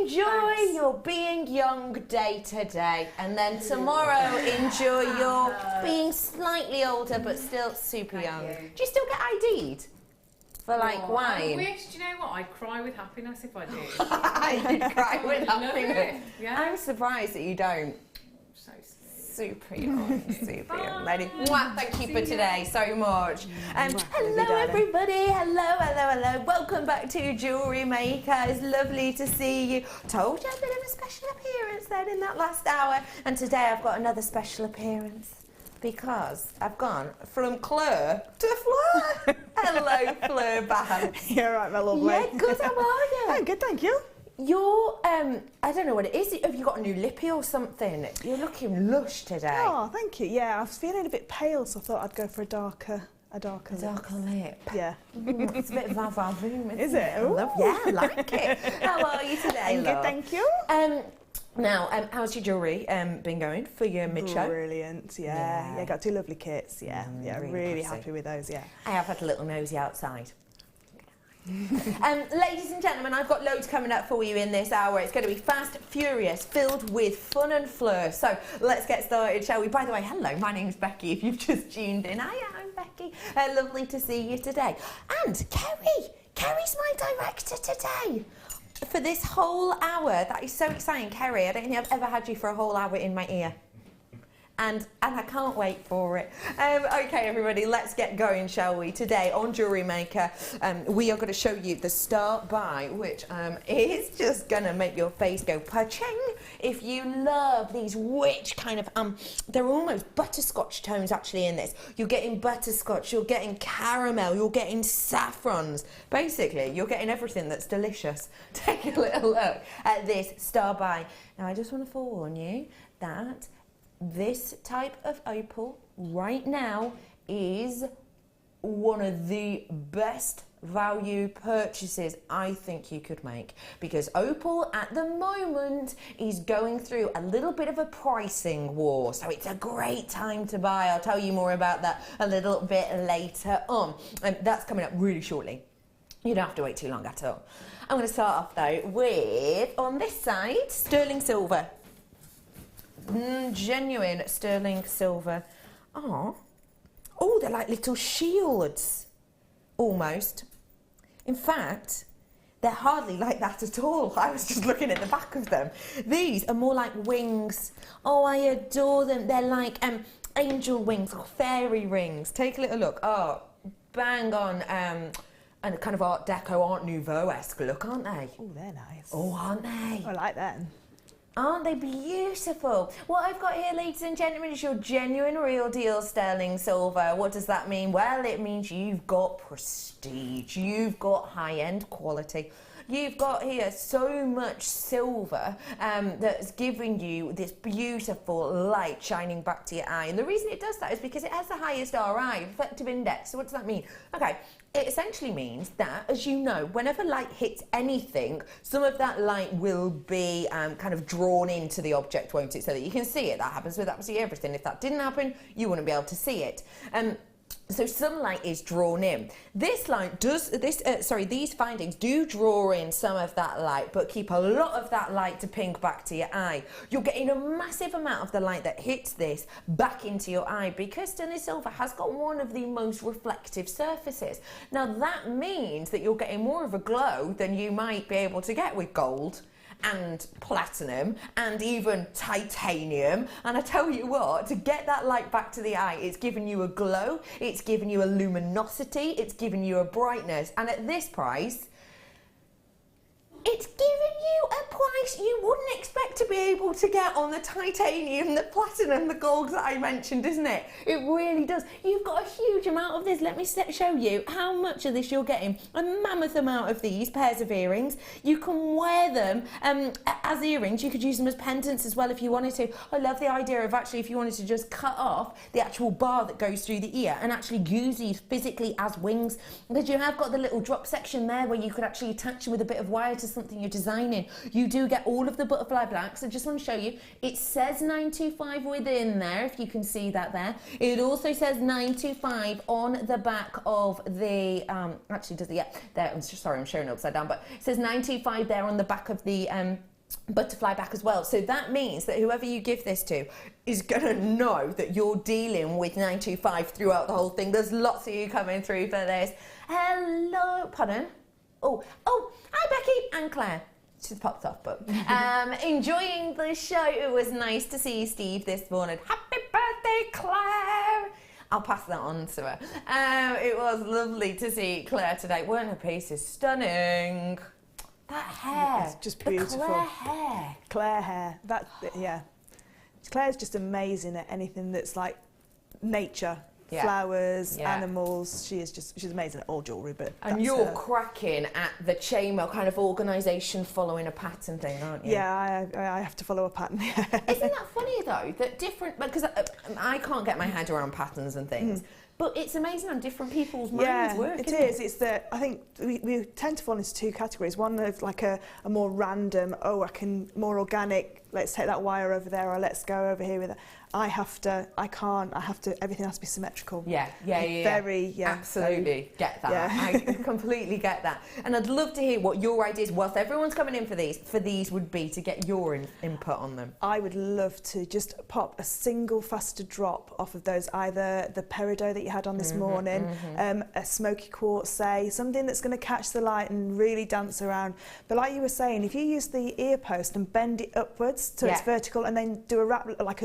enjoy your being young day to day, and then tomorrow enjoy your being slightly older but still super young. Do you still get ID'd for like wine? I wish. Do you know what? I'd cry with happiness if I did. I'd cry with happiness. Yeah. I'm surprised that you don't. So Super young lady. Mwah, thank you for today so much. Hello everybody, hello. Welcome back to Jewellery Maker. It's lovely to see you. Told you a bit of a special appearance then in that last hour, and today I've got another special appearance because I've gone from Claire to Fleur. Hello Fleur Bam. You're right, my lovely. Yeah, good, how are you? I'm good, thank you. You're, I don't know what it is. Have you got a new lippy or something? You're looking lush today. Oh, thank you. Yeah, I was feeling a bit pale, so I thought I'd go for a darker lip. Yeah. It's a bit va-va-voom, isn't Is it? I love, yeah, I like it. How are you today, I'm good, thank you. Now, how's your jewellery been going for your mid-show? Brilliant, yeah. Got two lovely kits, really happy with those, yeah. I have had a little nosy outside. Ladies and gentlemen, I've got loads coming up for you in this hour. It's going to be fast, furious, filled with fun and fleur. So let's get started, shall we? By the way, hello, my name's Becky. If you've just tuned in, I'm Becky. Lovely to see you today. And Kerry's my director today. For this whole hour, that is so exciting. Kerry, I don't think I've ever had you for a whole hour in my ear. And I can't wait for it. Okay, everybody, let's get going, shall we? Today on Jewellery Maker, we are going to show you the Start By, which is just going to make your face go pa-ching. If you love these rich kind of, they're almost butterscotch tones actually in this. You're getting butterscotch, you're getting caramel, you're getting saffrons. Basically, you're getting everything that's delicious. Take a little look at this Start By. Now, I just want to forewarn you that this type of opal right now is one of the best value purchases I think you could make, because opal at the moment is going through a little bit of a pricing war, so it's a great time to buy. I'll tell you more about that a little bit later on, and that's coming up really shortly. You don't have to wait too long at all. I'm going to start off though with, on this side, sterling silver. Genuine sterling silver. Oh, they're like little shields, almost. In fact, they're hardly like that at all. I was just looking at the back of them. These are more like wings. Oh, I adore them. They're like angel wings or fairy rings. Take a little look. Oh, bang on. And a kind of Art Deco, Art Nouveau-esque look, aren't they? Oh, they're nice. Oh, aren't they? I like them. Aren't they beautiful? What I've got here, ladies and gentlemen, is your genuine real deal sterling silver. What does that mean? Well, it means you've got prestige, you've got high-end quality. You've got here so much silver that's giving you this beautiful light shining back to your eye. And the reason it does that is because it has the highest RI, reflective index. So what does that mean? Okay, it essentially means that, as you know, whenever light hits anything, some of that light will be kind of drawn into the object, won't it? So that you can see it. That happens with absolutely everything. If that didn't happen, you wouldn't be able to see it. So some light is drawn in. This light does, these findings do draw in some of that light, but keep a lot of that light to ping back to your eye. You're getting a massive amount of the light that hits this back into your eye, because sterling silver has got one of the most reflective surfaces. Now that means that you're getting more of a glow than you might be able to get with gold and platinum and even titanium. And I tell you what, to get that light back to the eye, it's giving you a glow, it's giving you a luminosity, it's giving you a brightness, and at this price, it's giving you a price you wouldn't expect to be able to get on the titanium, the platinum, the gold that I mentioned, isn't it? It really does. You've got a huge amount of this. Let me show you how much of this you're getting. A mammoth amount of these pairs of earrings. You can wear them as earrings. You could use them as pendants as well if you wanted to. I love the idea of actually, if you wanted to just cut off the actual bar that goes through the ear and actually use these physically as wings, because you have got the little drop section there where you could actually attach them with a bit of wire to something you're designing. You do get all of the butterfly blacks. I just want to show you, it says 925 within there, if you can see that there. It also says 925 on the back of the actually does it, yeah, there, I'm sorry, I'm showing it upside down, but it says 925 there on the back of the butterfly back as well. So that means that whoever you give this to is going to know that you're dealing with 925 throughout the whole thing. There's lots of you coming through for this. Hello, pardon? Oh, hi Becky and Claire. She's popped off, but enjoying the show. It was nice to see Steve this morning. Happy birthday, Claire. I'll pass that on to her. It was lovely to see Claire today. Weren't her pieces stunning? That hair. It's just beautiful. The Claire hair. Claire hair. Yeah. Claire's just amazing at anything that's like nature. Yeah. Flowers, Yeah. animals. She's amazing at all jewellery, but And you're cracking at the chainmail kind of organisation, following a pattern thing, aren't you? Yeah, I have to follow a pattern. Isn't that funny though, that different, because I can't get my head around patterns and things, but it's amazing how different people's minds work, it isn't is. It's that I think we tend to fall into two categories. One of like a more random, more organic, let's take that wire over there, or let's go over here with it. Everything has to be symmetrical. Yeah. Absolutely get that. Yeah. I completely get that. And I'd love to hear what your ideas, whilst everyone's coming in for these would be to get your input on them. I would love to just pop a single faster drop off of those, either the peridot that you had on this morning, a smoky quartz, say, something that's going to catch the light and really dance around. But like you were saying, if you use the ear post and bend it upwards so it's vertical, and then do a wrap, like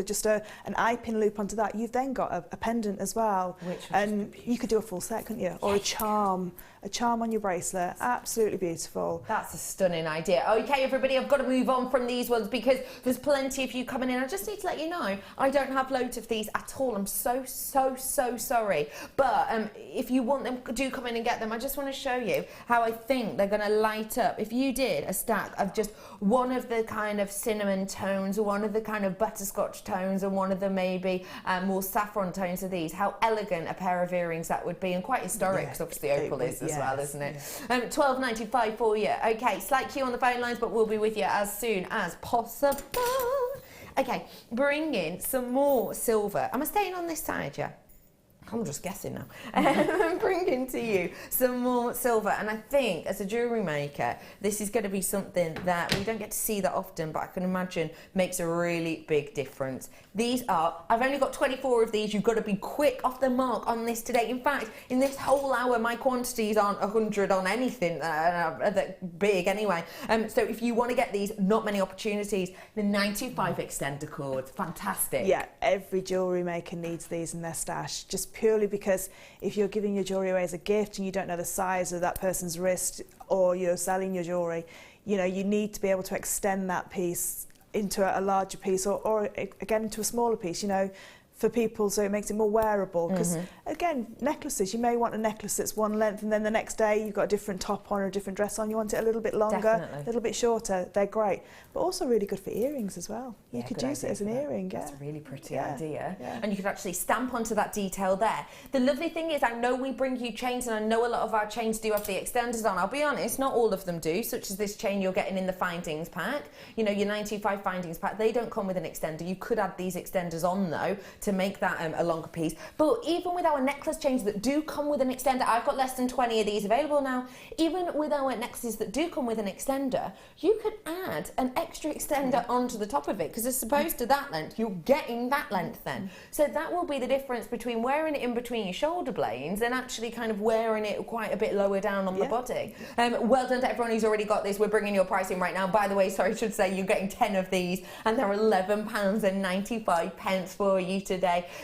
an eye pin loop onto that, you've then got a pendant as well. And you could do a full set, couldn't you? Or a charm on your bracelet. Absolutely beautiful. That's a stunning idea. Okay, everybody, I've got to move on from these ones because there's plenty of you coming in. I just need to let you know, I don't have loads of these at all. I'm so sorry. But if you want them, do come in and get them. I just want to show you how I think they're going to light up. If you did a stack of just one of the kind of cinnamon tones, or one of the kind of butterscotch tones, and one of the maybe more saffron tones of these, how elegant a pair of earrings that would be, and quite historic, because obviously opal is as well, isn't it? $12.95 for you. Okay, slight queue on the phone lines, but we'll be with you as soon as possible. Okay, bring in some more silver. Am I staying on this side, yeah? I'm just guessing now. I'm bringing to you some more silver, and I think as a jewellery maker, this is going to be something that we don't get to see that often, but I can imagine makes a really big difference. I've only got 24 of these. You've got to be quick off the mark on this today. In fact, in this whole hour, my quantities aren't 100 on anything that big anyway. So if you want to get these, not many opportunities. The 925 extender cords, fantastic. Yeah, every jewellery maker needs these in their stash, just purely because if you're giving your jewellery away as a gift and you don't know the size of that person's wrist, or you're selling your jewellery, you need to be able to extend that piece into a larger piece, or again into a smaller piece, for people, so it makes it more wearable. Because again, necklaces, you may want a necklace that's one length, and then the next day you've got a different top on or a different dress on. You want it a little bit longer, a little bit shorter. They're great, but also really good for earrings as well. You could use it as an earring. That's a really pretty idea. And you could actually stamp onto that detail there. The lovely thing is, I know we bring you chains, and I know a lot of our chains do have the extenders on. I'll be honest, not all of them do, such as this chain you're getting in the findings pack. Your 925 findings pack, they don't come with an extender. You could add these extenders on though to make that a longer piece. But even with our necklace chains that do come with an extender, I've got less than 20 of these available now. Even with our necklaces that do come with an extender, you could add an extra extender onto the top of it, because as opposed to that length, you're getting that length then. So that will be the difference between wearing it in between your shoulder blades and actually kind of wearing it quite a bit lower down on the body. Well done to everyone who's already got this. We're bringing your pricing right now. By the way, sorry, I should say you're getting 10 of these, and they're £11.95 for you today.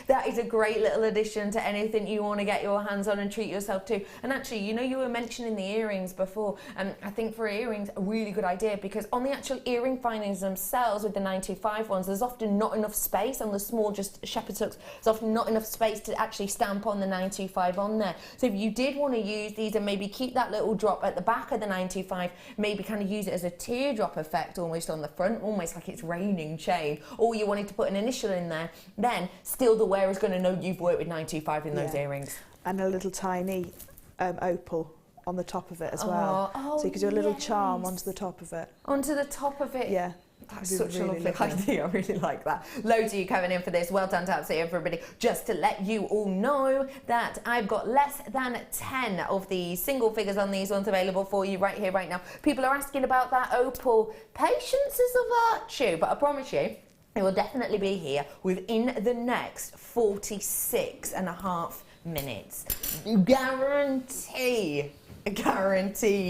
That is a great little addition to anything you want to get your hands on and treat yourself to. And actually, you were mentioning the earrings before. I think for earrings, a really good idea, because on the actual earring findings themselves with the 925 ones, there's often not enough space on the small, just shepherd's hooks. There's often not enough space to actually stamp on the 925 on there. So if you did want to use these and maybe keep that little drop at the back of the 925, maybe kind of use it as a teardrop effect almost on the front, almost like it's raining chain, or you wanted to put an initial in there, then still the wearer's going to know you've worked with 925 in those earrings. And a little tiny opal on the top of it as well. So you could do a little charm onto the top of it. Onto the top of it. Yeah. That's such a lovely idea. I really like that. Loads of you coming in for this. Well done to absolutely everybody. Just to let you all know that I've got less than 10 of the single figures on these ones available for you right here, right now. People are asking about that opal. Patience is a virtue, but I promise you, it will definitely be here within the next 46.5 minutes. Guarantee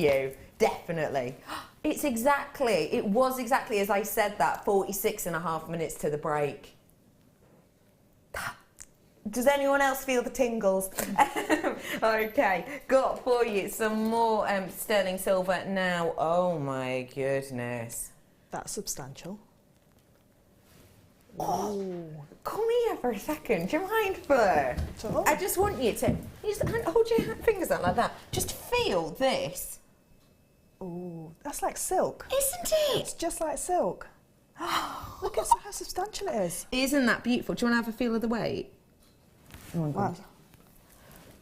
you, definitely. It was exactly as I said that, 46.5 minutes to the break. Does anyone else feel the tingles? Okay, got for you some more sterling silver now. Oh my goodness. That's substantial. Oh, come here for a second. Do you mind, Fleur? Sure. I just want you to hold your fingers out like that. Just feel this. Oh, that's like silk. Isn't it? It's just like silk. Look at how substantial it is. Isn't that beautiful? Do you want to have a feel of the weight? Oh my God. Wow.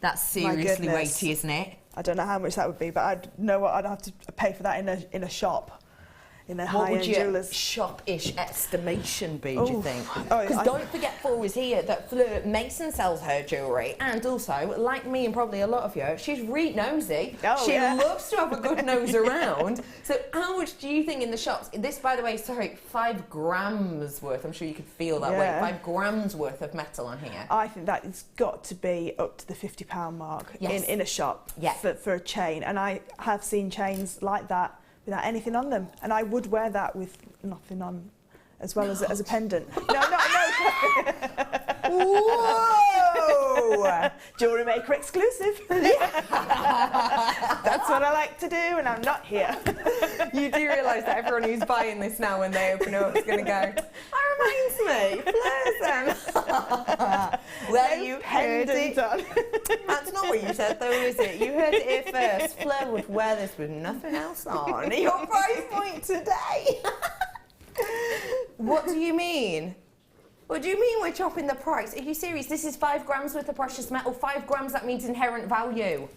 That's seriously weighty, isn't it? I don't know how much that would be, but I'd know what I'd have to pay for that in a shop. In a high-end jewellers. What would your shop-ish estimation be, do you think? Because don't forget, Fleur is here, that Fleur Mason sells her jewellery, and also, like me and probably a lot of you, she's really nosy. She loves to have a good nose around. So how much do you think in the shops? This, by the way, sorry, 5 grams worth. I'm sure you could feel that weight. 5 grams worth of metal on here. I think that it's got to be up to the £50 mark in a shop for a chain. And I have seen chains like that without anything on them, and I would wear that with nothing on, as well as a pendant. No. Whoa! Jewellery Maker exclusive. That's what I like to do, and I'm not here. You do realise that everyone who's buying this now, when they open it up, is going to go, that reminds me, Fleur. Well, you heard it. That's not what you said, though, is it? You heard it here first. Fleur would wear this with nothing else on. Your price point today. What do you mean? What do you mean we're chopping the price? Are you serious? This is 5 grams worth of precious metal. 5 grams, that means inherent value.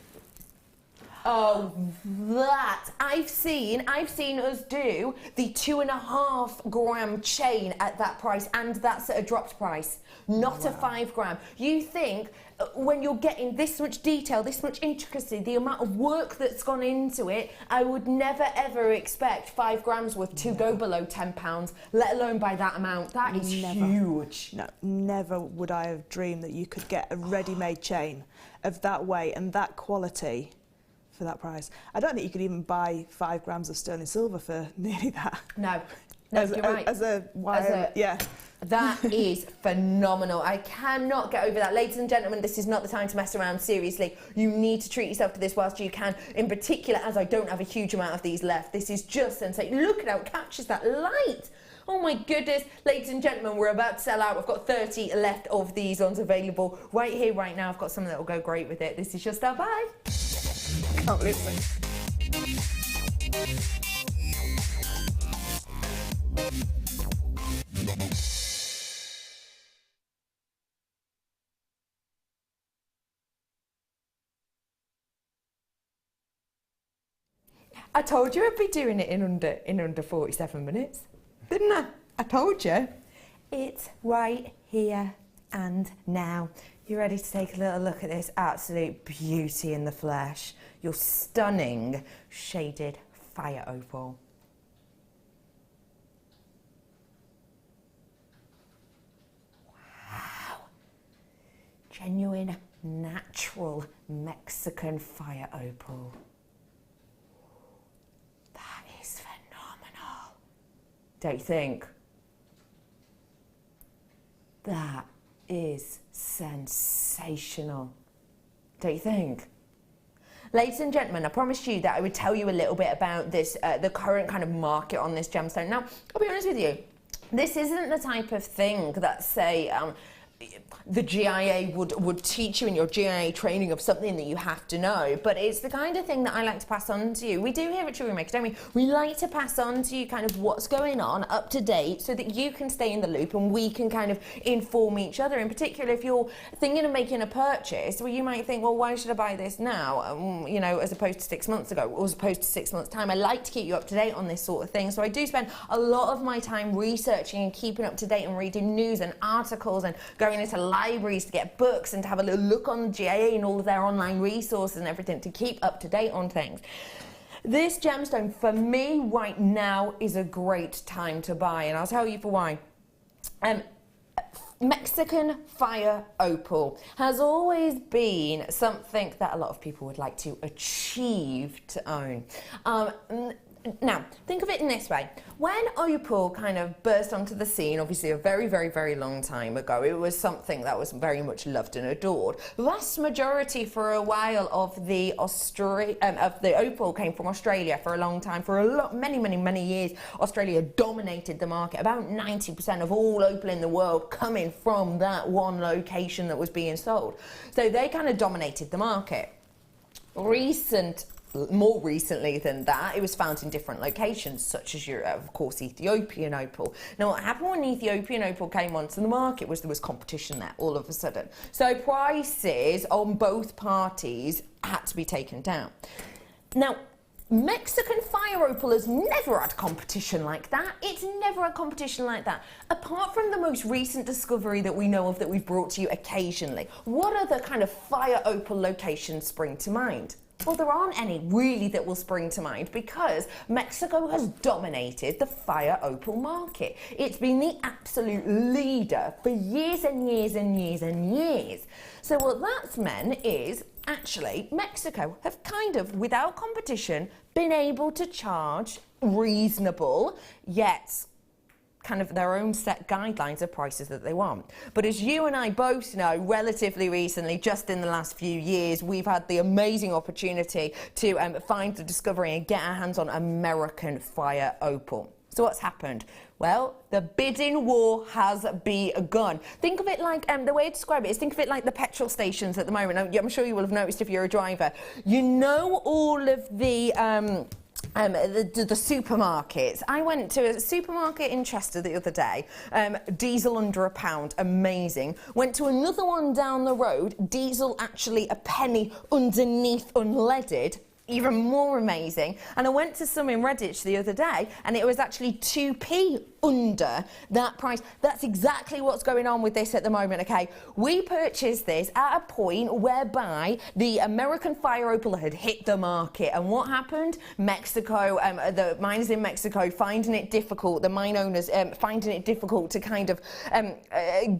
Oh, that. I've seen us do the 2.5 gram chain at that price, and that's at a dropped price, not a 5 gram. You think when you're getting this much detail, this much intricacy, the amount of work that's gone into it, I would never ever expect 5 grams worth to go below £10, let alone by that amount. That is huge. No, never would I have dreamed that you could get a ready-made chain of that weight and that quality for that price. I don't think you could even buy 5 grams of sterling silver for nearly that. No, you're right. As a wire, yeah. That is phenomenal. I cannot get over that. Ladies and gentlemen, this is not the time to mess around. Seriously, you need to treat yourself to this whilst you can. In particular, as I don't have a huge amount of these left, this is just sensational. Look at how it catches that light. Oh my goodness. Ladies and gentlemen, we're about to sell out. I've got 30 left of these ones available right here, right now. I've got some that will go great with it. This is just our buy. Can't listen. I told you I'd be doing it in under 47 minutes, didn't I? I told you. It's right here and now. You ready to take a little look at this absolute beauty in the flesh? Your stunning shaded fire opal. Wow. Genuine, natural Mexican fire opal. That is phenomenal. Don't you think? That is sensational. Don't you think? Ladies and gentlemen, I promised you that I would tell you a little bit about this, the current kind of market on this gemstone. Now, I'll be honest with you, this isn't the type of thing that, say, the GIA would teach you in your GIA training of something that you have to know, but it's the kind of thing that I like to pass on to you. We do here at Jewellery Maker, don't we? We like to pass on to you kind of what's going on up to date so that you can stay in the loop and we can kind of inform each other. In particular, if you're thinking of making a purchase, well, you might think, well, why should I buy this now? You know, as opposed to 6 months ago, or as opposed to 6 months' time. I like to keep you up to date on this sort of thing. So I do spend a lot of my time researching and keeping up to date and reading news and articles and going into libraries to get books and to have a little look on the GIA and all of their online resources and everything to keep up to date on things. This gemstone for me right now is a great time to buy, and I'll tell you for why. Mexican fire opal has always been something that a lot of people would like to achieve to own. Now, think of it in this way. When opal kind of burst onto the scene, obviously a very, very, very long time ago, it was something that was very much loved and adored. The vast majority for a while of the opal came from Australia for a long time. For many years, Australia dominated the market. About 90% of all opal in the world coming from that one location that was being sold. So they kind of dominated the market. More recently than that, it was found in different locations, such as of course, Ethiopian opal. Now, what happened when Ethiopian opal came onto the market was there was competition there all of a sudden. So prices on both parties had to be taken down. Now, Mexican fire opal has never had competition like that. It's never had competition like that. Apart from the most recent discovery that we know of that we've brought to you occasionally, what other kind of fire opal locations spring to mind? Well, there aren't any really that will spring to mind because Mexico has dominated the fire opal market. It's been the absolute leader for years and years and years and years. So what that's meant is actually Mexico have kind of, without competition, been able to charge reasonable yet kind of their own set guidelines of prices that they want. But as you and I both know, relatively recently, just in the last few years, we've had the amazing opportunity to find the discovery and get our hands on American fire opal. So what's happened? Well, the bidding war has begun. Think of it like, the way I describe it is think of it like the petrol stations at the moment. I'm sure you will have noticed if you're a driver. You know all of the supermarkets. I went to a supermarket in Chester the other day, diesel under £1, amazing. Went to another one down the road, diesel actually a penny underneath unleaded, even more amazing. And I went to some in Redditch the other day and it was actually 2p under that price. That's exactly what's going on with this at the moment, okay? We purchased this at a point whereby the American fire opal had hit the market, and what happened? Mexico, the miners in Mexico finding it difficult, the mine owners finding it difficult to kind of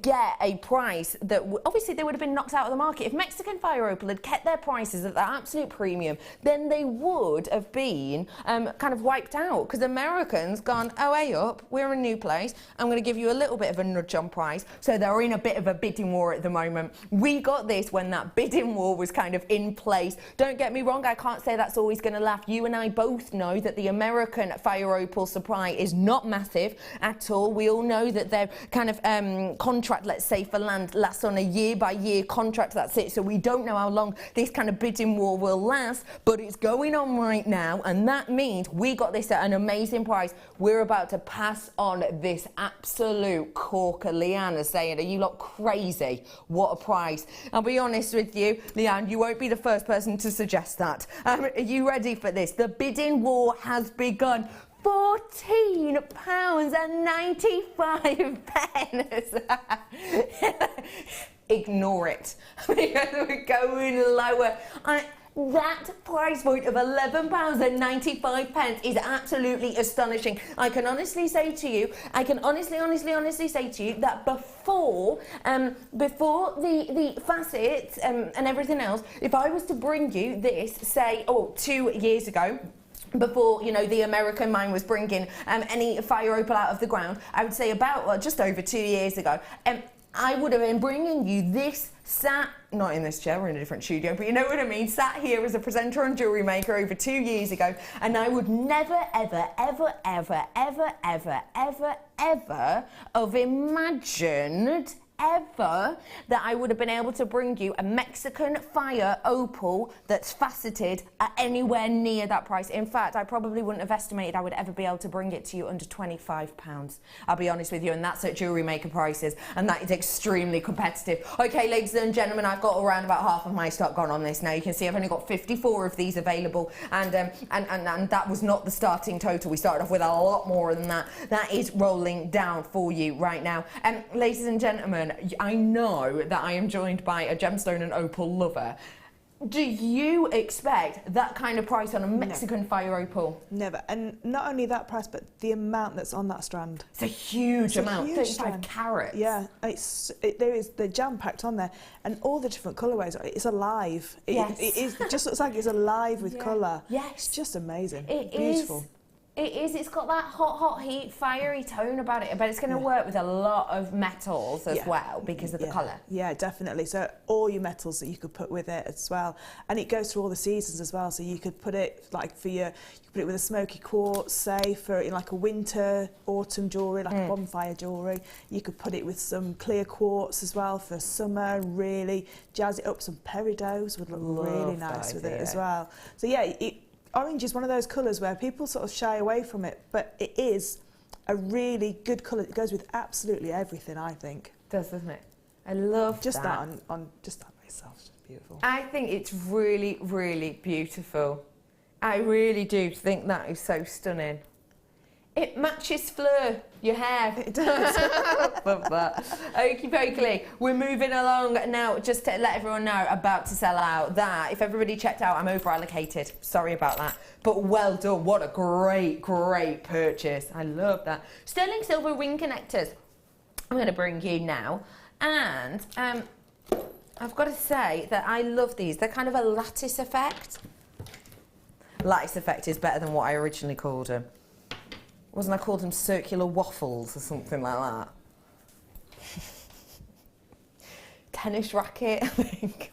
get a price that obviously they would have been knocked out of the market. If Mexican fire opal had kept their prices at that absolute premium, then they would have been kind of wiped out, because Americans gone, oh, hey up, we're a new place, I'm going to give you a little bit of a nudge on price. So they're in a bit of a bidding war at the moment. We got this when that bidding war was kind of in place. Don't get me wrong, I can't say that's always going to last. You and I both know that the American fire opal supply is not massive at all. We all know that their kind of contract, let's say, for land lasts on a year-by-year contract, that's it. So we don't know how long this kind of bidding war will last, but it's going on right now, and that means we got this at an amazing price. We're about to pass on this absolute corker. Leanne's saying, are you lot crazy? What a price. I'll be honest with you, Leanne, you won't be the first person to suggest that. Are you ready for this? The bidding war has begun. £14.95. Ignore it. We're going lower. That price point of £11.95 is absolutely astonishing. I can honestly say to you, honestly say to you that before the facets and everything else, if I was to bring you this, say, 2 years ago, before, you know, the American mine was bringing any fire opal out of the ground, I would say about just over 2 years ago, I would have been bringing you this sat, not in this chair, we're in a different studio, but you know what I mean, sat here as a presenter on Jewellery Maker over 2 years ago, and I would never, ever have imagined ever that I would have been able to bring you a Mexican fire opal that's faceted at anywhere near that price. In fact, I probably wouldn't have estimated I would ever be able to bring it to you under £25. I'll be honest with you, and that's at Jewellery Maker prices, and that is extremely competitive. Okay, ladies and gentlemen, I've got around about half of my stock gone on this now. You can see I've only got 54 of these available, and that was not the starting total. We started off with a lot more than that. That is rolling down for you right now. Ladies and gentlemen, I know that I am joined by a gemstone and opal lover. Do you expect that kind of price on a Mexican fire opal? Never. And not only that price, but the amount that's on that strand. It's a huge amount, 35 strand. carats. Yeah, they're jam-packed on there. And all the different colourways, it's alive. Yes. It just looks like it's alive with colour. Yes. It's just amazing. It Beautiful. is. It is. It's got that hot heat, fiery tone about it, but it's going to work with a lot of metals as well because of the colour. Yeah, definitely. So all your metals that you could put with it as well, and it goes through all the seasons as well. So you could put it like you could put it with a smoky quartz, say for like a winter, autumn jewellery, like a bonfire jewellery. You could put it with some clear quartz as well for summer. Really jazz it up. Some peridots would look really nice with it as well. So yeah. Orange is one of those colours where people sort of shy away from it, but it is a really good colour. It goes with absolutely everything, I think. It does, doesn't it? I love just that. on just that by itself. It's just beautiful. I think it's really, really beautiful. I really do think that is so stunning. It matches Fleur, your hair. It does. Love that. Okie dokie. We're moving along now. Just to let everyone know, about to sell out. That, if everybody checked out, I'm over allocated. Sorry about that. But well done. What a great purchase. I love that. Sterling silver ring connectors. I'm going to bring you now. And I've got to say that I love these. They're kind of a lattice effect. Lattice effect is better than what I originally called them. Wasn't I called them circular waffles or something like that? Tennis racket, I think.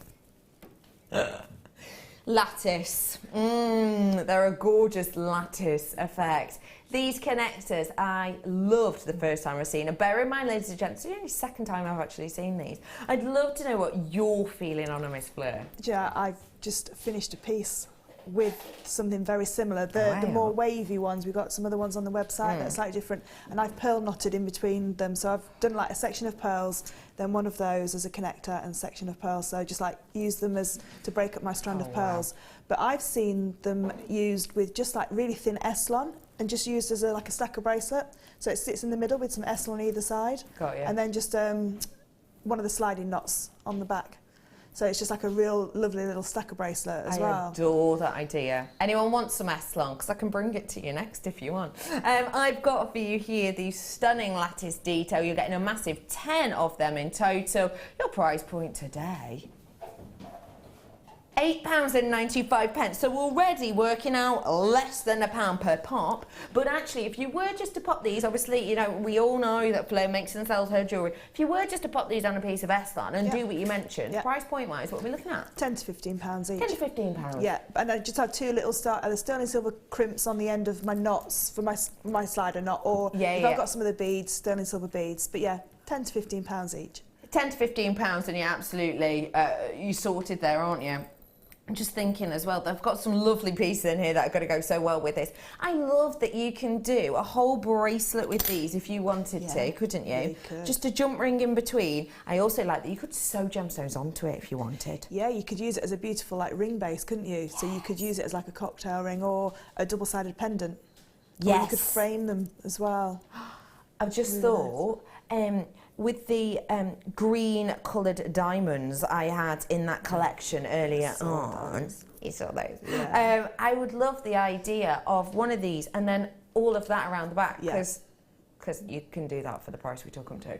Lattice. They're a gorgeous lattice effect. These connectors I loved the first time I've seen them. Bear in mind, ladies and gents, it's the only second time I've actually seen these. I'd love to know what you're feeling on them, Miss Fleur. Yeah, I've just finished a piece with something very similar. The more wavy ones, we've got some other ones on the website that are slightly different, and I've pearl knotted in between them. So I've done like a section of pearls, then one of those as a connector and section of pearls. So just like use them as to break up my strand of pearls. But I've seen them used with just like really thin Eslon and just used as like a stacker bracelet. So it sits in the middle with some Eslon on either side. Got you. And then just one of the sliding knots on the back. So it's just like a real lovely little stacker bracelet as well. I adore that idea. Anyone wants some Eslon? Because I can bring it to you next if you want. I've got for you here these stunning lattice detail. You're getting a massive 10 of them in total. Your price point today, £8.95. So already working out less than £1 per pop. But actually, if you were just to pop these, obviously, you know, we all know that Fleur makes and sells her jewellery. If you were just to pop these on a piece of Eslon and do what you mentioned, price point wise, what are we looking at? £10 to £15 each. £10 to £15. Yeah, and I just have two little the sterling silver crimps on the end of my knots for my slider knot, or if I've got some of the beads, sterling silver beads. But yeah, £10 to £15 each. £10 to £15, and you're absolutely you sorted there, aren't you? I'm just thinking as well, they've got some lovely pieces in here that are going to go so well with this. I love that you can do a whole bracelet with these if you wanted to, couldn't you? Yeah, you could. Just a jump ring in between. I also like that you could sew gemstones onto it if you wanted. Yeah, you could use it as a beautiful like ring base, couldn't you? Yes. So you could use it as like a cocktail ring or a double-sided pendant. Yes. Or you could frame them as well. I've just thought, with the green coloured diamonds I had in that collection earlier on. You saw those? Yeah. I would love the idea of one of these and then all of that around the back, because you can do that for the price we took them to,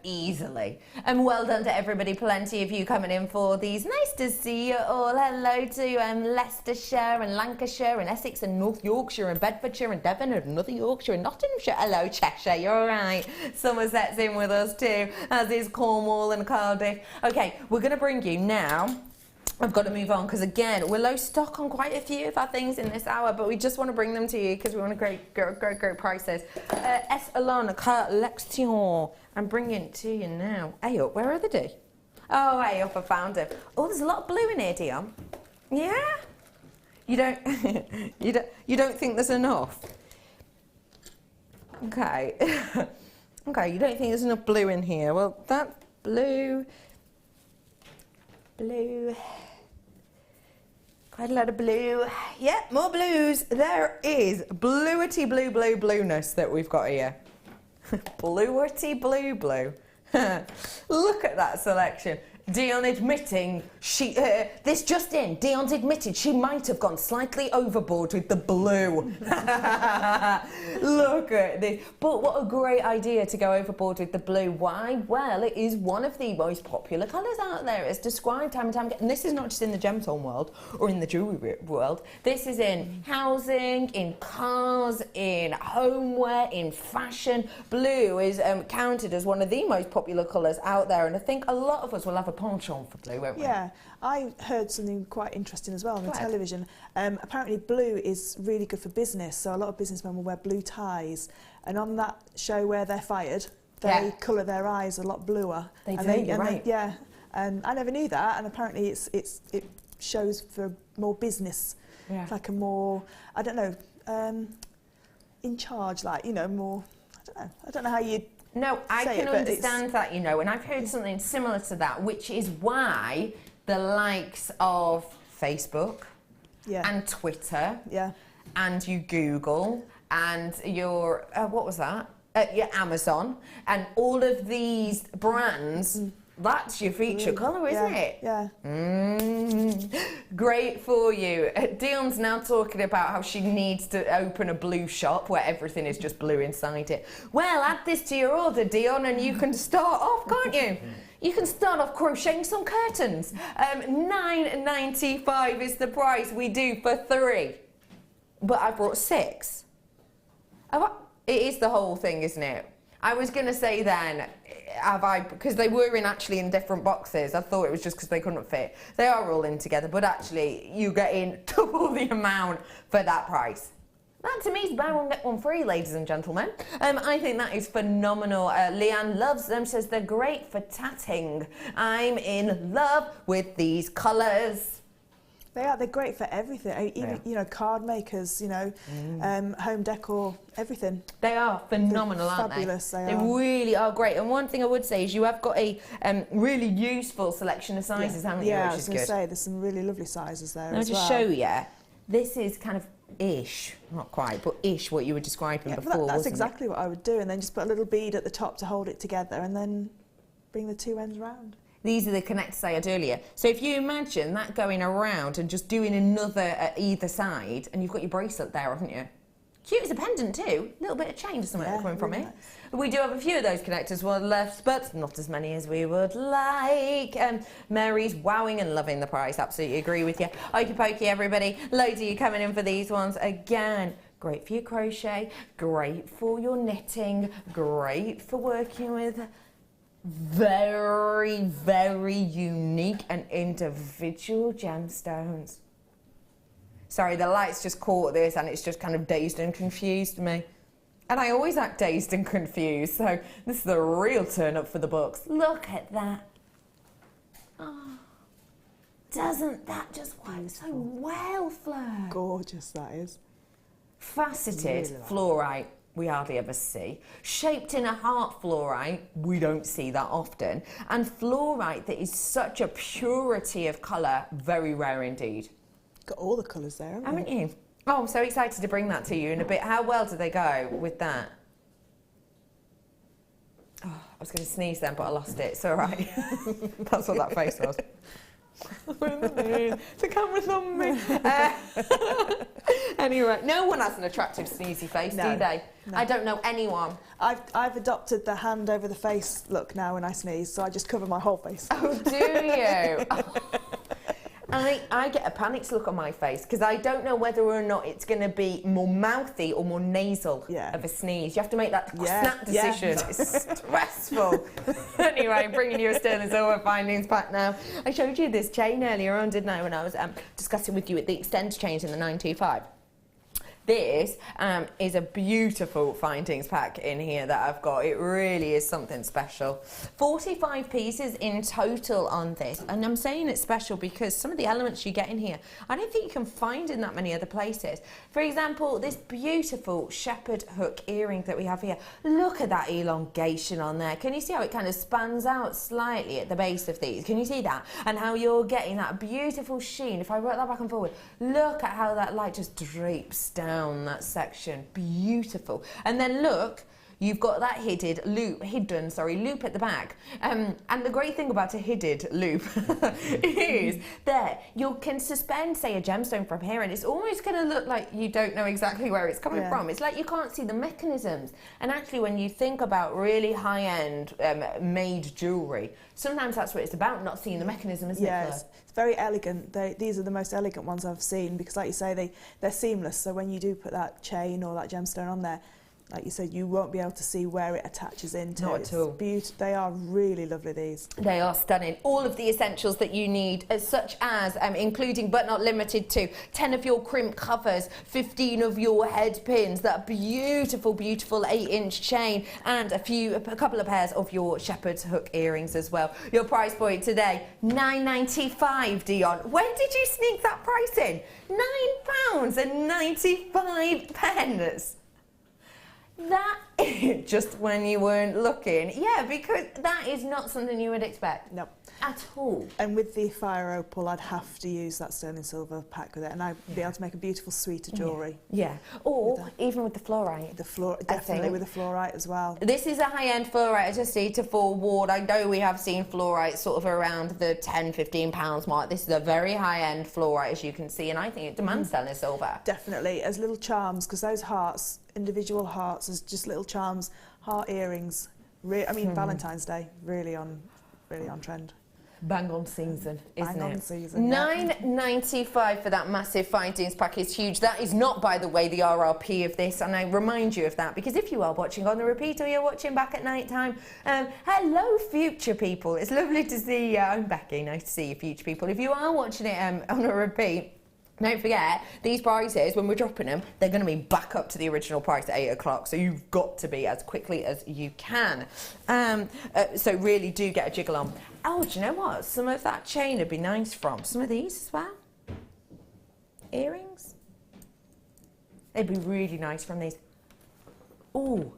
easily. And well done to everybody, plenty of you coming in for these. Nice to see you all. Hello to Leicestershire and Lancashire and Essex and North Yorkshire and Bedfordshire and Devon and Northern Yorkshire and Nottinghamshire. Hello Cheshire, you're all right. Somerset's in with us too, as is Cornwall and Cardiff. Okay, we're going to bring you now I've got to move on because again, we're low stock on quite a few of our things in this hour, but we just want to bring them to you because we want to great prices. S. Alon Collection. I'm bringing it to you now. Hey up, where are they, Dee? Oh, hey up, I found them. Oh, there's a lot of blue in here, Dion. Yeah? You don't, you don't think there's enough? Okay. Okay, you don't think there's enough blue in here. Well, that blue. Quite a lot of blue. Yeah, more blues. There is blueness that we've got here. Bluety blue. Look at that selection. Dion admitting this just in, Dion's admitted she might have gone slightly overboard with the blue. Look at this. But what a great idea to go overboard with the blue. Why? Well, it is one of the most popular colours out there. It's described time and time again. And this is not just in the gemstone world or in the jewellery world. This is in housing, in cars, in homeware, in fashion. Blue is counted as one of the most popular colours out there. And I think a lot of us will have a penchant for blue, won't we? Yeah, I heard something quite interesting as well on the television. Apparently blue is really good for business, so a lot of businessmen will wear blue ties, and on that show Where They're Fired, they colour their eyes a lot bluer. They do, you're right. Yeah, and I never knew that, and apparently it shows for more business, like a more, I don't know, in charge, like, you know, more, I don't know how you. No, I can understand that, you know, and I've heard something similar to that, which is why the likes of Facebook and Twitter and you Google and your, what was that? Your Amazon and all of these brands, that's your feature colour, isn't it? Yeah. Great for you. Dion's now talking about how she needs to open a blue shop where everything is just blue inside it. Well, add this to your order, Dion, and you can start off, can't you? You can start off crocheting some curtains. $9.95 is the price we do for 3. But I brought 6. It is the whole thing, isn't it? I was going to say then, because they were actually in different boxes. I thought it was just because they couldn't fit. They are all in together, but actually you get in double the amount for that price. That to me is buy one, get one free, ladies and gentlemen. I think that is phenomenal. Leanne loves them, says they're great for tatting. I'm in love with these colours. They are, they're great for everything. Even, you know, card makers, you know, home decor, everything. They are phenomenal, aren't they? Fabulous, they are. They really are great. And one thing I would say is you have got a really useful selection of sizes, haven't you? Yeah, which I was going to say, there's some really lovely sizes there as well. I'll just show you. This is kind of ish, not quite, but ish what you were describing before, that's wasn't exactly it? what I would do, and then just put a little bead at the top to hold it together and then bring the two ends round. These are the connectors I had earlier. So if you imagine that going around and just doing another at either side, and you've got your bracelet there, haven't you? Cute as a pendant too. A little bit of chain or something coming from it. Nice. We do have a few of those connectors left, but not as many as we would like. Mary's wowing and loving the price. Absolutely agree with you. Okey pokey, everybody. Loads of you coming in for these ones. Again, great for your crochet, great for your knitting, great for working with very, very unique and individual gemstones. Sorry, the lights just caught this and it's just kind of dazed and confused me. And I always act dazed and confused, so this is the real turn up for the books. Look at that. Oh, doesn't that just work so well, Fleur? Gorgeous, that is. Faceted fluorite. We hardly ever see. Shaped in a heart fluorite, we don't see that often. And fluorite that is such a purity of colour, very rare indeed. Got all the colours there, haven't you? Oh, I'm so excited to bring that to you in a bit. How well do they go with that? Oh, I was going to sneeze then, but I lost it. It's all right. That's what that face was. The camera's on me. Anyway, no one has an attractive sneezy face, do they? No. I don't know anyone. I've adopted the hand over the face look now when I sneeze, so I just cover my whole face. Oh, do you? I get a panicked look on my face because I don't know whether or not it's going to be more mouthy or more nasal of a sneeze. You have to make that snap decision. It's stressful. Anyway, bringing you a sterling silver findings pack now. I showed you this chain earlier on, didn't I, when I was discussing with you at the extended chains in the 925. This is a beautiful findings pack in here that I've got. It really is something special. 45 pieces in total on this. And I'm saying it's special because some of the elements you get in here, I don't think you can find in that many other places. For example, this beautiful shepherd hook earring that we have here. Look at that elongation on there. Can you see how it kind of spans out slightly at the base of these? Can you see that? And how you're getting that beautiful sheen. If I work that back and forward, look at how that light just drapes down that section. Beautiful. And then look, you've got that hidden loop at the back. And the great thing about a hidden loop is that you can suspend, say, a gemstone from here, and it's almost going to look like you don't know exactly where it's coming from. It's like you can't see the mechanisms. And actually, when you think about really high-end made jewellery, sometimes that's what it's about, not seeing the mechanism, isn't it? Yes, it's very elegant. These are the most elegant ones I've seen because, like you say, they're seamless. So when you do put that chain or that gemstone on there, like you said, you won't be able to see where it attaches into. Not at all. They are really lovely, these. They are stunning. All of the essentials that you need, such as, including but not limited to, 10 of your crimp covers, 15 of your head pins, that beautiful, beautiful 8-inch chain, and a couple of pairs of your shepherd's hook earrings as well. Your price point today, £9.95, Dion. When did you sneak that price in? £9.95. That just when you weren't looking. Yeah, because that is not something you would expect. No. At all. And with the fire opal, I'd have to use that sterling silver pack with it, and I'd be able to make a beautiful suite of jewellery. Yeah. Or even with the fluorite. Definitely with the fluorite as well. This is a high-end fluorite. I just need to forewarn. I know we have seen fluorite sort of around the £10-15 mark. This is a very high-end fluorite, as you can see, and I think it demands sterling silver. Definitely, as little charms, because those hearts, individual hearts, as just little charms, heart earrings. I mean, Valentine's Day, really on trend. Bang on season, isn't it? Bang on season. £9.95 for that massive findings pack is huge. That is not, by the way, the RRP of this, and I remind you of that because if you are watching on the repeat or you're watching back at night time, hello, future people. It's lovely to see you. I'm Becky. Nice to see you, future people. If you are watching it on a repeat, don't forget, these prices, when we're dropping them, they're going to be back up to the original price at 8 o'clock. So you've got to be as quickly as you can. So really do get a jiggle on. Oh, do you know what? Some of that chain would be nice from. Some of these as well. Earrings. They'd be really nice from these. Oh,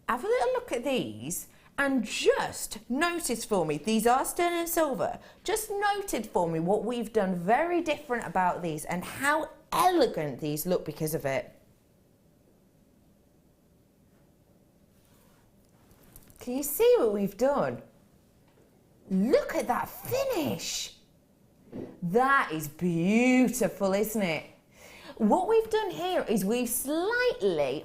have a little look at these. And just notice for me, these are sterling silver, just noted for me what we've done very different about these and how elegant these look because of it. Can you see what we've done? Look at that finish. That is beautiful, isn't it? What we've done here is we've slightly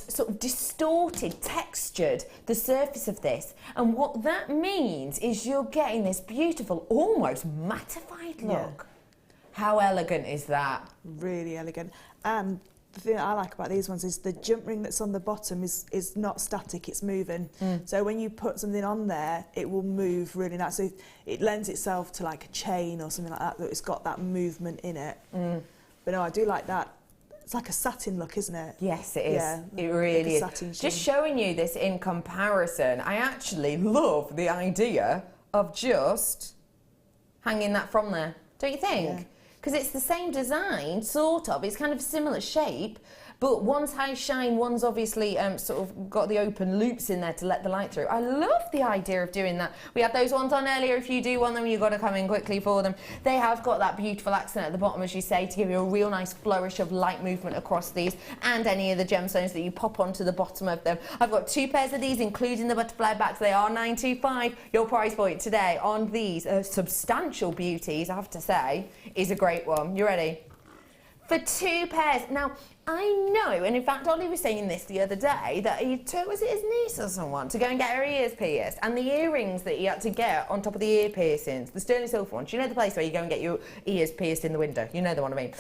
sort of distorted, textured the surface of this. And what that means is you're getting this beautiful, almost mattified look. Yeah. How elegant is that? Really elegant. And the thing that I like about these ones is the jump ring that's on the bottom is not static, it's moving. So when you put something on there, it will move really nice. So it lends itself to like a chain or something like that, that it's got that movement in it. But no, I do like that. It's like a satin look, isn't it? Yes, it is. Yeah, it really is. Satin just showing you this in comparison, I actually love the idea of just hanging that from there. Don't you think? Because it's the same design, sort of. It's kind of similar shape, but one's high shine, one's obviously sort of got the open loops in there to let the light through. I love the idea of doing that. We had those ones on earlier. If you do want them, you've got to come in quickly for them. They have got that beautiful accent at the bottom, as you say, to give you a real nice flourish of light movement across these and any of the gemstones that you pop onto the bottom of them. I've got 2 pairs of these, including the butterfly backs. They are £9.25. Your price point today on these substantial beauties, I have to say, is a great one. You ready? For 2 pairs. Now, I know, and in fact, Ollie was saying this the other day, that he took, was it his niece or someone, to go and get her ears pierced, and the earrings that he had to get on top of the ear piercings, the sterling silver ones, you know the place where you go and get your ears pierced in the window, you know the one I mean.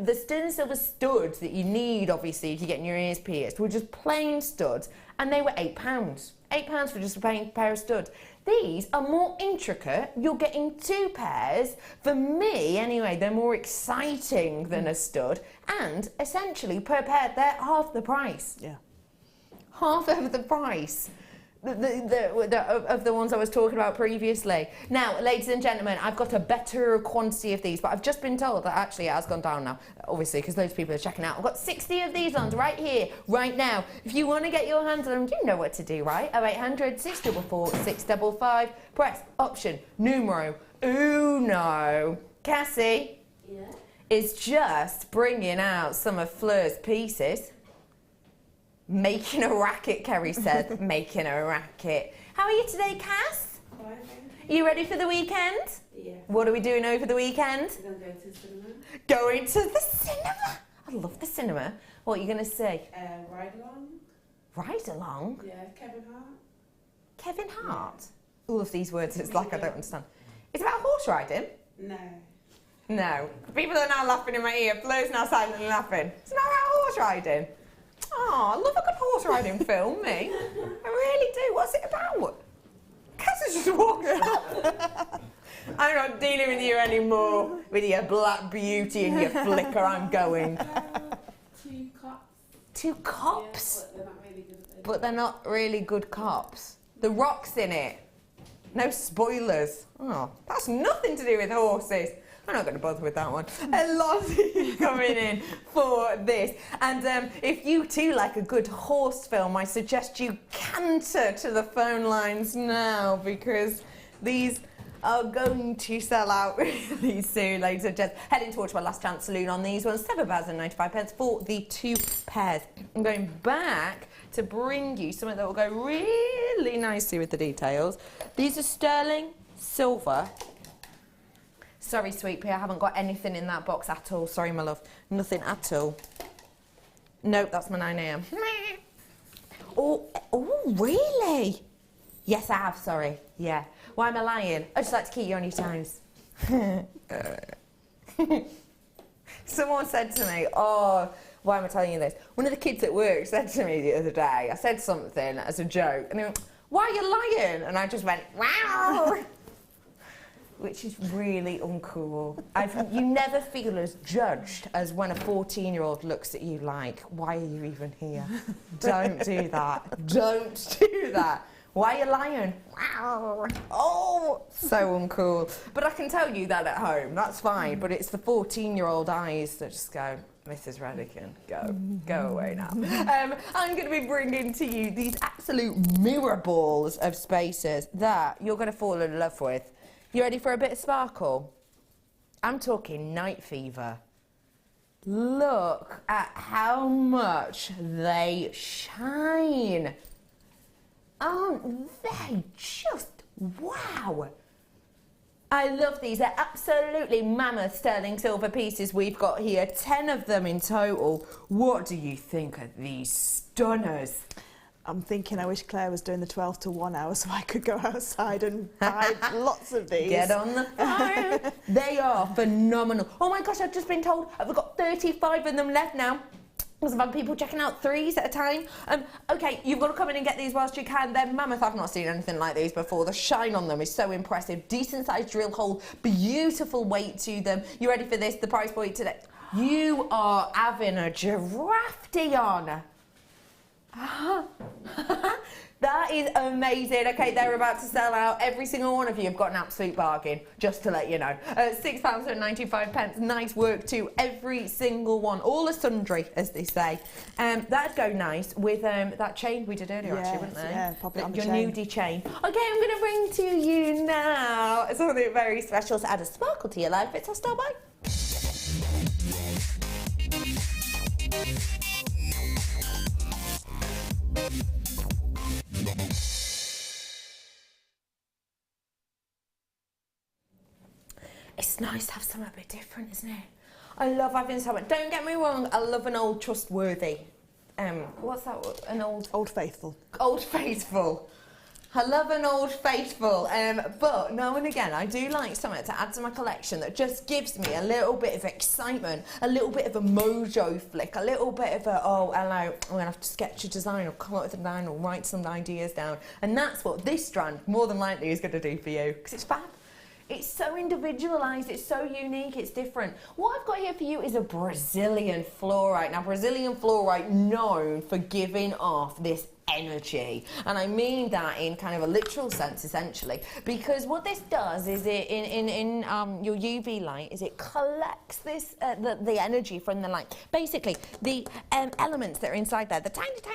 The sterling silver studs that you need, obviously, if you're getting your ears pierced, were just plain studs, and they were £8. £8 for just a plain pair of studs. These are more intricate. You're getting 2 pairs. For me, anyway, they're more exciting than a stud. And essentially, per pair, they're half the price. Yeah. Half of the price of the ones I was talking about previously. Now, ladies and gentlemen, I've got a better quantity of these, but I've just been told that actually it has gone down now, obviously, because loads of people are checking out. I've got 60 of these ones right here, right now. If you want to get your hands on them, you know what to do, right? 0800 644 655. Press option numero uno. Cassie is just bringing out some of Fleur's pieces. Making a racket, Kerry said. Making a racket. How are you today, Cass? Fine. You ready for the weekend? Yeah. What are we doing over the weekend? We're going to go to the cinema. Going to the cinema. I love the cinema. What are you going to see? Ride along. Ride along? Yeah, Kevin Hart. Kevin Hart? All of these words, it's like I don't understand. It's about horse riding? No. No. People are now laughing in my ear. Fleur's now silently laughing. It's not about horse riding. Oh, I love a good horse riding film, me. I really do. What's it about? Cass has just walked out. I'm not dealing with you anymore. With your black beauty and your flicker, I'm going. 2 cops. 2 cops? Yeah, but they're not really good at it. But they're not really good cops. The Rock's in it. No spoilers. Oh, that's nothing to do with horses. I'm not going to bother with that one. A lot of you coming in for this. And if you too like a good horse film, I suggest you canter to the phone lines now, because these are going to sell out really soon, ladies and gents. Heading towards my last chance saloon on these ones. £7.95 for the 2 pairs. I'm going back to bring you something that will go really nicely with the details. These are sterling silver. Sorry, sweet pea, I haven't got anything in that box at all. Sorry, my love. Nothing at all. Nope, that's my 9 a.m. Oh, really? Yes, I have, sorry. Yeah. Why am I lying? I just like to keep you on your toes. Someone said to me, oh, why am I telling you this? One of the kids at work said to me the other day, I said something as a joke, and they went, why are you lying? And I just went, wow. Which is really uncool. You never feel as judged as when a 14-year-old looks at you like, why are you even here? Don't do that. Don't do that. Why are you lying? Wow. Oh, so uncool. But I can tell you that at home, that's fine. But it's the 14-year-old eyes that just go, Mrs. Redican, go away now. I'm going to be bringing to you these absolute mirror balls of spaces that you're going to fall in love with. You ready for a bit of sparkle? I'm talking night fever. Look at how much they shine. Aren't they just wow? I love these. They're absolutely mammoth sterling silver pieces we've got here. 10 of them in total. What do you think of these stunners? I'm thinking I wish Claire was doing the 12 to 1 hour so I could go outside and buy lots of these. Get on the phone. They are phenomenal. Oh my gosh, I've just been told I've got 35 of them left now. Because I've had people checking out 3s at a time. Okay, you've got to come in and get these whilst you can. They're mammoth. I've not seen anything like these before. The shine on them is so impressive. Decent sized drill hole, beautiful weight to them. You ready for this? The price point today. You are having a giraffe on. That is amazing. Okay, they're about to sell out. Every single one of you have got an absolute bargain, just to let you know. £6.95. Nice work to every single one. All a sundry, as they say. That'd go nice with that chain we did earlier, actually, wouldn't they? Yeah, pop it on the your chain. nudie chain. Okay, I'm going to bring to you now something very special to add a sparkle to your life. It's a star by. It's nice to have something a bit different, isn't it? I love having someone. Don't get me wrong, I love an old trustworthy. What's that? An Old Faithful. Old Faithful. I love an Old Faithful, but now and again I do like something to add to my collection that just gives me a little bit of excitement, a little bit of a mojo flick, a little bit of a, oh, hello, I'm going to have to sketch a design or come up with a design or write some ideas down. And that's what this strand, more than likely, is going to do for you, because it's fab. It's so individualised, it's so unique, it's different. What I've got here for you is a Brazilian fluorite. Now, Brazilian fluorite known for giving off this energy, and I mean that in kind of a literal sense, essentially, because what this does is it in your UV light is it collects this the energy from the light. Basically, the elements that are inside there, the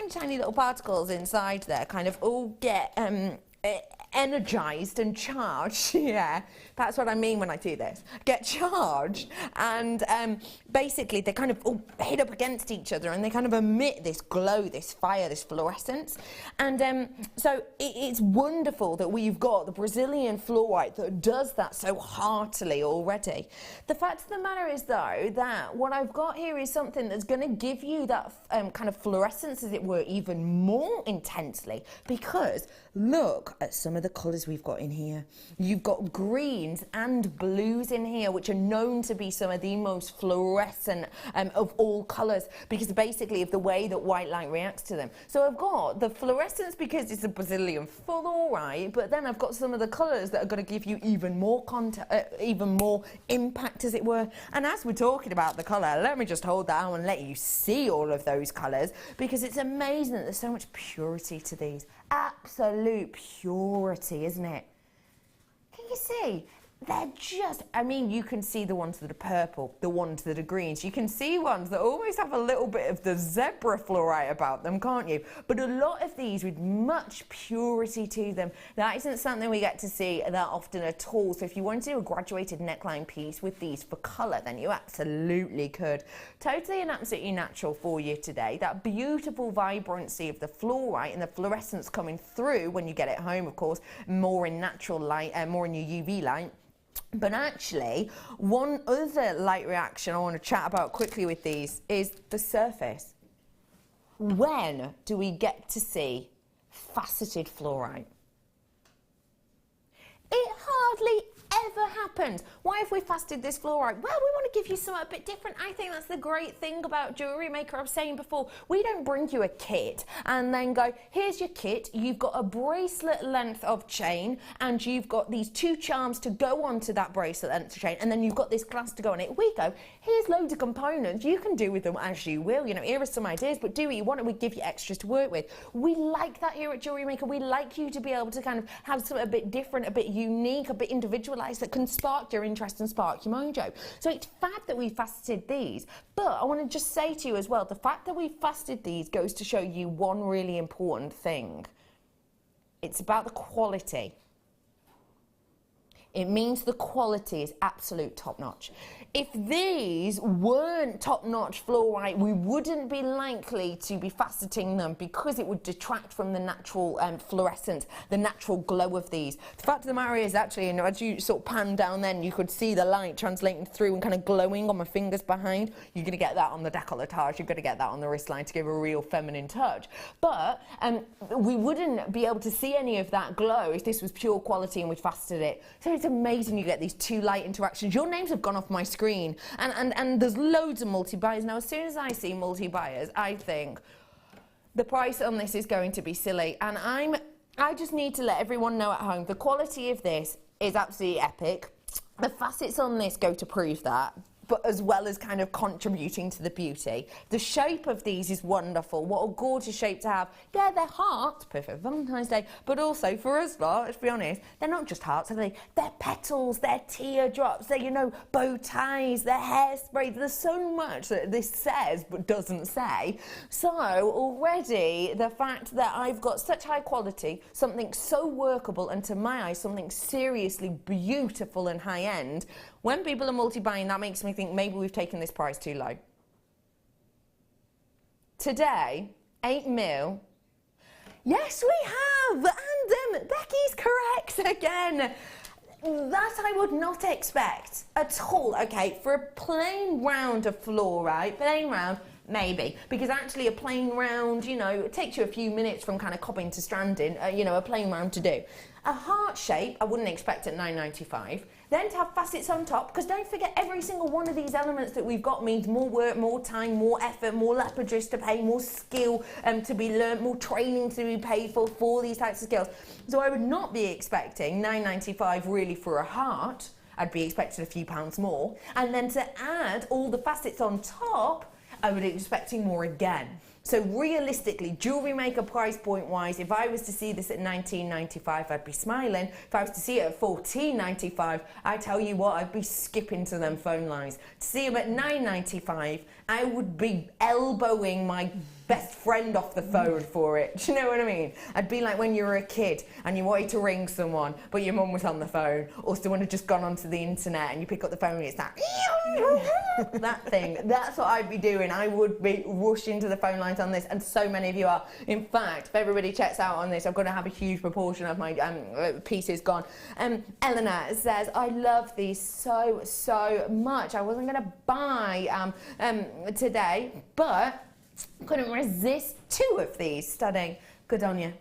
tiny little particles inside there, kind of all get energized and charged. Yeah, that's what I mean when I do this. Get charged, and basically they kind of all hit up against each other, and they kind of emit this glow, this fire, this fluorescence. And so it's wonderful that we've got the Brazilian fluorite that does that so heartily already. The fact of the matter is, though, that what I've got here is something that's going to give you that kind of fluorescence, as it were, even more intensely, because look at some of the colours we've got in here. You've got greens and blues in here, which are known to be some of the most fluorescent of all colours, because basically of the way that white light reacts to them. So I've got the fluorescence because it's a Brazilian fluorite, but then I've got some of the colours that are going to give you even more even more impact, as it were. And as we're talking about the colour, let me just hold that out and let you see all of those colours, because it's amazing that there's so much purity to these. Absolute purity, isn't it? Can you see? They're just, I mean, you can see the ones that are purple, the ones that are greens. You can see ones that almost have a little bit of the zebra fluorite about them, can't you? But a lot of these with much purity to them. That isn't something we get to see that often at all. So if you want to do a graduated neckline piece with these for colour, then you absolutely could. Totally and absolutely natural for you today. That beautiful vibrancy of the fluorite and the fluorescence coming through when you get it home, of course, more in natural light and more in your UV light. But actually, one other light reaction I want to chat about quickly with these is the surface. When do we get to see faceted fluorite? It hardly ever happens. Why have we faceted this fluorite? Well, we want to give you something a bit different. I think that's the great thing about Jewellery Maker. I was saying before, we don't bring you a kit and then go, here's your kit, you've got a bracelet length of chain, and you've got these 2 charms to go onto that bracelet length of chain, and then you've got this glass to go on it. We go, here's loads of components, you can do with them as you will. You know, here are some ideas, but do what you want, and we give you extras to work with. We like that here at Jewellery Maker. We like you to be able to kind of have something a bit different, a bit unique, a bit individualized, that can spark your interest and spark your mojo. So it's fab that we faceted these, but I want to just say to you as well, the fact that we faceted these goes to show you one really important thing. It's about the quality. It means the quality is absolute top-notch. If these weren't top-notch fluorite, we wouldn't be likely to be faceting them, because it would detract from the natural fluorescence, the natural glow of these. The fact of the matter is, actually, you know, as you sort of pan down then, you could see the light translating through and kind of glowing on my fingers behind. You're going to get that on the décolletage, you're going to get that on the wristline to give a real feminine touch. But we wouldn't be able to see any of that glow if this was pure quality and we'd faceted it. So it's amazing you get these 2 light interactions. Your names have gone off my screen. And there's loads of multi-buyers. Now, as soon as I see multi-buyers, I think the price on this is going to be silly. And I just need to let everyone know at home, the quality of this is absolutely epic. The facets on this go to prove that, but as well as kind of contributing to the beauty. The shape of these is wonderful. What a gorgeous shape to have. Yeah, they're hearts, perfect for Valentine's Day, but also for us lot, let's be honest, they're not just hearts, are they? They're petals, they're teardrops, they're, you know, bow ties, they're hairspray. There's so much that this says but doesn't say. So already the fact that I've got such high quality, something so workable, and to my eyes, something seriously beautiful and high end, when people are multi-buying, that makes me think maybe we've taken this price too low. Today, 8 mil. Yes, we have, and Becky's correct again. That I would not expect at all. Okay, for a plain round of floor, right? Plain round, maybe. Because actually a plain round, you know, it takes you a few minutes from kind of cobbing to stranding, you know, a plain round to do. A heart shape, I wouldn't expect at £9.95. Then to have facets on top, because don't forget every single one of these elements that we've got means more work, more time, more effort, more leopardries to pay, more skill to be learnt, more training to be paid for these types of skills. So I would not be expecting £9.95 really for a heart. I'd be expecting a few pounds more. And then to add all the facets on top, I would be expecting more again. So realistically, Jewellery Maker price point wise, if I was to see this at £19.95, I'd be smiling. If I was to see it at £14.95, I tell you what, I'd be skipping to them phone lines. To see them at £9.95, I would be elbowing my best friend off the phone for it. Do you know what I mean? I'd be like when you were a kid and you wanted to ring someone, but your mum was on the phone, or someone had just gone onto the internet and you pick up the phone and it's that that thing. That's what I'd be doing. I would be rushing to the phone lines on this, and so many of you are. In fact, if everybody checks out on this, I'm going to have a huge proportion of my pieces gone. Eleanor says, I love these so much. I wasn't going to buy today, but couldn't resist 2 of these. Stunning. Good on you.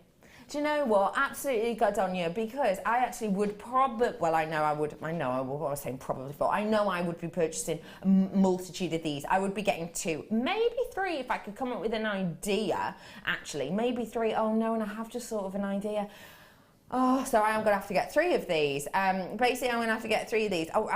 Do you know what? Absolutely good on you, because I actually would probably, well, I know I would, what I was saying probably for, I know I would be purchasing a multitude of these. I would be getting 2, maybe 3 if I could come up with an idea, actually. Maybe 3. Oh no, and I have just sort of an idea. Oh, so I am going to have to get 3 of these. Basically, I'm going to have to get 3 of these. Oh,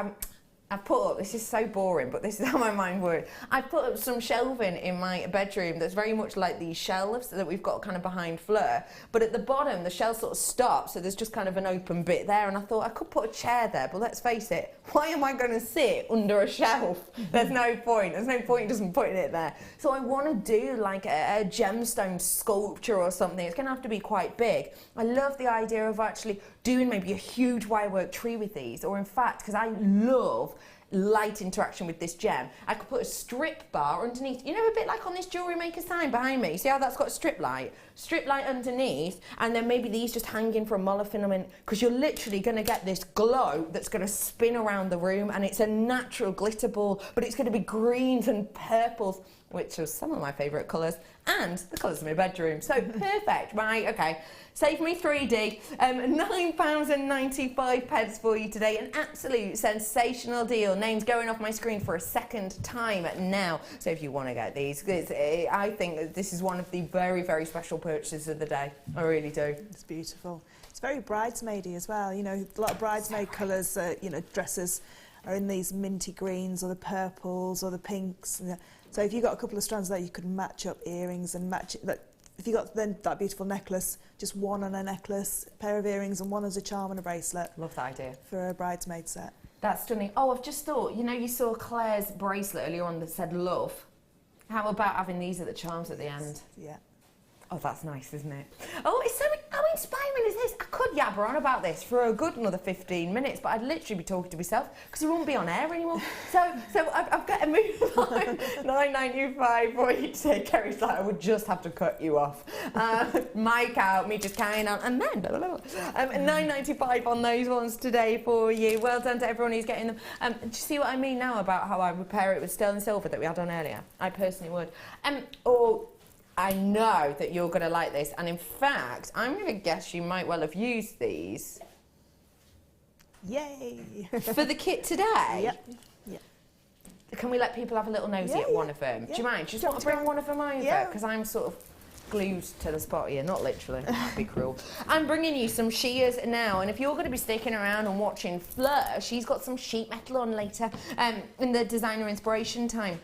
I've put up, this is so boring, but this is how my mind works. I've put up some shelving in my bedroom that's very much like these shelves that we've got kind of behind Fleur. But at the bottom, the shelf sort of stops, so there's just kind of an open bit there. And I thought I could put a chair there, but let's face it, why am I going to sit under a shelf? There's no point. There's no point in just putting it there. So I want to do like a gemstone sculpture or something. It's going to have to be quite big. I love the idea of actually doing maybe a huge wirework tree with these, or in fact, because I love light interaction with this gem, I could put a strip bar underneath, you know, a bit like on this Jewellery Maker sign behind me. See how that's got a strip light underneath, and then maybe these just hanging from monofilament, because you're literally going to get this glow that's going to spin around the room, and it's a natural glitter ball, but it's going to be greens and purples, which are some of my favourite colours, and the colours of my bedroom. So perfect, right? Okay. Save me 3D. £9.95 for you today. An absolute sensational deal. Names going off my screen for a second time now. So if you want to get these, I think this is one of the very, very special purchases of the day. I really do. It's beautiful. It's very bridesmaidy as well. You know, a lot of bridesmaid colours, you know, dresses are in these minty greens or the purples or the pinks. So if you've got a couple of strands there, you could match up earrings and match it. Like, if you got then that beautiful necklace, just one on a necklace, a pair of earrings, and one as a charm and a bracelet. Love that idea. For a bridesmaid set. That's stunning. Oh, I've just thought, you know, you saw Claire's bracelet earlier on that said love. How about having these at the charms at the end? Yeah. Oh, that's nice, isn't it? Oh, it's so, how inspiring is this? I could yabber on about this for a good another 15 minutes, but I'd literally be talking to myself because it wouldn't be on air anymore. So I've got to move on. £9.95 for you today. Kerry's like, I would just have to cut you off. Mic out, me just carrying on, and then £9.95 on those ones today for you. Well done to everyone who's getting them. Do you see what I mean now about how I would pair it with sterling silver that we had on earlier? I personally would. I know that you're going to like this, and in fact, I'm going to guess you might well have used these. Yay! For the kit today? Yep. Yep. Can we let people have a little nosy at one of them? Do you mind? Just want to bring one of them over? Because I'm sort of glued to the spot here, not literally, that'd be cruel. I'm bringing you some shears now, and if you're going to be sticking around and watching Fleur, she's got some sheet metal on later in the designer inspiration time.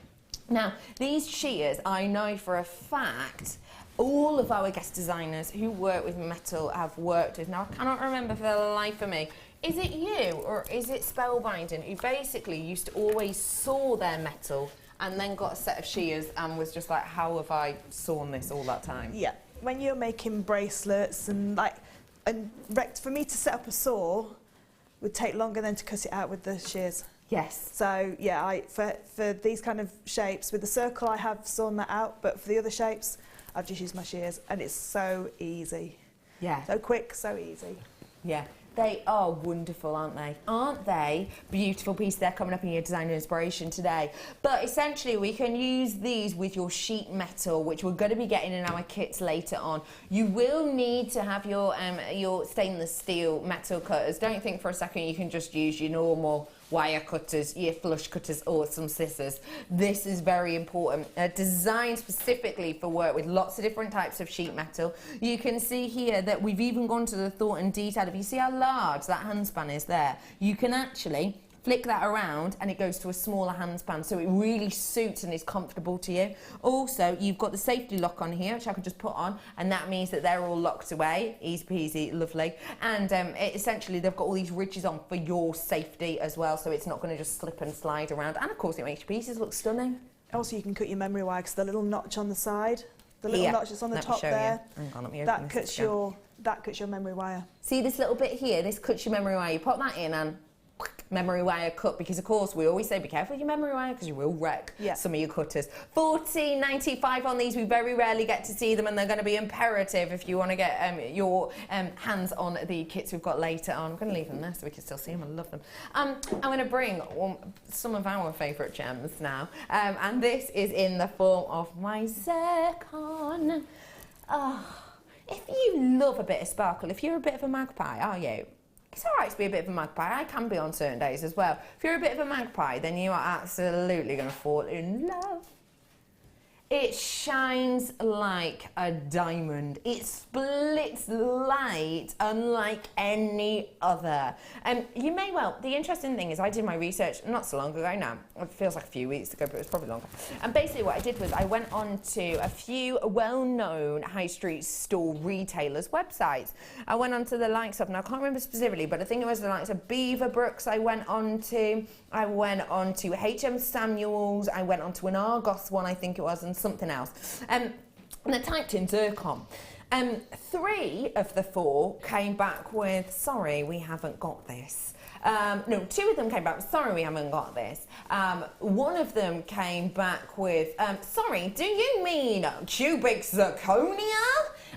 Now, these shears, I know for a fact, all of our guest designers who work with metal have worked with. Now, I cannot remember for the life of me, is it you or is it Spellbinding who basically used to always saw their metal and then got a set of shears and was just like, how have I sawn this all that time? Yeah, when you're making bracelets and for me to set up a saw would take longer than to cut it out with the shears. Yes. So yeah, for these kind of shapes, with the circle I have sawn that out, but for the other shapes, I've just used my shears, and it's so easy. Yeah. So quick, so easy. Yeah. They are wonderful, aren't they? Aren't they? Beautiful piece there coming up in your designer inspiration today. But essentially, we can use these with your sheet metal, which we're going to be getting in our kits later on. You will need to have your stainless steel metal cutters. Don't think for a second you can just use your normal wire cutters, your flush cutters, or some scissors. This is very important. Designed specifically for work with lots of different types of sheet metal. You can see here that we've even gone to the thought and detail. If you see how large that handspan is there, you can actually flick that around and it goes to a smaller handspan, so it really suits and is comfortable to you. Also, you've got the safety lock on here, which I can just put on, and that means that they're all locked away. Easy peasy, lovely. And essentially, they've got all these ridges on for your safety as well, so it's not going to just slip and slide around. And of course, it makes your pieces look stunning. Also, you can cut your memory wire because the little notch on the side, the little notch that's on the top there, that cuts your memory wire. See this little bit here? This cuts your memory wire. You pop that in and memory wire cut, because of course we always say be careful with your memory wire because you will wreck some of your cutters. $14.95 on these. We very rarely get to see them, and they're going to be imperative if you want to get your hands on the kits we've got later on. I'm going to leave them there so we can still see them. I love them. I'm going to bring some of our favourite gems now, and this is in the form of my zircon. If you love a bit of sparkle, if you're a bit of a magpie, are you? It's all right to be a bit of a magpie. I can be on certain days as well. If you're a bit of a magpie, then you are absolutely going to fall in love. It shines like a diamond. It splits light unlike any other. You may well, the interesting thing is I did my research not so long ago now. It feels like a few weeks ago, but it was probably longer. And basically what I did was I went on to a few well-known high street store retailers' websites. I went on to the likes of, and I can't remember specifically, but I think it was the likes of Beaverbrooks I went on to H.M. Samuels, I went on to an Argos one, I think it was, and something else. And I typed in zircon. 3 of the 4 came back with, sorry, we haven't got this. No, 2 of them came back with, sorry, we haven't got this. 1 of them came back with, sorry, do you mean cubic zirconia?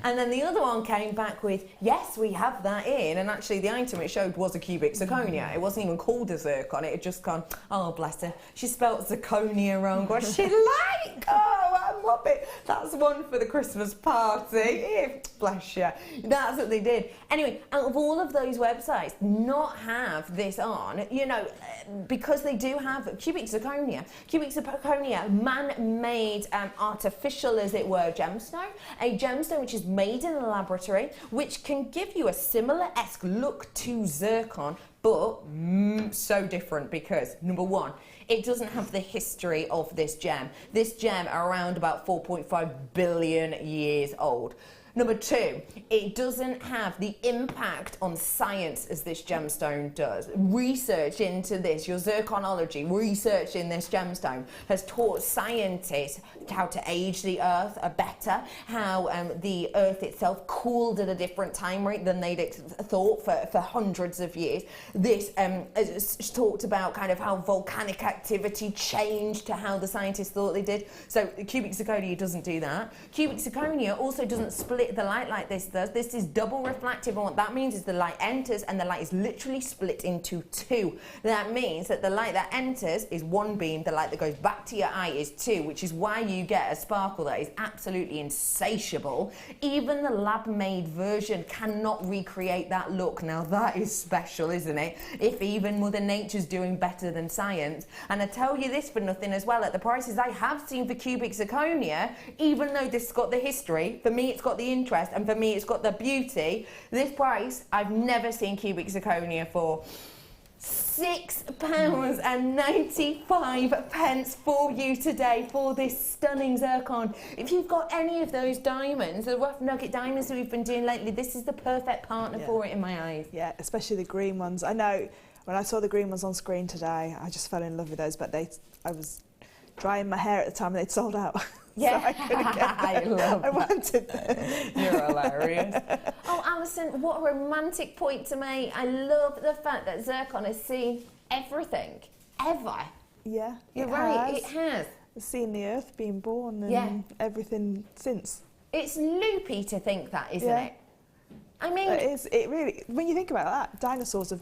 And then the other one came back with, yes, we have that in. And actually the item it showed was a cubic zirconia. It wasn't even called a zircon. It had just gone, oh, bless her. She spelt zirconia wrong. What's she like? Oh, I'm a bit. That's one for the Christmas party. Bless you. That's what they did. Anyway, out of all of those websites, not have this on, you know, because they do have cubic zirconia. Cubic zirconia, man-made, artificial, as it were, gemstone. A gemstone which is made in a laboratory, which can give you a similar-esque look to zircon, but so different because, number 1, it doesn't have the history of this gem. This gem around about 4.5 billion years old. Number 2, it doesn't have the impact on science as this gemstone does. Research into this, your zirconology, research in this gemstone has taught scientists how to age the Earth better, how the Earth itself cooled at a different time rate than they'd thought for hundreds of years. This has talked about kind of how volcanic activity changed to how the scientists thought they did. So cubic zirconia doesn't do that. Cubic zirconia also doesn't split the light like this does. This is double reflective, and what that means is the light enters and the light is literally split into 2. That means that the light that enters is 1 beam, the light that goes back to your eye is 2, which is why you get a sparkle that is absolutely insatiable. Even the lab-made version cannot recreate that look. Now that is special, isn't it? If even Mother Nature's doing better than science. And I tell you this for nothing as well, at the prices I have seen for cubic zirconia, even though this has got the history, for me it's got the interest, and for me it's got the beauty, this price I've never seen cubic zirconia for. £6.95 for you today for this stunning zircon. If you've got any of those diamonds, the rough nugget diamonds that we've been doing lately, this is the perfect partner for it in my eyes. Yeah, especially the green ones. I know when I saw the green ones on screen today, I just fell in love with those, but I was drying my hair at the time and they'd sold out. Yeah, so I couldn't get them. I wanted them. You're hilarious. Oh, Alison, what a romantic point to make. I love the fact that zircon has seen everything, ever. Yeah, You're right, it has. It's seen the Earth being born and everything since. It's loopy to think that, isn't it? I mean, It really, when you think about that, dinosaurs have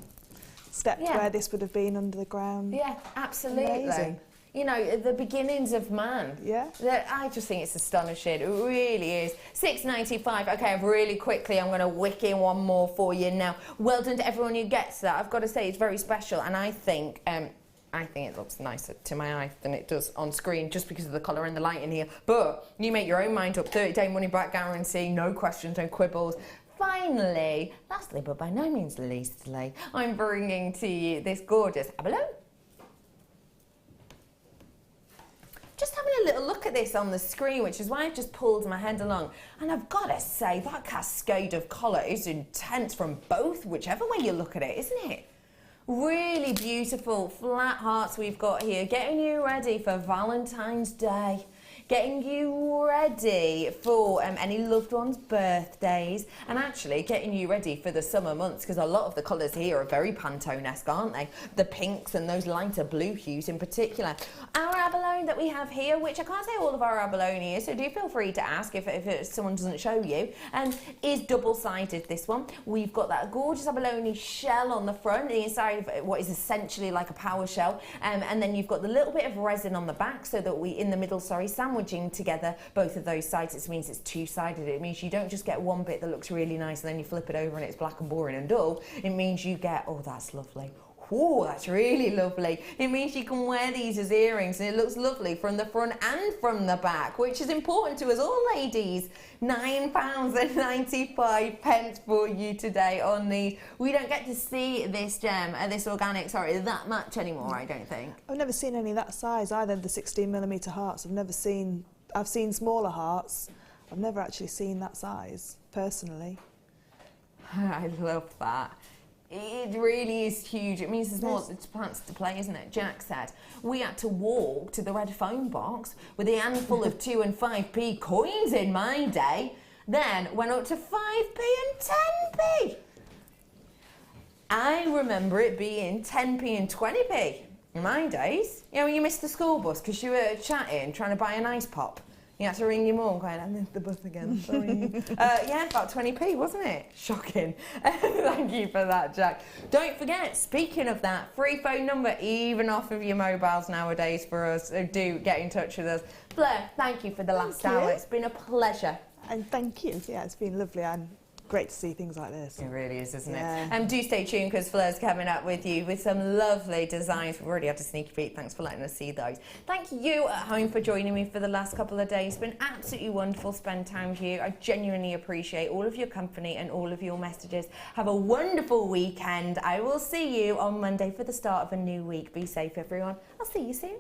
stepped Yeah. where this would have been under the ground. yeah, absolutely. Amazing. You know, the beginnings of man. Yeah. I just think it's astonishing. It really is. $6.95. Okay, really quickly, I'm going to wick in one more for you now. Well done to everyone who gets that. I've got to say, it's very special, and I think it looks nicer to my eye than it does on screen just because of the colour and the light in here. But you make your own mind up. 30-day money-back guarantee, no questions, no quibbles. Finally, lastly, but by no means leastly, I'm bringing to you this gorgeous abalone. Just having a little look at this on the screen, which is why I've just pulled my head along. And I've got to say, that cascade of colour is intense from both, whichever way you look at it, isn't it? Really beautiful flat hearts we've got here, getting you ready for Valentine's Day. Getting you ready for any loved ones' birthdays, and actually getting you ready for the summer months, because a lot of the colours here are very Pantone-esque, aren't they? The pinks and those lighter blue hues in particular. Our abalone that we have here, which I can't say all of our abalone is, so do feel free to ask if someone doesn't show you, is double-sided, this one. We've got that gorgeous abalone shell on the front, the inside of what is essentially like a power shell, and then you've got the little bit of resin on the back, so that in the middle, sandwiching together both of those sides. It means it's two-sided. It means you don't just get one bit that looks really nice and then you flip it over and it's black and boring and dull. It means you get, oh, that's lovely. Oh, that's really lovely. It means you can wear these as earrings and it looks lovely from the front and from the back, which is important to us all, ladies. £9.95 for you today on these. We don't get to see this gem, this organic, that much anymore, I don't think. I've never seen any that size either, the 16mm hearts. I've seen smaller hearts. I've never actually seen that size, personally. I love that. It really is huge. It means there's more plants to play, isn't it? Jack said, we had to walk to the red phone box with a handful of 2 and 5p coins in my day, then went up to 5p and 10p. I remember it being 10p and 20p in my days. You know, when you missed the school bus because you were chatting, trying to buy an ice pop. You had to ring your mum going, I missed the bus again, sorry. Yeah, about 20p, wasn't it? Shocking. Thank you for that, Jack. Don't forget, speaking of that, free phone number, even off of your mobiles nowadays for us. So do get in touch with us. Blair, thank you for the last hour. It's been a pleasure. And thank you. Yeah, it's been lovely and great to see things like this. It really is, isn't Yeah. it? Do stay tuned because Fleur's coming up with you with some lovely designs. We've already had a sneaky peek. Thanks for letting us see those. Thank you at home for joining me for the last couple of days. It's been absolutely wonderful to spend time with you. I genuinely appreciate all of your company and all of your messages. Have a wonderful weekend. I will see you on Monday for the start of a new week. Be safe, everyone. I'll see you soon.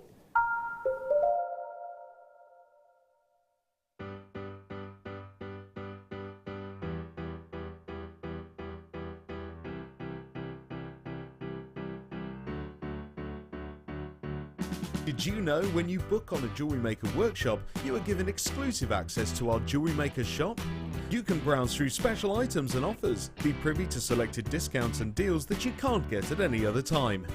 Did you know when you book on a Jewellery Maker workshop, you are given exclusive access to our Jewellery Maker shop? You can browse through special items and offers, be privy to selected discounts and deals that you can't get at any other time.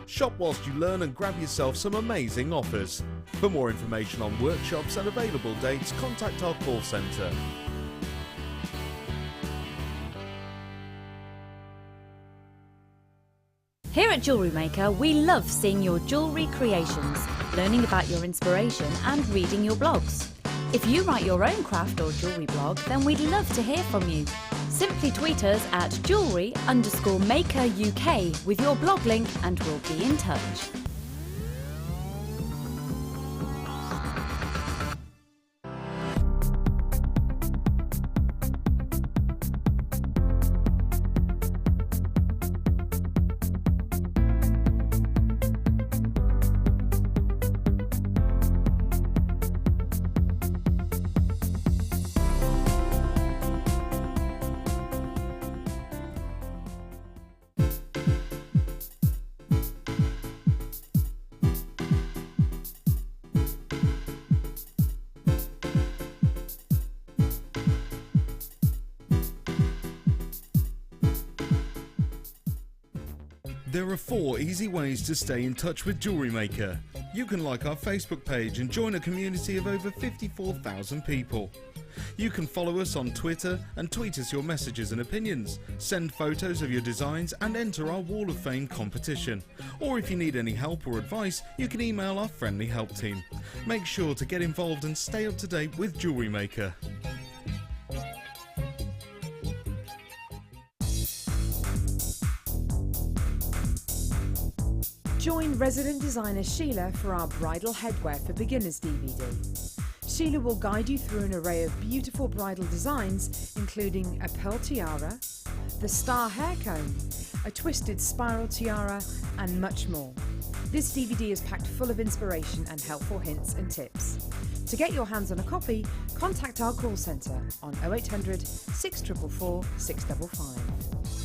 Shop whilst you learn and grab yourself some amazing offers. For more information on workshops and available dates, contact our call centre. Here at Jewellery Maker, we love seeing your jewellery creations, learning about your inspiration and reading your blogs. If you write your own craft or jewellery blog, then we'd love to hear from you. Simply tweet us at jewellery_maker UK with your blog link and we'll be in touch. There are 4 easy ways to stay in touch with Jewellery Maker. You can like our Facebook page and join a community of over 54,000 people. You can follow us on Twitter and tweet us your messages and opinions, send photos of your designs and enter our Wall of Fame competition. Or if you need any help or advice, you can email our friendly help team. Make sure to get involved and stay up to date with Jewellery Maker. Join resident designer Sheila for our Bridal Headwear for Beginners DVD. Sheila will guide you through an array of beautiful bridal designs, including a pearl tiara, the star hair comb, a twisted spiral tiara, and much more. This DVD is packed full of inspiration and helpful hints and tips. To get your hands on a copy, contact our call centre on 0800 644 655.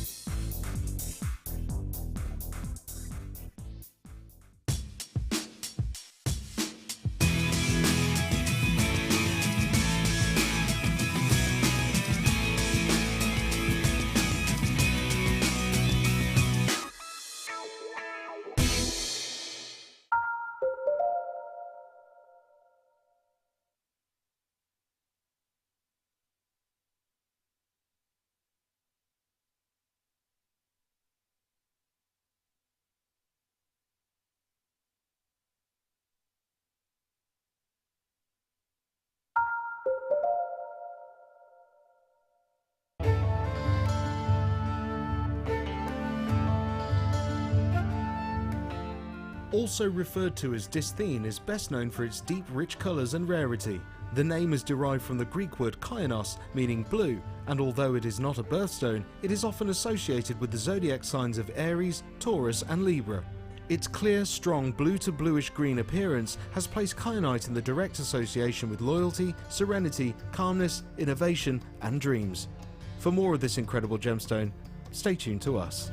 Also referred to as dysthene, is best known for its deep, rich colours and rarity. The name is derived from the Greek word kainos, meaning blue, and although it is not a birthstone, it is often associated with the zodiac signs of Aries, Taurus and Libra. Its clear, strong blue to bluish green appearance has placed kyanite in the direct association with loyalty, serenity, calmness, innovation and dreams. For more of this incredible gemstone, stay tuned to us.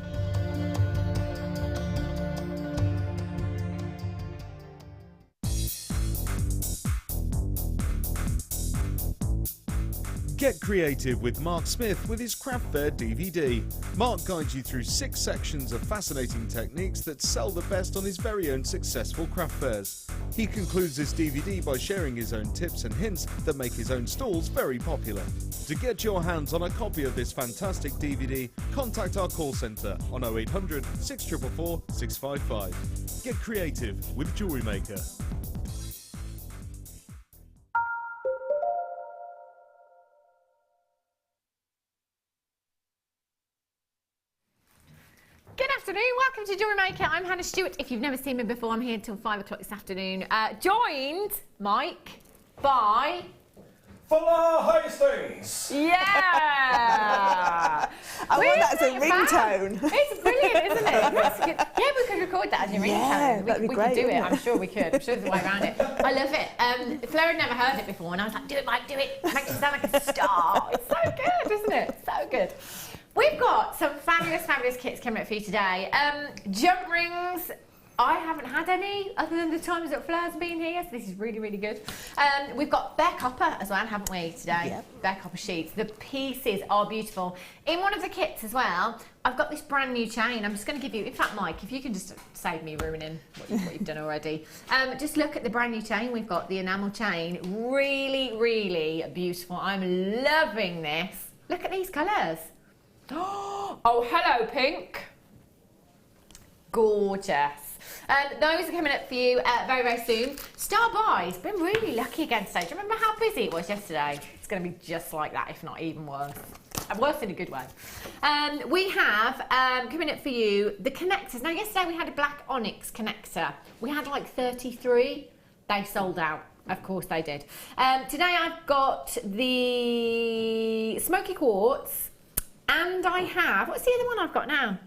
Get creative with Mark Smith with his Craft Fair DVD. Mark guides you through 6 sections of fascinating techniques that sell the best on his very own successful craft fairs. He concludes this DVD by sharing his own tips and hints that make his own stalls very popular. To get your hands on a copy of this fantastic DVD, contact our call centre on 0800 644 655. Get creative with Jewellery Maker. Good afternoon, welcome to Jewellery Maker. I'm Hannah Stewart. If you've never seen me before, I'm here until 5 o'clock this afternoon. Joined, Mike, by... Fuller Hastings! Yeah! I want that as a ringtone. It's brilliant, isn't it? That's good. Yeah, we could record that as your Yeah, ringtone. that'd be We great, could do it, wouldn't it? I'm sure we could. I'm sure there's a way around it. I love it. Fleur had never heard it before, and I was like, do it, Mike, do it. Makes you sound like a star. It's so good, isn't it? So good. We've got some fabulous, fabulous kits coming up for you today. Jump rings. I haven't had any other than the times that Fleur's been here, so this is really, really good. We've got bare copper as well, haven't we, today? Yep. Bare copper sheets. The pieces are beautiful. In one of the kits as well, I've got this brand new chain. I'm just going to give you, in fact, Mike, if you can just save me ruining what you've done already. Just look at the brand new chain. We've got the enamel chain. Really, really beautiful. I'm loving this. Look at these colours. Oh, hello, pink. Gorgeous. Those are coming up for you very, very soon. Star Buy's been really lucky again today. Do you remember how busy it was yesterday? It's going to be just like that, if not even worse. Worse in a good way. We have coming up for you the connectors. Now, yesterday we had a black onyx connector. We had like 33. They sold out. Of course they did. Today I've got the smoky quartz. And I have, what's the other one I've got now?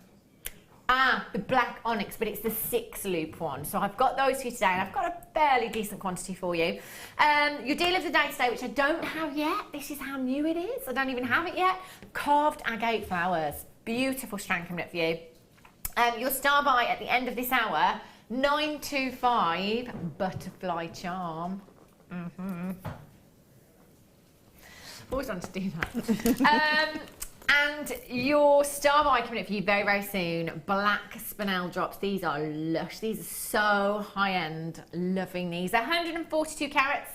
The black onyx, but it's the 6-loop one. So I've got those for you today, and I've got a fairly decent quantity for you. Your deal of the day today, which I don't have yet. This is how new it is. I don't even have it yet. Carved agate flowers. Beautiful strand coming up for you. Your star buy at the end of this hour, 925 butterfly charm. Always wanted to do that. And your star buy coming up for you very, very soon. Black spinel drops. These are lush. These are so high-end. Loving these. 142 carats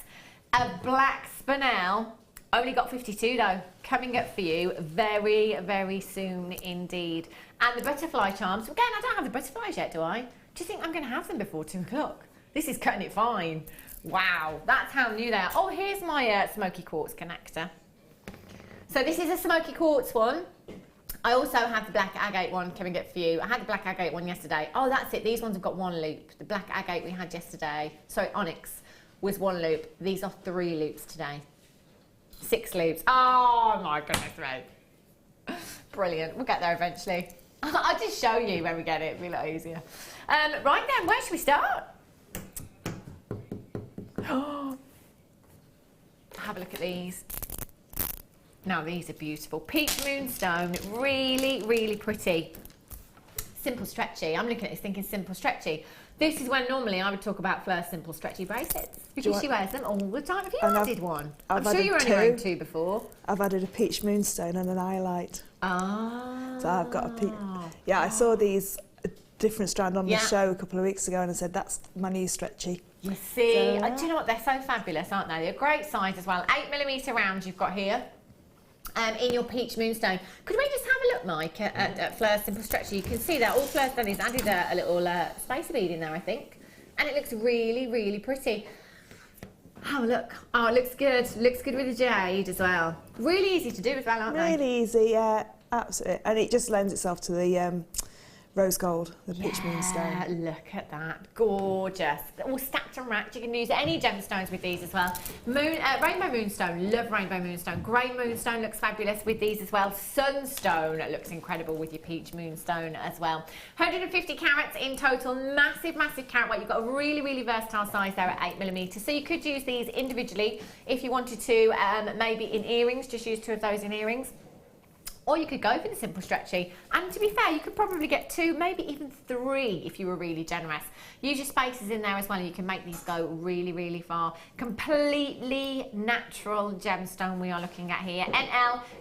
of black spinel. Only got 52 though, coming up for you very, very soon indeed. And the butterfly charms, again, I don't have the butterflies yet, do I? Do you think I'm going to have them before 2 o'clock? This is cutting it fine. Wow, that's how new they are. Oh, here's my smoky quartz connector. So this is a smoky quartz one. I also have the black agate one coming up for you. I had the black agate one yesterday. Oh, that's it. These ones have got 1 loop. The black agate we had yesterday, sorry, onyx, was 1 loop. These are 3 loops today. 6 loops. Oh my goodness me. Brilliant. We'll get there eventually. I'll just show you when we get it. It'll be a lot easier. Right then, where should we start? Have a look at these. Now these are beautiful. Peach moonstone, really, really pretty. Simple stretchy. I'm looking at this thinking simple stretchy. This is when normally I would talk about Fleur's simple stretchy bracelets because she wears them all the time. Have you added one? I'm sure you were only wearing 2 before. I've added a peach moonstone and an highlight. Ah. So I've got a peach. Yeah, I saw these different strand on the show a couple of weeks ago and I said, that's my new stretchy. You see, do you know what? They're so fabulous, aren't they? They're a great size as well. 8mm round you've got here. In your peach moonstone. Could we just have a look, Mike, at Fleur's simple stretchy? You can see that all Fleur's done is added a little spacer bead in there, I think. And it looks really, really pretty. Oh, look. Oh, it looks good. Looks good with the jade as well. Really easy to do as well, aren't they? Really easy, yeah, absolutely. And it just lends itself to the rose gold, the peach moonstone. Look at that, gorgeous. All stacked and racked. You can use any gemstones with these as well. Rainbow moonstone, love rainbow moonstone. Grey moonstone looks fabulous with these as well. Sunstone looks incredible with your peach moonstone as well. 150 carats in total, massive, massive carat weight. You've got a really, really versatile size there at 8mm. So you could use these individually if you wanted to, maybe in earrings, just use 2 of those in earrings. Or you could go for the simple stretchy. And to be fair, you could probably get 2, maybe even 3 if you were really generous. Use your spaces in there as well and you can make these go really, really far. Completely natural gemstone we are looking at here.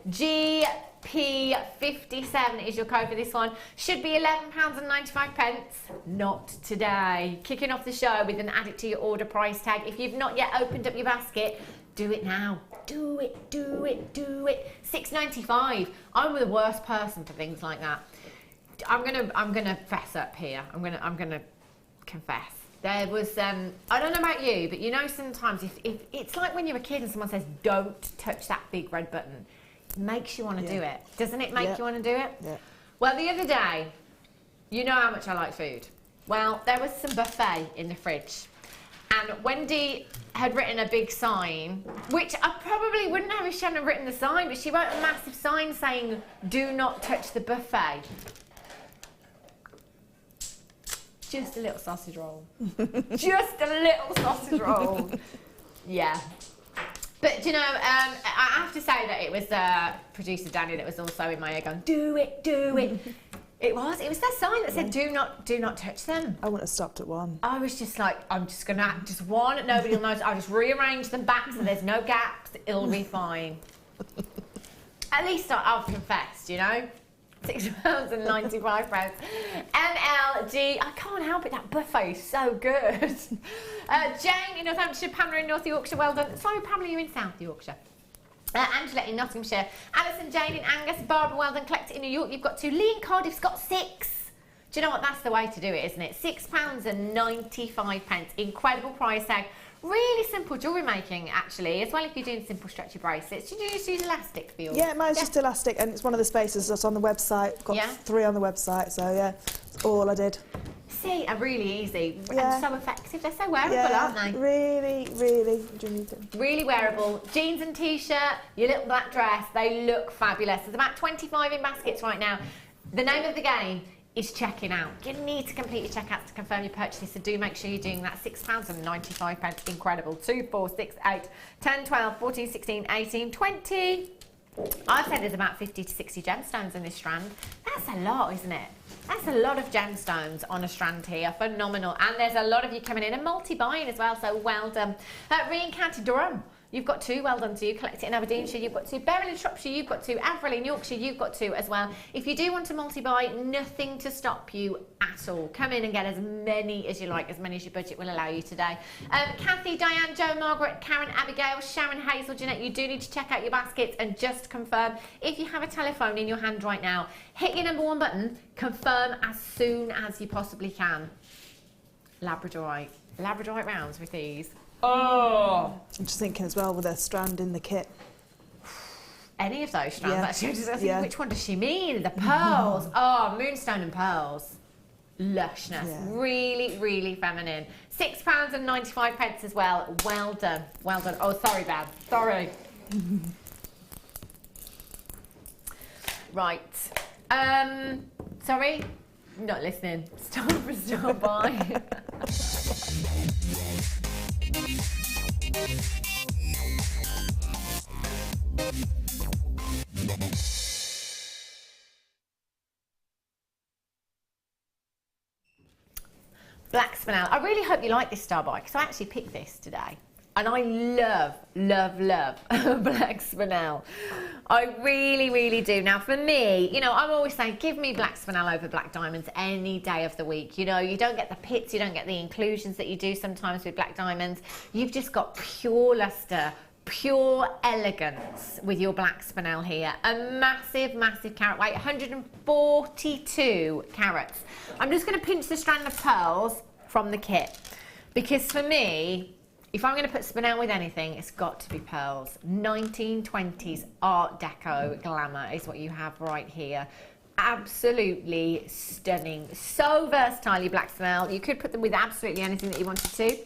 NLGP57 is your code for this one. Should be £11.95. Not today. Kicking off the show with an add it to your order price tag. If you've not yet opened up your basket, do it now. Do it, do it, do it. £6.95. I'm the worst person for things like that. I'm gonna fess up here. I'm gonna confess. There was I don't know about you, but you know sometimes if it's like when you're a kid and someone says don't touch that big red button, it makes you want to do it. Doesn't it make you want to do it? Yeah. Well, the other day, you know how much I like food. Well, there was some buffet in the fridge. And Wendy had written a big sign, which I probably wouldn't have if she hadn't written the sign, but she wrote a massive sign saying, do not touch the buffet. Just a little sausage roll. Just a little sausage roll. Yeah. But, you know, I have to say that it was producer Danny that was also in my ear going, do it, do it. It was that sign that said, do not touch them. I wouldn't have stopped at 1. I was just like, I'm just gonna, just 1, nobody will notice. I'll just rearrange them back so there's no gaps, it'll be fine. At least I've confessed, you know? £6.95. NLG, I can't help it, that buffet is so good. Jane in Northamptonshire, Pamela in North Yorkshire, well done. Sorry, Pamela, you're in South Yorkshire. Angela in Nottinghamshire, Alison Jane in Angus, Barbara Weldon Collector in New York, you've got 2. Lee in Cardiff's got 6. Do you know what? That's the way to do it, isn't it? £6.95. Incredible price tag. Really simple jewellery making, actually, as well if you're doing simple stretchy bracelets. Did you just use elastic for yours? Yeah, mine's just elastic, and it's one of the spaces that's on the website. Got 3 on the website, so yeah, that's all I did. See, are really easy and so effective. They're so wearable, aren't they? Really, really. Really wearable. Jeans and t-shirt, your little black dress, they look fabulous. There's about 25 in baskets right now. The name of the game is checking out. You need to complete your checkouts to confirm your purchase, so do make sure you're doing that. £6.95. Incredible. 2, 4, 6, 8, 10, 12, 14, 16, 18, 20. I've said there's about 50 to 60 gemstones in this strand. That's a lot, isn't it? That's a lot of gemstones on a strand here. Phenomenal. And there's a lot of you coming in and multi-buying as well, so well done. Re-encountered Durham. You've got 2, well done to you. Collect it in Aberdeenshire, you've got 2. Beryl in Shropshire, you've got 2. Averil in Yorkshire, you've got 2 as well. If you do want to multi-buy, nothing to stop you at all. Come in and get as many as you like, as many as your budget will allow you today. Kathy, Diane, Jo, Margaret, Karen, Abigail, Sharon, Hazel, Jeanette, you do need to check out your baskets and just confirm. If you have a telephone in your hand right now, hit your number 1 button, confirm as soon as you possibly can. Labradorite rounds with these. Oh! I'm just thinking as well with a strand in the kit. Any of those strands, Yeah. actually. I think, Yeah. which one does she mean? The pearls. Oh, moonstone and pearls. Lushness. Yeah. Really, really feminine. £6.95 as well. Well done. Well done. Oh, sorry, Bab. Sorry. Right. Sorry? Not listening. It's time for stop by. Black Spinel. I really hope you like this star buy because I actually picked this today. And I love, love, love Black Spinel. I really, really do. Now, for me, you know, I'm always saying, give me Black Spinel over black diamonds any day of the week. You know, you don't get the pits, you don't get the inclusions that you do sometimes with black diamonds. You've just got pure luster, pure elegance with your Black Spinel here. A massive, massive carat weight, 142 carats. I'm just going to pinch the strand of pearls from the kit because for me, if I'm going to put Spinel with anything, it's got to be pearls. 1920s Art Deco glamour is what you have right here. Absolutely stunning. So versatile, your Black Spinel. You could put them with absolutely anything that you wanted to.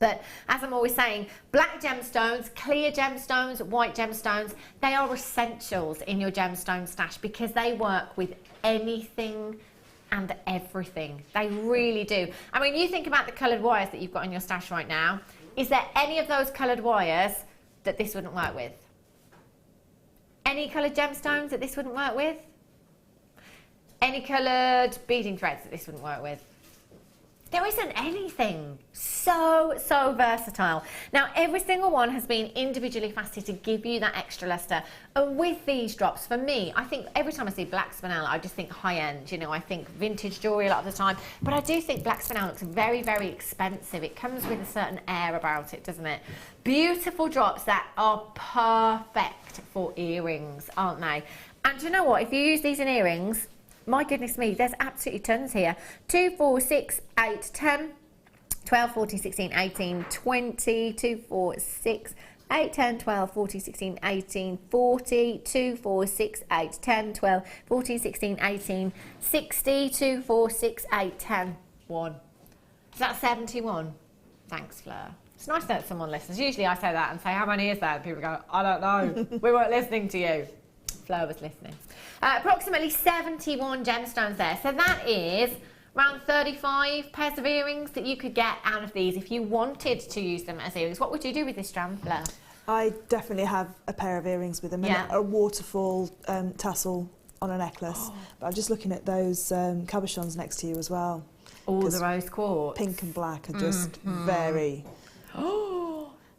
But as I'm always saying, black gemstones, clear gemstones, white gemstones, they are essentials in your gemstone stash because they work with anything and everything. They really do. I mean, you think about the coloured wires that you've got in your stash right now. Is there any of those coloured wires that this wouldn't work with? Any coloured gemstones that this wouldn't work with? Any coloured beading threads that this wouldn't work with? There isn't anything. So versatile. Now, every single one has been individually faceted to give you that extra luster. And with these drops, for me, I think every time I see Black Spinel, I just think high-end. You know, I think vintage jewellery a lot of the time. But I do think Black Spinel looks very, very expensive. It comes with a certain air about it, doesn't it? Beautiful drops that are perfect for earrings, aren't they? And you know what? If you use these in earrings, my goodness me, there's absolutely tons here. 2, 4, 6, 8, 10, 12, 14, 16, 18, 20, 2, 4, 6, 8, 10, 12, 14, 16, 18, 40, 2, 4, 6, 8, 10, 12, 14, 16, 18, 60, 2, 4, 6, 8, 10, 1. Is that 71? Thanks, Fleur. It's nice that someone listens. Usually I say that and say, how many is there? And people go, I don't know. We weren't listening to you. Fleur was listening. Approximately 71 gemstones there. So that is around 35 pairs of earrings that you could get out of these if you wanted to use them as earrings. What would you do with this strand, Fleur? I definitely have a pair of earrings with them and a waterfall tassel on a necklace. But I'm just looking at those cabochons next to you as well. All the rose quartz. Pink and black are just very,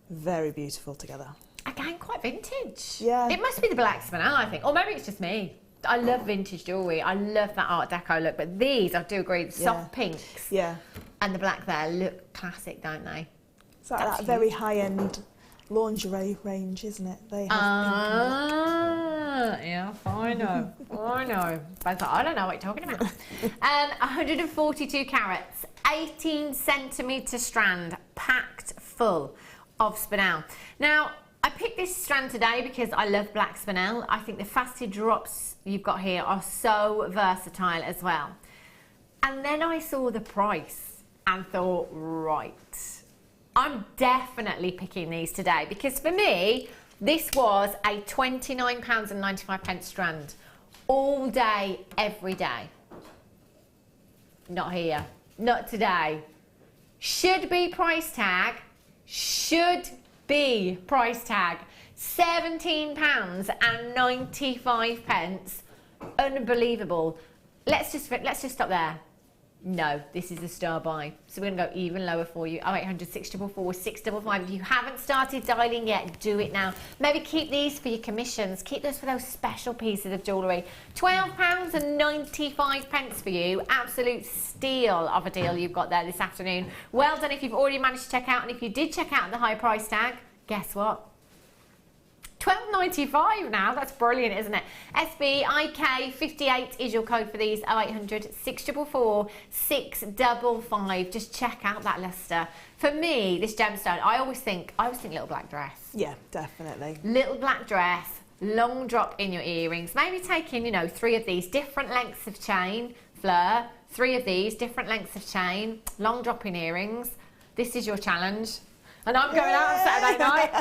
very beautiful together. Again, quite vintage. Yeah. It must be the Black Spinel, I think. Or maybe it's just me. I love vintage jewellery. I love that Art Deco look. But these, I do agree, the soft pinks and the black there look classic, don't they? It's like that very high-end lingerie range, isn't it? They have yeah, I know. I know. But I don't know what you're talking about. 142 carats, 18 centimetre strand, packed full of Spinel. Now, I picked this strand today because I love Black Spinel. I think the faceted drops you've got here are so versatile as well. And then I saw the price and thought, right, I'm definitely picking these today because for me, this was a £29.95 strand all day, every day. Not here, not today. Should be price tag, should be price tag, £17.95. Unbelievable. Let's just stop there. No, this is a star buy. So we're going to go even lower for you. 0800 644 655. If you haven't started dialing yet, do it now. Maybe keep these for your commissions. Keep those for those special pieces of jewellery. £12.95 for you. Absolute steal of a deal you've got there this afternoon. Well done if you've already managed to check out. And if you did check out at the high price tag, guess what? £12.95 now. That's brilliant, isn't it? SBIK58 is your code for these. 0800 644 655. Just check out that luster. For me, this gemstone, I always think little black dress. Yeah, definitely. Little black dress, long drop in your earrings. Maybe taking, you know, 3 of these different lengths of chain, Fleur. 3 of these different lengths of chain, long drop in earrings. This is your challenge. And I'm going out on Saturday night.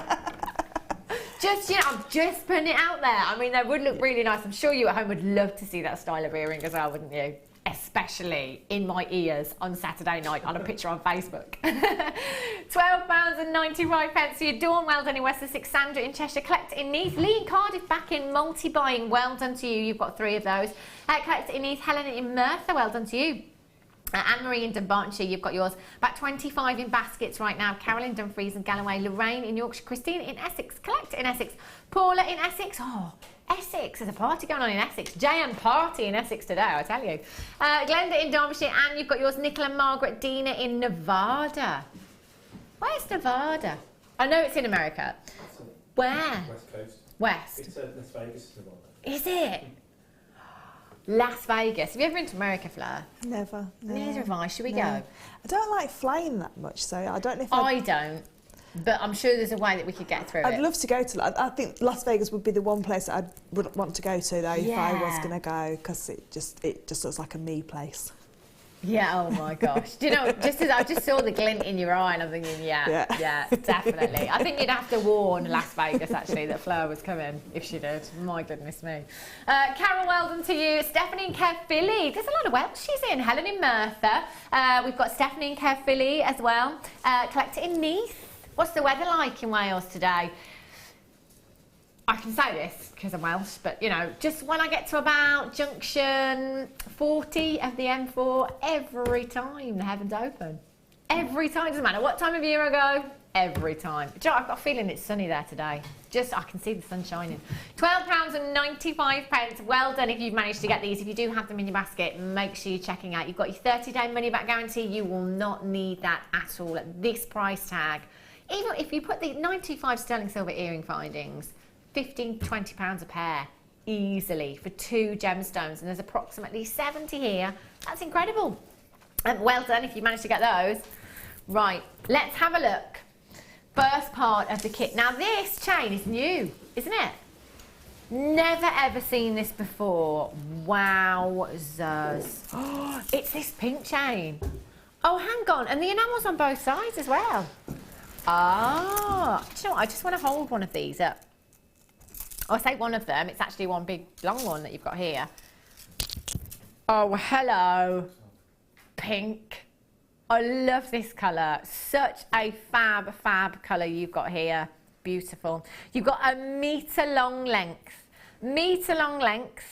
Just, you know, I'm just putting it out there. I mean, they would look really nice. I'm sure you at home would love to see that style of earring as well, wouldn't you? Especially in my ears on Saturday night on a picture on Facebook. £12.95 for your Dawn. Well done in West Sussex. Sandra in Cheshire. Collect in Neath. Lee in Cardiff back in multi-buying. Well done to you. You've got 3 of those. Collect in Neath. Helen in Merthyr. Well done to you. Anne-Marie in Dunbartonshire, you've got yours. About 25 in baskets right now. Carolyn Dumfries in Galloway. Lorraine in Yorkshire. Christine in Essex. Collect in Essex. Paula in Essex. Oh, Essex. There's a party going on in Essex. JM party in Essex today, I tell you. Glenda in Derbyshire. And you've got yours. Nicola, Margaret, Dina in Nevada. Where's Nevada? I know it's in America. Where? West Coast. West. It's Las Vegas, Nevada. Is it? Las Vegas. Have you ever been to America, Fleur? Never. No. Neither have I. Should we No. go? I don't like flying that much, so I don't know if I don't. But I'm sure there's a way that we could get through it. I'd love to go to. I think Las Vegas would be the one place that I would want to go to though if I was Yeah. going to go, because it just looks like a me place. Yeah, oh my gosh. Do you know, just as I just saw the glint in your eye and I'm thinking, yeah, definitely. I think you'd have to warn Las Vegas, actually, that Fleur was coming, if she did. My goodness me. Carol, well done to you. Stephanie in Caerphilly. There's a lot of Welshies in. Helen in Merthyr. We've got Stephanie in Caerphilly as well. Collector in Neath. What's the weather like in Wales today? I can say this because I'm Welsh, but you know, just when I get to about junction 40 of the M4, every time the heavens open. Every time, doesn't matter what time of year I go, every time. Do you know, I've got a feeling it's sunny there today. Just, I can see the sun shining. £12.95. Well done if you've managed to get these. If you do have them in your basket, make sure you're checking out. You've got your 30-day money-back guarantee. You will not need that at all at this price tag. Even if you put the 95 sterling silver earring findings, £15 to £20 a pair, easily, for 2 gemstones, and there's approximately 70 here. That's incredible. Well done if you managed to get those. Right, let's have a look. First part of the kit. Now this chain is new, isn't it? Never ever seen this before. Wowzers. Oh, it's this pink chain. Oh, hang on, and the enamel's on both sides as well. Ah, do you know what? I just want to hold one of these up. I say one of them, it's actually one big long one that you've got here. Oh, hello. Pink. I love this colour. Such a fab colour you've got here. Beautiful. You've got a metre long length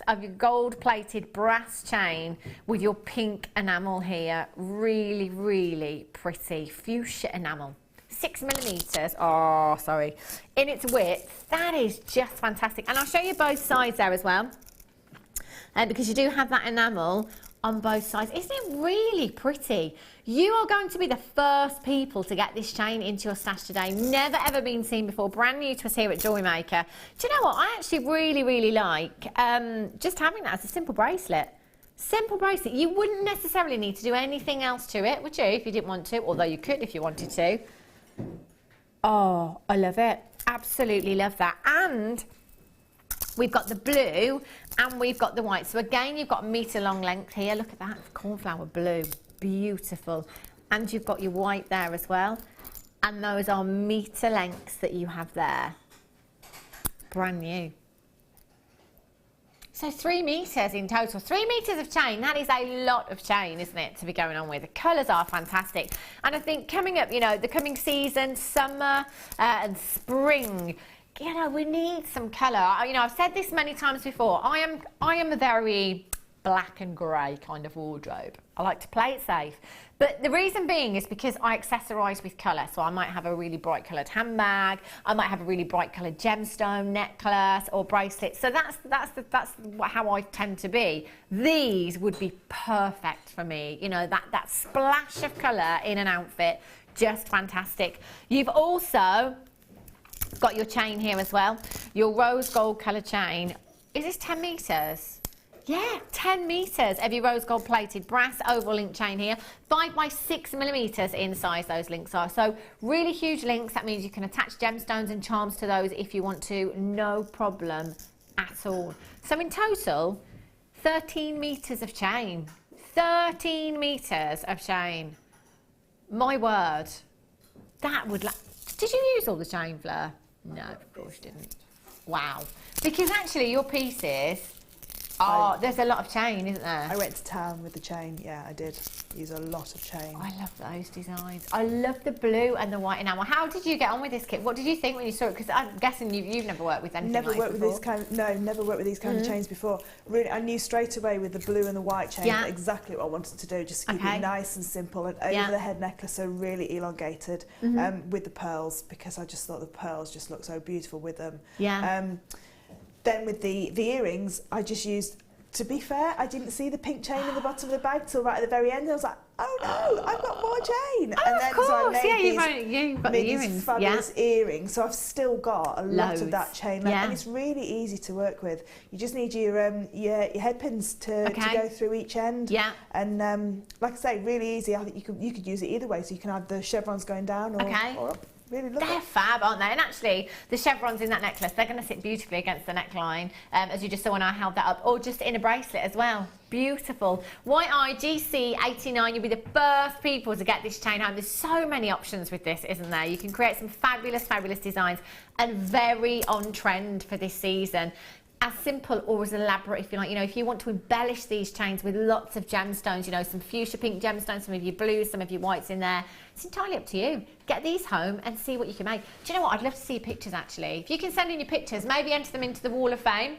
of your gold-plated brass chain with your pink enamel here. Really, really pretty. Fuchsia enamel. 6mm, oh, sorry, in its width. That is just fantastic. And I'll show you both sides there as well, because you do have that enamel on both sides. Isn't it really pretty? You are going to be the first people to get this chain into your stash today. Never ever been seen before. Brand new to us here at Jewellery Maker. Do you know what? I actually really like just having that as a simple bracelet. Simple bracelet. You wouldn't necessarily need to do anything else to it, would you, if you didn't want to? Although you could if you wanted to. Oh, I love it. Absolutely love that. And we've got the blue and we've got the white. So again, you've got a metre long length here. Look at that, cornflower blue. Beautiful. And you've got your white there as well. And those are metre lengths that you have there. Brand new. So 3 metres in total. 3 metres of chain. That is a lot of chain, isn't it, to be going on with. The colours are fantastic. And I think coming up, you know, the coming season, summer and spring, you know, we need some colour. You know, I've said this many times before. I am a very black and grey kind of wardrobe. I like to play it safe. But the reason being is because I accessorise with colour. So I might have a really bright coloured handbag, I might have a really bright coloured gemstone necklace or bracelet. So that's how I tend to be. These would be perfect for me. You know, that splash of colour in an outfit, just fantastic. You've also got your chain here as well, your rose gold colour chain. Is this 10 metres? Yeah, 10 metres of your rose gold plated brass oval link chain here, 5 by 6 millimetres in size those links are. So really huge links, that means you can attach gemstones and charms to those if you want to, no problem at all. So in total, 13 metres of chain. 13 metres of chain. My word, that would... Did you use all the chain, Fleur? No, of course you didn't. Wow. Because actually your pieces... Oh, there's a lot of chain, isn't there? I went to town with the chain. Yeah, I did use a lot of chain. I love those designs. I love the blue and the white enamel. How did you get on with this kit? What did you think when you saw it? Because I'm guessing you've never worked with anything never like worked this with before. never worked with these kind of chains before. Really, I knew straight away with the blue and the white chain exactly what I wanted to do. Just keep it nice and simple, and over the head necklace, so really elongated, with the pearls, because I just thought the pearls just look so beautiful with them. Then with the earrings, I just used. To be fair, I didn't see the pink chain in the bottom of the bag till right at the very end. I was like, oh no, I've got more chain. Oh, and then of course, so I made you've got the earrings. these fabulous earrings. So I've still got a lot of that chain left, Yeah. and it's really easy to work with. You just need your head pins to go through each end. Yeah. And like I say, really easy. I think you could use it either way. So you can have the chevrons going down or up. Really love They're it. fab, aren't they? And actually, the chevrons in that necklace, they're going to sit beautifully against the neckline, as you just saw when I held that up, or just in a bracelet as well. Beautiful. YIGC89, you'll be the first people to get this chain home. There's so many options with this, isn't there? You can create some fabulous, fabulous designs, and very on trend for this season. As simple or as elaborate if you like. You know, if you want to embellish these chains with lots of gemstones, you know, some fuchsia pink gemstones, some of your blues, some of your whites in there, it's entirely up to you. Get these home and see what you can make. Do you know what? I'd love to see your pictures, actually. If you can send in your pictures, maybe enter them into the Wall of Fame.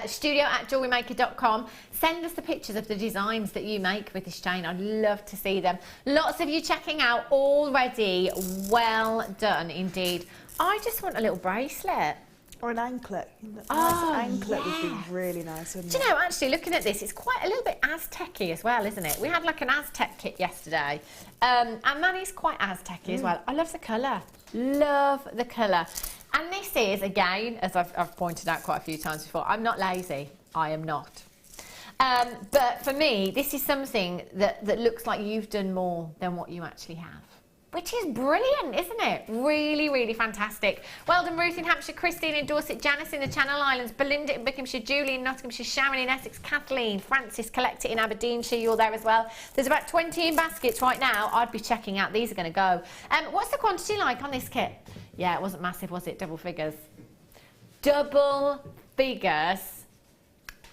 studio@jewellerymaker.com. Send us the pictures of the designs that you make with this chain. I'd love to see them. Lots of you checking out already. Well done indeed. I just want a little bracelet. Or an anklet. Oh, anklet would be really nice, wouldn't Do it? you know, actually, looking at this, it's quite a little bit Aztec-y as well, isn't it? We had like an Aztec kit yesterday, and that is quite Aztec-y as well. I love the colour. Love the colour. And this is, again, as I've pointed out quite a few times before, I'm not lazy. I am not. But for me, this is something that looks like you've done more than what you actually have. Which is brilliant, isn't it? Really, really fantastic. Well done, Ruth in Hampshire, Christine in Dorset, Janice in the Channel Islands, Belinda in Buckinghamshire, Julie in Nottinghamshire, Sharon in Essex, Kathleen, Francis, Collector in Aberdeenshire, you're there as well. There's about 20 in baskets right now. I'd be checking out. These are going to go. What's the quantity like on this kit? Yeah, it wasn't massive, was it? Double figures. Double figures.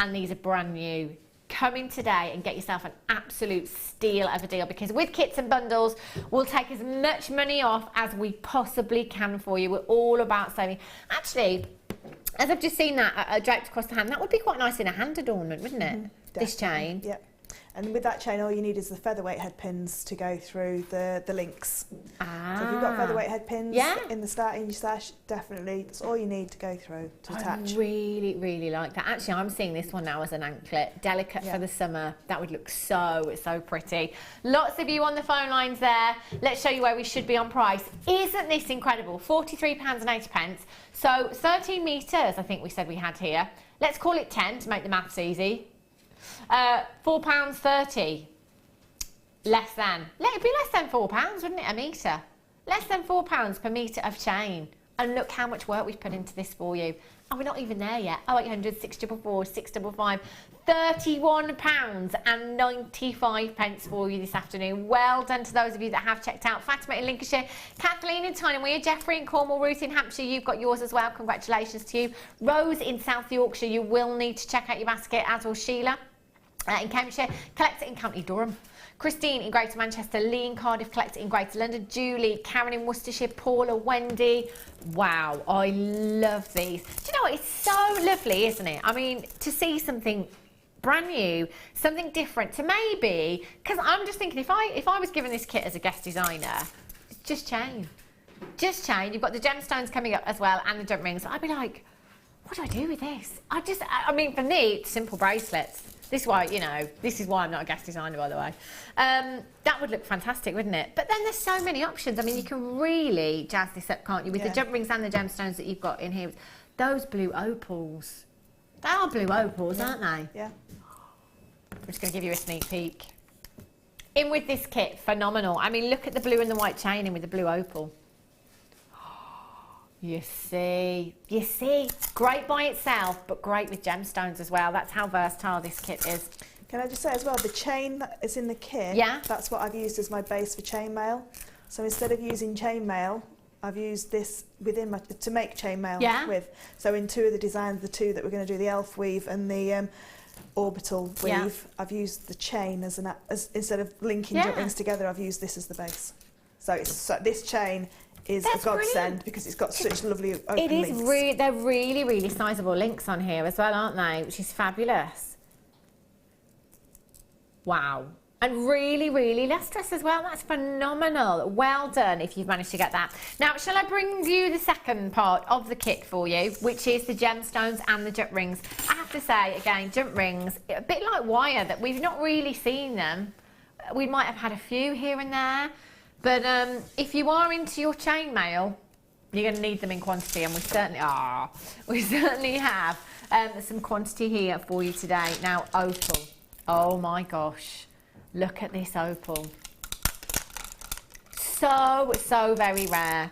And these are brand new. Come in today and get yourself an absolute steal of a deal, because with kits and bundles, we'll take as much money off as we possibly can for you. We're all about saving. Actually, as I've just seen that draped across the hand, that would be quite nice in a hand adornment, wouldn't it? This chain. Yep. And with that chain, all you need is the featherweight head pins to go through the links. So if you've got featherweight head pins in your stash, definitely, that's all you need to go through to attach. I really, really like that. Actually, I'm seeing this one now as an anklet. Delicate for the summer. That would look so, so pretty. Lots of you on the phone lines there. Let's show you where we should be on price. Isn't this incredible? £43.80. So 13 metres, I think we said we had here. Let's call it 10 to make the maths easy. £4.30. Less than. It'd be less than £4, wouldn't it, a metre? Less than £4 per metre of chain. And look how much work we've put into this for you. And we're not even there yet. 0800 644 655. £31.95 for you this afternoon. Well done to those of you that have checked out. Fatima in Lincolnshire, Kathleen in Tynemere, Jeffrey in Cornwall, Ruth in Hampshire, you've got yours as well. Congratulations to you. Rose in South Yorkshire, you will need to check out your basket, as will Sheila. In Cambridgeshire, Collector in County Durham. Christine in Greater Manchester, Lee in Cardiff, Collector in Greater London, Julie, Karen in Worcestershire, Paula, Wendy. Wow, I love these. Do you know what? It's so lovely, isn't it? I mean, to see something brand new, something different to maybe, because I'm just thinking if I was given this kit as a guest designer, just chain. Just chain. You've got the gemstones coming up as well and the jump rings. I'd be like, what do I do with this? I mean, for me, it's simple bracelets. This is why, you know, this is why I'm not a guest designer, by the way. That would look fantastic, wouldn't it? But then there's so many options. I mean, you can really jazz this up, can't you? With the jump rings and the gemstones that you've got in here. Those blue opals. They are blue opals, aren't they? Yeah. I'm just going to give you a sneak peek. In with this kit, phenomenal. I mean, look at the blue and the white chain in with the blue opal. You see, great by itself, but great with gemstones as well. That's how versatile this kit is. Can I just say as well, the chain that is in the kit, that's what I've used as my base for chainmail. So instead of using chainmail, I've used this within my, to make chainmail with. So in two of the designs, the two that we're going to do, the elf weave and the orbital weave, I've used the chain as instead of linking jump rings together, I've used this as the base. So it's this chain is a godsend because it's got such lovely open links. They're really, really sizable links on here as well, aren't they? Which is fabulous. Wow. And really, really lustrous as well. That's phenomenal. Well done if you've managed to get that. Now, shall I bring you the second part of the kit for you, which is the gemstones and the jump rings. I have to say, again, jump rings, a bit like wire, that we've not really seen them. We might have had a few here and there. But if you are into your chainmail, you're going to need them in quantity, and we certainly have some quantity here for you today. Now, opal. Oh my gosh, look at this opal. So very rare.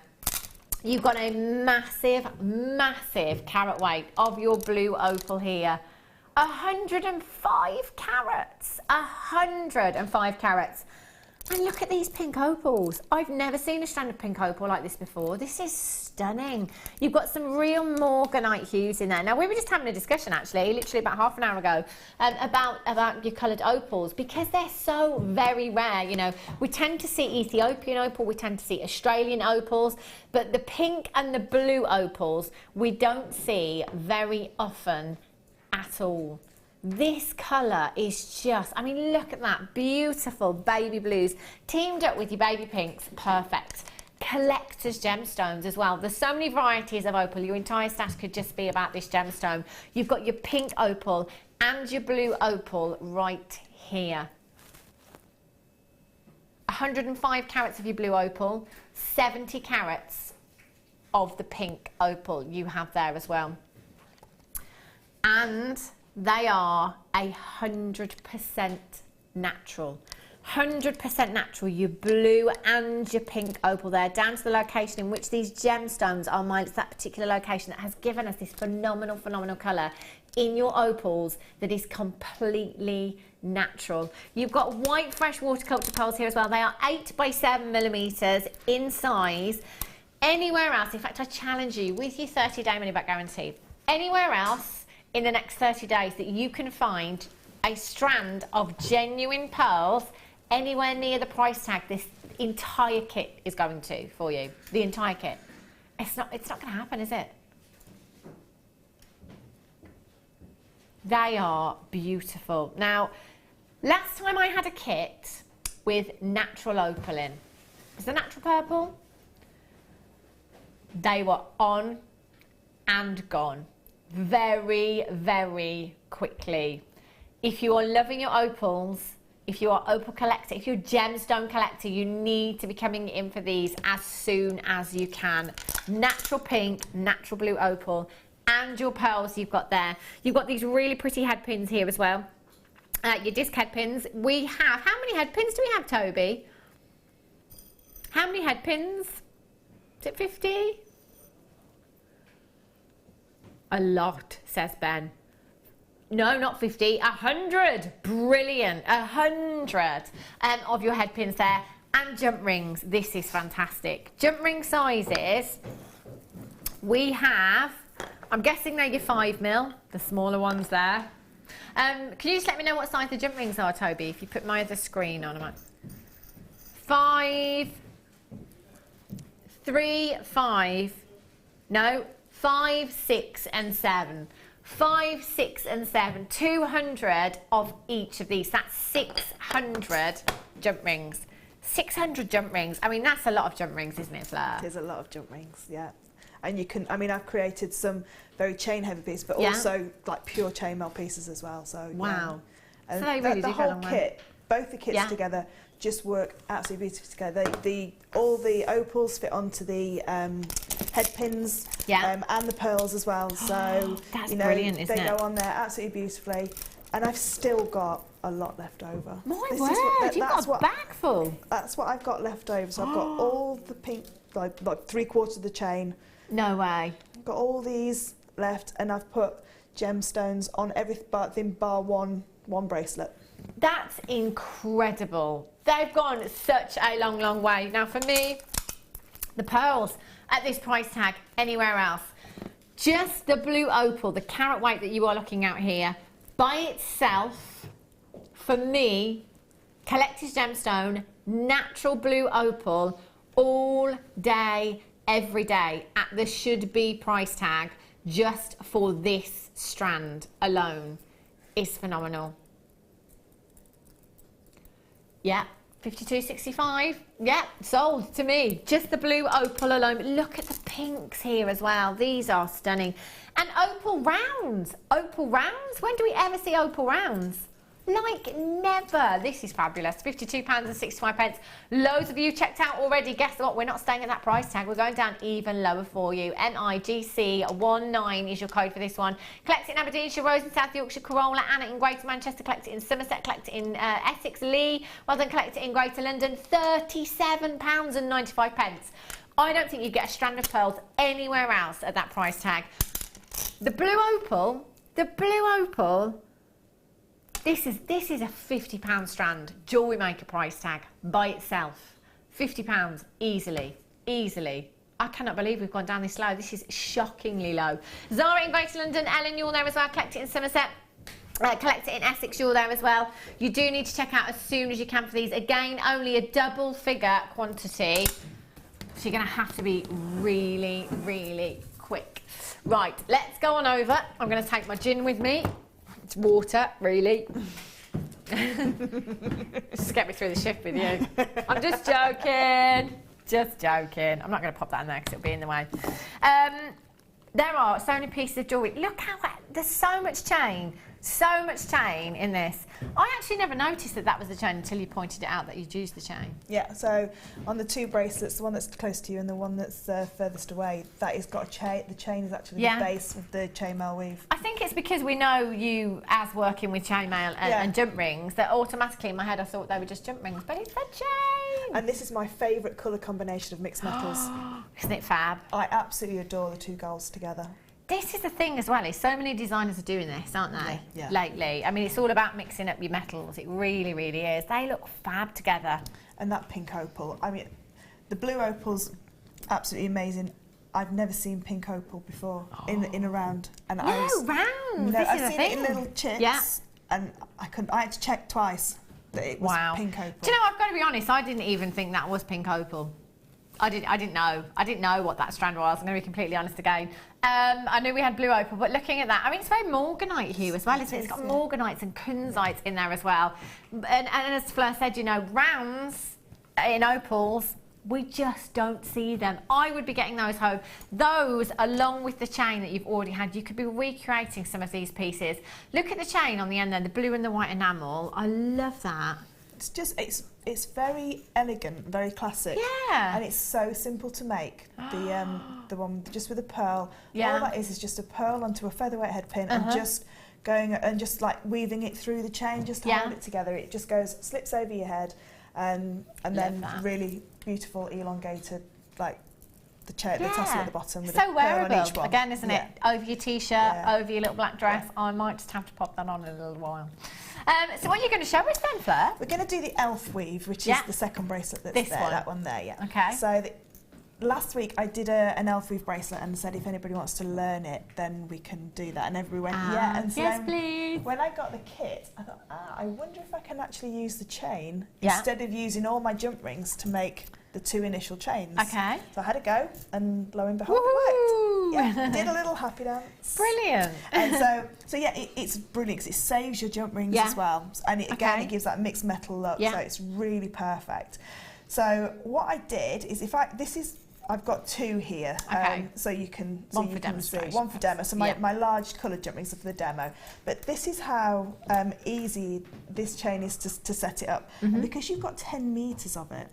You've got a massive carat weight of your blue opal here. 105 carats. 105 carats. And look at these pink opals. I've never seen a strand of pink opal like this before. This is stunning. You've got some real morganite hues in there. Now, we were just having a discussion, actually, literally about half an hour ago, about your coloured opals, because they're so very rare. You know, we tend to see Ethiopian opal, we tend to see Australian opals, but the pink and the blue opals we don't see very often at all. This colour is just, I mean, look at that, beautiful baby blues, teamed up with your baby pinks, perfect. Collector's gemstones as well. There's so many varieties of opal, your entire stash could just be about this gemstone. You've got your pink opal and your blue opal right here. 105 carats of your blue opal, 70 carats of the pink opal you have there as well. And they are 100% natural. 100% natural, your blue and your pink opal there, down to the location in which these gemstones are mined. It's that particular location that has given us this phenomenal colour in your opals that is completely natural. You've got white fresh water culture pearls here as well. They are 8 by 7 millimetres in size. Anywhere else, in fact, I challenge you with your 30-day money-back guarantee, anywhere else in the next 30 days that you can find a strand of genuine pearls anywhere near the price tag this entire kit is going to for you, the entire kit. It's not going to happen, is it? They are beautiful. Now, last time I had a kit with natural opal in, is the natural purple? They were on and gone very quickly. If you are loving your opals, if you are opal collector, if you're gemstone collector, you need to be coming in for these as soon as you can. Natural pink, natural blue opal, and your pearls you've got there. You've got these really pretty head pins here as well. Your disc head pins. We have, how many head pins do we have, Toby? How many head pins? Is it 50? A lot, says Ben. No, not 50, 100. Brilliant, 100 of your head pins there. And jump rings, this is fantastic. Jump ring sizes, we have, I'm guessing they're your 5mm, the smaller ones there. Can you just let me know what size the jump rings are, Toby, if you put my other screen on them? 5, 3, 5, no, 5, 6 and 7. 5, 6 and 7, 200 of each of these. That's 600 jump rings. 600 jump rings. I mean, that's a lot of jump rings, isn't it, Fleur? It is a lot of jump rings, yeah. And you can, I mean, I've created some very chain heavy pieces, but also like pure chainmail pieces as well. So wow. And so they really the do whole kit, both the kits together, just work absolutely beautifully together. All the opals fit onto the head pins and the pearls as well. So that's brilliant, isn't they it? go on there absolutely beautifully. And I've still got a lot left over. My word, you've got a bag full. That's what I've got left over. So I've got all the pink, like 3/4 of the chain. No way. I've got all these left, and I've put gemstones on everything bar one bracelet. That's incredible. They've gone such a long, long way. Now for me, the pearls at this price tag, anywhere else, just the blue opal, the carat weight that you are looking at here, by itself, for me, collector's gemstone, natural blue opal, all day, every day, at the should be price tag, just for this strand alone, is phenomenal. Yeah, 52.65. Yeah, sold to me. Just the blue opal alone. Look at the pinks here as well. These are stunning. And opal rounds. Opal rounds. When do we ever see opal rounds? Like never. This is fabulous. £52.65. Loads of you checked out already. Guess what? We're not staying at that price tag. We're going down even lower for you. NIGC19 is your code for this one. Collect it in Aberdeenshire, Rose in South Yorkshire, Corolla, Anna in Greater Manchester. Collect it in Somerset. Collect it in Essex, Lee. Well then, collect it in Greater London. £37.95. I don't think you get a strand of pearls anywhere else at that price tag. The blue opal. This is a £50 strand, Jewellery Maker price tag by itself. £50 easily. I cannot believe we've gone down this low. This is shockingly low. Zara in Greater London, Ellen, you're there as well. Collect it in Somerset. Collect it in Essex, you're there as well. You do need to check out as soon as you can for these. Again, only a double figure quantity. So you're going to have to be really, really quick. Right, let's go on over. I'm going to take my gin with me. It's water, really. Just get me through the shift with you. I'm just joking. I'm not going to pop that in there because it'll be in the way. There are so many pieces of jewellery. Look how there's so much chain in this. I actually never noticed that was the chain until you pointed it out that you'd used the chain. Yeah, so on the two bracelets, the one that's close to you and the one that's furthest away, that has got a chain. The chain is actually the base of the chainmail weave. I think it's because we know you as working with chainmail and jump rings that automatically in my head I thought they were just jump rings, but it's a chain. And this is my favourite colour combination of mixed metals. Isn't it fab? I absolutely adore the two golds together. This is the thing as well, is so many designers are doing this, aren't they, lately? I mean, it's all about mixing up your metals. It really, really is. They look fab together. And that pink opal, I mean, the blue opal's absolutely amazing. I've never seen pink opal before in a round. And rounds. I've seen it in little chips, and I had to check twice that it was pink opal. Do you know, I've got to be honest, I didn't even think that was pink opal. I didn't know what that strand was. I'm going to be completely honest again. I knew we had blue opal, but looking at that, I mean, it's very morganite hue as well, isn't it? It's got morganites and kunzites in there as well. And as Fleur said, you know, rounds in opals, we just don't see them. I would be getting those home. Those, along with the chain that you've already had, you could be recreating some of these pieces. Look at the chain on the end there, the blue and the white enamel. I love that. It's just, it's very elegant, very classic. Yeah. And it's so simple to make. The one just with a pearl. Yeah. All that is just a pearl onto a featherweight head pin and just going and just like weaving it through the chain, just to hold it together. It just goes, slips over your head, and then really beautiful elongated, like the tassel at the bottom with so a pearl on each wearable one. again, isn't it? Over your t-shirt, over your little black dress. I might just have to pop that on in a little while. So what are you going to show us then, Fleur? We're going to do the elf weave, which is the second bracelet that's This there, one. that one there, yeah. Okay. So last week I did an elf weave bracelet and said if anybody wants to learn it, then we can do that. And everybody went, yeah. And so yes, please. When I got the kit, I thought, I wonder if I can actually use the chain instead of using all my jump rings to make the two initial chains. Okay. So I had a go, and lo and behold, it worked. woo. Yeah, did a little happy dance. Brilliant. And so yeah, it's brilliant because it saves your jump rings as well. And again, it gives that mixed metal look, so it's really perfect. So what I did is I've got two here, so you can see. One for demo. So my large coloured jump rings are for the demo. But this is how easy this chain is to set it up. And because you've got 10 metres of it,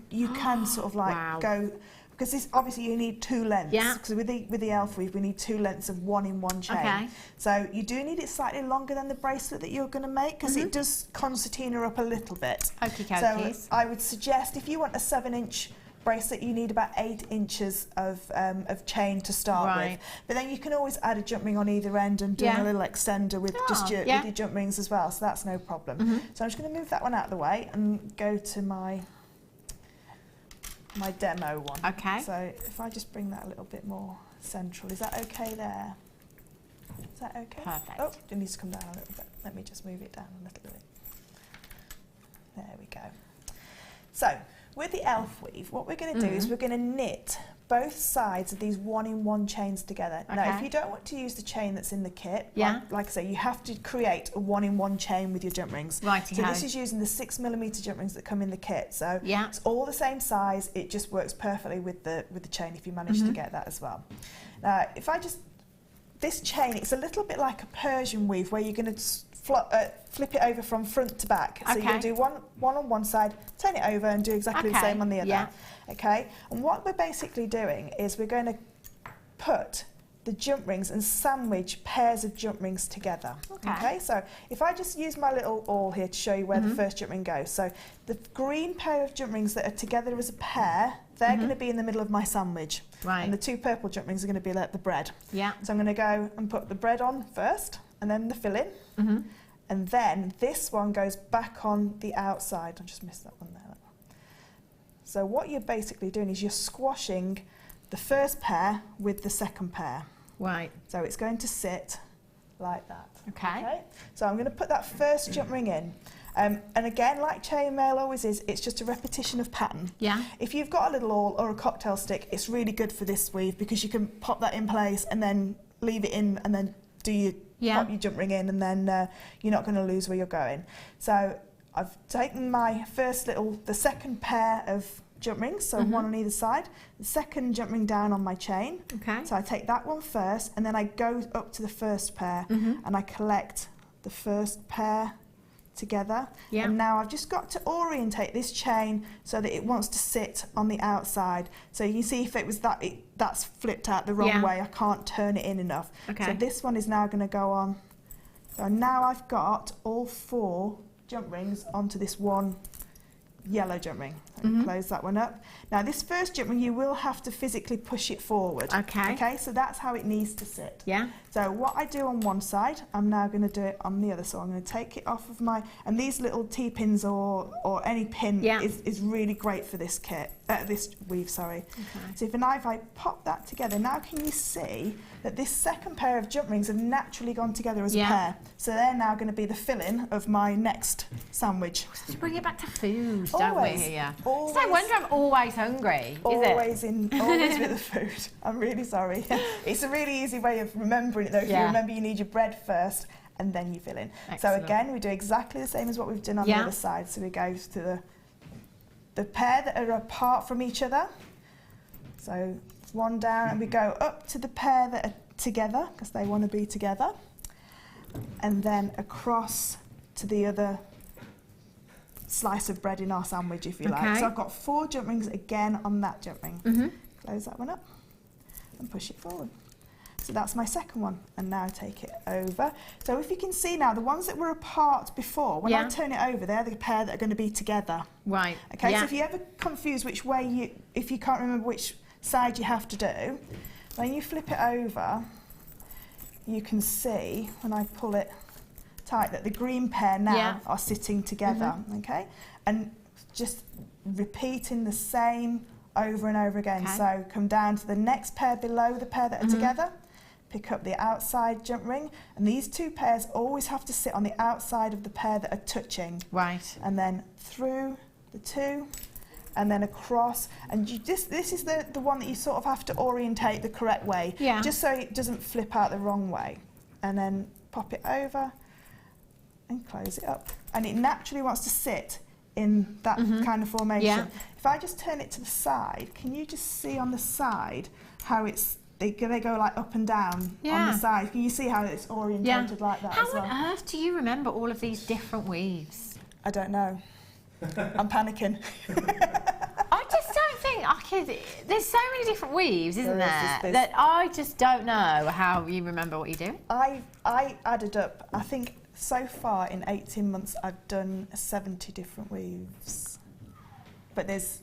you can sort of like go, because this obviously you need two lengths. Because with the elf weave we need two lengths of 1-in-1 chain. So you do need it slightly longer than the bracelet that you're going to make, because it does concertina up a little bit. So I would suggest if you want a 7-inch bracelet, you need about 8 inches of chain to start with. But then you can always add a jump ring on either end and do a little extender with with your jump rings as well, so that's no problem. So I'm just going to move that one out of the way and go to my demo one. So if I just bring that a little bit more central, is that okay there? Is that okay? Perfect. Oh, it needs to come down a little bit. Let me just move it down a little bit. There we go. So with the elf weave, what we're going to do is we're going to knit both sides of these 1-in-1 chains together. Now, if you don't want to use the chain that's in the kit, like I say, you have to create a 1-in-1 chain with your jump rings. So this is using the 6mm jump rings that come in the kit. So it's all the same size. It just works perfectly with the chain if you manage to get that as well. Now, if I just this chain, it's a little bit like a Persian weave where you're going to flip it over from front to back. So you're going to do one on one side, turn it over and do exactly the same on the other. Okay? And what we're basically doing is we're going to put the jump rings and sandwich pairs of jump rings together. Okay? So if I just use my little awl here to show you where the first jump ring goes. So the green pair of jump rings that are together as a pair, they're going to be in the middle of my sandwich. And the two purple jump rings are going to be like the bread. So I'm going to go and put the bread on first, and then the filling. And then this one goes back on the outside. I just missed that one there. So what you're basically doing is you're squashing the first pair with the second pair. So it's going to sit like that. Okay. So I'm going to put that first jump ring in. And again, like chainmail always is, it's just a repetition of pattern. If you've got a little awl or a cocktail stick, it's really good for this weave because you can pop that in place and then leave it in and then do your pop your jump ring in, and then you're not going to lose where you're going. So I've taken my the second pair of jump rings, so one on either side, the second jump ring down on my chain. So I take that one first, and then I go up to the first pair, and I collect the first pair together. And now I've just got to orientate this chain so that it wants to sit on the outside. So you can see if it was that's flipped out the wrong way, I can't turn it in enough. So this one is now going to go on. So now I've got all 4 jump rings onto this one yellow jump ring. Close that one up. Now this first jump ring, you will have to physically push it forward. Okay, so that's how it needs to sit. So what I do on one side, I'm now going to do it on the other. So I'm going to take it off of my, and these little T-pins or any pin is really great for this kit, this weave, sorry. So if I pop that together, now can you see that this second pair of jump rings have naturally gone together as a pair. So they're now going to be the filling of my next sandwich. Let's bring it back to food, don't we here? Always, it's no wonder I'm always hungry, always with the food. I'm really sorry. It's a really easy way of remembering it though. If you remember, you need your bread first and then you fill in. So again, we do exactly the same as what we've done on the other side. So we go to the pair that are apart from each other. So one down, and we go up to the pair that are together because they want to be together, and then across to the other slice of bread in our sandwich, if you like. So I've got 4 jump rings again on that jump ring. Close that one up and push it forward. So that's my second one, and now take it over. So if you can see now, the ones that were apart before, when I turn it over, they're the pair that are going to be together. Okay, so if you ever confuse which way if you can't remember which side you have to do, when you flip it over, you can see when I pull it tight that the green pair now are sitting together. Okay, and just repeating the same over and over again. So come down to the next pair below the pair that are together, pick up the outside jump ring, and these 2 pairs always have to sit on the outside of the pair that are touching. And then through the 2 and then across, and this is the one that you sort of have to orientate the correct way, just so it doesn't flip out the wrong way, and then pop it over and close it up, and it naturally wants to sit in that kind of formation. If I just turn it to the side, can you just see on the side how they go like up and down on the side? Can you see how it's orientated like that as well? How on earth do you remember all of these different weaves? I don't know. I'm panicking. I just don't think I could. There's so many different weaves, isn't there? That I just don't know how you remember what you do. I added up, I think so far in 18 months I've done 70 different weaves. But there's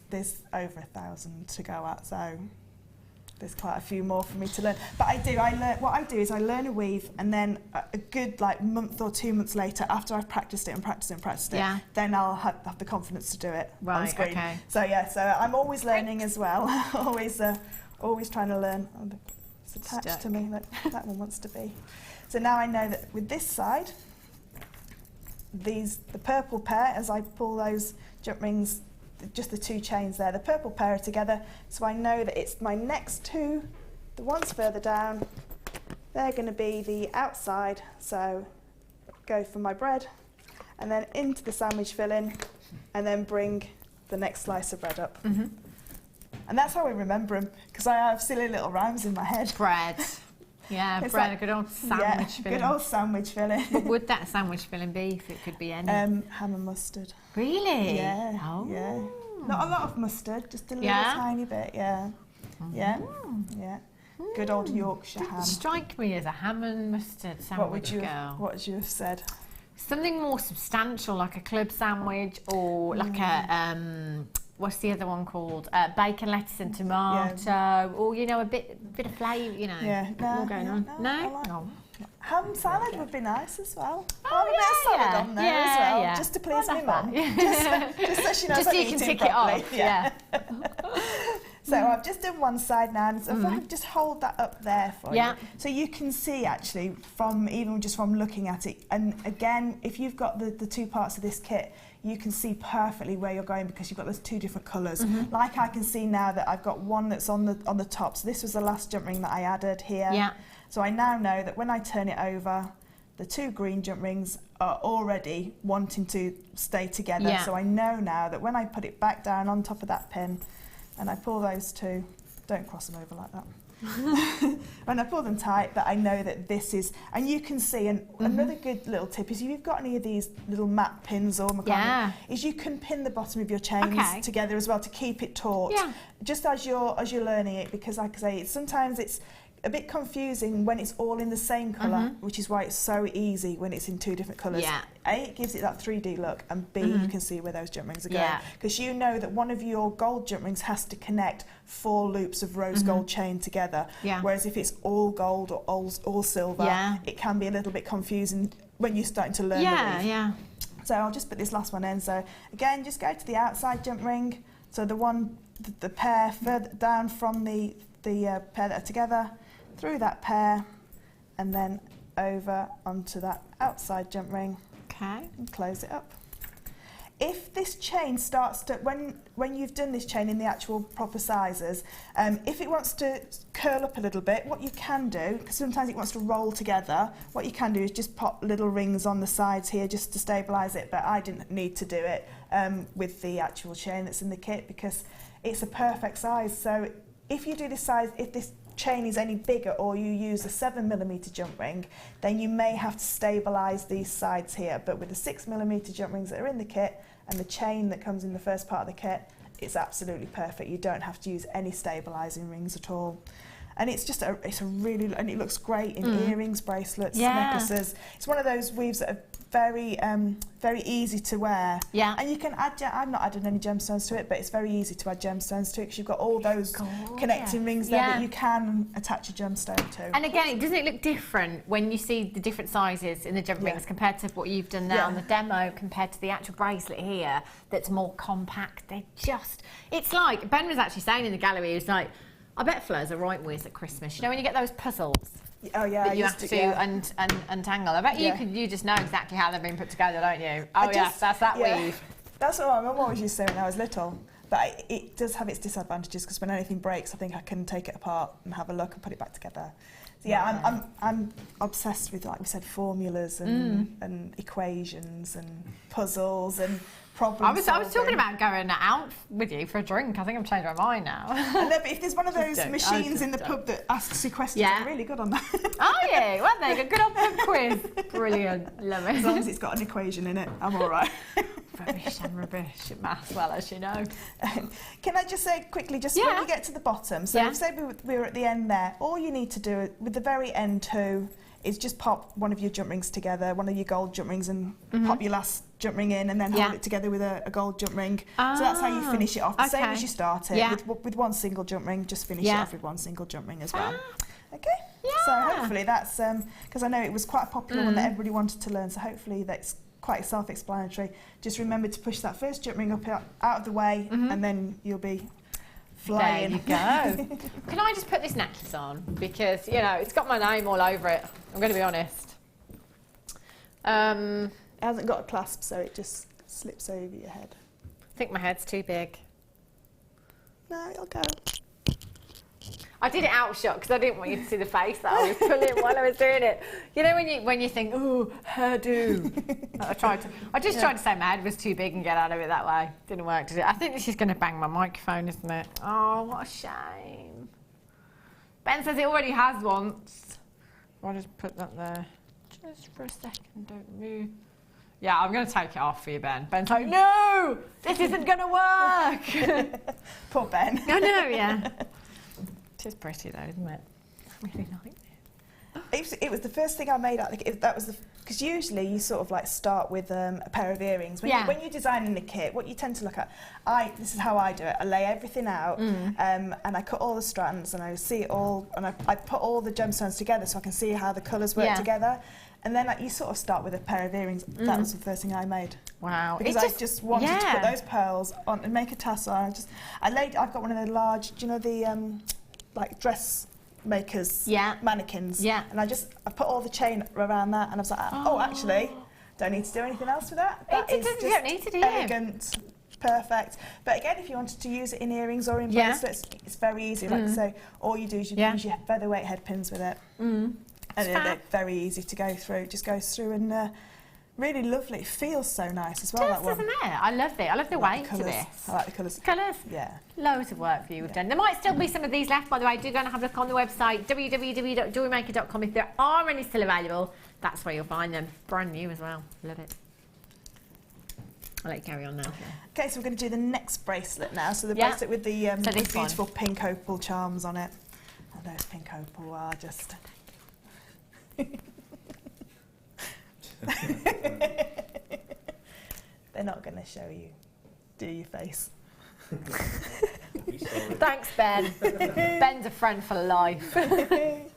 over 1,000 to go at, so there's quite a few more for me to learn. But what I do is I learn a weave, and then a good like month or 2 months later, after I've practiced it, then I'll have the confidence to do it on screen. Okay. So so I'm always learning as well. always trying to learn. Oh, it's attached to me. That one wants to be. So now I know that with this side, the purple pair, as I pull those jump rings, just the 2 chains there, the purple pair are together, so I know that it's my next 2, the ones further down, they're going to be the outside, so go for my bread, and then into the sandwich filling, and then bring the next slice of bread up. And that's how I remember them, because I have silly little rhymes in my head. Bread. Yeah, It's bread, like- a good old sandwich filling. Good old sandwich filling. What would that sandwich filling be if it could be any? Ham and mustard. Really? Yeah. Oh. Yeah. Not a lot of mustard, just a little tiny bit. Yeah. Yeah. Yeah. Good old Yorkshire ham. Strike me as a ham and mustard sandwich girl. What would you have said? Something more substantial, like a club sandwich, or like a what's the other one called? Bacon, lettuce, and tomato, or a bit of flavour. Yeah. More going on. No. No. Ham salad would be nice as well. Oh, a bit of salad on there as well, yeah. just to please my I'd mum. have that. Just so she knows Just so I'm you can eating tick it properly. off. Yeah. So I've just done one side now, and so if I just hold that up there for you, so you can see actually from looking at it. And again, if you've got the 2 parts of this kit, you can see perfectly where you're going because you've got those 2 different colours. Like I can see now that I've got one that's on the top. So this was the last jump ring that I added here. Yeah. So I now know that when I turn it over, the 2 green jump rings are already wanting to stay together. Yeah. So I know now that when I put it back down on top of that pin, and I pull those 2, don't cross them over like that. When I pull them tight, that I know that this is, and you can see, and another good little tip is if you've got any of these little map pins or macrame, is you can pin the bottom of your chains together as well to keep it taut, just as you're learning it, because like I say, sometimes it's a bit confusing when it's all in the same colour, which is why it's so easy when it's in 2 different colours. A, it gives it that 3D look, and B, you can see where those jump rings are going. Because you know that one of your gold jump rings has to connect 4 loops of rose gold chain together. Whereas if it's all gold or all silver, it can be a little bit confusing when you're starting to learn the weave. So I'll just put this last one in. So again, just go to the outside jump ring. So the pair further down from the pair that are together, through that pair, and then over onto that outside jump ring. And close it up. If this chain starts to, when you've done this chain in the actual proper sizes, if it wants to curl up a little bit, what you can do, because sometimes it wants to roll together, what you can do is just pop little rings on the sides here just to stabilise it, but I didn't need to do it with the actual chain that's in the kit because it's a perfect size. So if you do this size, if this chain is any bigger or you use a 7mm jump ring, then you may have to stabilise these sides here. But with the 6mm jump rings that are in the kit and the chain that comes in the first part of the kit, it's absolutely perfect. You don't have to use any stabilising rings at all. And it's just it's a really, and it looks great in earrings, bracelets, necklaces. It's one of those weaves that are very easy to wear. And you can add, I've not added any gemstones to it, but it's very easy to add gemstones to it because you've got all those connecting rings there that you can attach a gemstone to. And again, doesn't it look different when you see the different sizes in the jump rings compared to what you've done now on the demo compared to the actual bracelet here that's more compact? They're just, it's like, Ben was actually saying in the gallery, he was like, I bet Fleur's a right whiz at Christmas. You know when you get those puzzles that you have to untangle? I bet you just know exactly how they've been put together, don't you? Oh yes, that's that weave. That's what my mum always used to say when I was little. But it does have its disadvantages because when anything breaks, I think I can take it apart and have a look and put it back together. So yeah, I'm obsessed with, like we said, formulas and equations and puzzles and problem I was talking about going out with you for a drink. I think I've changed my mind now. I love it. If there's one of those don't. machines I in the just pub that asks you questions, Yeah. I'm really good on that. Are you? Well, there you go. Good old pub quiz. Brilliant. Love As long it. as it's got an equation in it, I'm all right. Rubbish and rubbish at maths, well, as you know. Can I just say quickly, just when Yeah. you get to the bottom, so Yeah. if say we were at the end there, all you need to do with the very end too is just pop one of your jump rings together, one of your gold jump rings, and pop your last jump ring in, and then hold it together with a gold jump ring. So that's how you finish it off, the same okay. as you start it. Yeah. With one single jump ring, just finish it Yeah. off with one single jump ring as well. Okay? Yeah. So hopefully that's, because I know it was quite a popular one that everybody wanted to learn, so hopefully that's quite self-explanatory. Just remember to push that first jump ring up out of the way, and then you'll be flying. There you go. Can I just put this necklace on? Because, you know, it's got my name all over it. I'm going to be honest. It hasn't got a clasp, so it just slips over your head. I think my head's too big. No, it'll go. I did it out shot because I didn't want you to see the face that I was pulling while I was doing it. You know when you think, oh, hairdo. I just tried to say my head was too big and get out of it that way. Didn't work, did it? I think this is going to bang my microphone, isn't it? Oh, what a shame. Ben says it already has once. I'll just put that there. Just for a second, don't move. Yeah, I'm going to take it off for you, Ben. Ben's like, no, this isn't going to work. Poor Ben. I know, yeah. It is pretty though, isn't it? I really like it. It was the first thing I made out. That was because usually you sort of like start with a pair of earrings. When you're designing the kit, what you tend to look at, this is how I do it. I lay everything out, and I cut all the strands, and I see it all, and I put all the gemstones together so I can see how the colours work together. And then you sort of start with a pair of earrings. That was the first thing I made. Wow! Because I just wanted to put those pearls on and make a tassel. And I've got one of the large. Do you know the like dressmakers mannequins? Yeah. And I put all the chain around that, and I was like, oh, actually, don't need to do anything else with that. You don't need to do it. Elegant. Perfect. But again, if you wanted to use it in earrings or in bracelets, it's very easy. Like I say, all you do is you use your featherweight head pins with it. And they're very easy to go through. It just goes through and really lovely. It feels so nice as well, that one. Doesn't it? I love it. I love the weight to this. I like the colours. Colours? Yeah. Loads of work for you done. There might still be some of these left, by the way. Do go and have a look on the website, www.jewellerymaker.com. If there are any still available, that's where you'll find them. Brand new as well. Love it. I'll let you carry on now. Okay, so we're going to do the next bracelet now. So the bracelet with the this beautiful pink opal charms on it. And those pink opal are just... They're not going to show you, do your face. Thanks, Ben. Ben's a friend for life. Right,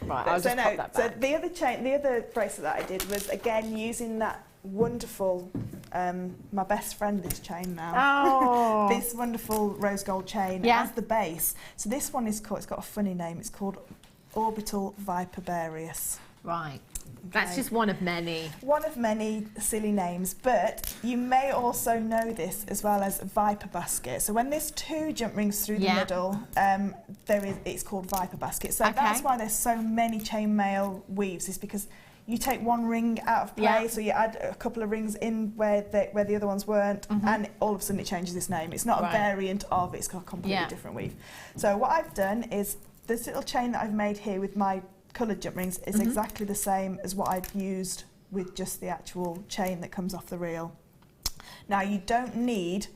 I'll just pop that back. So the other bracelet that I did was again using that wonderful, my best friend, this chain now. Oh. This wonderful rose gold chain as the base. So this one is called, it's got a funny name, it's called Orbital Viperbarius. Right. That's just one of many. One of many silly names, but you may also know this as well as Viper Basket. So when there's two jump rings through the middle, it's called Viper Basket. So that's why there's so many chainmail weaves, is because you take one ring out of play, so you add a couple of rings in where the other ones weren't, and all of a sudden it changes its name. It's not a variant of, it's got a completely different weave. So what I've done is this little chain that I've made here with my coloured jump rings is exactly the same as what I've used with just the actual chain that comes off the reel. Now you don't need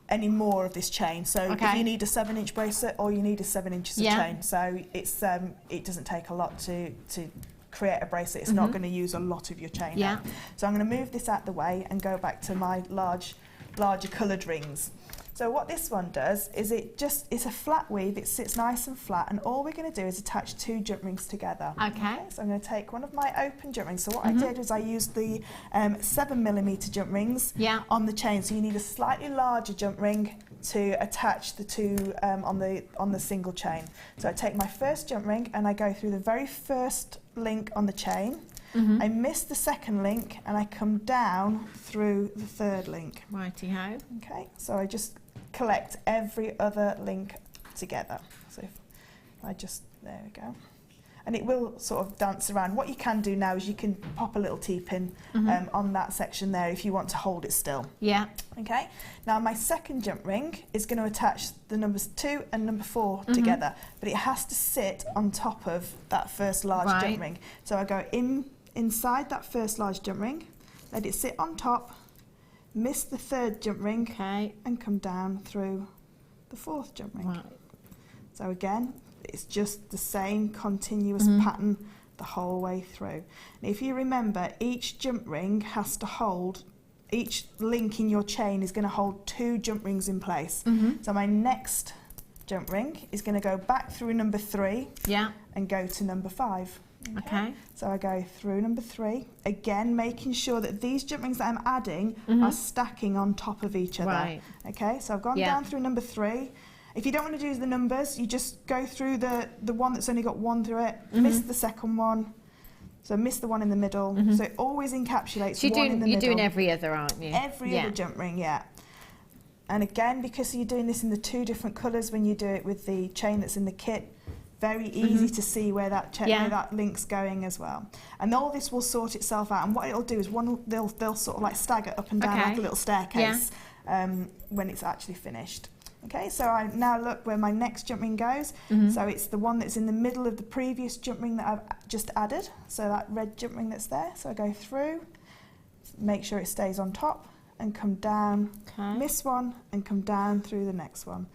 any more of this chain, so if you need a 7-inch bracelet, all you need is 7 inches of chain. So it's it doesn't take a lot to create a bracelet. It's not going to use a lot of your chain. So I'm going to move this out the way and go back to my larger coloured rings. So what this one does is it's a flat weave, it sits nice and flat, and all we're going to do is attach two jump rings together. Okay. So I'm going to take one of my open jump rings. So what I did was I used the 7mm jump rings on the chain. So you need a slightly larger jump ring to attach the two on the single chain. So I take my first jump ring and I go through the very first link on the chain. I miss the second link and I come down through the third link. Righty-ho. Okay, so I just collect every other link together. So if I just, there we go. And it will sort of dance around. What you can do now is you can pop a little T-pin on that section there if you want to hold it still. Yeah. Okay, now my second jump ring is going to attach the numbers 2 and number 4 together, but it has to sit on top of that first large jump ring. So I go inside that first large jump ring, let it sit on top, miss the third jump ring, and come down through the fourth jump ring. Right. So again, it's just the same continuous pattern the whole way through. And if you remember, each jump ring has to hold, each link in your chain is going to hold 2 jump rings in place. So my next jump ring is going to go back through number 3 and go to number 5. Okay. So I go through number 3, again making sure that these jump rings that I'm adding are stacking on top of each other. Right. Okay, so I've gone down through number 3. If you don't want to do the numbers, you just go through the one that's only got 1 through it, miss the second one, so miss the one in the middle. So it always encapsulates So one in the middle. you're doing every other, aren't you? Every other jump ring, yeah. And again, because you're doing this in the 2 different colours when you do it with the chain that's in the kit, very easy to see where that where that link's going as well. And all this will sort itself out. And what it'll do is they'll sort of like stagger up and down like a little staircase when it's actually finished. Okay, so I now look where my next jump ring goes. So it's the one that's in the middle of the previous jump ring that I've just added. So that red jump ring that's there. So I go through, make sure it stays on top, and come down, miss one, and come down through the next one.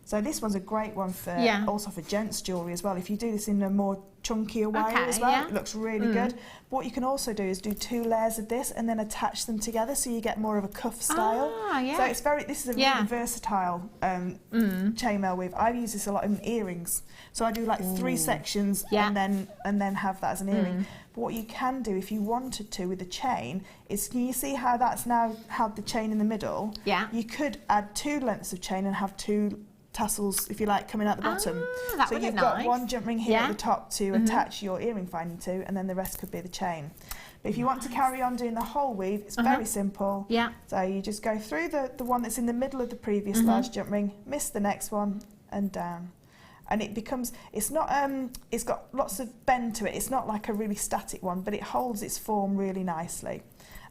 So this one's a great one for also for gents jewellery as well. If you do this in a more chunkier way as well, it looks really good. But what you can also do is do 2 layers of this and then attach them together so you get more of a cuff style. So it's this is a really versatile chainmail weave. I use this a lot in earrings. So I do like 3 sections and then have that as an earring. But what you can do if you wanted to with the chain is, can you see how that's now had the chain in the middle? You could add 2 lengths of chain and have 2 tassels, if you like, coming out the bottom. So you've got 1 jump ring here at the top to attach your earring finding to, and then the rest could be the chain. But if you want to carry on doing the whole weave, it's very simple. So you just go through the one that's in the middle of the previous large jump ring, miss the next one, and down. And it becomes, it's got lots of bend to it. It's not like a really static one, but it holds its form really nicely.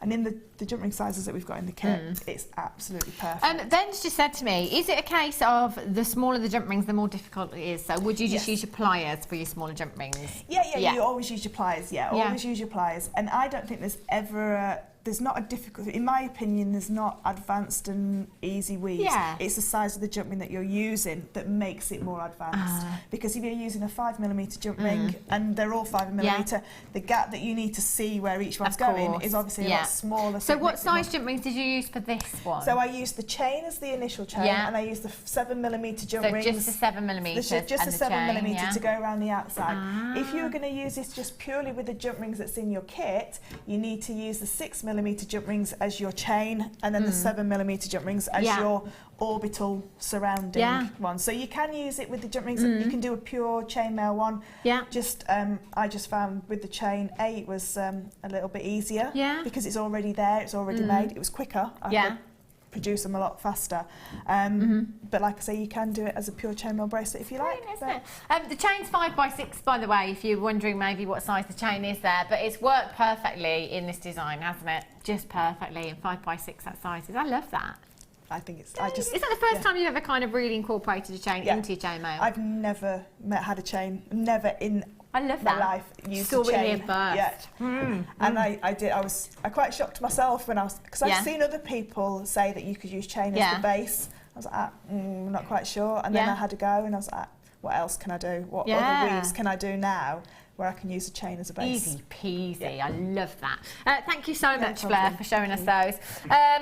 And in the jump ring sizes that we've got in the kit, it's absolutely perfect. Ben's just said to me, is it a case of the smaller the jump rings, the more difficult it is? So would you just use your pliers for your smaller jump rings? Yeah, you always use your pliers, always use your pliers. And I don't think there's ever there's not a difficult, in my opinion, there's not advanced and easy weaves. It's the size of the jump ring that you're using that makes it more advanced. Because if you're using a 5mm jump ring, and they're all 5mm, the gap that you need to see where each one's going is obviously a lot smaller. So what size jump rings did you use for this one? So I used the chain as the initial chain, and I used the 7mm jump rings. So just the 7mm. Just the 7mm to go around the outside. If you were going to use this just purely with the jump rings that's in your kit, you need to use the 6mm jump rings as your chain, and then the 7mm jump rings as your orbital surrounding one. So you can use it with the jump rings. You can do a pure chainmail one. Just I just found with the chain, it was a little bit easier because it's already there, it's already made. It was quicker. I could produce them a lot faster. But like I say, you can do it as a pure chainmail bracelet if you like. The chain's 5x6, by the way, if you're wondering maybe what size the chain is there, but it's worked perfectly in this design, hasn't it? Just perfectly, and 5x6 that size is. I love that. I think it's. Is that the first time you've ever kind of really incorporated a chain into your chainmail? I've never had a chain. Never in I love my that. life used a chain. And I was quite shocked myself when because I've seen other people say that you could use chain as the base. I was like, I'm not quite sure. And then I had a go, and I was like, what else can I do? What other weaves can I do now where I can use a chain as a base? Easy peasy. I love that. Thank you so much, Blair, for showing us those.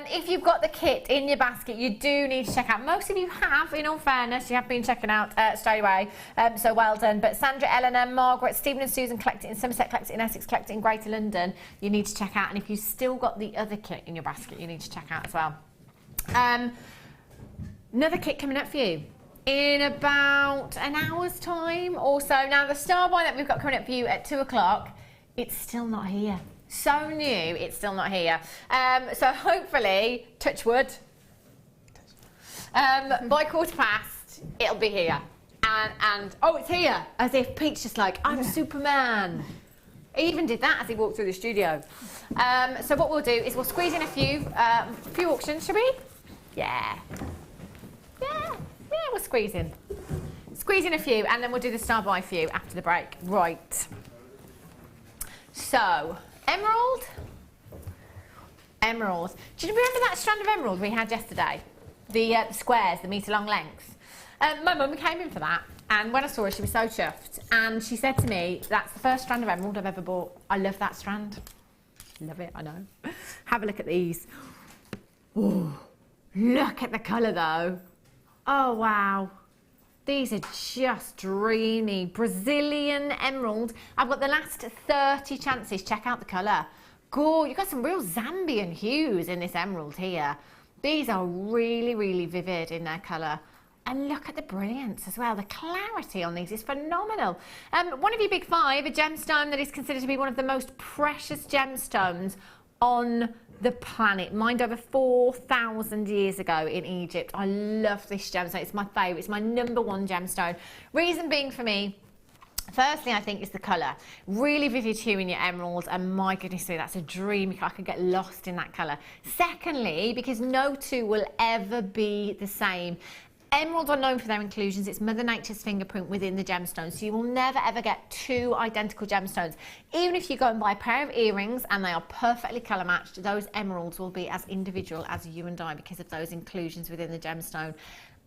If you've got the kit in your basket, you do need to check out. Most of you have, in all fairness, you have been checking out straight away. So well done. But Sandra, Eleanor, Margaret, Stephen and Susan collect it in Somerset, collect it in Essex, collect it in Greater London. You need to check out. And if you've still got the other kit in your basket, you need to check out as well. Another kit coming up for you in about an hour's time or so. Now, the star buy that we've got coming up for you at 2 o'clock it's still not here. So new, it's still not here. So hopefully, touch wood, by 1:15, it'll be here. And oh, it's here, as if Pete's just like, I'm Superman. He even did that as he walked through the studio. So what we'll do is we'll squeeze in a few auctions, shall we? Yeah, we'll squeeze in. Squeeze in a few, and then we'll do the star buy few after the break. Right. So, emerald. Emeralds. Do you remember that strand of emerald we had yesterday? The squares, the metre-long lengths. My mum came in for that, and when I saw her, she was so chuffed. And she said to me, that's the first strand of emerald I've ever bought. I love that strand. Love it, I know. Have a look at these. Oh, look at the colour, though. Oh, wow. These are just dreamy. Brazilian emerald. I've got the last 30 chances. Check out the colour. You've got some real Zambian hues in this emerald here. These are really, really vivid in their colour. And look at the brilliance as well. The clarity on these is phenomenal. One of your big five, a gemstone that is considered to be one of the most precious gemstones on the planet. Mined over 4,000 years ago in Egypt. I love this gemstone. It's my favourite. It's my #1 gemstone. Reason being for me, firstly, I think it's the colour. Really vivid hue in your emeralds, and my goodness me, that's a dream. I could get lost in that colour. Secondly, because no two will ever be the same. Emeralds are known for their inclusions. It's Mother Nature's fingerprint within the gemstones, so you will never ever get two identical gemstones. Even if you go and buy a pair of earrings and they are perfectly colour matched, those emeralds will be as individual as you and I because of those inclusions within the gemstone.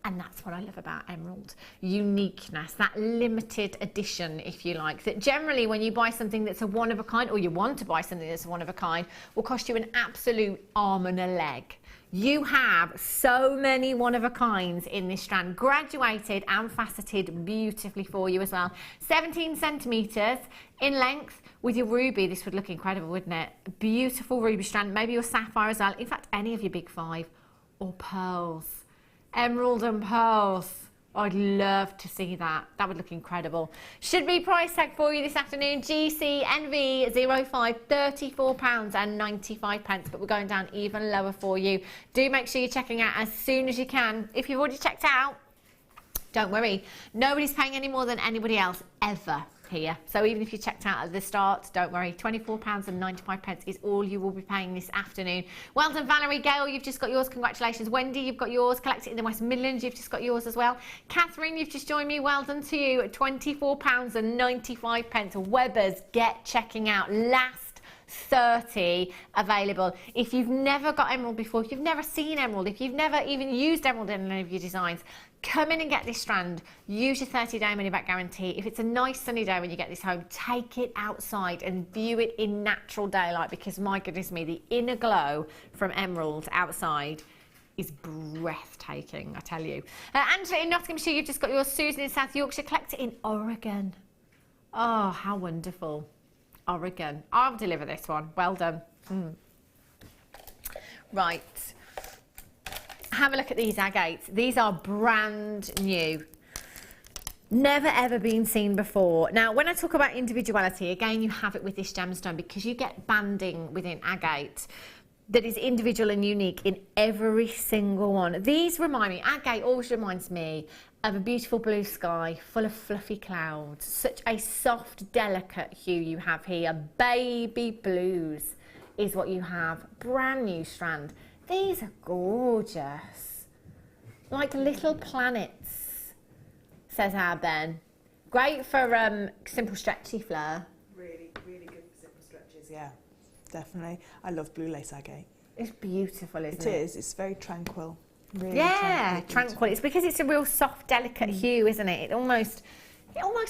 And that's what I love about emerald. Uniqueness, that limited edition, if you like, that generally when you buy something that's a one of a kind, or you want to buy something that's a one of a kind, will cost you an absolute arm and a leg. You have so many one-of-a-kinds in this strand, graduated and faceted beautifully for you as well. 17 centimetres in length. With your ruby, this would look incredible, wouldn't it? Beautiful ruby strand, maybe your sapphire as well. In fact, any of your big five, or pearls. Emerald and pearls. I'd love to see that. That would look incredible. Should be price tag for you this afternoon. GCNV05, £34.95, but we're going down even lower for you. Do make sure you're checking out as soon as you can. If you've already checked out, don't worry. Nobody's paying any more than anybody else ever here. So even if you checked out at the start, don't worry. £24.95 is all you will be paying this afternoon. Well done, Valerie. Gail, you've just got yours. Congratulations. Wendy, you've got yours. Collect it in the West Midlands. You've just got yours as well. Catherine, you've just joined me. Well done to you. £24.95. Webbers, get checking out. Last 30 available. If you've never got emerald before, if you've never seen emerald, if you've never even used emerald in any of your designs, come in and get this strand. Use your 30-day money-back guarantee. If it's a nice sunny day when you get this home, take it outside and view it in natural daylight, because my goodness me, the inner glow from emerald outside is breathtaking, I tell you. Angela in Nottinghamshire, you've just got yours. Susan in South Yorkshire, collect it in Oregon. Oh, how wonderful. Oregon. I'll deliver this one. Well done. Right. Have a look at these agates. These are brand new. Never ever been seen before. Now, when I talk about individuality, again, you have it with this gemstone because you get banding within agate that is individual and unique in every single one. These remind me, agate always reminds me of a beautiful blue sky full of fluffy clouds. Such a soft, delicate hue you have here. Baby blues is what you have. Brand new strand. These are gorgeous. Like little planets, says our Ben. Great for simple stretchy fleur. Really, really good for simple stretches, yeah. Definitely. I love blue lace agate. It's beautiful, isn't it? It is. It's very tranquil. Really tranquil. It's because it's a real soft, delicate hue, isn't it? It almost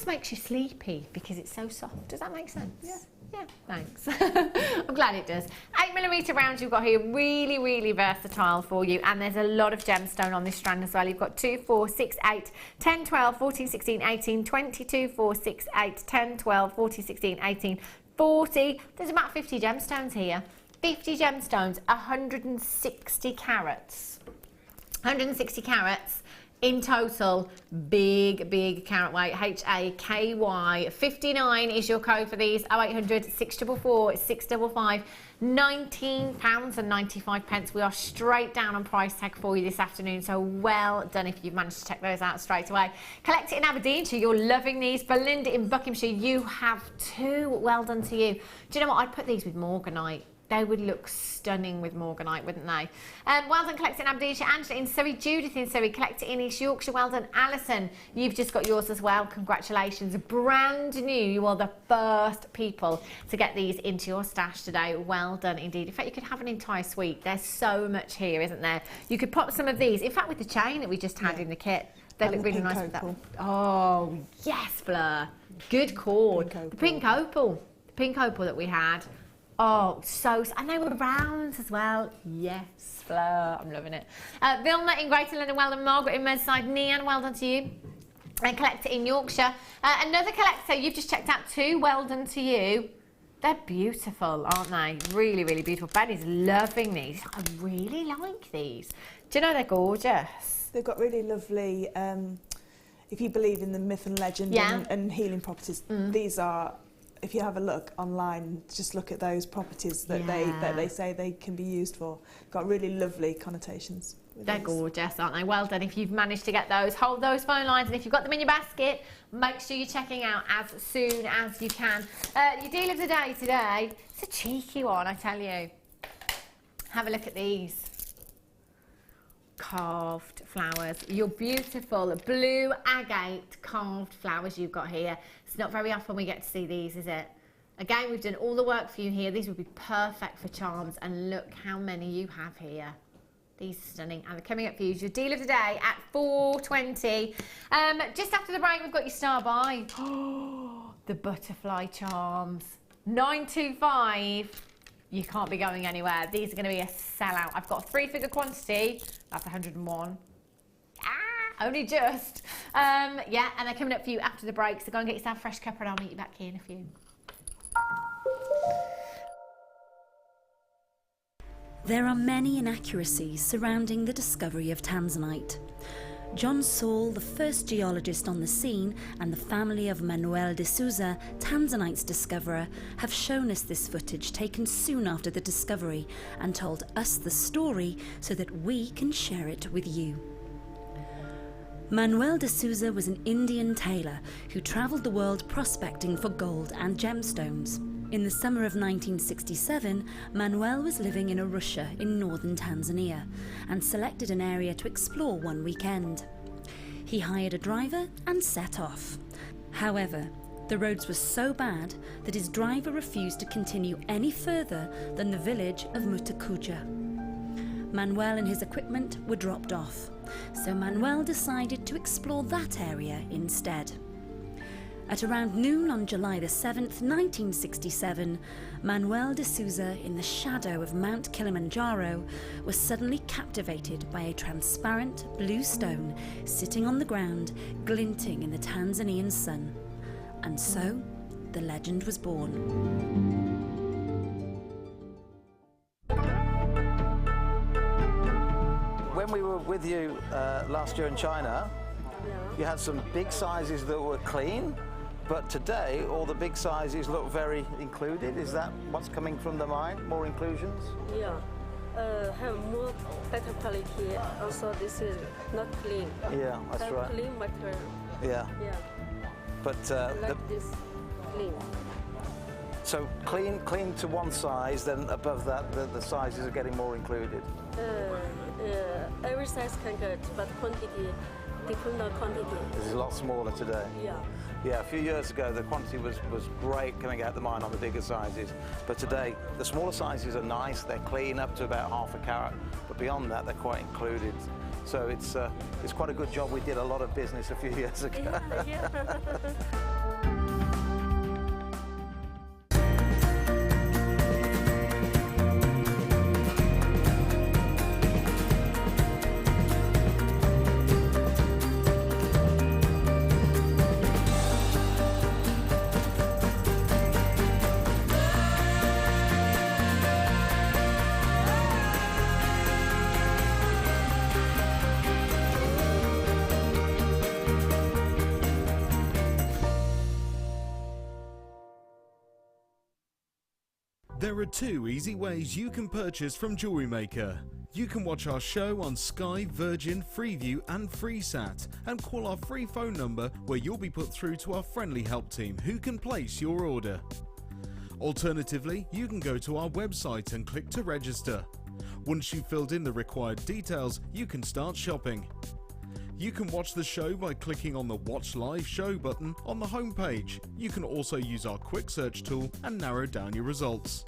makes you sleepy because it's so soft. Does that make sense? Yeah. Yeah, thanks. I'm glad it does. 8mm rounds you've got here, really, really versatile for you. And there's a lot of gemstone on this strand as well. You've got 2, 4, 6, 8, 10, 12, 14, 16, 18, 22, 4, 6, 8, 10, 12, 14, 16, 18, 40. There's about 50 gemstones here. 50 gemstones, 160 carats. 160 carats In total, big carrot weight, HAKY. 59 is your code for these. 0800 644 655. £19.95. We are straight down on price tag for you this afternoon, so well done if you've managed to check those out straight away. Collect it in Aberdeenshire, you're loving these. Belinda in Buckinghamshire, you have two. Well done to you. Do you know what? I'd put these with Morganite. They would look stunning with Morganite, wouldn't they? Well done, collect it in Aberdeenshire. Angela in Surrey, Judith in Surrey, collect it in East Yorkshire. Well done, Alison. You've just got yours as well. Congratulations. Brand new. You are the first people to get these into your stash today. Well done indeed. In fact, you could have an entire suite. There's so much here, isn't there? You could pop some of these. In fact, with the chain that we just had in the kit, they look really nice with that. Oh, yes, Fleur. Good cord. The pink opal. The pink opal that we had. Oh, and they were rounds as well. Yes, Fleur, I'm loving it. Vilma in Greater London, well done. Margaret in Merseyside, Nian, well done to you. And collector in Yorkshire. Another collector, you've just checked out two, well done to you. They're beautiful, aren't they? Really, really beautiful. Benny's loving these. I really like these. Do you know they're gorgeous? They've got really lovely, if you believe in the myth and legend and healing properties, these are... If you have a look online, just look at those properties that they say they can be used for. Got really lovely connotations. They're gorgeous, aren't they? Well done if you've managed to get those. Hold those phone lines, and if you've got them in your basket, make sure you're checking out as soon as you can. Your deal of the day today, it's a cheeky one, I tell you. Have a look at these. Carved flowers. Your beautiful blue agate carved flowers you've got here. It's not very often we get to see these, is it? Again, we've done all the work for you here. These would be perfect for charms, and look how many you have here. These are stunning, and they're coming up for you. Your deal of the day at $4.20. Just after the break, we've got your star buy. Oh, the butterfly charms. $9.25. You can't be going anywhere. These are going to be a sellout. I've got a 3-figure quantity. That's 101. Only just. Yeah, and they're coming up for you after the break. So go and get yourself a fresh cuppa, and I'll meet you back here in a few. There are many inaccuracies surrounding the discovery of tanzanite. John Saul, the first geologist on the scene, and the family of Manuel de Souza, tanzanite's discoverer, have shown us this footage taken soon after the discovery and told us the story so that we can share it with you. Manuel de Souza was an Indian tailor who travelled the world prospecting for gold and gemstones. In the summer of 1967, Manuel was living in Arusha in northern Tanzania and selected an area to explore one weekend. He hired a driver and set off. However, the roads were so bad that his driver refused to continue any further than the village of Mutakuja. Manuel and his equipment were dropped off, so Manuel decided to explore that area instead. At around noon on July the 7th, 1967, Manuel de Souza, in the shadow of Mount Kilimanjaro, was suddenly captivated by a transparent blue stone sitting on the ground, glinting in the Tanzanian sun. And so, the legend was born. When we were with you last year in China, you had some big sizes that were clean, but today all the big sizes look very included. Is that what's coming from the mine? More inclusions? Yeah, have more better quality. Also, this is not clean. Yeah, that's right. Clean material. Yeah. Yeah. But like this clean. So clean to one size, then above that the sizes are getting more included. Every size can get, but quantity depends on quantity. This is a lot smaller today. Yeah. Yeah, a few years ago the quantity was great coming out the mine on the bigger sizes, but today the smaller sizes are nice. They're clean up to about half a carat, but beyond that they're quite included. So it's quite a good job. We did a lot of business a few years ago. Yeah. There are 2 easy ways you can purchase from Jewellery Maker. You can watch our show on Sky, Virgin, Freeview and FreeSat and call our free phone number where you'll be put through to our friendly help team who can place your order. Alternatively, you can go to our website and click to register. Once you've filled in the required details, you can start shopping. You can watch the show by clicking on the Watch Live Show button on the homepage. You can also use our quick search tool and narrow down your results.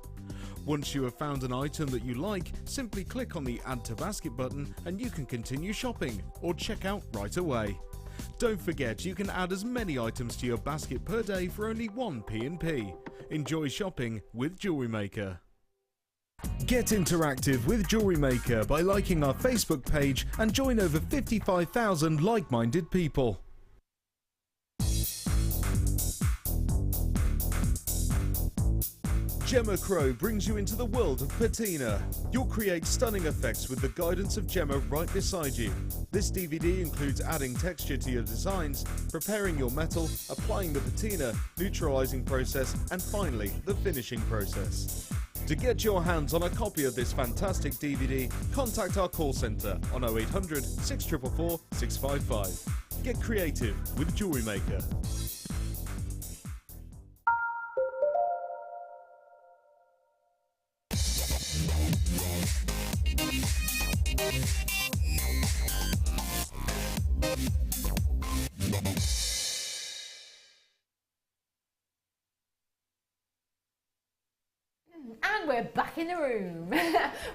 Once you have found an item that you like, simply click on the Add to Basket button and you can continue shopping or check out right away. Don't forget, you can add as many items to your basket per day for only 1 P&P. Enjoy shopping with Jewellery Maker. Get interactive with Jewellery Maker by liking our Facebook page and join over 55,000 like-minded people. Gemma Crow brings you into the world of patina. You'll create stunning effects with the guidance of Gemma right beside you. This DVD includes adding texture to your designs, preparing your metal, applying the patina, neutralizing process, and finally, the finishing process. To get your hands on a copy of this fantastic DVD, contact our call centre on 0800 644 655. Get creative with Jewellery Maker. And we're back in the room.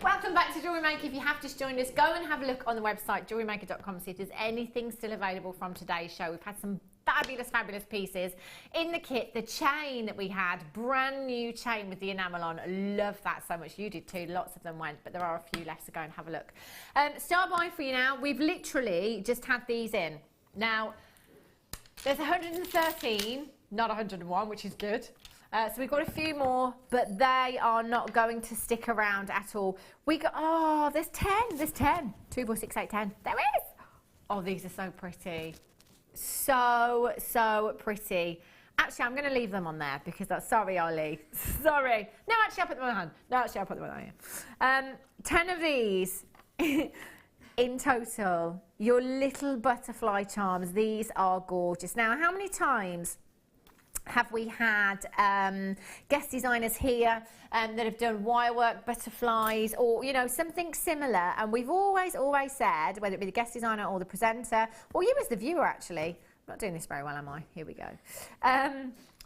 Welcome back to Jewellery Maker. If you have just joined us, go and have a look on the website, jewellerymaker.com, see if there's anything still available from today's show. We've had some fabulous pieces in the kit. The chain that we had, brand new chain with the enamel on. Love that so much. You did too. Lots of them went, but there are a few left, so go and have a look. Start buying for you now. We've literally just had these in. Now, there's 113, not 101, which is good. So we've got a few more, but they are not going to stick around at all. We got, oh, there's 10. 2, 4, 6, 8, 10. There is. Oh, these are so pretty. So pretty. Actually, I'm going to leave them on there because that's, sorry, Ollie. Sorry. No, actually, I'll put them on my hand. No, actually, I'll put them on here. 10 of these in total. Your little butterfly charms. These are gorgeous. Now, how many times have we had guest designers here that have done wirework butterflies or, you know, something similar? And we've always said, whether it be the guest designer or the presenter, or you as the viewer, actually. I'm not doing this very well, am I? Here we go. What are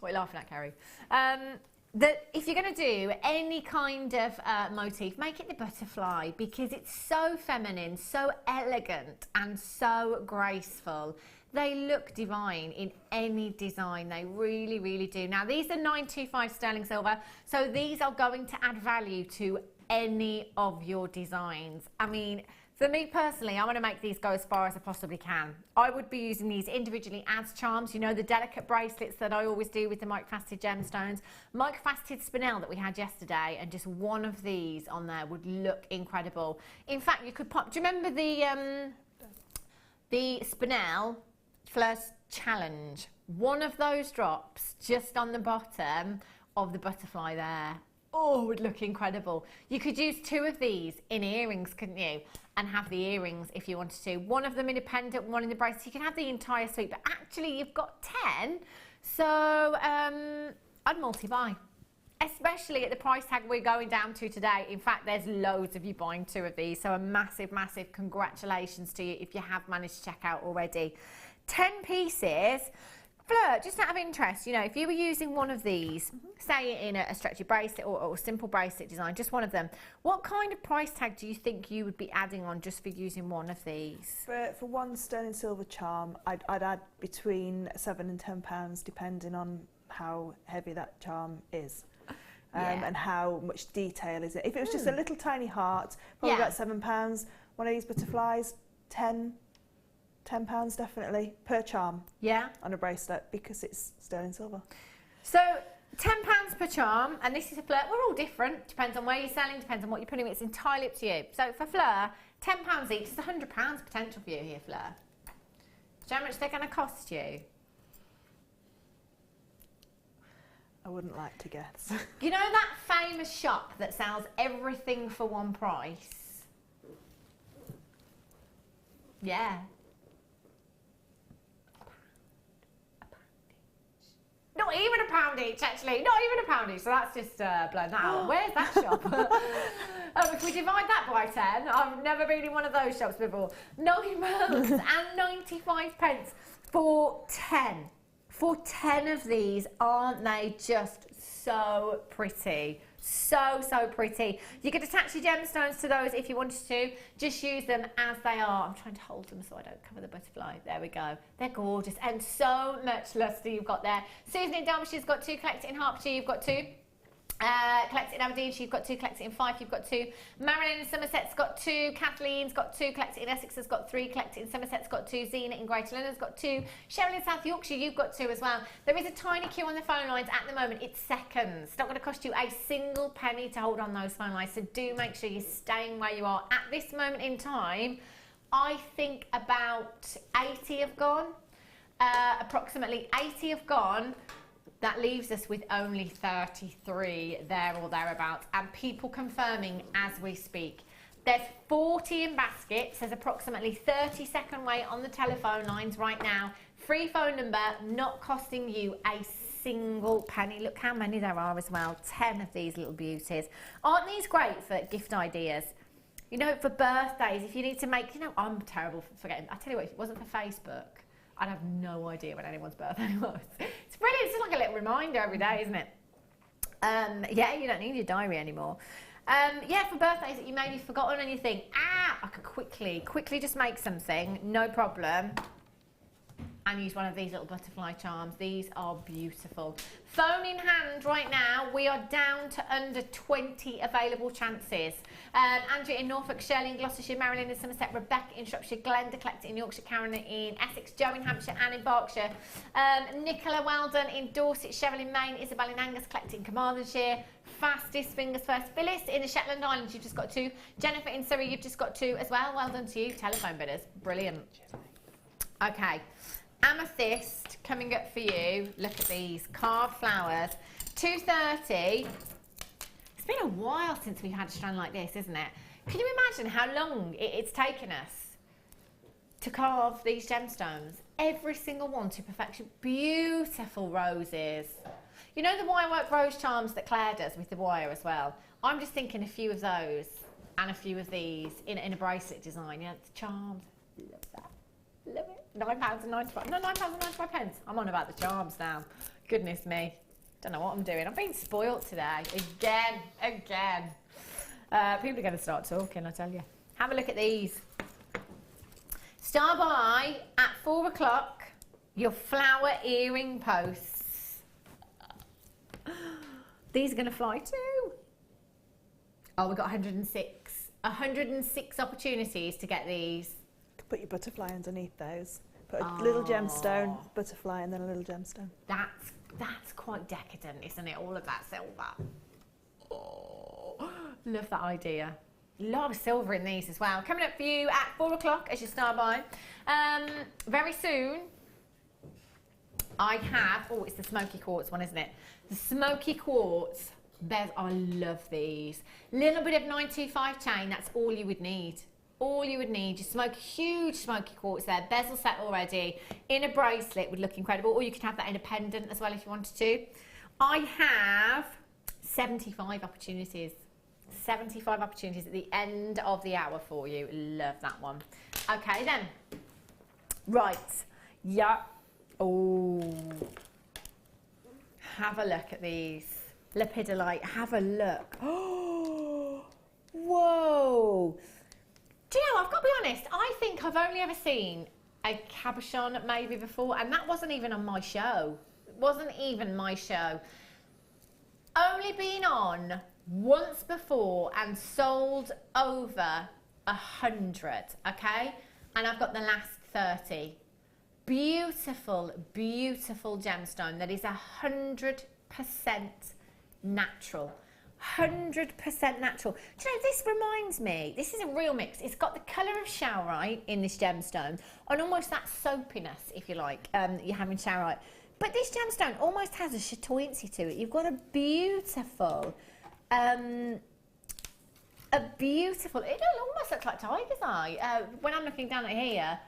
you laughing at, Carrie? That if you're going to do any kind of motif, make it the butterfly because it's so feminine, so elegant and so graceful. They look divine in any design. They really do. Now, these are 925 sterling silver, so these are going to add value to any of your designs. I mean, for me personally, I want to make these go as far as I possibly can. I would be using these individually as charms. You know, the delicate bracelets that I always do with the microfaceted gemstones, microfaceted spinel that we had yesterday, and just one of these on there would look incredible. In fact, you could pop, do you remember the spinel Flirt's Challenge? One of those drops just on the bottom of the butterfly there. Oh, it would look incredible. You could use 2 of these in earrings, couldn't you? And have the earrings if you wanted to. One of them in a pendant, one in the bracelet. You can have the entire suite, but actually you've got 10. So I'd multi-buy, especially at the price tag we're going down to today. In fact, there's loads of you buying 2 of these. So a massive congratulations to you if you have managed to check out already. 10 pieces. Fleur, just out of interest, you know, if you were using one of these, say in a stretchy bracelet or simple bracelet design, just one of them, what kind of price tag do you think you would be adding on just for using one of these? For one sterling silver charm, I'd add between £7 and £10, depending on how heavy that charm is. And how much detail is it. If it was just a little tiny heart, probably about £7. One of these butterflies, £10 definitely per charm. Yeah. On a bracelet because it's sterling silver. So £10 per charm, and this is a Fleur. We're all different. Depends on where you're selling. Depends on what you're putting. It's entirely up to you. So for Fleur, £10 each. It's £100 potential for you here, Fleur. Do you know how much they're going to cost you? I wouldn't like to guess. You know that famous shop that sells everything for one price? Yeah. Not even a pound each, actually. Not even a pound each. So that's just blown that out. Where's that shop? If we divide that by 10, I've never been in one of those shops before. £9.95 for 10. For 10 of these, aren't they just so pretty? So, so pretty. You could attach your gemstones to those if you wanted to. Just use them as they are. I'm trying to hold them so I don't cover the butterfly. There we go. They're gorgeous and so much lustre you've got there. Susan in Derbyshire has got 2. Collect it in Hertfordshire, you've got 2. Collect it in Aberdeenshire, you've got 2. Collect it in Fife, you've got 2. Marilyn in Somerset's got 2. Kathleen's got 2. Collect it in Essex has got 3. Collect it in Somerset's got 2. Zena in Greater London's got 2. Cheryl in South Yorkshire, you've got 2 as well. There is a tiny queue on the phone lines at the moment. It's seconds. It's not going to cost you a single penny to hold on those phone lines, so do make sure you're staying where you are. At this moment in time, I think about 80 have gone. Approximately 80 have gone. That leaves us with only 33 there or thereabouts, and people confirming as we speak. There's 40 in baskets. There's approximately 30-second wait on the telephone lines right now. Free phone number, not costing you a single penny. Look how many there are as well. 10 of these little beauties. Aren't these great for gift ideas? You know, for birthdays, if you need to make, you know, I'm terrible for forgetting. I tell you what, if it wasn't for Facebook, I'd have no idea when anyone's birthday was. It's brilliant. It's just like a little reminder every day, isn't it? Yeah, you don't need your diary anymore. Yeah, for birthdays that you maybe forgotten and you think, I could quickly just make something, no problem, and use one of these little butterfly charms. These are beautiful. Phone in hand right now, we are down to under 20 available chances. Andrea in Norfolk, Shirley in Gloucestershire, Marilyn in Somerset, Rebecca in Shropshire, Glenda collecting in Yorkshire, Karen in Essex, Joe in Hampshire, Anne in Berkshire, Nicola Weldon in Dorset, Cheryl in Maine, Isabel in Angus collecting in Carmarthenshire, fastest fingers first. Phyllis in the Shetland Islands, you've just got 2. Jennifer in Surrey, you've just got 2 as well. Well done to you, telephone bidders. Brilliant. Okay. Amethyst coming up for you. Look at these carved flowers. 230. It's been a while since we've had a strand like this, isn't it? Can you imagine how long it's taken us to carve these gemstones? Every single one to perfection. Beautiful roses. You know the wirework rose charms that Claire does with the wire as well? I'm just thinking a few of those and a few of these in a bracelet design. You know, the charms. Love that. Love it. £9.95. No, £9.95. I'm on about the charms now. Goodness me. Don't know what I'm doing. I'm being spoilt today. Again. People are going to start talking, I tell you. Have a look at these. Star by at 4 o'clock. Your flower earring posts. These are going to fly too. Oh, we've got 106. 106 opportunities to get these. Put your butterfly underneath those. Put a little gemstone, butterfly, and then a little gemstone. That's quite decadent, isn't it? All of that silver. Oh, love that idea. A lot of silver in these as well. Coming up for you at 4 o'clock as you start by. Very soon, I have, it's the smoky quartz one, isn't it? The smoky quartz. I love these. Little bit of 925 chain, that's all you would need. All you would need, just huge smoky quartz there, bezel set already, in a bracelet would look incredible, or you could have that in a pendant as well if you wanted to. I have 75 opportunities. 75 opportunities at the end of the hour for you. Love that one. Okay then. Right. Yeah. Oh. Have a look at these. Lepidolite. Have a look. Oh. Whoa. Do you know, I've got to be honest, I think I've only ever seen a cabochon maybe before, and that wasn't even on my show. It wasn't even my show. Only been on once before and sold over 100, okay? And I've got the last 30. Beautiful, beautiful gemstone that is 100% natural. 100% natural. Do you know, this reminds me, this is a real mix. It's got the colour of charoite in this gemstone and almost that soapiness, if you like, you're having charoite. But this gemstone almost has a chatoyancy to it. You've got a beautiful, it almost looks like tiger's eye. When I'm looking down at here,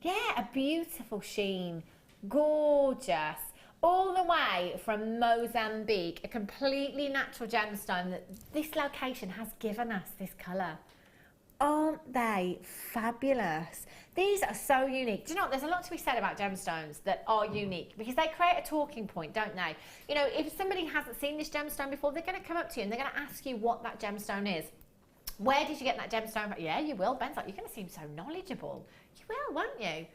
yeah, a beautiful sheen, gorgeous. All the way from Mozambique, a completely natural gemstone that this location has given us this colour. Aren't they fabulous? These are so unique. Do you know what? There's a lot to be said about gemstones that are unique because they create a talking point, don't they? You know, if somebody hasn't seen this gemstone before, they're going to come up to you and they're going to ask you what that gemstone is. Where did you get that gemstone from? Yeah, you will. Ben's like, you're going to seem so knowledgeable. You will, won't you?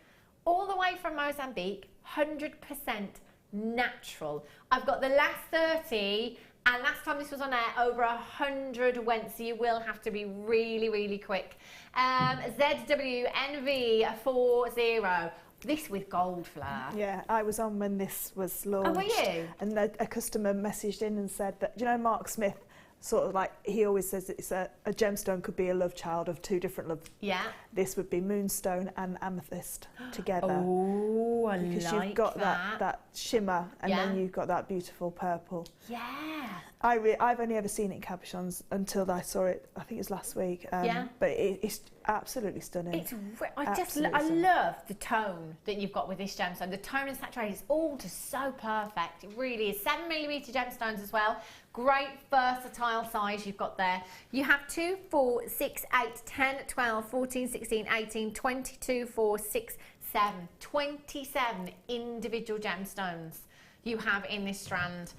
All the way from Mozambique, 100% natural. I've got the last 30, and last time this was on air, over 100 went, so you will have to be really, really quick. ZWNV40. This with gold flare. Yeah, I was on when this was launched. Oh, were you? And a customer messaged in and said that, you know, Mark Smith, sort of like, he always says that it's a gemstone could be a love child of two different love. Yeah. This would be moonstone and amethyst together. Oh, I because like you've got that shimmer, and then you've got that beautiful purple. Yeah. I've only ever seen it in cabochons until I saw it, I think it was last week. But it's absolutely stunning. It's I love the tone that you've got with this gemstone. The tone and saturation is all just so perfect. It really is. 7mm gemstones as well. Great versatile size you've got there. You have 2, 4, 6, 8, 10, 12, 14, 16, 18, 22, 4, 6, 7. 27 individual gemstones you have in this strand.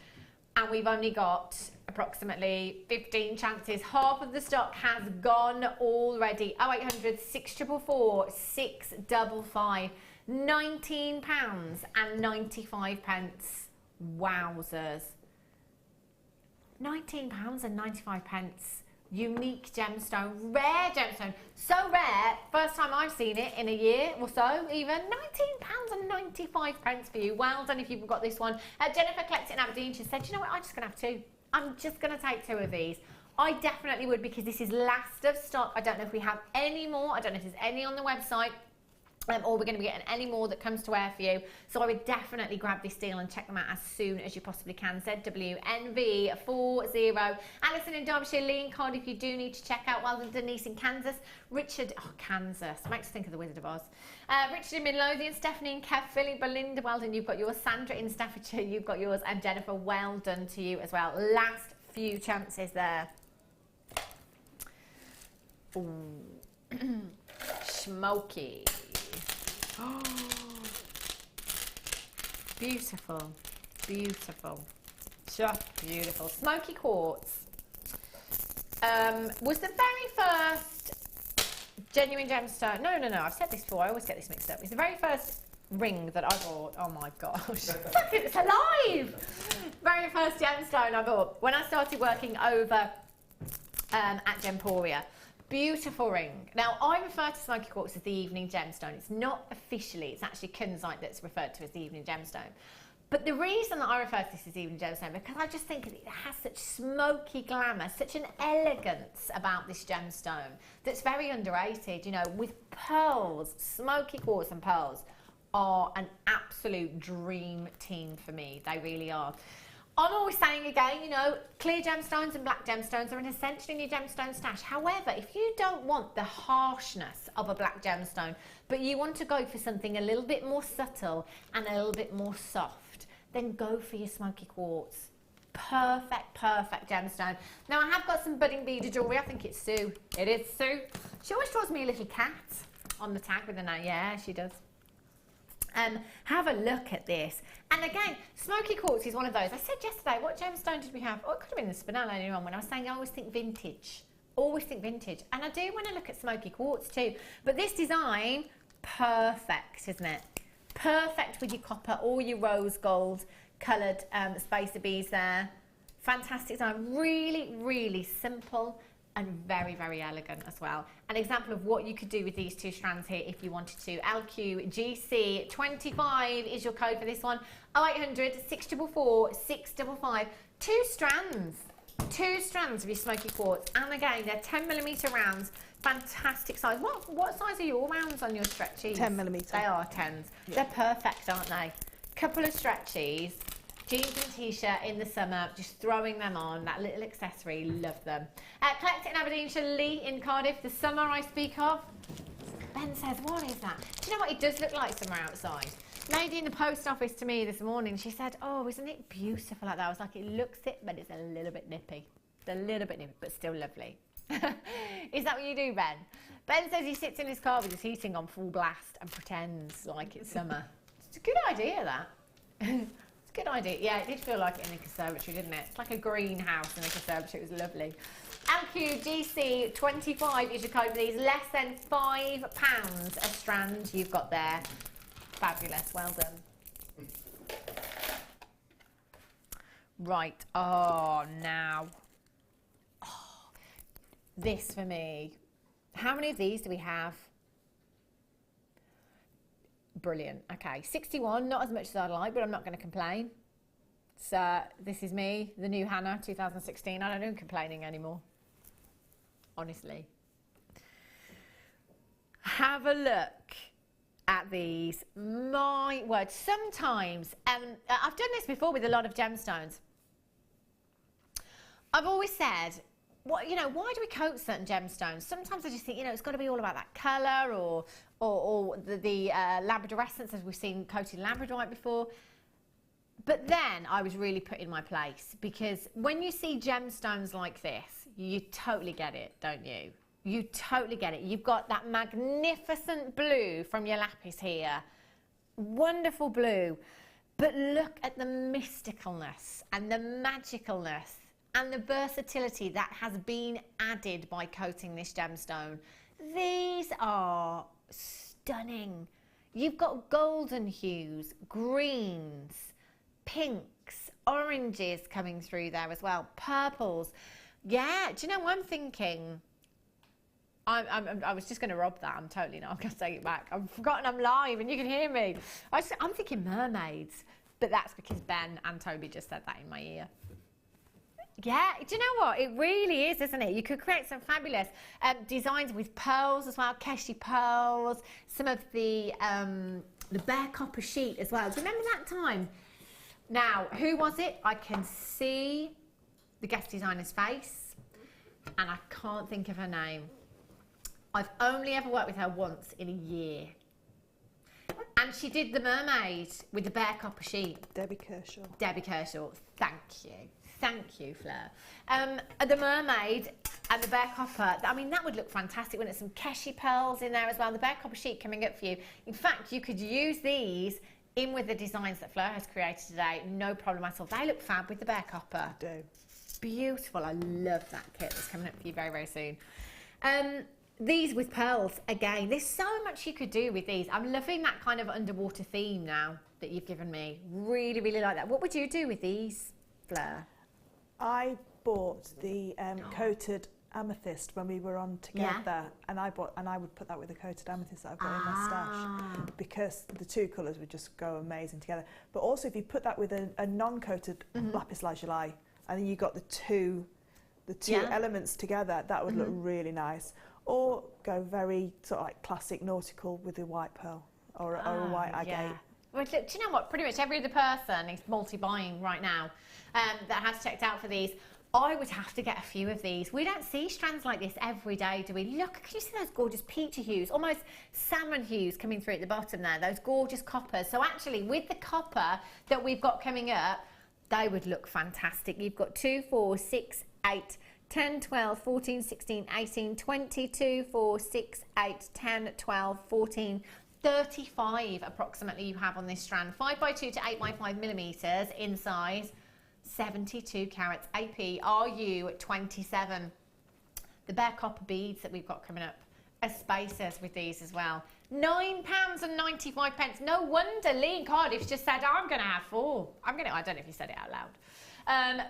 And we've only got approximately 15 chances. Half of the stock has gone already. 0800 644 655. £19.95. Wowzers. £19.95. Unique gemstone, rare gemstone, so rare, first time I've seen it in a year or so even. £19.95 for you. Well done if you've got this one. Jennifer collected in Aberdeen. She said, you know what, I'm just going to have 2. I'm just going to take 2 of these. I definitely would, because this is last of stock. I don't know if we have any more. I don't know if there's any on the website. Or we're going to be getting any more that comes to air for you. So I would definitely grab this deal and check them out as soon as you possibly can. ZWNV40. Alison in Derbyshire, Lee in Cardiff, you do need to check out. Well done, Denise in Kansas. Richard, Kansas, makes us think of the Wizard of Oz. Richard in Midlothian, Stephanie in Kev, Philly, Belinda, well done, you've got yours. Sandra in Staffordshire, you've got yours. And Jennifer, well done to you as well. Last few chances there. Ooh. Smoky. Oh, beautiful, beautiful, just beautiful. Smoky quartz was the very first genuine gemstone. No, I've said this before. I always get this mixed up. It's the very first ring that I bought. Oh my gosh, look, it's alive! Very first gemstone I bought when I started working over at Gemporia. Beautiful ring. Now, I refer to smoky quartz as the evening gemstone. It's not officially, it's actually kunzite that's referred to as the evening gemstone. But the reason that I refer to this as evening gemstone, because I just think it has such smoky glamour, such an elegance about this gemstone that's very underrated, you know, with pearls. Smoky quartz and pearls are an absolute dream team for me. They really are. I'm always saying again, you know, clear gemstones and black gemstones are an essential in your gemstone stash. However, if you don't want the harshness of a black gemstone, but you want to go for something a little bit more subtle and a little bit more soft, then go for your smoky quartz. Perfect gemstone. Now, I have got some budding beaded jewellery. I think it's Sue. It is Sue. She always draws me a little cat on the tag with a note. Yeah, she does. Have a look at this. And again, smoky quartz is one of those. I said yesterday, what gemstone did we have? Oh, it could have been the spinel earlier on when I was saying I always think vintage. Always think vintage. And I do when I look at smoky quartz too. But this design, perfect, isn't it? Perfect with your copper or your rose gold coloured spacer beads there. Fantastic design. Really, really simple and very, very elegant as well. An example of what you could do with these 2 strands here if you wanted to. LQGC25 is your code for this one. 0800 644 655. 2 strands. 2 strands of your smoky quartz. And again, they're 10mm rounds. Fantastic size. What size are your rounds on your stretchies? 10mm. They are 10s. Yeah. They're perfect, aren't they? couple of stretchies, jeans and t-shirt in the summer, just throwing them on, that little accessory, love them. Collect in Aberdeenshire, Lee in Cardiff, the summer I speak of. Ben says, what is that? Do you know what? It does look like summer outside. Lady in the post office to me this morning, she said, oh, isn't it beautiful like that? I was like, it looks it, but it's a little bit nippy. It's a little bit nippy, but still lovely. Is that what you do, Ben? Ben says he sits in his car with his heating on full blast and pretends like it's summer. It's a good idea, that. It's a good idea. Yeah, it did feel like it in the conservatory, didn't it? It's like a greenhouse in the conservatory. It was lovely. MQ GC25 is your code for these. Less than £5 a strand you've got there. Fabulous. Well done. Right. Oh, now. Oh, this for me. How many of these do we have? Brilliant. Okay, 61, not as much as I'd like, but I'm not going to complain. So this is me, the new Hannah, 2016. I don't do complaining anymore, honestly. Have a look at these. My word, sometimes, I've done this before with a lot of gemstones. I've always said, why do we coat certain gemstones? Sometimes I just think, it's got to be all about that colour or the labradorescence, as we've seen coated labradorite before. But then I was really put in my place, because when you see gemstones like this, you totally get it, don't you? You totally get it. You've got that magnificent blue from your lapis here. Wonderful blue. But look at the mysticalness and the magicalness and the versatility that has been added by coating this gemstone. These are stunning. You've got golden hues, greens, pinks, oranges coming through there as well, purples. Yeah, do you know what I'm thinking? I was just going to rob that. I'm totally not. I'm going to take it back. I've forgotten I'm live and you can hear me. I'm thinking mermaids, but that's because Ben and Toby just said that in my ear. Yeah, do you know what? It really is, isn't it? You could create some fabulous designs with pearls as well, Keshi pearls, some of the bare copper sheet as well. Do you remember that time? Now, who was it? I can see the guest designer's face, and I can't think of her name. I've only ever worked with her once in a year. And she did the mermaid with the bare copper sheet. Debbie Kershaw. Debbie Kershaw, thank you. Thank you, Fleur. The mermaid and the bare copper, I mean, that would look fantastic when there's some Keshi pearls in there as well. The bare copper sheet coming up for you. In fact, you could use these in with the designs that Fleur has created today. No problem at all. They look fab with the bare copper. They do. Beautiful. I love that kit that's coming up for you very, very soon. These with pearls, again, there's so much you could do with these. I'm loving that kind of underwater theme now that you've given me. Really, really like that. What would you do with these, Fleur? I bought the coated amethyst when we were on together, and I would put that with the coated amethyst that I've got in my stash, because the two colours would just go amazing together. But also, if you put that with a non-coated lapis lazuli, and then you got the two elements together, that would look really nice. Or go very sort of like classic nautical with a white pearl or a white agate. Well, do you know what? Pretty much every other person is multi-buying right now that has checked out for these. I would have to get a few of these. We don't see strands like this every day, do we? Look, can you see those gorgeous peachy hues? Almost salmon hues coming through at the bottom there, those gorgeous coppers. So actually, with the copper that we've got coming up, they would look fantastic. You've got 2, 4, 6, 8, 10, 12, 14, 16, 18, 22, 4, 6, 8, 10, 12, 14, 35 approximately you have on this strand. 5x2 to 8x5 millimetres in size, 72 carats, AP, RU at 27. The bare copper beads that we've got coming up are spacers with these as well. £9.95. No wonder Lee in Cardiff just said, I'm going to have 4. I don't know if you said it out loud.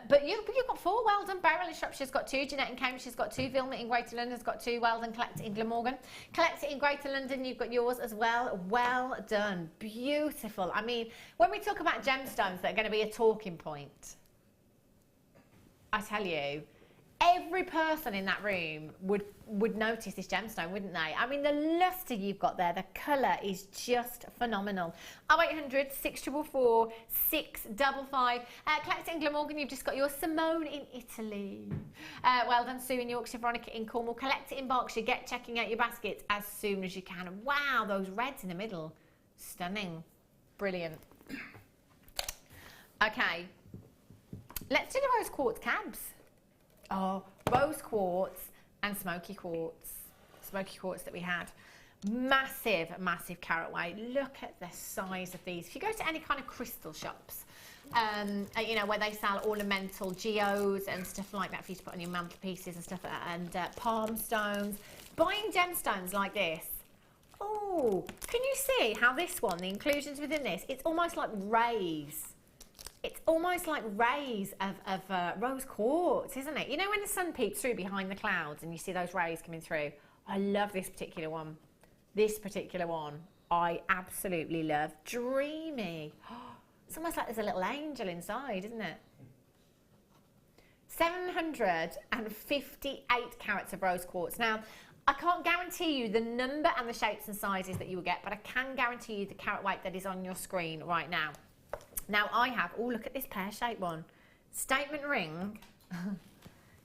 But you've got 4. Well done. Beryl in Shropshire's got 2. Jeanette in Cambridge's got 2. Vilma in Greater London's got 2. Well done. Collect it in Glamorgan. Collect it in Greater London. You've got yours as well. Well done. Beautiful. I mean, when we talk about gemstones that are going to be a talking point, I tell you, Every person in that room would notice this gemstone, wouldn't they? I mean, the lustre you've got there, the colour is just phenomenal. 0800 644 655. Collect it in Glamorgan, you've just got your Simone in Italy. Well done, Sue in Yorkshire, Veronica in Cornwall. Collect it in Berkshire, get checking out your baskets as soon as you can. Wow, those reds in the middle, stunning, brilliant. Okay, let's do the rose quartz cabs. Oh, rose quartz and smoky quartz that we had. Massive, massive carat weight. Look at the size of these. If you go to any kind of crystal shops, you know, where they sell ornamental geodes and stuff like that for you to put on your mantelpieces and stuff, and palm stones, buying gemstones like this. Oh, can you see how this one, the inclusions within this, it's almost like rays. It's almost like rays of rose quartz, isn't it? You know when the sun peeps through behind the clouds and you see those rays coming through? I love this particular one. This particular one, I absolutely love. Dreamy. It's almost like there's a little angel inside, isn't it? 758 carats of rose quartz. Now, I can't guarantee you the number and the shapes and sizes that you will get, but I can guarantee you the carat weight that is on your screen right now. Now I have, oh look at this pear-shaped one. Statement ring.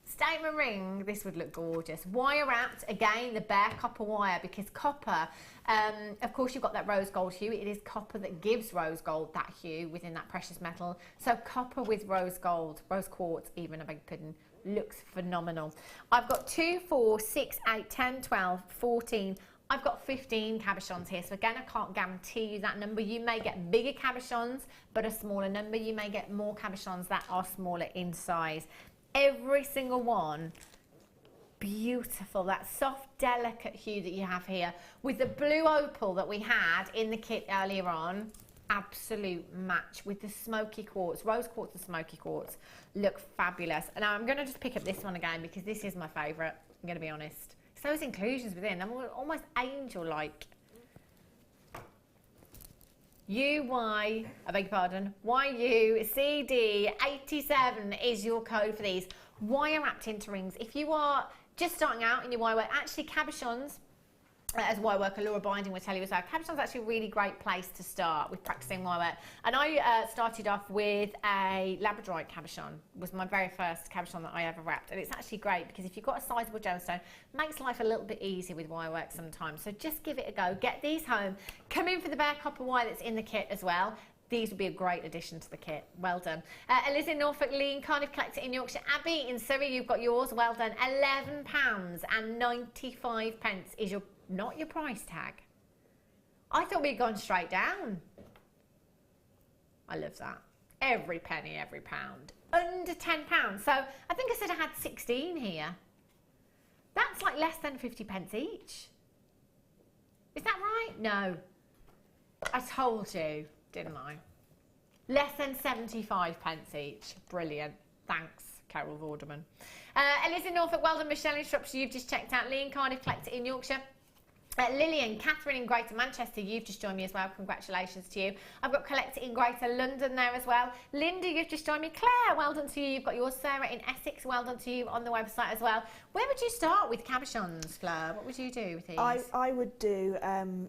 Statement ring, this would look gorgeous. Wire wrapped, again, the bare copper wire, because copper, of course you've got that rose gold hue. It is copper that gives rose gold that hue within that precious metal. So copper with rose gold, rose quartz even, I beg your pardon, looks phenomenal. I've got 2, 4, 6, 8, 10, 12, 14, I've got 15 cabochons here, so again, I can't guarantee you that number. You may get bigger cabochons, but a smaller number. You may get more cabochons that are smaller in size. Every single one, beautiful. That soft, delicate hue that you have here, with the blue opal that we had in the kit earlier on, absolute match with the smoky quartz. Rose quartz and smoky quartz look fabulous. And now I'm going to just pick up this one again, because this is my favourite, I'm going to be honest. Those inclusions within, I'm almost angel-like. I beg your pardon, YUCD87 is your code for these. Wire wrapped into rings. If you are just starting out in your wire work, actually cabochons, as wire worker Laura Binding will tell you as well, cabochon's actually a really great place to start with practicing wire work. And I started off with a labradorite cabochon, was my very first cabochon that I ever wrapped. And it's actually great because if you've got a sizable gemstone, it makes life a little bit easier with wire work sometimes. So just give it a go, get these home, come in for the bare copper wire that's in the kit as well. These would be a great addition to the kit. Well done. Eliz in Norfolk, Lee in Cardiff, Collector in Yorkshire. Abby in Surrey, you've got yours. Well done. £11.95 is your, not your price tag. I thought we'd gone straight down. I love that. Every penny, every pound. Under £10. So I think I said I had 16 here. That's like less than 50p each. Is that right? No. I told you, didn't I? Less than 75p each. Brilliant. Thanks, Carol Vorderman. Eliz in Norfolk, well done. Michelle in Shropshire, you've just checked out. Lee in Cardiff, Collector in Yorkshire. Lillian, Catherine in Greater Manchester, you've just joined me as well. Congratulations to you. I've got Collector in Greater London there as well. Linda, you've just joined me. Claire, well done to you. You've got yours. Sarah in Essex, well done to you on the website as well. Where would you start with cabochons, Fleur? What would you do with these? I would do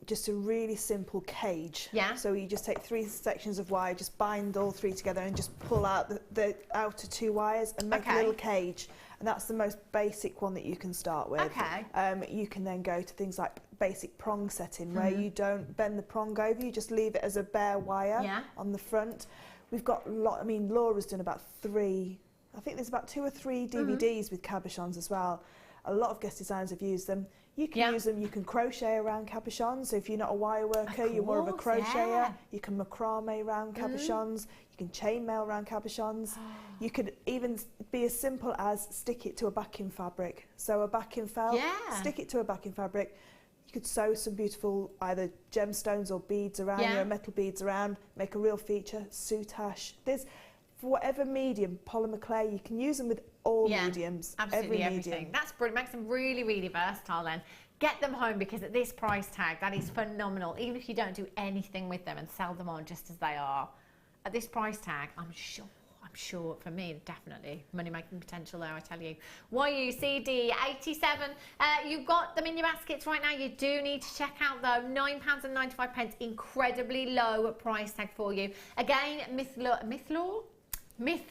just a really simple cage. Yeah. So you just take 3 sections of wire, just bind all 3 together and just pull out the outer 2 wires and make a little cage. And that's the most basic one that you can start with. Okay. You can then go to things like basic prong setting, where you don't bend the prong over, you just leave it as a bare wire on the front. We've got a lot, I mean, Laura's done about 3, I think there's about 2 or 3 DVDs with cabochons as well. A lot of guest designers have used them. You can use them, you can crochet around cabochons, so if you're not a wire worker, you're more of a crocheter, you can macrame around cabochons, you can chainmail around cabochons. You could even be as simple as stick it to a backing fabric. So a backing felt, stick it to a backing fabric. You could sew some beautiful either gemstones or beads around, you know, metal beads around, make a real feature, soutache. There's, for whatever medium, polymer clay, you can use them with all mediums, absolutely every everything. medium. That's brilliant, makes them really, really versatile then. Get them home, because at this price tag, that is phenomenal. Even if you don't do anything with them and sell them on just as they are, at this price tag, I'm sure sure for me, definitely money making potential there, I tell you. YUCD87, you've got them in your baskets right now. You do need to check out though, £9.95, incredibly low price tag for you. Again, myth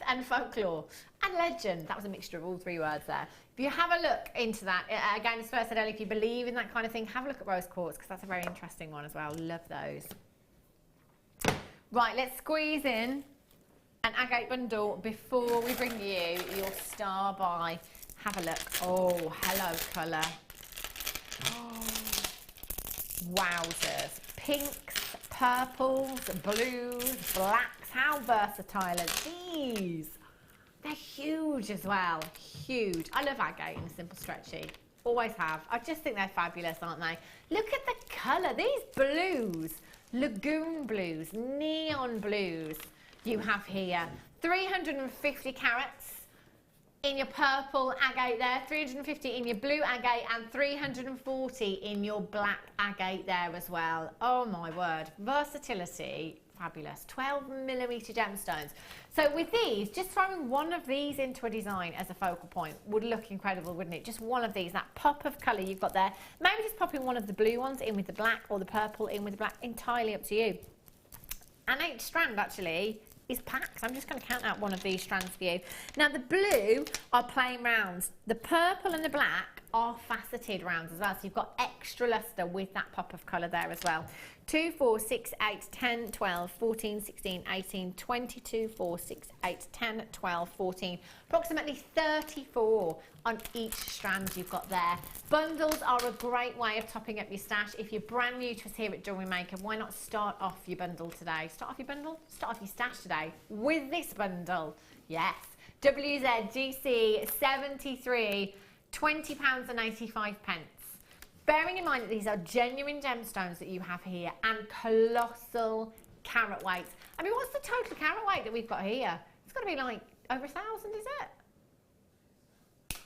and folklore and legend. That was a mixture of all three words there. If you have a look into that, again, as first said earlier, if you believe in that kind of thing, have a look at rose quartz, because that's a very interesting one as well. Love those. Right, let's squeeze in an agate bundle before we bring you your star buy. Have a look. Oh, hello colour. Oh, wowzers. Pinks, purples, blues, blacks. How versatile are these? They're huge as well. Huge. I love agate in a simple stretchy. Always have. I just think they're fabulous, aren't they? Look at the colour. These blues. Lagoon blues, neon blues you have here. 350 carats in your purple agate there, 350 in your blue agate, and 340 in your black agate there as well. Oh my word, versatility, fabulous. 12mm gemstones. So with these, just throwing one of these into a design as a focal point would look incredible, wouldn't it? Just one of these, that pop of colour you've got there. Maybe just popping one of the blue ones in with the black, or the purple in with the black, entirely up to you. And each strand actually is packed. I'm just going to count out one of these strands for you. Now the blue are plain rounds. The purple and the black are faceted rounds as well. So you've got extra lustre with that pop of colour there as well. 2, 4, 6, 8, 10, 12, 14, 16, 18, 22, 4, 6, 8, 10, 12, 14. Approximately 34 on each strand you've got there. Bundles are a great way of topping up your stash. If you're brand new to us here at Jewellery Maker, why not start off your bundle today? Start off your bundle? Start off your stash today with this bundle. Yes. WZGC 73, £20.85. Bearing in mind that these are genuine gemstones that you have here and colossal carat weights. I mean, what's the total carat weight that we've got here? It's got to be like over 1,000, is it?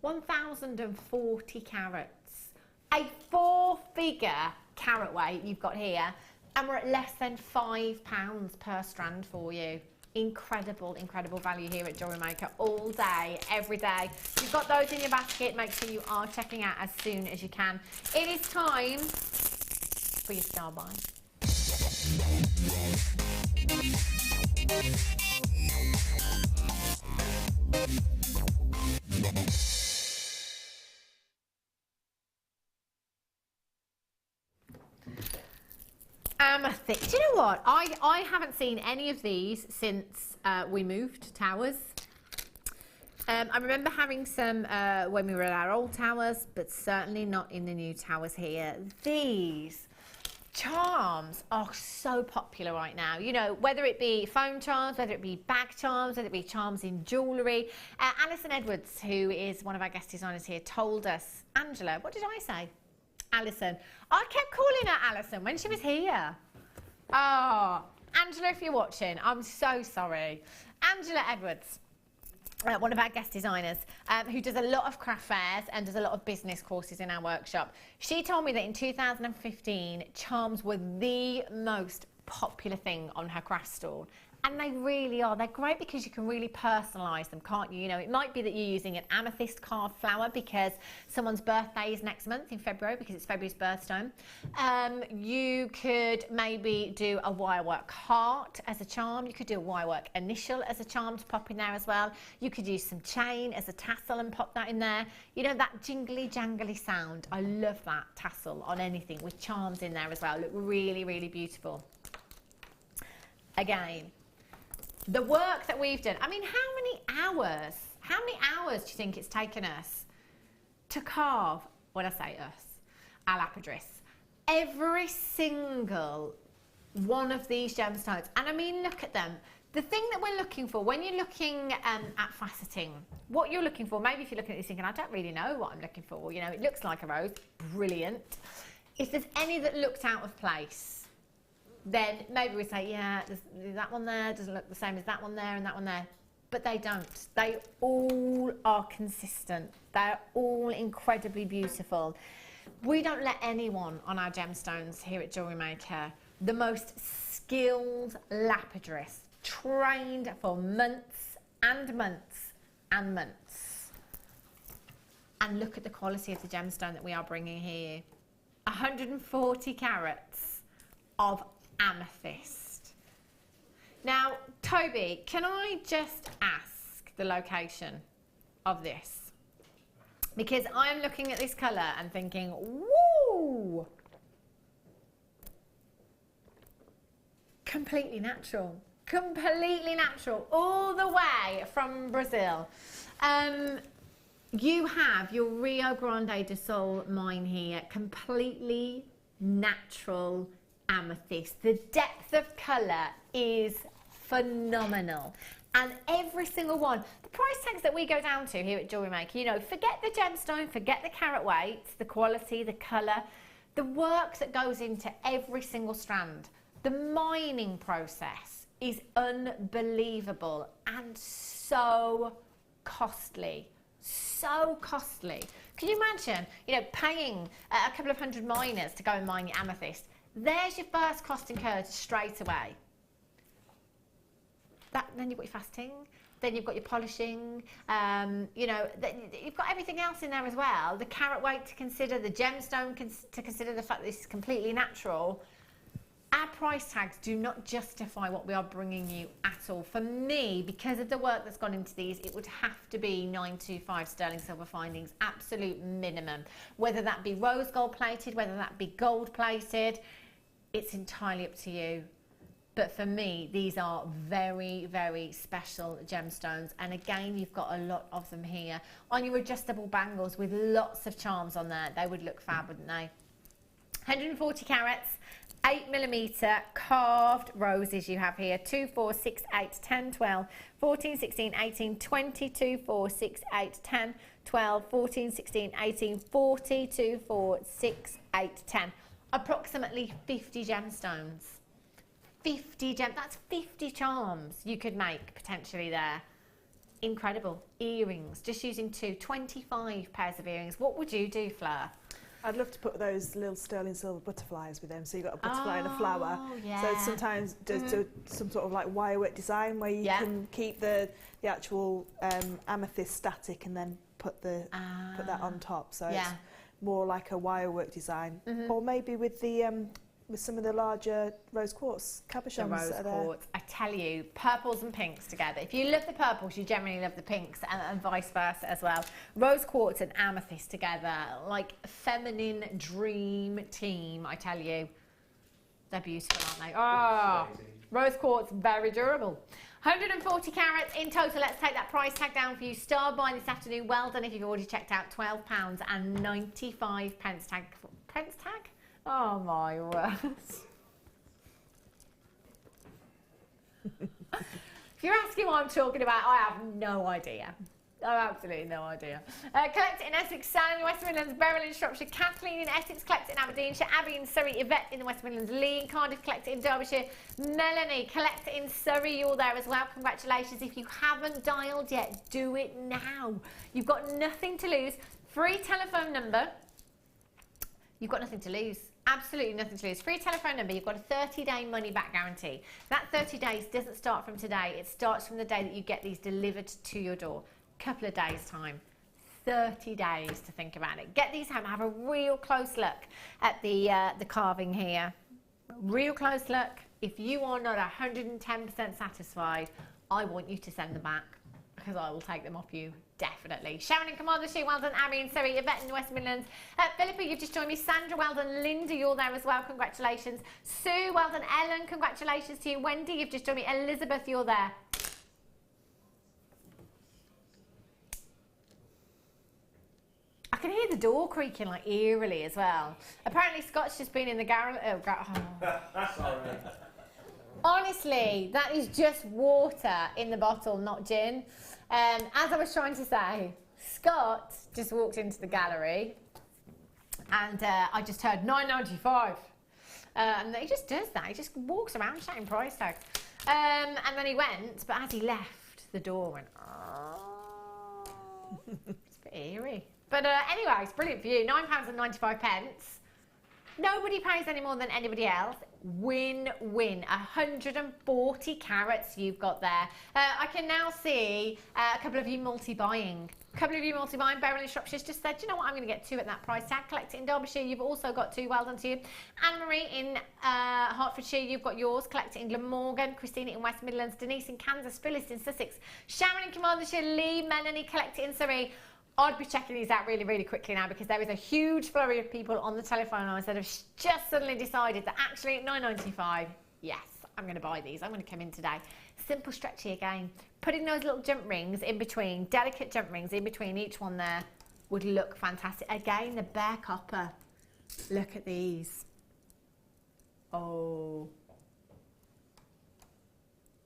1,040 carats. A 4-figure carat weight you've got here, and we're at less than £5 per strand for you. Incredible, incredible value here at Jewellery Maker all day, every day. You've got those in your basket. Make sure you are checking out as soon as you can. It is time for your star buy. Amethyst. Do you know what? I haven't seen any of these since we moved towers. I remember having some when we were at our old towers, but certainly not in the new towers here. These charms are so popular right now. You know, whether it be phone charms, whether it be bag charms, whether it be charms in jewellery. Alison Edwards, who is one of our guest designers here, told us, Angela, what did I say? Alison. I kept calling her Alison when she was here. Oh, Angela, if you're watching, I'm so sorry. Angela Edwards, one of our guest designers, who does a lot of craft fairs and does a lot of business courses in our workshop. She told me that in 2015, charms were the most popular thing on her craft stall. And they really are. They're great because you can really personalise them, can't you? You know, it might be that you're using an amethyst carved flower because someone's birthday is next month in February, because it's February's birthstone. You could maybe do a wirework heart as a charm. You could do a wirework initial as a charm to pop in there as well. You could use some chain as a tassel and pop that in there. You know, that jingly jangly sound. I love that tassel on anything with charms in there as well. Look really, really beautiful. Again, the work that we've done. I mean, how many hours do you think it's taken us to carve, when I say us, our lapidris? Every single one of these gemstones. And I mean, look at them. The thing that we're looking for, when you're looking at faceting, what you're looking for, maybe if you're looking at this thinking, I don't really know what I'm looking for. You know, it looks like a rose. Brilliant. If there's any that looked out of place, then maybe we say, yeah, there's that one there doesn't look the same as that one there and that one there. But they don't. They all are consistent. They're all incredibly beautiful. We don't let anyone on our gemstones here at Jewellery Maker, the most skilled lapidress, trained for months and months and months. And look at the quality of the gemstone that we are bringing here. 140 carats of amethyst. Now, Toby, can I just ask the location of this? Because I'm looking at this colour and thinking, woo! Completely natural. Completely natural. All the way from Brazil. You have your Rio Grande do Sul mine here. Completely natural amethyst. The depth of colour is phenomenal. And every single one, the price tags that we go down to here at Jewellery Maker, you know, forget the gemstone, forget the carat weights, the quality, the colour, the work that goes into every single strand. The mining process is unbelievable and so costly. So costly. Can you imagine, you know, paying a couple of hundred miners to go and mine your amethyst? There's your first cost incurred straight away. Then you've got your fasting, then you've got your polishing, you know, you've got everything else in there as well. The carat weight to consider, the gemstone to consider, the fact that this is completely natural. Our price tags do not justify what we are bringing you at all. For me, because of the work that's gone into these, it would have to be 925 sterling silver findings, absolute minimum. Whether that be rose gold plated, whether that be gold plated, it's entirely up to you. But for me, these are very, very special gemstones. And again, you've got a lot of them here. On your adjustable bangles with lots of charms on there, they would look fab, wouldn't they? 140 carats. 8mm carved roses you have here. 2, 4, 6, 8, 10, 12, 14, 16, 18, 22, 4, 6, 8, 10, 12, 14, 16, 18, 42, 4, 6, 8, 10. Approximately 50 gemstones. 50 that's 50 charms you could make potentially there. Incredible. Earrings, just using 25 pairs of earrings. What would you do, Fleur? I'd love to put those little sterling silver butterflies with them. So you've got a butterfly and a flower. Yeah. So sometimes do some sort of like wire work design where you can keep the actual amethyst static and then put that on top. So it's more like a wire work design. Or maybe with the with some of the larger rose quartz cabochons. The rose quartz. I tell you, purples and pinks together. If you love the purples, you generally love the pinks, and vice versa as well. Rose quartz and amethyst together, like a feminine dream team, I tell you. They're beautiful, aren't they? Oh, rose quartz, very durable. 140 carats in total. Let's take that price tag down for you. Star buy this afternoon. Well done if you've already checked out. £12.95 tag. Pence tag? Oh my word. If you're asking what I'm talking about, I have no idea. I have absolutely no idea. Collect it in Essex, Sam in the West Midlands, Beryl in Shropshire, Kathleen in Essex, collect it in Aberdeenshire, Abby in Surrey, Yvette in the West Midlands, Lee in Cardiff, collect it in Derbyshire, Melanie, collect it in Surrey, you're there as well. Congratulations. If you haven't dialed yet, do it now. You've got nothing to lose. Free telephone number. You've got nothing to lose. Absolutely nothing to lose. Free telephone number. You've got a 30-day money-back guarantee. That 30 days doesn't start from today. It starts from the day that you get these delivered to your door. Couple of days' time. 30 days to think about it. Get these home. Have a real close look at the carving here. Real close look. If you are not 110% satisfied, I want you to send them back, because I will take them off you, definitely. Sharon in Commandership, well done. Abby and Surrey, Yvette in the West Midlands. Philippa, you've just joined me. Sandra, well done. Linda, you're there as well. Congratulations. Sue, well done. Ellen, congratulations to you. Wendy, you've just joined me. Elizabeth, you're there. I can hear the door creaking like eerily as well. Apparently Scott's just been in the garage. Sorry. Honestly, that is just water in the bottle, not gin. As I was trying to say, Scott just walked into the gallery and I just heard £9.95. And he just does that. He just walks around shouting price tags. And then he went, but as he left, the door went, oh. It's a bit eerie. But anyway, it's brilliant for you. £9.95. Nobody pays any more than anybody else. Win-win. 140 carats you've got there. I can now see a couple of you multi-buying. Beryl in Shropshire's just said, you know what, I'm going to get 2 at that price tag. Collect it in Derbyshire, you've also got 2, well done to you. Anne-Marie in Hertfordshire, you've got yours. Collect it in Glamorgan. Christina in West Midlands. Denise in Kansas. Phyllis in Sussex. Sharon in Carmarthenshire. Lee, Melanie, collect it in Surrey. I'd be checking these out really, really quickly now because there is a huge flurry of people on the telephone lines that have just suddenly decided that actually £9.95, yes, I'm going to buy these. I'm going to come in today. Simple stretchy again. Putting those little jump rings in between, delicate jump rings in between each one there would look fantastic. Again, the bare copper. Look at these. Oh.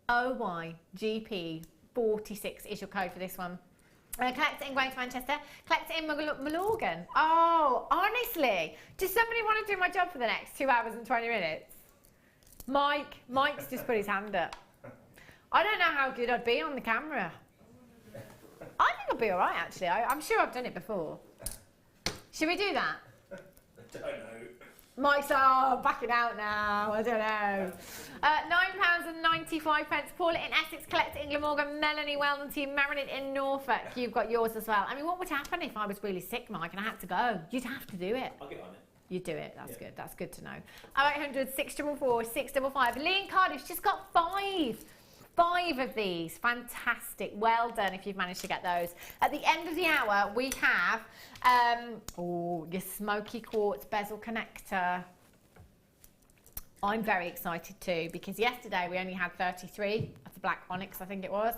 OYGP 46 is your code for this one. Collect it in Greater Manchester. Collect it in Mallorcan. Oh, honestly, does somebody want to do my job for the next 2 hours and 20 minutes? Mike's just put his hand up. I don't know how good I'd be on the camera. I think I'll be all right, actually. I'm sure I've done it before. Should we do that? I don't know. Mike's backing out now. I don't know. £9.95. Paula in Essex, collect it in Glamorgan. Melanie, well done to you. Marilyn in Norfolk, you've got yours as well. I mean, what would happen if I was really sick, Mike, and I had to go? You'd have to do it. I'll get on it. You'd do it. That's good. That's good to know. 0800 644 655. Lee in Cardiff's just got 5. 5 of these. Fantastic. Well done if you've managed to get those. At the end of the hour, we have your smoky quartz bezel connector. I'm very excited too because yesterday we only had 33 of the black onyx, I think it was,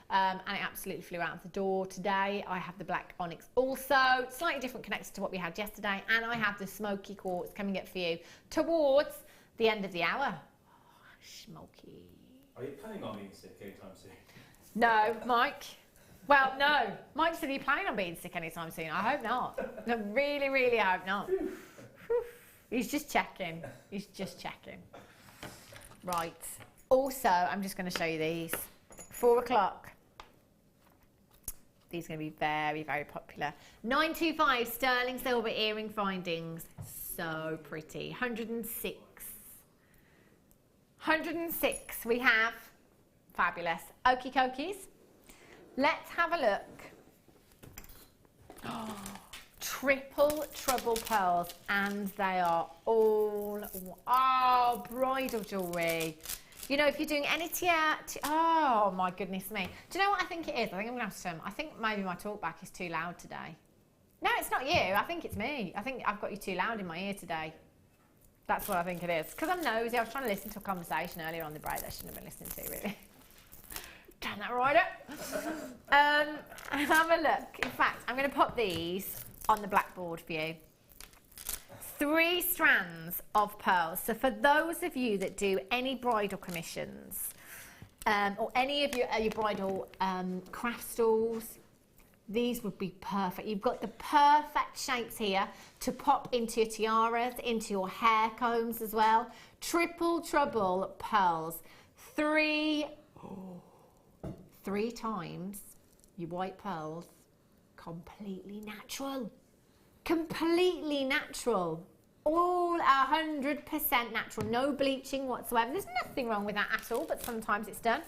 and it absolutely flew out of the door. Today I have the black onyx also, slightly different connector to what we had yesterday, and I have the smoky quartz coming up for you towards the end of the hour. Oh, smoky. Are you planning on being sick anytime soon? No, Mike. Well, no. Mike said, are you planning on being sick anytime soon? I hope not. No, really, really hope not. He's just checking. He's just checking. Right. Also, I'm just going to show you these. 4 o'clock. These are going to be very, very popular. 925 sterling silver earring findings. So pretty. 106. 106 we have. Fabulous. Okie dokies. Let's have a look. Oh, triple trouble pearls, and they are all, bridal jewellery. You know, if you're doing any oh my goodness me. Do you know what I think it is? I think I'm going to have to, I think maybe my talkback is too loud today. No, it's not you. I think it's me. I think I've got you too loud in my ear today. That's what I think it is. Because I'm nosy. I was trying to listen to a conversation earlier on the break that I shouldn't have been listening to, really. Turn that right up. Have a look. In fact, I'm going to pop these on the blackboard for you. 3 strands of pearls. So for those of you that do any bridal commissions, or any of your bridal craft stalls, these would be perfect. You've got the perfect shapes here to pop into your tiaras, into your hair combs as well. Triple trouble pearls. 3 times your white pearls. Completely natural. Completely natural. All 100% natural. No bleaching whatsoever. There's nothing wrong with that at all, but sometimes it's done.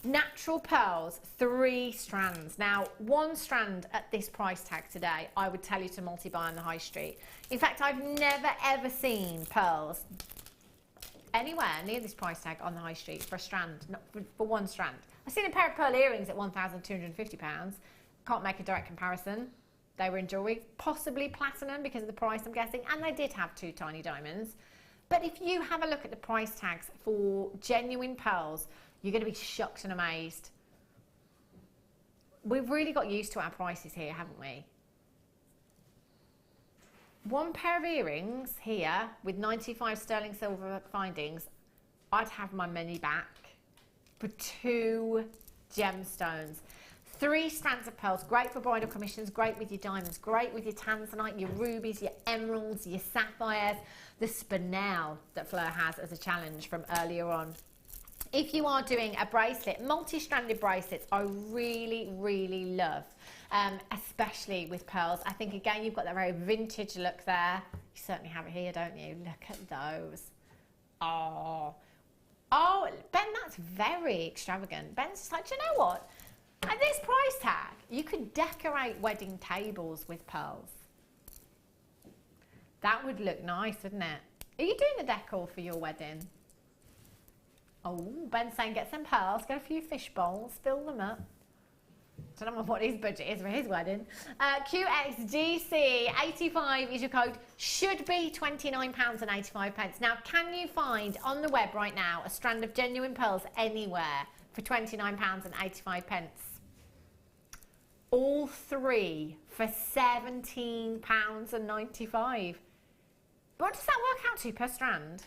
Natural pearls, 3 strands. Now, 1 strand at this price tag today, I would tell you to multi-buy on the high street. In fact, I've never ever seen pearls anywhere near this price tag on the high street for a strand, not for 1 strand. I've seen a pair of pearl earrings at £1,250. Can't make a direct comparison. They were in jewellery, possibly platinum because of the price, I'm guessing, and they did have 2 tiny diamonds. But if you have a look at the price tags for genuine pearls, you're going to be shocked and amazed. We've really got used to our prices here, haven't we? 1 pair of earrings here with 95 sterling silver findings, I'd have my money back for 2 gemstones. 3 strands of pearls, great for bridal commissions, great with your diamonds, great with your tanzanite, your rubies, your emeralds, your sapphires, the spinel that Fleur has as a challenge from earlier on. If you are doing a bracelet, multi-stranded bracelets, I really, really love, especially with pearls. I think, again, you've got that very vintage look there. You certainly have it here, don't you? Look at those. Oh, Ben, that's very extravagant. Ben's just like, do you know what? At this price tag, you could decorate wedding tables with pearls. That would look nice, wouldn't it? Are you doing the decor for your wedding? Oh, Ben's saying get some pearls, get a few fish bowls, fill them up. I don't know what his budget is for his wedding. QXGC85 is your code. Should be £29.85. Now, can you find on the web right now a strand of genuine pearls anywhere for £29.85? All three for £17.95. What does that work out to per strand?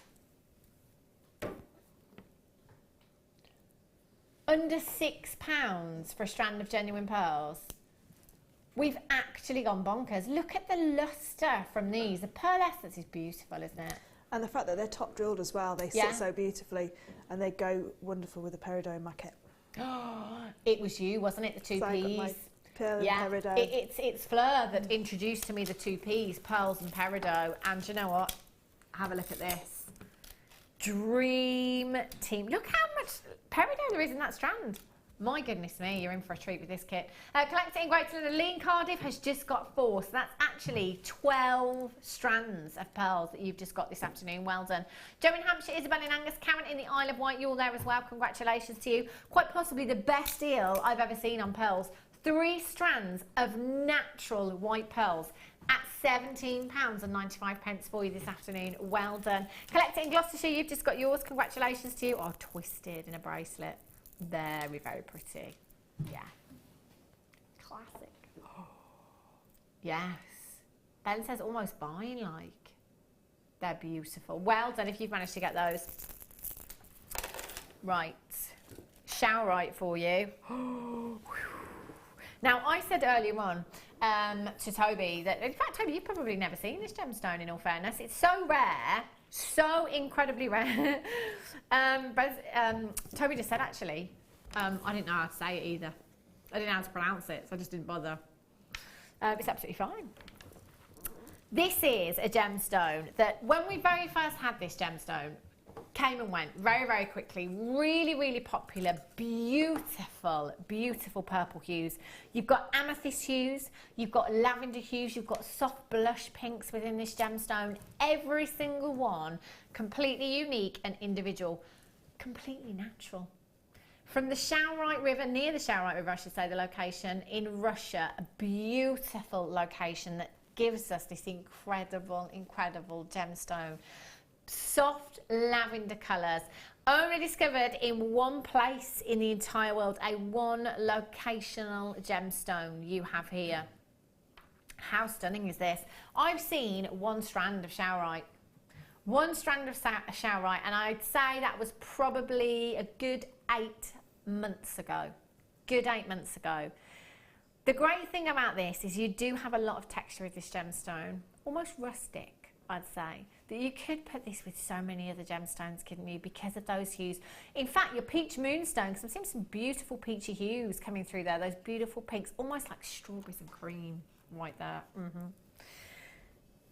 Under £6 for a strand of genuine pearls. We've actually gone bonkers. Look at the lustre from these. The pearl essence is beautiful, isn't it? And the fact that they're top drilled as well, they sit so beautifully, and they go wonderful with the peridot maquette. It was you, wasn't it? The two P's. Pearl and peridot. It's Fleur that introduced to me the two P's, pearls and peridot. And you know what? Have a look at this. Dream team. Look how much peridot there is in that strand. My goodness me, you're in for a treat with this kit. Collecting Great London, Lean Cardiff has just got 4, so that's actually 12 strands of pearls that you've just got this afternoon. Well done. Joe in Hampshire, Isabel in Angus, Karen in the Isle of Wight, you're there as well. Congratulations to you. Quite possibly the best deal I've ever seen on pearls. 3 strands of natural white pearls at £17.95 for you this afternoon. Well done. Collecting Gloucestershire, you've just got yours. Congratulations to you. Oh, twisted in a bracelet. Very, very pretty. Yeah. Classic. Yes. Ben says almost buying like. They're beautiful. Well done if you've managed to get those. Right. Showerite for you. Now, I said earlier on to Toby that, in fact, Toby, you've probably never seen this gemstone, in all fairness. It's so rare, so incredibly rare. But Toby just said, actually, I didn't know how to say it either. I didn't know how to pronounce it, so I just didn't bother. It's absolutely fine. This is a gemstone that, when we very first had this gemstone, came and went very, very quickly. Really, really popular. Beautiful, beautiful purple hues. You've got amethyst hues. You've got lavender hues. You've got soft blush pinks within this gemstone. Every single one completely unique and individual. Completely natural. From the Shaurite River, near the Shaurite River, I should say, the location in Russia. A beautiful location that gives us this incredible, incredible gemstone. Soft lavender colours, only discovered in one place in the entire world, a one locational gemstone you have here. How stunning is this? I've seen one strand of Shaurite, and I'd say that was probably a good 8 months ago. The great thing about this is you do have a lot of texture with this gemstone, almost rustic, I'd say, that you could put this with so many other gemstones, couldn't you, because of those hues. In fact, your peach moonstone, because I'm seeing some beautiful peachy hues coming through there, those beautiful pinks, almost like strawberries and cream right there.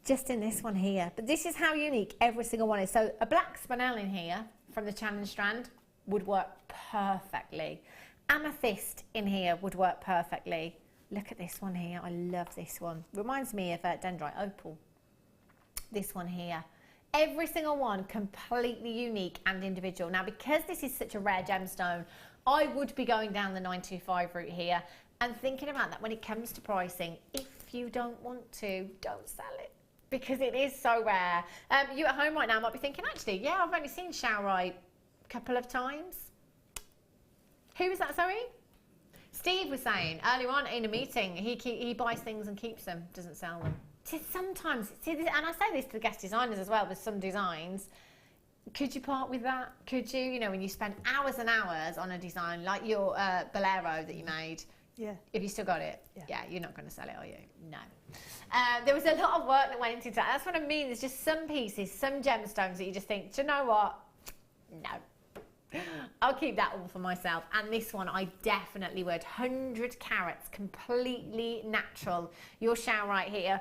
Just in this one here. But this is how unique every single one is. So a black spinel in here from the challenge strand would work perfectly. Amethyst in here would work perfectly. Look at this one here. I love this one. Reminds me of dendrite opal. This one here. Every single one completely unique and individual. Now, because this is such a rare gemstone, I would be going down the 925 route here and thinking about that when it comes to pricing. If you don't want to, don't sell it, because it is so rare. You at home right now might be thinking, actually, yeah, I've only seen Shaurite a couple of times. Who was that, sorry? Steve was saying earlier on in a meeting, he buys things and keeps them, doesn't sell them. Sometimes, and I say this to the guest designers as well, with some designs, could you part with that? Could you, you know, when you spend hours and hours on a design, like your Bolero that you made, if you still got it, you're not going to sell it, are you? No. There was a lot of work that went into that. That's what I mean. There's just some pieces, some gemstones that you just think, do you know what? No. I'll keep that all for myself. And this one, I definitely would. 100 carats, completely natural. Your shell right here.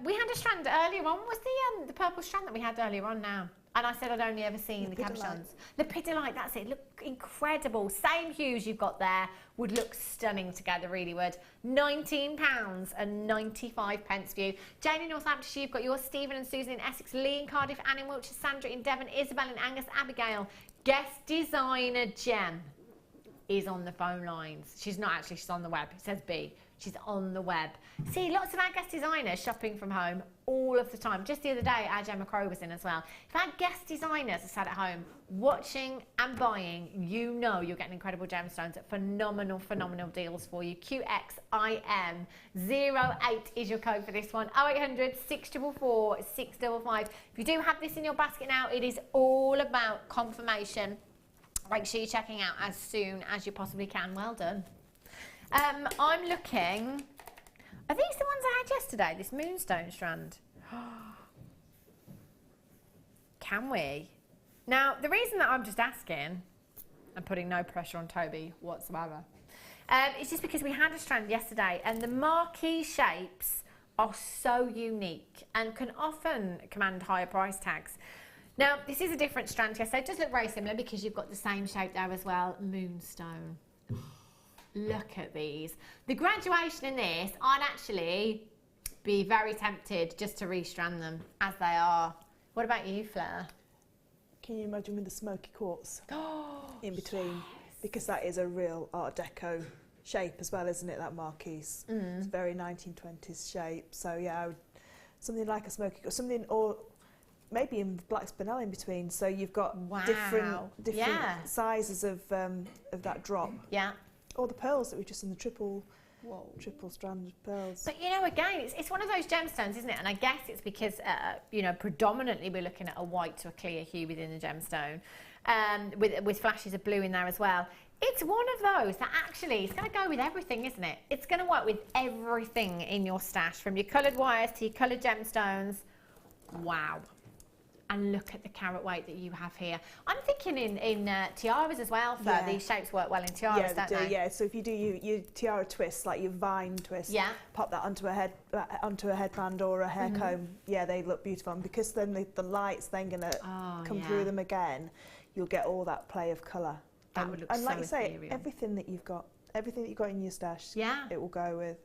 We had a strand earlier on. Was the purple strand that we had earlier on now? And I said I'd only ever seen the cabochons. Lepidolite, that's it. Look incredible. Same hues you've got there. Would look stunning together, really would. £19.95 for you. Jane in Northamptonshire, you've got yours. Stephen and Susan in Essex. Lee in Cardiff. Anne in Wiltshire. Sandra in Devon. Isabel in Angus. Abigail. Guest designer Jem is on the phone lines. She's not actually, she's on the web. It says B. She's on the web. See, lots of our guest designers shopping from home all of the time. Just the other day, our Gemma Crow was in as well. If our guest designers are sat at home watching and buying, you know you're getting incredible gemstones at phenomenal, phenomenal deals for you. QXIM08 is your code for this one. 0800 644 655. If you do have this in your basket now, it is all about confirmation. Make sure you're checking out as soon as you possibly can. Well done. I'm looking. Are these the ones I had yesterday? This moonstone strand. Can we? Now, the reason that I'm just asking and putting no pressure on Toby whatsoever, it's just because we had a strand yesterday and the marquee shapes are so unique and can often command higher price tags. Now, this is a different strand here, so it does look very similar because you've got the same shape there as well, moonstone. Look at these. The graduation in this, I'd actually be very tempted just to restrand them as they are. What about you, Fleur? Can you imagine with the smoky quartz in between? Yes. Because that is a real Art Deco shape as well, isn't it, that marquise? It's a very 1920s shape. So yeah, something like a smoky quartz, something, or maybe in black spinel in between. So you've got different sizes of that drop. Yeah. Or the pearls that we've just in the triple strand pearls. But you know, again, it's one of those gemstones, isn't it? And I guess it's because, you know, predominantly we're looking at a white to a clear hue within the gemstone, with flashes of blue in there as well. It's one of those that actually is going to go with everything, isn't it? It's going to work with everything in your stash, from your coloured wires to your coloured gemstones. Wow. And look at the carat weight that you have here. I'm thinking in tiaras as well. These shapes work well in tiaras, don't they? Yeah, so if you do your tiara twist, like your vine twist, pop that onto a headband or a hair comb. Yeah, they look beautiful. And because then the light's then going to come through them again, you'll get all that play of colour. That would look and like so you say, ethereal. everything that you've got in your stash, it will go with.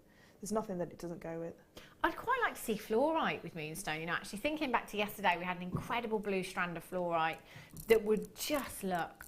There's nothing that it doesn't go with. I'd quite like to see fluorite with moonstone. You know, actually thinking back to yesterday, we had an incredible blue strand of fluorite that would just look,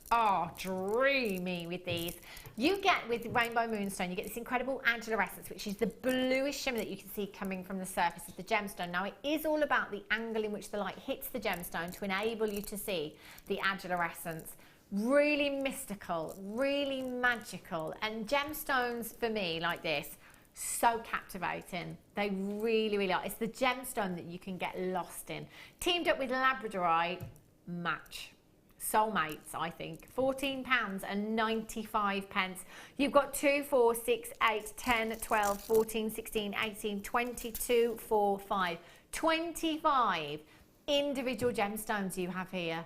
dreamy with these. You get with rainbow moonstone, you get this incredible angular-escence, which is the bluish shimmer that you can see coming from the surface of the gemstone. Now, it is all about the angle in which the light hits the gemstone to enable you to see the angular-escence. Really mystical, really magical, and gemstones for me like this, so captivating. They really, really are. It's the gemstone that you can get lost in. Teamed up with labradorite, match. Soulmates, I think. £14.95. You've got 2, 4, 6, 8, 10, 12, 14, 16, 18, 22, 4, 5. 25 individual gemstones you have here.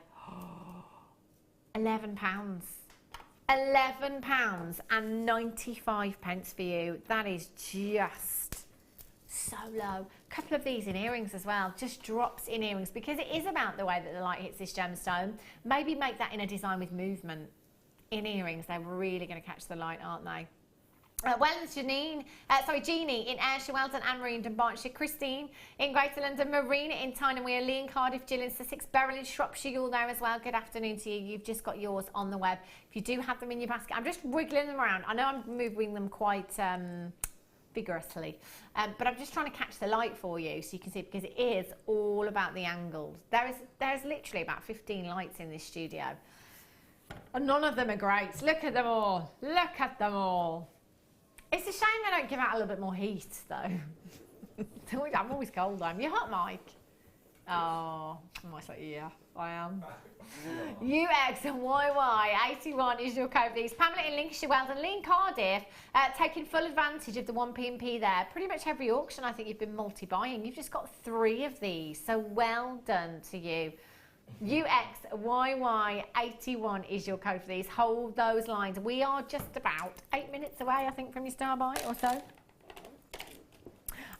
£11. £11.95 for you. That is just so low. A couple of these in earrings as well, just drops in earrings, because it is about the way that the light hits this gemstone. Maybe make that in a design with movement. In earrings, they're really going to catch the light, aren't they? Jeannie in Ayrshire, Weldon, Anne-Marie in Dunbartonshire, Christine in Greater London, Marina in Tyne Weir, Lee in Cardiff, Jill in Sussex, Beryl in Shropshire, you're there as well. Good afternoon to you. You've just got yours on the web. If you do have them in your basket, I'm just wiggling them around. I know I'm moving them quite vigorously, but I'm just trying to catch the light for you so you can see, because it is all about the angles. There's literally about 15 lights in this studio, and none of them are great. Look at them all. Look at them all. It's a shame they don't give out a little bit more heat, though. I'm always cold, You hot, Mike? Oh, Mike's like, yeah, I am. UX and YY81 is your code for these. Pamela in Lincolnshire, Weldon, Lee in Cardiff, taking full advantage of the 1p&p there. Pretty much every auction, I think you've been multi-buying. You've just got 3 of these, so well done to you. UXYY81 is your code for these. Hold those lines. We are just about 8 minutes away, I think, from your star buy or so.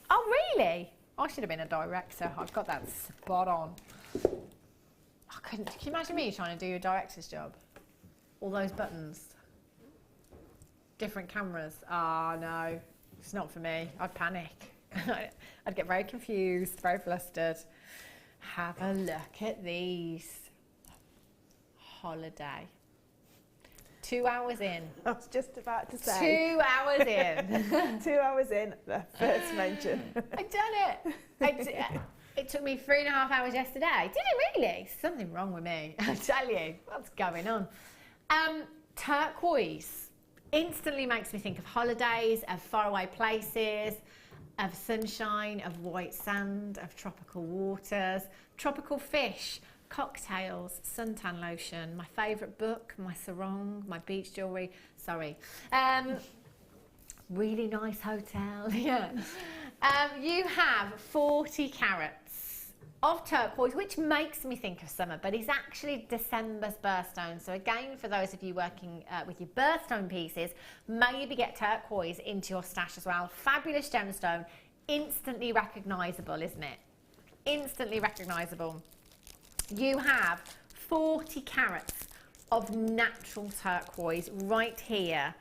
Oh, really? I should have been a director. I've got that spot on. I couldn't. Can you imagine me trying to do a director's job? All those buttons. Different cameras. Ah, no. It's not for me. I'd panic. I'd get very confused, very flustered. Have a look at these. Holiday. 2 hours in. I was just about to say. 2 hours in. 2 hours in, the first mention. I've done it. It took me 3.5 hours yesterday. Did it really? Something wrong with me. I tell you, what's going on? Turquoise instantly makes me think of holidays, of faraway places, of sunshine, of white sand, of tropical waters, tropical fish, cocktails, suntan lotion, my favourite book, my sarong, my beach jewellery. Sorry. Really nice hotel. Yeah. You have 40 carats of turquoise, which makes me think of summer, but it's actually December's birthstone. So again, for those of you working with your birthstone pieces, maybe get turquoise into your stash as well. Fabulous gemstone, instantly recognisable, isn't it? Instantly recognisable. You have 40 carats of natural turquoise right here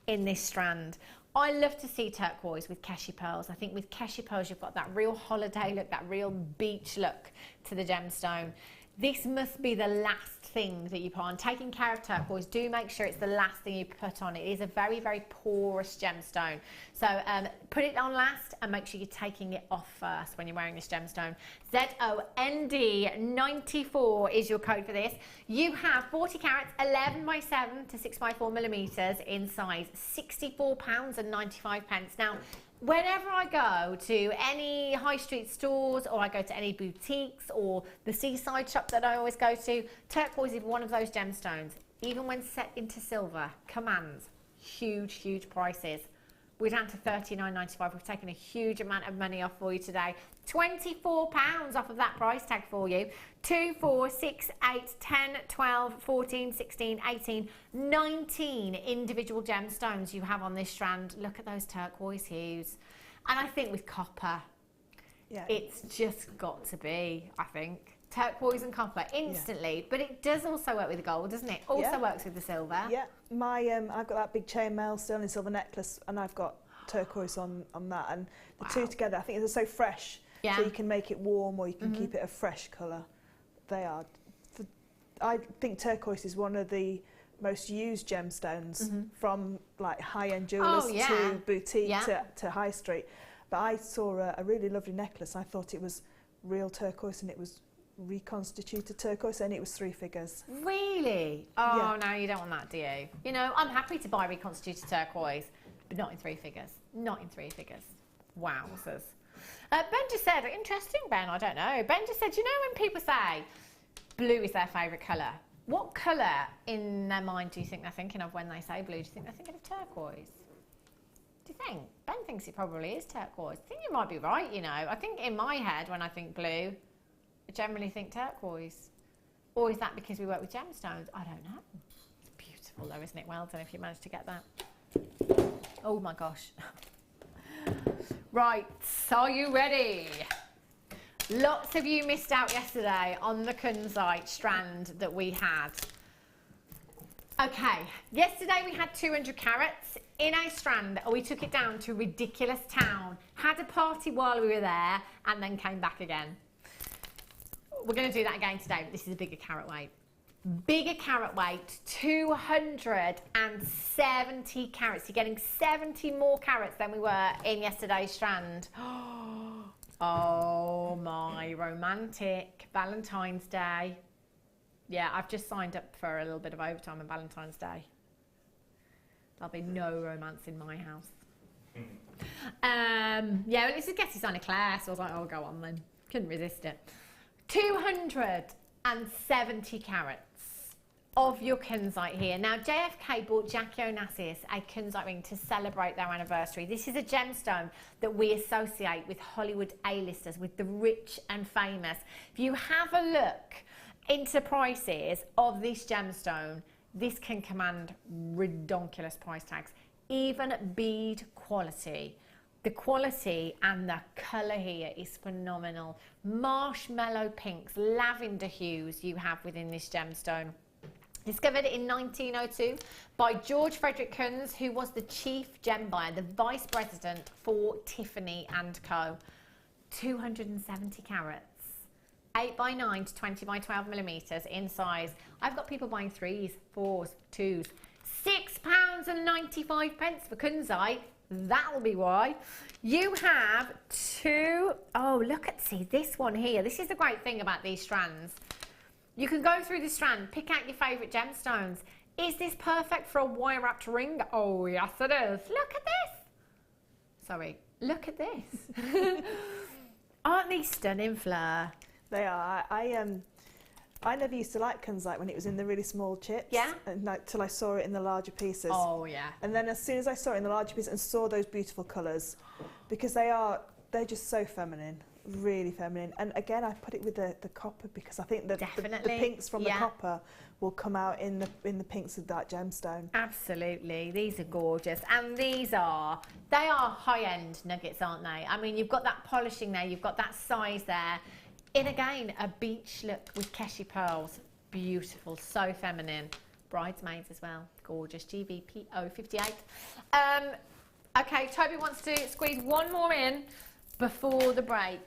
in this strand. I love to see turquoise with Keshi pearls. I think with Keshi pearls, you've got that real holiday look, that real beach look to the gemstone. This must be the last thing that you put on. Taking care of turquoise, do make sure it's the last thing you put on. It is a very, very porous gemstone. So put it on last and make sure you're taking it off first when you're wearing this gemstone. ZOND94 is your code for this. You have 40 carats, 11 by 7 to 6 by 4 millimetres in size, £64.95. Now, whenever I go to any high street stores or I go to any boutiques or the seaside shop that I always go to, turquoise is one of those gemstones. Even when set into silver, commands huge, huge prices. We're down to £39.95. We've taken a huge amount of money off for you today. £24 off of that price tag for you. 2, 4, 6, 8, 10, 12, 14, 16, 18, 19 individual gemstones you have on this strand. Look at those turquoise hues. And I think with copper, yeah, it's just got to be, I think. Turquoise and copper instantly, but it does also work with the gold, doesn't it? Also works with the silver. Yeah, my I've got that big chainmail sterling silver necklace, and I've got turquoise on that, and the two together, I think they're so fresh. Yeah. So you can make it warm, or you can keep it a fresh colour. They are. I think turquoise is one of the most used gemstones from like high-end jewellers to boutique to high street. But I saw a really lovely necklace. I thought it was real turquoise, and it was reconstituted turquoise, and it was 3 figures. Really? Oh, no, you don't want that, do you? You know, I'm happy to buy reconstituted turquoise, but not in 3 figures. Not in 3 figures. Wowzers. Ben just said, interesting, Ben, I don't know. Ben just said, you know when people say blue is their favourite colour, what colour in their mind do you think they're thinking of when they say blue? Do you think they're thinking of turquoise? Do you think? Ben thinks it probably is turquoise. I think you might be right, you know. I think in my head, when I think blue, I generally think turquoise. Or is that because we work with gemstones? I don't know. It's beautiful though, isn't it? Well done if you managed to get that. Oh my gosh. Right, are you ready? Lots of you missed out yesterday on the kunzite strand that we had. Okay, yesterday we had 200 carats in a strand. We took it down to Ridiculous Town, had a party while we were there, and then came back again. We're going to do that again today, but this is a bigger carat weight. Bigger carat weight, 270 carats. You're getting 70 more carats than we were in yesterday's strand. Oh my, romantic. Valentine's Day. Yeah, I've just signed up for a little bit of overtime on Valentine's Day. There'll be no romance in my house. Yeah, well, it's a guess it's on a class. So I was like, oh, go on then. Couldn't resist it. 270 carats of your kunzite here. Now, JFK bought Jackie Onassis a kunzite ring to celebrate their anniversary. This is a gemstone that we associate with Hollywood A-listers, with the rich and famous. If you have a look into prices of this gemstone, this can command redonkulous price tags. Even bead quality. The quality and the colour here is phenomenal. Marshmallow pinks, lavender hues you have within this gemstone. Discovered in 1902 by George Frederick Kunz, who was the chief gem buyer, the vice president for Tiffany & Co. 270 carats. 8x9 to 20x12 millimetres in size. I've got people buying 3s, 4s, 2s. £6.95 for Kunzite. That'll be why. You have two. Oh, look at, see this one here. This is the great thing about these strands. You can go through the strand, pick out your favourite gemstones. Is this perfect for a wire wrapped ring? Oh, yes it is. Look at this. Sorry, look at this. Aren't these stunning, Fleur? They are. I never used to like Kunzite when it was in the really small chips. Yeah. And till I saw it in the larger pieces. Oh yeah. And then as soon as I saw it in the larger pieces and saw those beautiful colours, because they're just so feminine, really feminine. And again, I put it with the copper because I think the pinks from the copper will come out in the pinks of that gemstone. Absolutely, these are gorgeous, and they are high-end nuggets, aren't they? I mean, you've got that polishing there, you've got that size there. In again, a beach look with Keshi pearls. Beautiful, so feminine. Bridesmaids as well, gorgeous. GVPO 58. Okay, Toby wants to squeeze one more in before the break.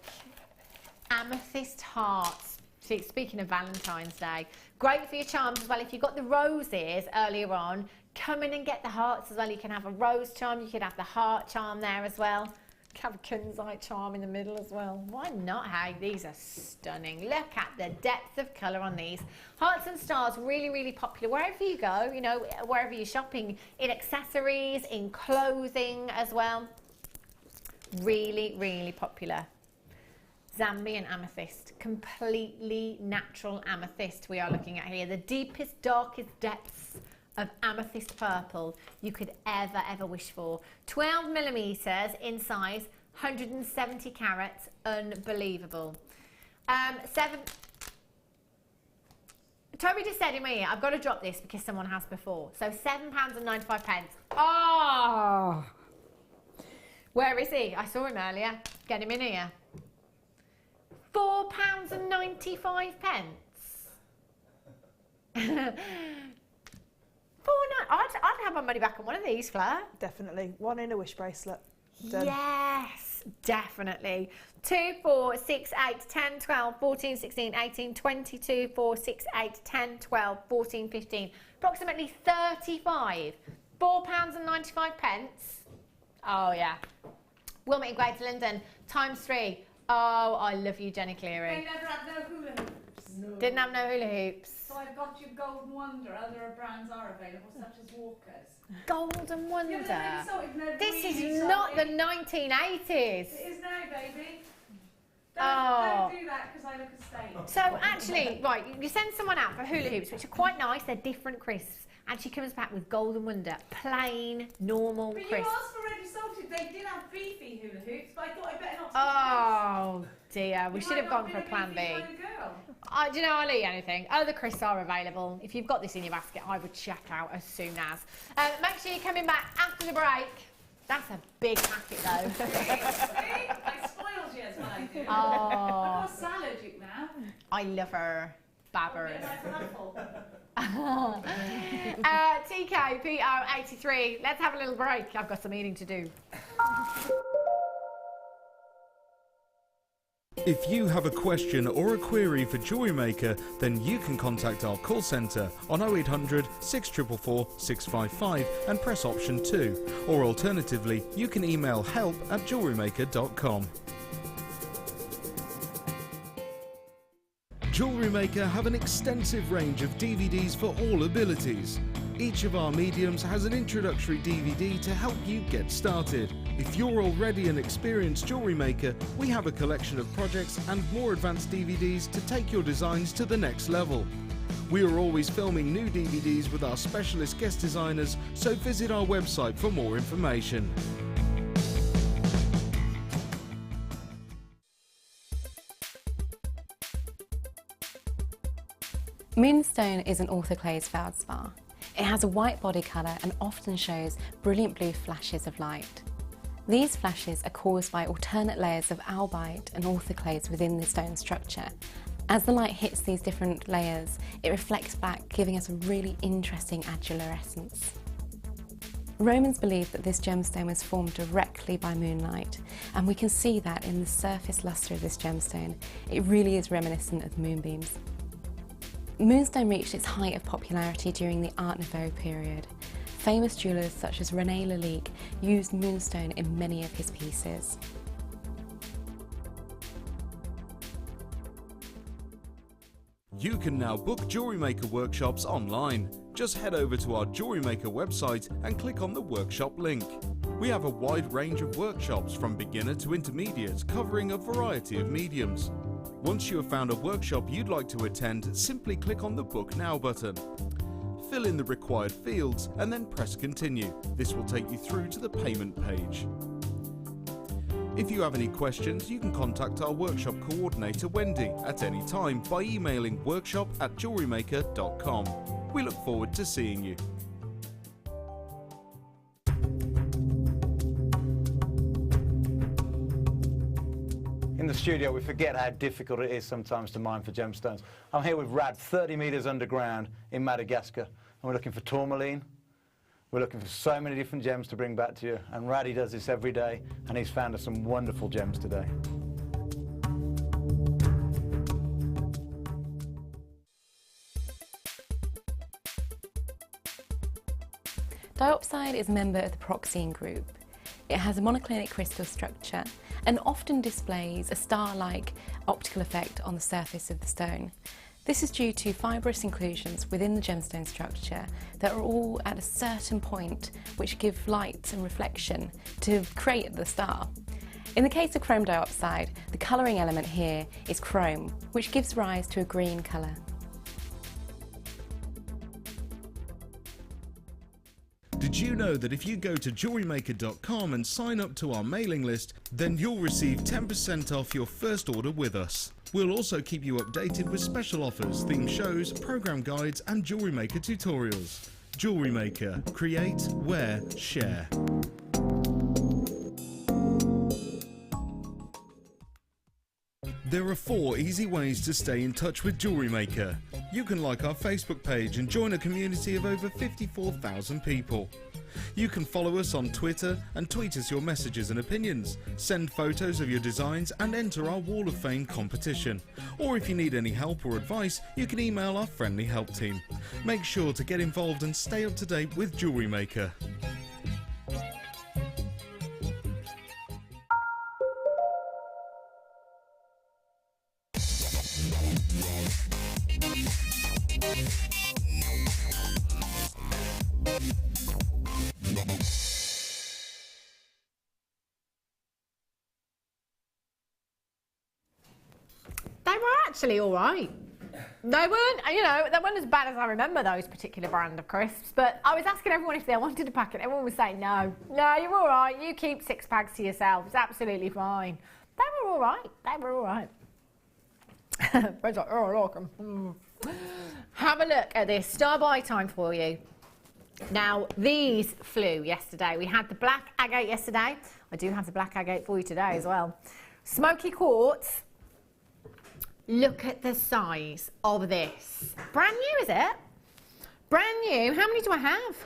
Amethyst hearts. See, speaking of Valentine's Day, great for your charms as well. If you got the roses earlier on, come in and get the hearts as well. You can have a rose charm, you could have the heart charm there as well. Have a Kunzite charm in the middle as well. Why not? Hey, these are stunning. Look at the depth of colour on these. Hearts and stars, really, really popular wherever you go, you know, wherever you're shopping, in accessories, in clothing as well. Really, really popular. Zambian amethyst, completely natural amethyst we are looking at here. The deepest, darkest depths of amethyst purple you could ever wish for. 12 millimetres in size, 170 carats, unbelievable. Toby just said in my ear, I've got to drop this because someone has before. So £7.95. Oh! Where is he? I saw him earlier. Get him in here. £4.95. I'd have my money back on one of these, Fleur. Definitely. One in a wish bracelet. Done. Yes, definitely. 2, 4, 6, 8, 10, 12, 14, 16, 18, 22, 4, 6, 8, 10, 12, 14, 15. Approximately 35. £4.95. Oh, yeah. Wilmot in Greater London, ×3. Oh, I love you, Jenny Cleary. They never had no hula hoops. No. Didn't have no hula hoops. So I've got your Golden Wonder. Other brands are available, such as Walker's. Golden Wonder. Yeah, This is not the 1980s. It is now, baby. Don't do that because I look a stain. So actually, right, you send someone out for hula hoops, which are quite nice. They're different crisps. And she comes back with Golden Wonder, plain, normal crisps. But you asked for Ready Salted. They did have beefy hula hoops, but I thought I'd better not. Oh dear, we should have gone for a plan B. Do you know, I'll eat anything. Other crisps are available. If you've got this in your basket, I would check out as soon as. Make sure you're coming back after the break. That's a big packet though. I spoiled you as well, I do. Oh. I've got a salad now. I love her. Babbers. TKPO83. Let's have a little break. I've got some eating to do. If you have a question or a query for Jewellery Maker, then you can contact our call centre on 0800 644 655 and press option 2. Or alternatively, you can email help@jewellerymaker.com. Jewellery Maker have an extensive range of DVDs for all abilities. Each of our mediums has an introductory DVD to help you get started. If you're already an experienced jewellery maker, we have a collection of projects and more advanced DVDs to take your designs to the next level. We are always filming new DVDs with our specialist guest designers, so visit our website for more information. Moonstone is an orthoclase feldspar. It has a white body colour and often shows brilliant blue flashes of light. These flashes are caused by alternate layers of albite and orthoclase within the stone structure. As the light hits these different layers, it reflects back, giving us a really interesting adularescence. Romans believed that this gemstone was formed directly by moonlight, and we can see that in the surface lustre of this gemstone. It really is reminiscent of moonbeams. Moonstone reached its height of popularity during the Art Nouveau period. Famous jewellers such as René Lalique used moonstone in many of his pieces. You can now book Jewellery Maker workshops online. Just head over to our Jewellery Maker website and click on the workshop link. We have a wide range of workshops from beginner to intermediate, covering a variety of mediums. Once you have found a workshop you'd like to attend, simply click on the Book Now button. Fill in the required fields and then press Continue. This will take you through to the payment page. If you have any questions, you can contact our workshop coordinator Wendy at any time by emailing workshop@jewellerymaker.com. We look forward to seeing you. In the studio, we forget how difficult it is sometimes to mine for gemstones. I'm here with Rad, 30 metres underground in Madagascar, and we're looking for tourmaline. We're looking for so many different gems to bring back to you, and Raddy does this every day, and he's found us some wonderful gems today. Diopside is a member of the pyroxene group. It has a monoclinic crystal structure and often displays a star-like optical effect on the surface of the stone. This is due to fibrous inclusions within the gemstone structure that are all at a certain point which give light and reflection to create the star. In the case of chrome diopside, the colouring element here is chrome, which gives rise to a green colour. Did you know that if you go to JewelleryMaker.com and sign up to our mailing list, then you'll receive 10% off your first order with us? We'll also keep you updated with special offers, theme shows, program guides and Jewellery Maker tutorials. Jewellery Maker. Create, wear, share. There are 4 easy ways to stay in touch with Jewellery Maker. You can like our Facebook page and join a community of over 54,000 people. You can follow us on Twitter and tweet us your messages and opinions, send photos of your designs and enter our Wall of Fame competition. Or if you need any help or advice, you can email our friendly help team. Make sure to get involved and stay up to date with Jewellery Maker. They were actually all right. They weren't, you know, they weren't as bad as I remember those particular brand of crisps, but I was asking everyone if they wanted a packet. Everyone was saying, no, you're all right. You keep 6 packs to yourself. It's absolutely fine. They were all right. They were all right. Fred's like, oh, look. Have a look at this star buy time for you. Now, these flew yesterday. We had the black agate yesterday. I do have the black agate for you today as well. Smoky quartz. Look at the size of this. Brand new, is it? Brand new. How many do I have?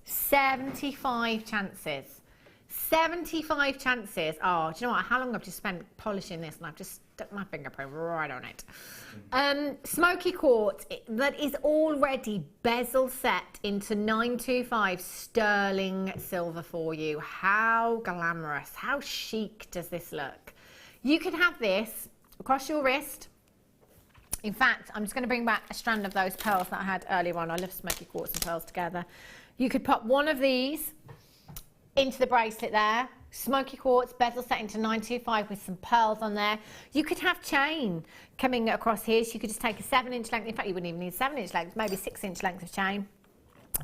75 chances. 75 chances. Oh, do you know what? How long I've just spent polishing this, and I've just stuck my fingerprint right on it. Smoky quartz that is already bezel set into 925 sterling silver for you. How glamorous. How chic does this look? You can have this across your wrist. In fact, I'm just going to bring back a strand of those pearls that I had earlier on. I love smoky quartz and pearls together. You could pop one of these into the bracelet there. Smoky quartz, bezel set into 925 with some pearls on there. You could have chain coming across here. So you could just take a 7-inch length. In fact, you wouldn't even need 7-inch length, maybe 6-inch length of chain.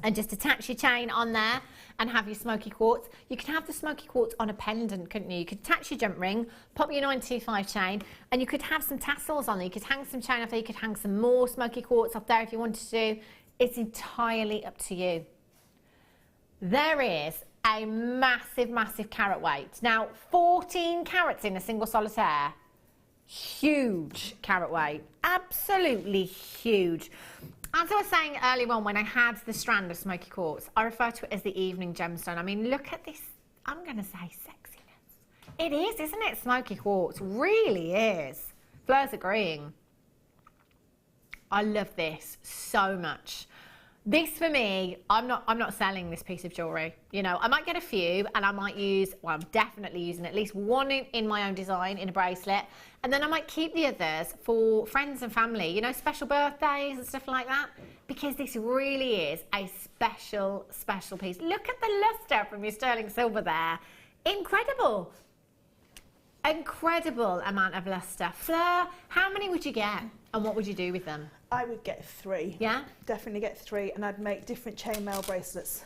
and just attach your chain on there and have your smoky quartz. You could have the smoky quartz on a pendant, couldn't you? You could attach your jump ring, pop your 925 chain, and you could have some tassels on there. You could hang some chain off there. You could hang some more smoky quartz off there if you wanted to. It's entirely up to you. There is a massive, massive carat weight. Now, 14 carats in a single solitaire. Huge carat weight. Absolutely huge. As I was saying earlier on when I had the strand of smoky quartz, I refer to it as the evening gemstone. I mean, look at this, I'm going to say sexiness. It is, isn't it? Smoky quartz really is. Fleur's agreeing. I love this so much. This for me, I'm not selling this piece of jewellery. You know, I might get a few and I might use, well, I'm definitely using at least one in my own design in a bracelet. And then I might keep the others for friends and family, you know, special birthdays and stuff like that. Because this really is a special, special piece. Look at the lustre from your sterling silver there. Incredible. Incredible amount of lustre. Fleur, how many would you get and what would you do with them? I would get 3. Yeah? Definitely get 3, and I'd make different chainmail bracelets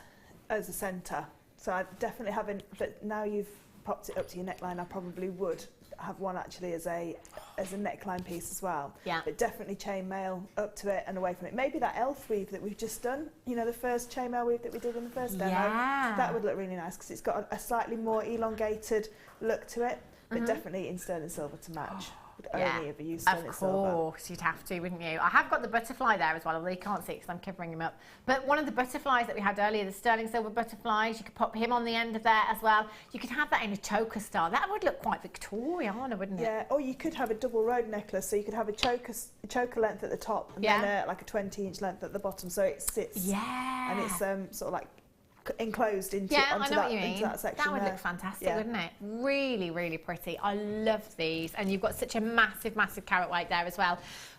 as a centre. So I'd definitely have it, but now you've popped it up to your neckline, I probably would have one actually as a neckline piece as well. Yeah. But definitely chainmail up to it and away from it. Maybe that elf weave that we've just done, you know, the first chainmail weave that we did in the first demo. Yeah. That would look really nice because it's got a slightly more elongated look to it, but definitely in sterling silver to match. Would only ever use sterling silver. Of course, you'd have to, wouldn't you? I have got the butterfly there as well, although you can't see it because I'm covering him up. But one of the butterflies that we had earlier, the sterling silver butterflies, you could pop him on the end of there as well. You could have that in a choker style. That would look quite Victoriana, wouldn't it? Yeah, or you could have a double road necklace, so you could have a choker length at the top and then like a 20-inch length at the bottom, so it sits. Yeah. And it's sort of like enclosed into I know what you mean. into that section. That would there. look fantastic, wouldn't it? Really, really pretty. I love these, and you've got such a massive, massive carat weight there as well.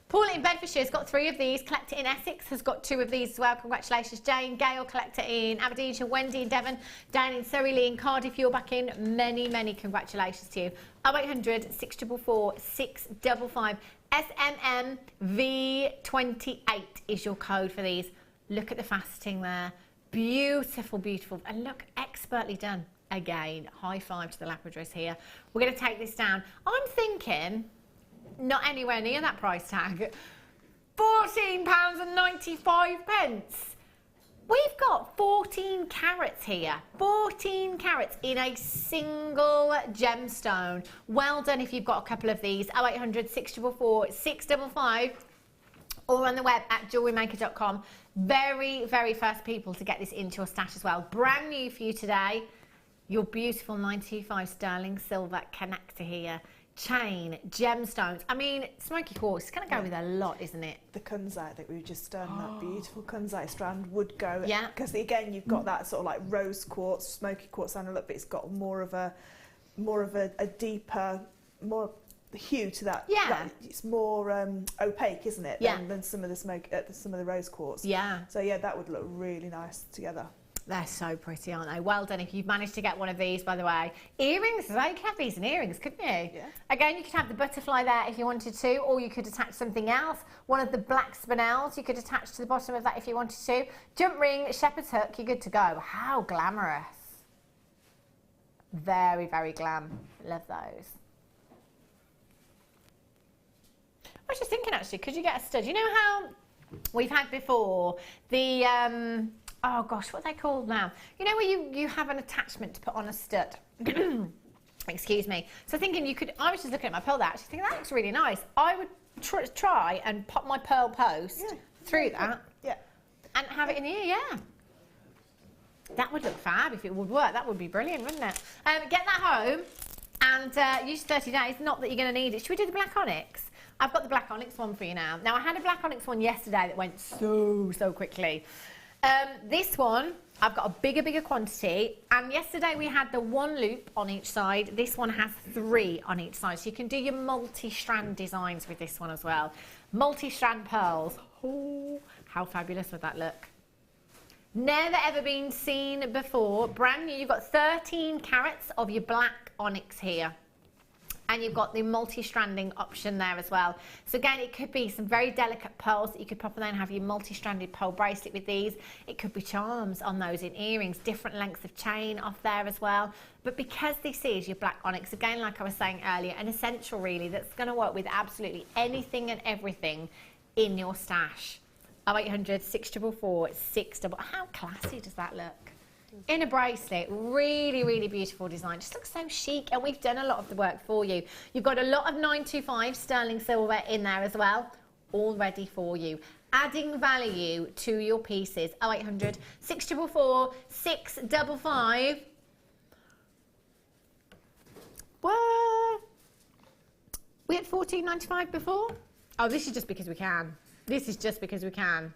Paul in Bedfordshire has got 3 of these. Collector in Essex has got 2 of these as well. Congratulations, Jane. Gail, collector in Aberdeenshire. Wendy in Devon. Dan in Surrey. Lee in Cardiff, you're back in. Many, many congratulations to you. 0800 644 655. SMM V28 is your code for these. Look at the faceting there. Beautiful, beautiful. And look, expertly done. Again, high five to the lapidress here. We're going to take this down. I'm thinking, not anywhere near that price tag. £14.95. We've got 14 carats here. 14 carats in a single gemstone. Well done if you've got a couple of these. 0800 644 655. Or on the web at jewellerymaker.com. Very, very first people to get this into your stash as well. Brand new for you today. Your beautiful 925 sterling silver connector here. Chain, gemstones. I mean, smoky quartz is going to go with a lot, isn't it? The kunzite that we've just done, that beautiful kunzite strand would go. Yeah. Because again, you've got that sort of like rose quartz, smoky quartz sound a look, but it's got more of a deeper, more hue to that. Yeah. It's more opaque, isn't it? Yeah. Than some of the some of the rose quartz. Yeah. So yeah, that would look really nice together. They're so pretty, aren't they? Well done if you've managed to get one of these, by the way. Earrings, you could have these in earrings, couldn't you? Yeah. Again, you could have the butterfly there if you wanted to, or you could attach something else. One of the black spinels you could attach to the bottom of that if you wanted to. Jump ring, shepherd's hook, you're good to go. How glamorous. Very, very glam. Love those. I was just thinking, actually, could you get a stud? You know how we've had before the... oh gosh, what are they called now? You know where you have an attachment to put on a stud? Excuse me. So thinking you could, I was just looking at my pearl there, actually thinking that looks really nice. I would try and pop my pearl post through that and have it in here, yeah. That would look fab if it would work. That would be brilliant, wouldn't it? Get that home and use 30 days. Not that you're going to need it. Should we do the black onyx? I've got the black onyx one for you now. Now, I had a black onyx one yesterday that went so quickly. This one, I've got a bigger quantity, and yesterday we had the 1 loop on each side. This one has 3 on each side, so you can do your multi-strand designs with this one as well. Multi-strand pearls. Oh, how fabulous would that look? Never ever been seen before. Brand new. You've got 13 carats of your black onyx here. And you've got the multi-stranding option there as well. So again, it could be some very delicate pearls that you could pop on there and have your multi-stranded pearl bracelet with these. It could be charms on those in earrings, different lengths of chain off there as well. But because this is your black onyx, again, like I was saying earlier, an essential really that's going to work with absolutely anything and everything in your stash. 0800 644 644. How classy does that look? In a bracelet, really, really beautiful design. Just looks so chic, and we've done a lot of the work for you. You've got a lot of 925 sterling silver in there as well, all ready for you. Adding value to your pieces. 0800 644 655. What? We had £14.95 before? Oh, this is just because we can. This is just because we can.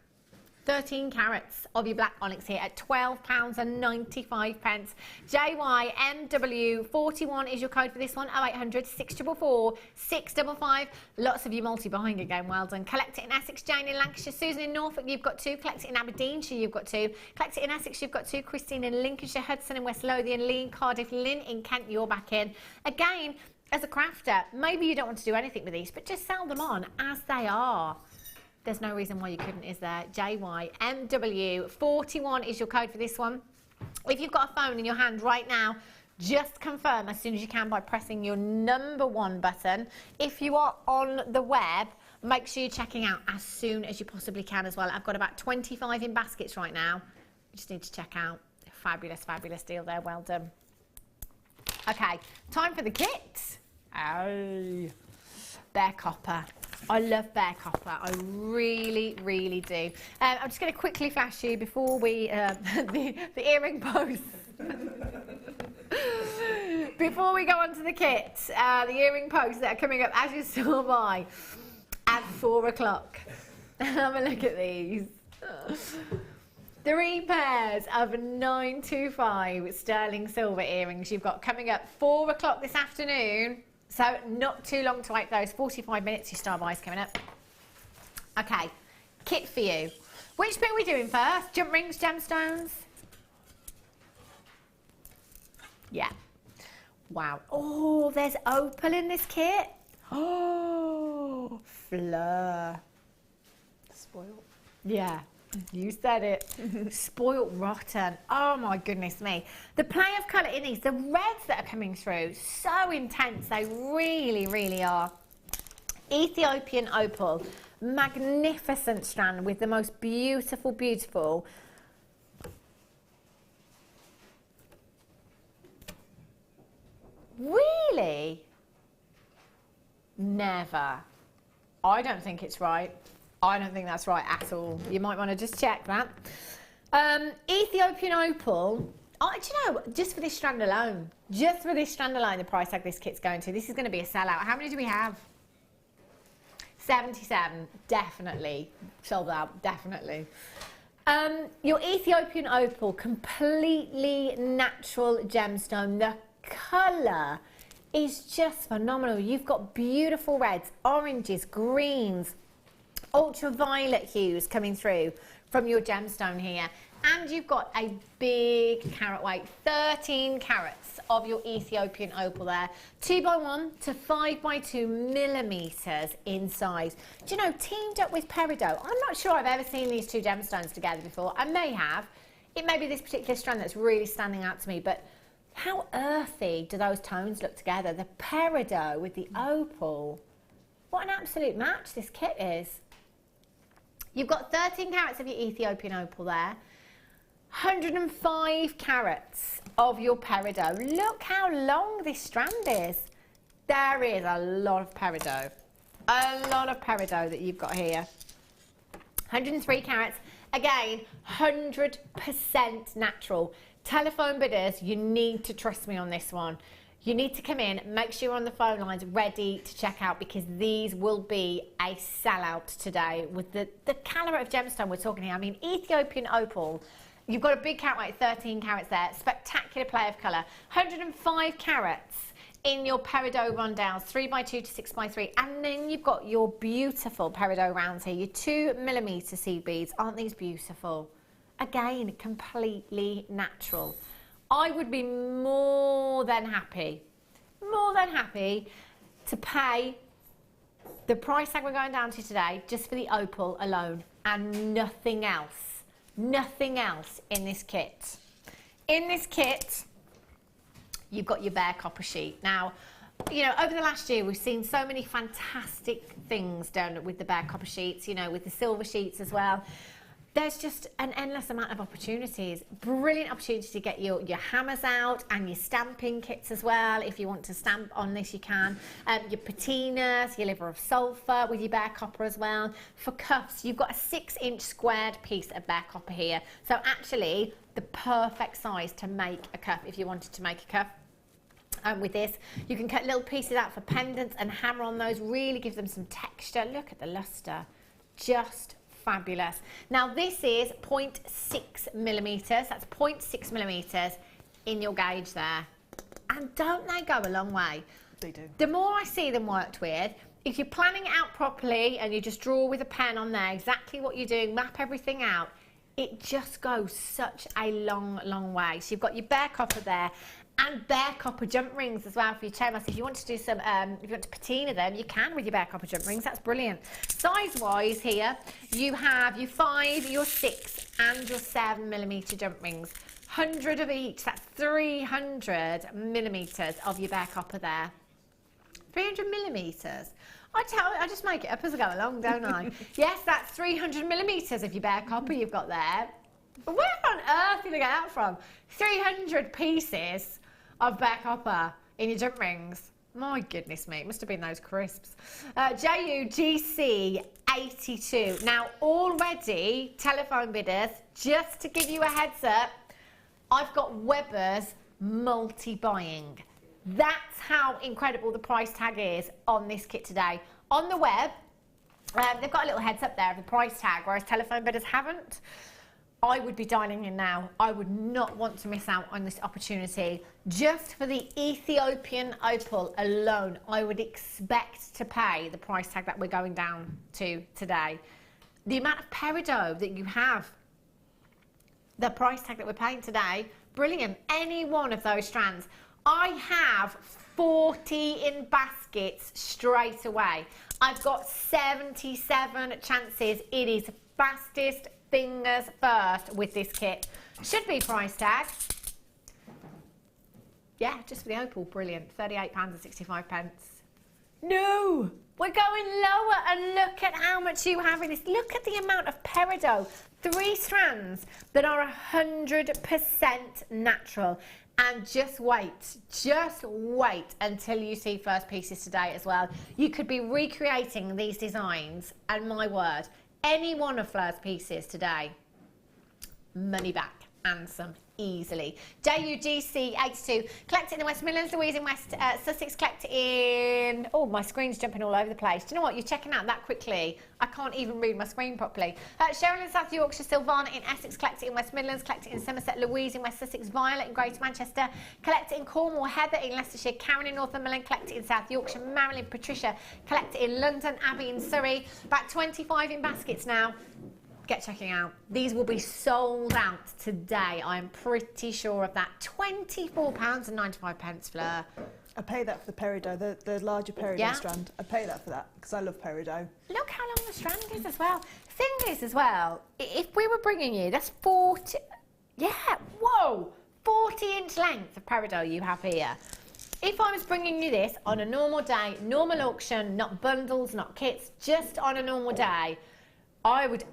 13 carats of your black onyx here at £12.95. JYMW41 is your code for this one. 0800 644 655. Lots of you multi-buying again, well done. Collect it in Essex, Jane in Lancashire, Susan in Norfolk, you've got 2. Collect it in Aberdeenshire, you've got 2. Collect it in Essex, you've got 2. Christine in Lincolnshire, Hudson in West Lothian, Lee in Cardiff, Lynn in Kent, you're back in. Again, as a crafter, maybe you don't want to do anything with these, but just sell them on as they are. There's no reason why you couldn't, is there? JYMW41 is your code for this one. If you've got a phone in your hand right now, just confirm as soon as you can by pressing your number 1 button. If you are on the web, make sure you're checking out as soon as you possibly can as well. I've got about 25 in baskets right now. You just need to check out. Fabulous, fabulous deal there. Well done. Okay, time for the kit. Oh, bare copper. I love bare copper. I really, really do. I'm just going to quickly flash you before we the earring posts. Before we go on to the kit, the earring posts that are coming up as you saw by at 4 o'clock. Have a look at these. 3 pairs of 925 sterling silver earrings you've got coming up 4 o'clock this afternoon. So not too long to wait those, 45 minutes, your star buys coming up. Okay, kit for you. Which bit are we doing first? Jump rings, gemstones? Yeah. Wow. Oh, there's opal in this kit. Oh, fleur. Spoiled. Yeah. You said it. Spoilt rotten. Oh my goodness me. The play of colour in these, the reds that are coming through, so intense. They really, really are. Ethiopian opal. Magnificent strand with the most beautiful, beautiful. Really? Never. I don't think it's right. I don't think that's right at all. You might want to just check that. Ethiopian opal. Oh, do you know, just for this strand alone, the price tag this kit's going to, this is going to be a sellout. How many do we have? 77. Definitely. Sold out. Definitely. Your Ethiopian opal, completely natural gemstone. The colour is just phenomenal. You've got beautiful reds, oranges, greens, ultraviolet hues coming through from your gemstone here. And you've got a big carat weight, 13 carats of your Ethiopian opal there. 2x1 to 5x2 millimetres in size. Do you know, teamed up with peridot. I'm not sure I've ever seen these two gemstones together before. I may have. It may be this particular strand that's really standing out to me, but how earthy do those tones look together? The peridot with the opal. What an absolute match this kit is. You've got 13 carats of your Ethiopian opal there. 105 carats of your peridot. Look how long this strand is. There is a lot of peridot. A lot of peridot that you've got here. 103 carats. Again, 100% natural. Telephone bidders, you need to trust me on this one. You need to come in, make sure you're on the phone lines ready to check out, because these will be a sellout today with the calibre of gemstone we're talking here. I mean, Ethiopian opal, you've got a big carat weight, 13 carats there, spectacular play of colour. 105 carats in your peridot rondelles, 3x2 to 6x3, and then you've got your beautiful peridot rounds here, your 2 millimetre seed beads. Aren't these beautiful? Again, completely natural. I would be more than happy to pay the price tag we're going down to today just for the opal alone and nothing else. Nothing else in this kit. In this kit, you've got your bare copper sheet. Now, you know, over the last year, we've seen so many fantastic things done with the bare copper sheets, you know, with the silver sheets as well. There's just an endless amount of opportunities. Brilliant opportunity to get your hammers out and your stamping kits as well. If you want to stamp on this, you can. Your patinas, your liver of sulphur with your bare copper as well. For cuffs, you've got a 6-inch squared piece of bare copper here. So actually, the perfect size to make a cuff if you wanted to make a cuff. With this, you can cut little pieces out for pendants and hammer on those. Really gives them some texture. Look at the luster. Just fabulous. Now this is 0.6 millimeters. That's 0.6 millimeters in your gauge there. And don't they go a long way? They do. The more I see them worked with, if you're planning it out properly and you just draw with a pen on there exactly what you're doing, map everything out, it just goes such a long, long way. So you've got your bare copper there. And bare copper jump rings as well for your chain mask. If you want to do some, if you want to patina them, you can with your bare copper jump rings. That's brilliant. Size-wise here, you have your 5, your 6, and your 7 millimeter jump rings. 100 of each. That's 300 millimeters of your bare copper there. 300 millimeters. I just make it up as I go along, don't I? Yes, that's 300 millimeters of your bare copper you've got there. But where on earth did I get that from? 300 pieces of bare copper in your jump rings. My goodness me, it must have been those crisps. JUGC82. Now already, telephone bidders, just to give you a heads up, I've got Weber's multi-buying. That's how incredible the price tag is on this kit today. On the web, they've got a little heads up there of the price tag, whereas telephone bidders haven't. I would be dialing in now. I would not want to miss out on this opportunity. Just for the Ethiopian opal alone, I would expect to pay the price tag that we're going down to today. The amount of peridot that you have, the price tag that we're paying today, brilliant. Any one of those strands. I have 40 in baskets straight away. I've got 77 chances. It is fastest fingers first with this kit. Should be price tag. Yeah, just for the opal, brilliant. £38.65. No, we're going lower and look at how much you have in this. Look at the amount of peridot. 3 strands that are 100% natural. And just wait until you see first pieces today as well. You could be recreating these designs, and my word, any one of Fleur's pieces today, money back and some easily. JUGC82, collect it in the West Midlands, Louise in West Sussex, collect it in... Oh, my screen's jumping all over the place. Do you know what? You're checking out that quickly. I can't even read my screen properly. Cheryl in South Yorkshire, Sylvana in Essex, collect it in West Midlands, collect it in Somerset, Louise in West Sussex, Violet in Greater Manchester, collect it in Cornwall, Heather in Leicestershire, Karen in Northumberland, collect it in South Yorkshire, Marilyn, Patricia, collect it in London, Abby in Surrey. About 25 in baskets now. Get checking out. These will be sold out today. I'm pretty sure of that. £24.95, Fleur. I pay that for the peridot, the larger peridot strand. I pay that for that because I love peridot. Look how long the strand is as well. Thing is as well, if we were bringing you, that's 40, yeah, whoa, 40-inch length of peridot you have here. If I was bringing you this on a normal day, normal auction, not bundles, not kits, just on a normal day, I would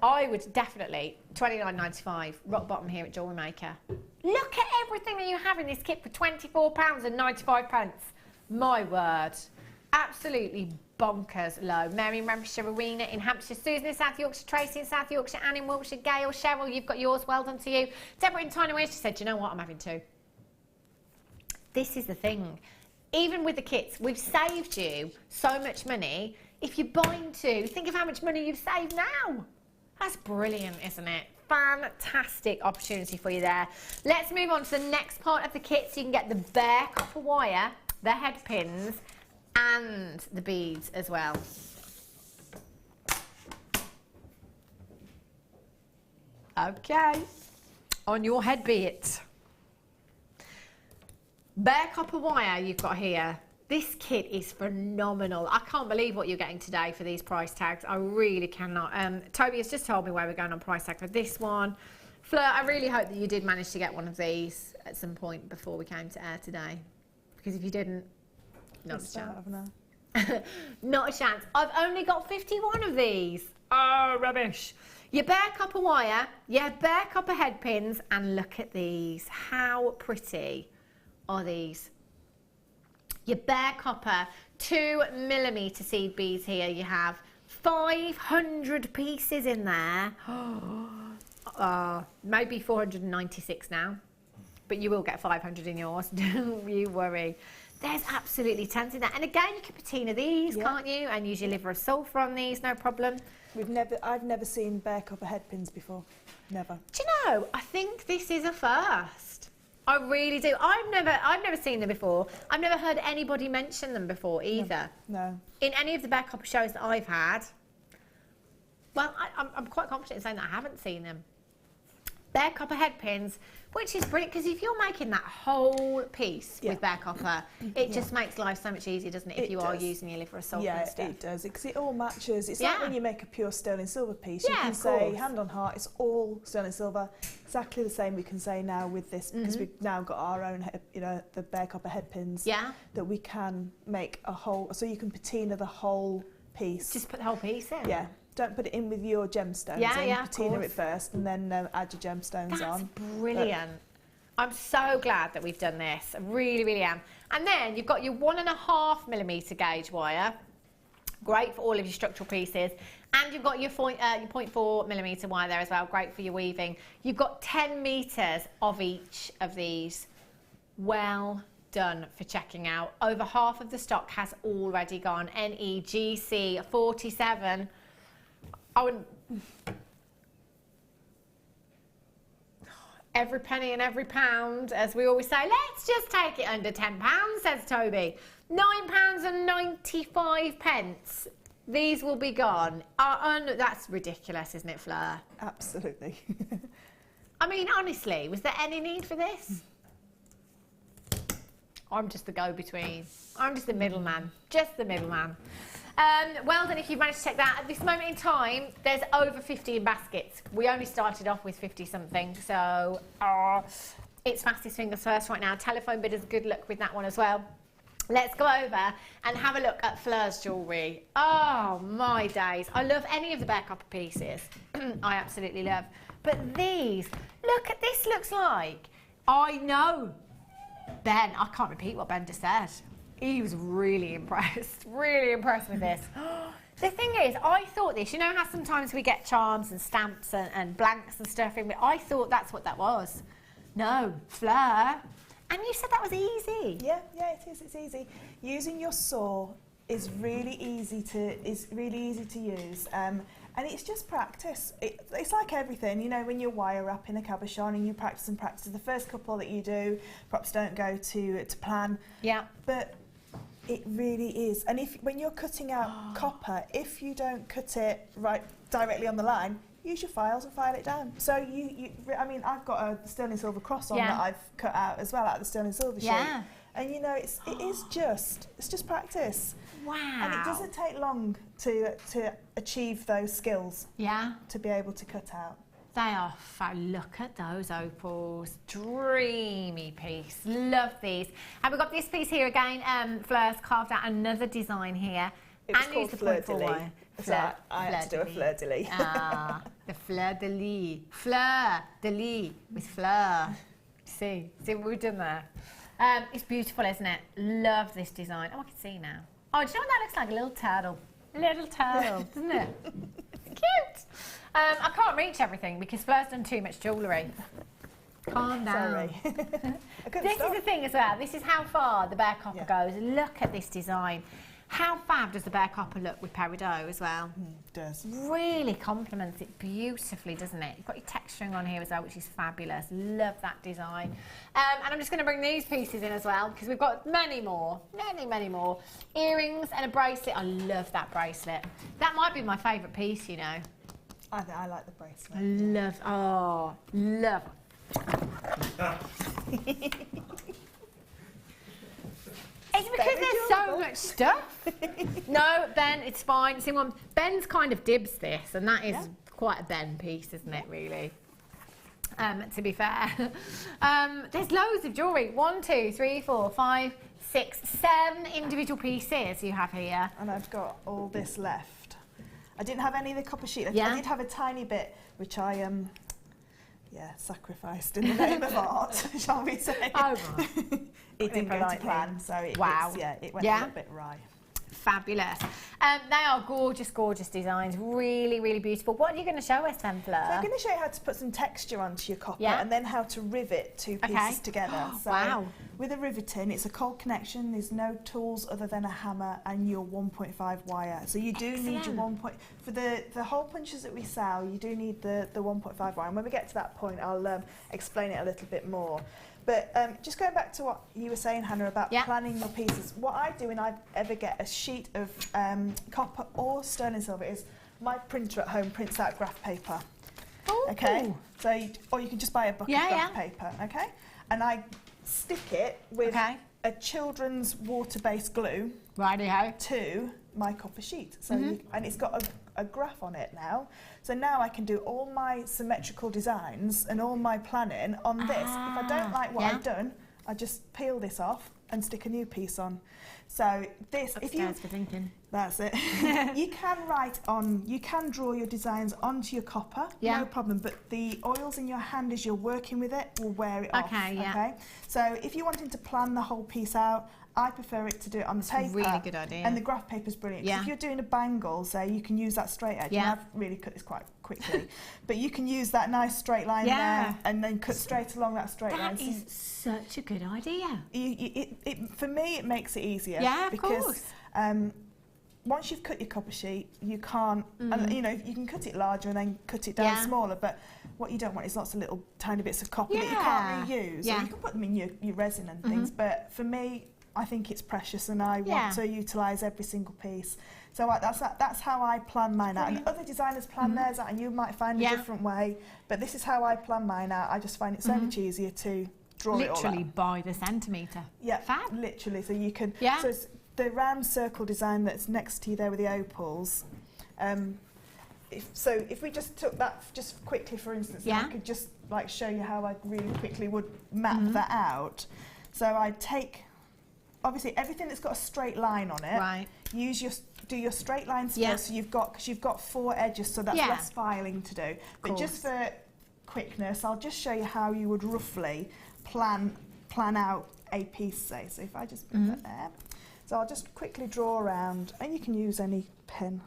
definitely, £29.95, rock bottom here at Jewellery Maker. Look at everything that you have in this kit for £24.95. My word. Absolutely bonkers low. Mary in Renfrewshire, Rowena in Hampshire, Susan in South Yorkshire, Tracy in South Yorkshire, Anne in Wiltshire, Gail, Cheryl, you've got yours, well done to you. Deborah in Tyne, she said, you know what, I'm having 2. This is the thing. Even with the kits, we've saved you so much money. If you're buying 2, think of how much money you've saved now. That's brilliant, isn't it? Fantastic opportunity for you there. Let's move on to the next part of the kit so you can get the bare copper wire, the head pins, and the beads as well. Okay, on your head bit. Bare copper wire you've got here. This kit is phenomenal. I can't believe what you're getting today for these price tags. I really cannot. Toby has just told me where we're going on price tag for this one. Fleur, I really hope that you did manage to get one of these at some point before we came to air today. Because if you didn't, not a chance. Not a chance. I've only got 51 of these. Oh, rubbish. Your bare copper wire, your bare copper head pins, and look at these. How pretty are these? Your bare copper 2mm seed beads here. You have 500 pieces in there. Maybe 496 now, but you will get 500 in yours. Don't you worry. There's absolutely tons in that. And again, you can patina these, can't you? And use your liver of sulphur on these, no problem. I've never seen bare copper head pins before. Never. Do you know? I think this is a first. I really do. I've never seen them before. I've never heard anybody mention them before either. No. In any of the bare copper shows that I've had. Well, I'm quite confident in saying that I haven't seen them. Bare copper head pins, which is brilliant because if you're making that whole piece with bare copper, it just makes life so much easier, doesn't it? If you are using your liver of sulphur and stuff. Yeah, it does, because it all matches. It's Yeah. like when you make a pure sterling silver piece. You Yeah, can of say, course. hand on heart, it's all sterling silver. Exactly the same we can say now with this, because we've now got our own, the bare copper head pins. Yeah. That we can make a whole, so you can patina the whole piece. Just put the whole piece in. Yeah. Don't put it in with your gemstones. Patina it first, and then add your gemstones on. That's brilliant. I'm so glad that we've done this. I really, really am. And then you've got your 1.5mm gauge wire. Great for all of your structural pieces. And you've got your 0.4mm wire there as well. Great for your weaving. You've got 10 metres of each of these. Well done for checking out. Over half of the stock has already gone. NEGC 47. I wouldn't. Every penny and every pound, as we always say, let's just take it under £10, says Toby. £9.95. These will be gone. That's ridiculous, isn't it, Fleur? Absolutely. I mean, honestly, was there any need for this? I'm just the go-between. I'm just the middleman. Just the middleman. Well done if you've managed to check that. At this moment in time, there's over 50 in baskets. We only started off with 50-something, so it's fastest fingers first right now. Telephone bidders, good luck with that one as well. Let's go over and have a look at Fleur's jewellery. Oh, my days. I love any of the bare copper pieces. I absolutely love. But these, look at this looks like. I know. Ben, I can't repeat what Ben just said. He was really impressed with this. The thing is, I thought this, you know how sometimes we get charms and stamps and blanks and stuff in, I thought that's what that was. No, Fleur. And you said that was easy. Yeah, it is. It's easy. Using your saw is really easy to use. And it's just practice. It's like everything, you know, when you're wire wrapping a cabochon and you practice and practice. The first couple that you do perhaps don't go to plan. Yeah. But it really is. And when you're cutting out copper, if you don't cut it right directly on the line, use your files and file it down. So I mean, I've got a sterling silver cross on that I've cut out as well out of the sterling silver sheet. And you know, it's just practice. Wow. And it doesn't take long to achieve those skills. Yeah. To be able to cut out. They are look at those opals. Dreamy piece. Love these. And we've got this piece here again. Fleur's carved out another design here. It was called Fleur de Lis. I had to do a Fleur de Lis. The Fleur de Lis. Fleur de Lis with Fleur. See what we've done there? It's beautiful, isn't it? Love this design. Oh, I can see now. Oh, do you know what that looks like? A little turtle. A little turtle, doesn't it? Cute. I can't reach everything because Fleur's done too much jewellery. Calm down. Sorry. This is the thing as well. This is how far the bare copper goes. Look at this design. How fab does the bare copper look with peridot as well? It does. Really complements it beautifully, doesn't it? You've got your texturing on here as well, which is fabulous. Love that design. And I'm just going to bring these pieces in as well because we've got many more. Earrings and a bracelet. I love that bracelet. That might be my favourite piece, you know. I like the bracelet. Love. It's because there's so much stuff. No, Ben, it's fine. See, Ben's kind of dibs this, and that is quite a Ben piece, isn't it, really? To be fair. There's loads of jewellery. 1, 2, 3, 4, 5, 6, 7 individual pieces you have here. And I've got all this left. I didn't have any of the copper sheet. I did have a tiny bit, which I sacrificed in the name of art, shall we say. Oh, right. It didn't go to plan, so it went a little bit wry. Fabulous. They are gorgeous, gorgeous designs. Really, really beautiful. What are you going to show us then, Fleur? So I'm going to show you how to put some texture onto your copper and then how to rivet two pieces together. So with a riveting, it's a cold connection. There's no tools other than a hammer and your 1.5 wire. So you do need your for the hole punches that we sell, you do need the 1.5 wire. And when we get to that point, I'll explain it a little bit more. But just going back to what you were saying, Hannah, about planning your pieces, what I do when I ever get a sheet of copper or sterling silver is my printer at home prints out graph paper. Ooh. Okay, so or you can just buy a bucket of graph paper. Okay, and I stick it with a children's water-based glue to my copper sheet. So and it's got a graph on it now. So now I can do all my symmetrical designs and all my planning on this. If I don't like what I've done, I just peel this off and stick a new piece on. So this, if you for thinking. That's it. You can draw your designs onto your copper, no problem. But the oils in your hand as you're working with it will wear it off. Okay. So if you're wanting to plan the whole piece out, I prefer it to do it on the paper. That's a really good idea. And the graph paper is brilliant. If you're doing a bangle, say, you can use that straight edge. And I've really cut this quite quickly. But you can use that nice straight line there and then cut straight along that straight line. That is such a good idea. For me, it makes it easier. Yeah, of because, course. Once you've cut your copper sheet, you can't, and, you know, you can cut it larger and then cut it down smaller, but what you don't want is lots of little tiny bits of copper that you can't reuse. So you can put them in your resin and things, but for me, I think it's precious and I want to utilise every single piece. So that's how I plan mine out. And other designers plan theirs out and you might find a different way, but this is how I plan mine out. I just find it so much easier to draw it all out. Literally by the centimetre. Yeah, fab. Literally. So you can... So it's the round circle design that's next to you there with the opals. If we just took that just quickly, for instance, I could just like show you how I really quickly would map that out. So I'd take... Obviously, everything that's got a straight line on it, do your straight lines first. So because you've got 4 edges, so that's less filing to do. But just for quickness, I'll just show you how you would roughly plan out a piece. Say, so if I just put that there, so I'll just quickly draw around, and you can use any pen.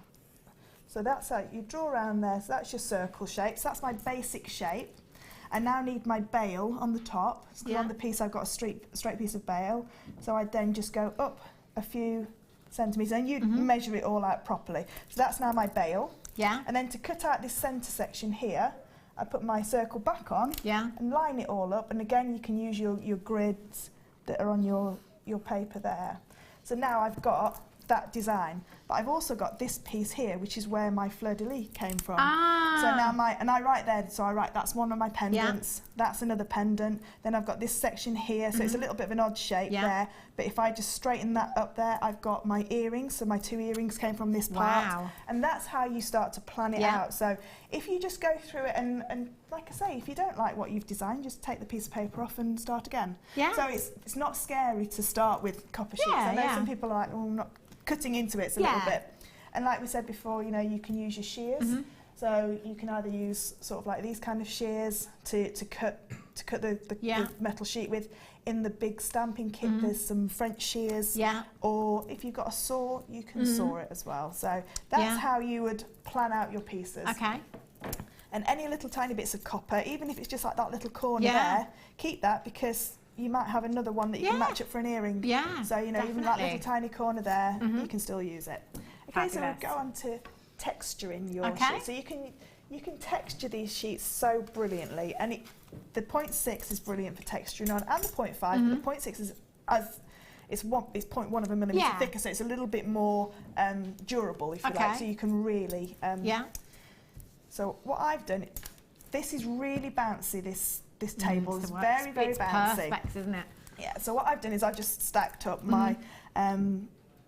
So that's how you draw around there. So that's your circle shape. So that's my basic shape. I now need my bail on the top. So on the piece I've got a straight piece of bail. So I'd then just go up a few centimetres and you'd measure it all out properly. So that's now my bail. Yeah. And then to cut out this centre section here, I put my circle back on and line it all up. And again, you can use your grids that are on your paper there. So now I've got that design, but I've also got this piece here, which is where my fleur-de-lis came from. So now I write there, so I write that's one of my pendants, that's another pendant, then I've got this section here, so it's a little bit of an odd shape there, but if I just straighten that up there, I've got my earrings, so my 2 earrings came from this part, and that's how you start to plan it out. So if you just go through it and like I say, if you don't like what you've designed, just take the piece of paper off and start again. So it's not scary to start with copper sheets. I know some people are like, oh, I'm not cutting into it a little bit. And like we said before, you know, you can use your shears. So you can either use sort of like these kind of shears to cut the metal sheet with. In the big stamping kit, there's some French shears. Or if you've got a saw, you can saw it as well. So that's how you would plan out your pieces. Okay. And any little tiny bits of copper, even if it's just like that little corner there, keep that because you might have another one that you can match up for an earring. So, you know, even that little tiny corner there, you can still use it. Okay, so we'll go on to texturing your sheet. So you can texture these sheets so brilliantly, and the 0.6 is brilliant for texturing on, and the 0.5. But the 0.6 is it's 0.1 of a millimetre thicker, so it's a little bit more durable, if you like. So you can really So what I've done, this is really bouncy. This table is very, very bouncy. Perfect, isn't it? Yeah, so what I've done is I've just stacked up my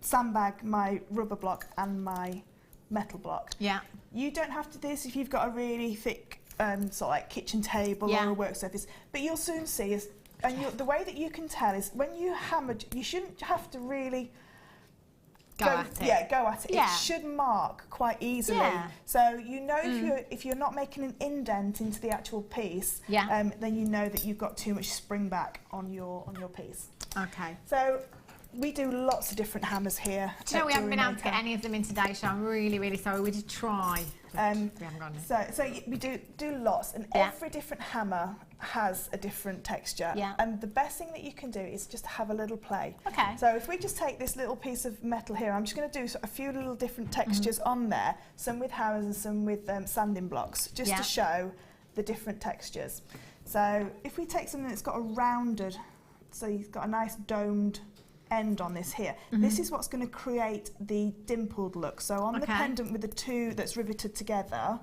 sandbag my rubber block and my metal block. Yeah. You don't have to do this if you've got a really thick sort of like kitchen table or a work surface, but you'll soon see is, and the way that you can tell is when you hammer, you shouldn't have to really go at it. Yeah, go at it. Yeah. It should mark quite easily. Yeah. So you know if you're not making an indent into the actual piece, then you know that you've got too much spring back on your piece. Okay. So we do lots of different hammers here. Do you know we haven't been able to get any of them in today, so I'm really, really sorry. We did try. We haven't got any. So we do lots, and every different hammer has a different texture. Yeah. And the best thing that you can do is just have a little play. Okay. So if we just take this little piece of metal here, I'm just going to do a few little different textures on there, some with hammers and some with sanding blocks, just to show the different textures. So if we take something that's got a rounded, so you've got a nice domed end on this here. This is what's going to create the dimpled look. So on the pendant with the two that's riveted together,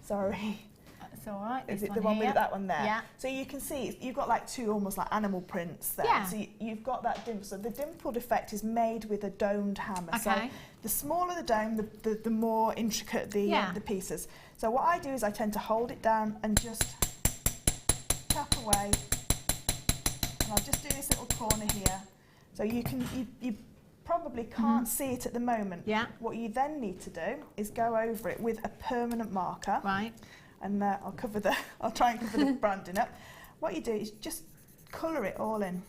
sorry. That's all right. Is it the one with that one there? Yeah. So you can see you've got like two almost like animal prints there. Yeah. So you've got that dimple. So the dimpled effect is made with a domed hammer. So the smaller the dome, the more intricate the pieces. So what I do is I tend to hold it down and just tap away. And I'll just do this little corner here. So you probably can't see it at the moment. Yeah. What you then need to do is go over it with a permanent marker. Right. And I'll try and cover the branding up. What you do is just colour it all in.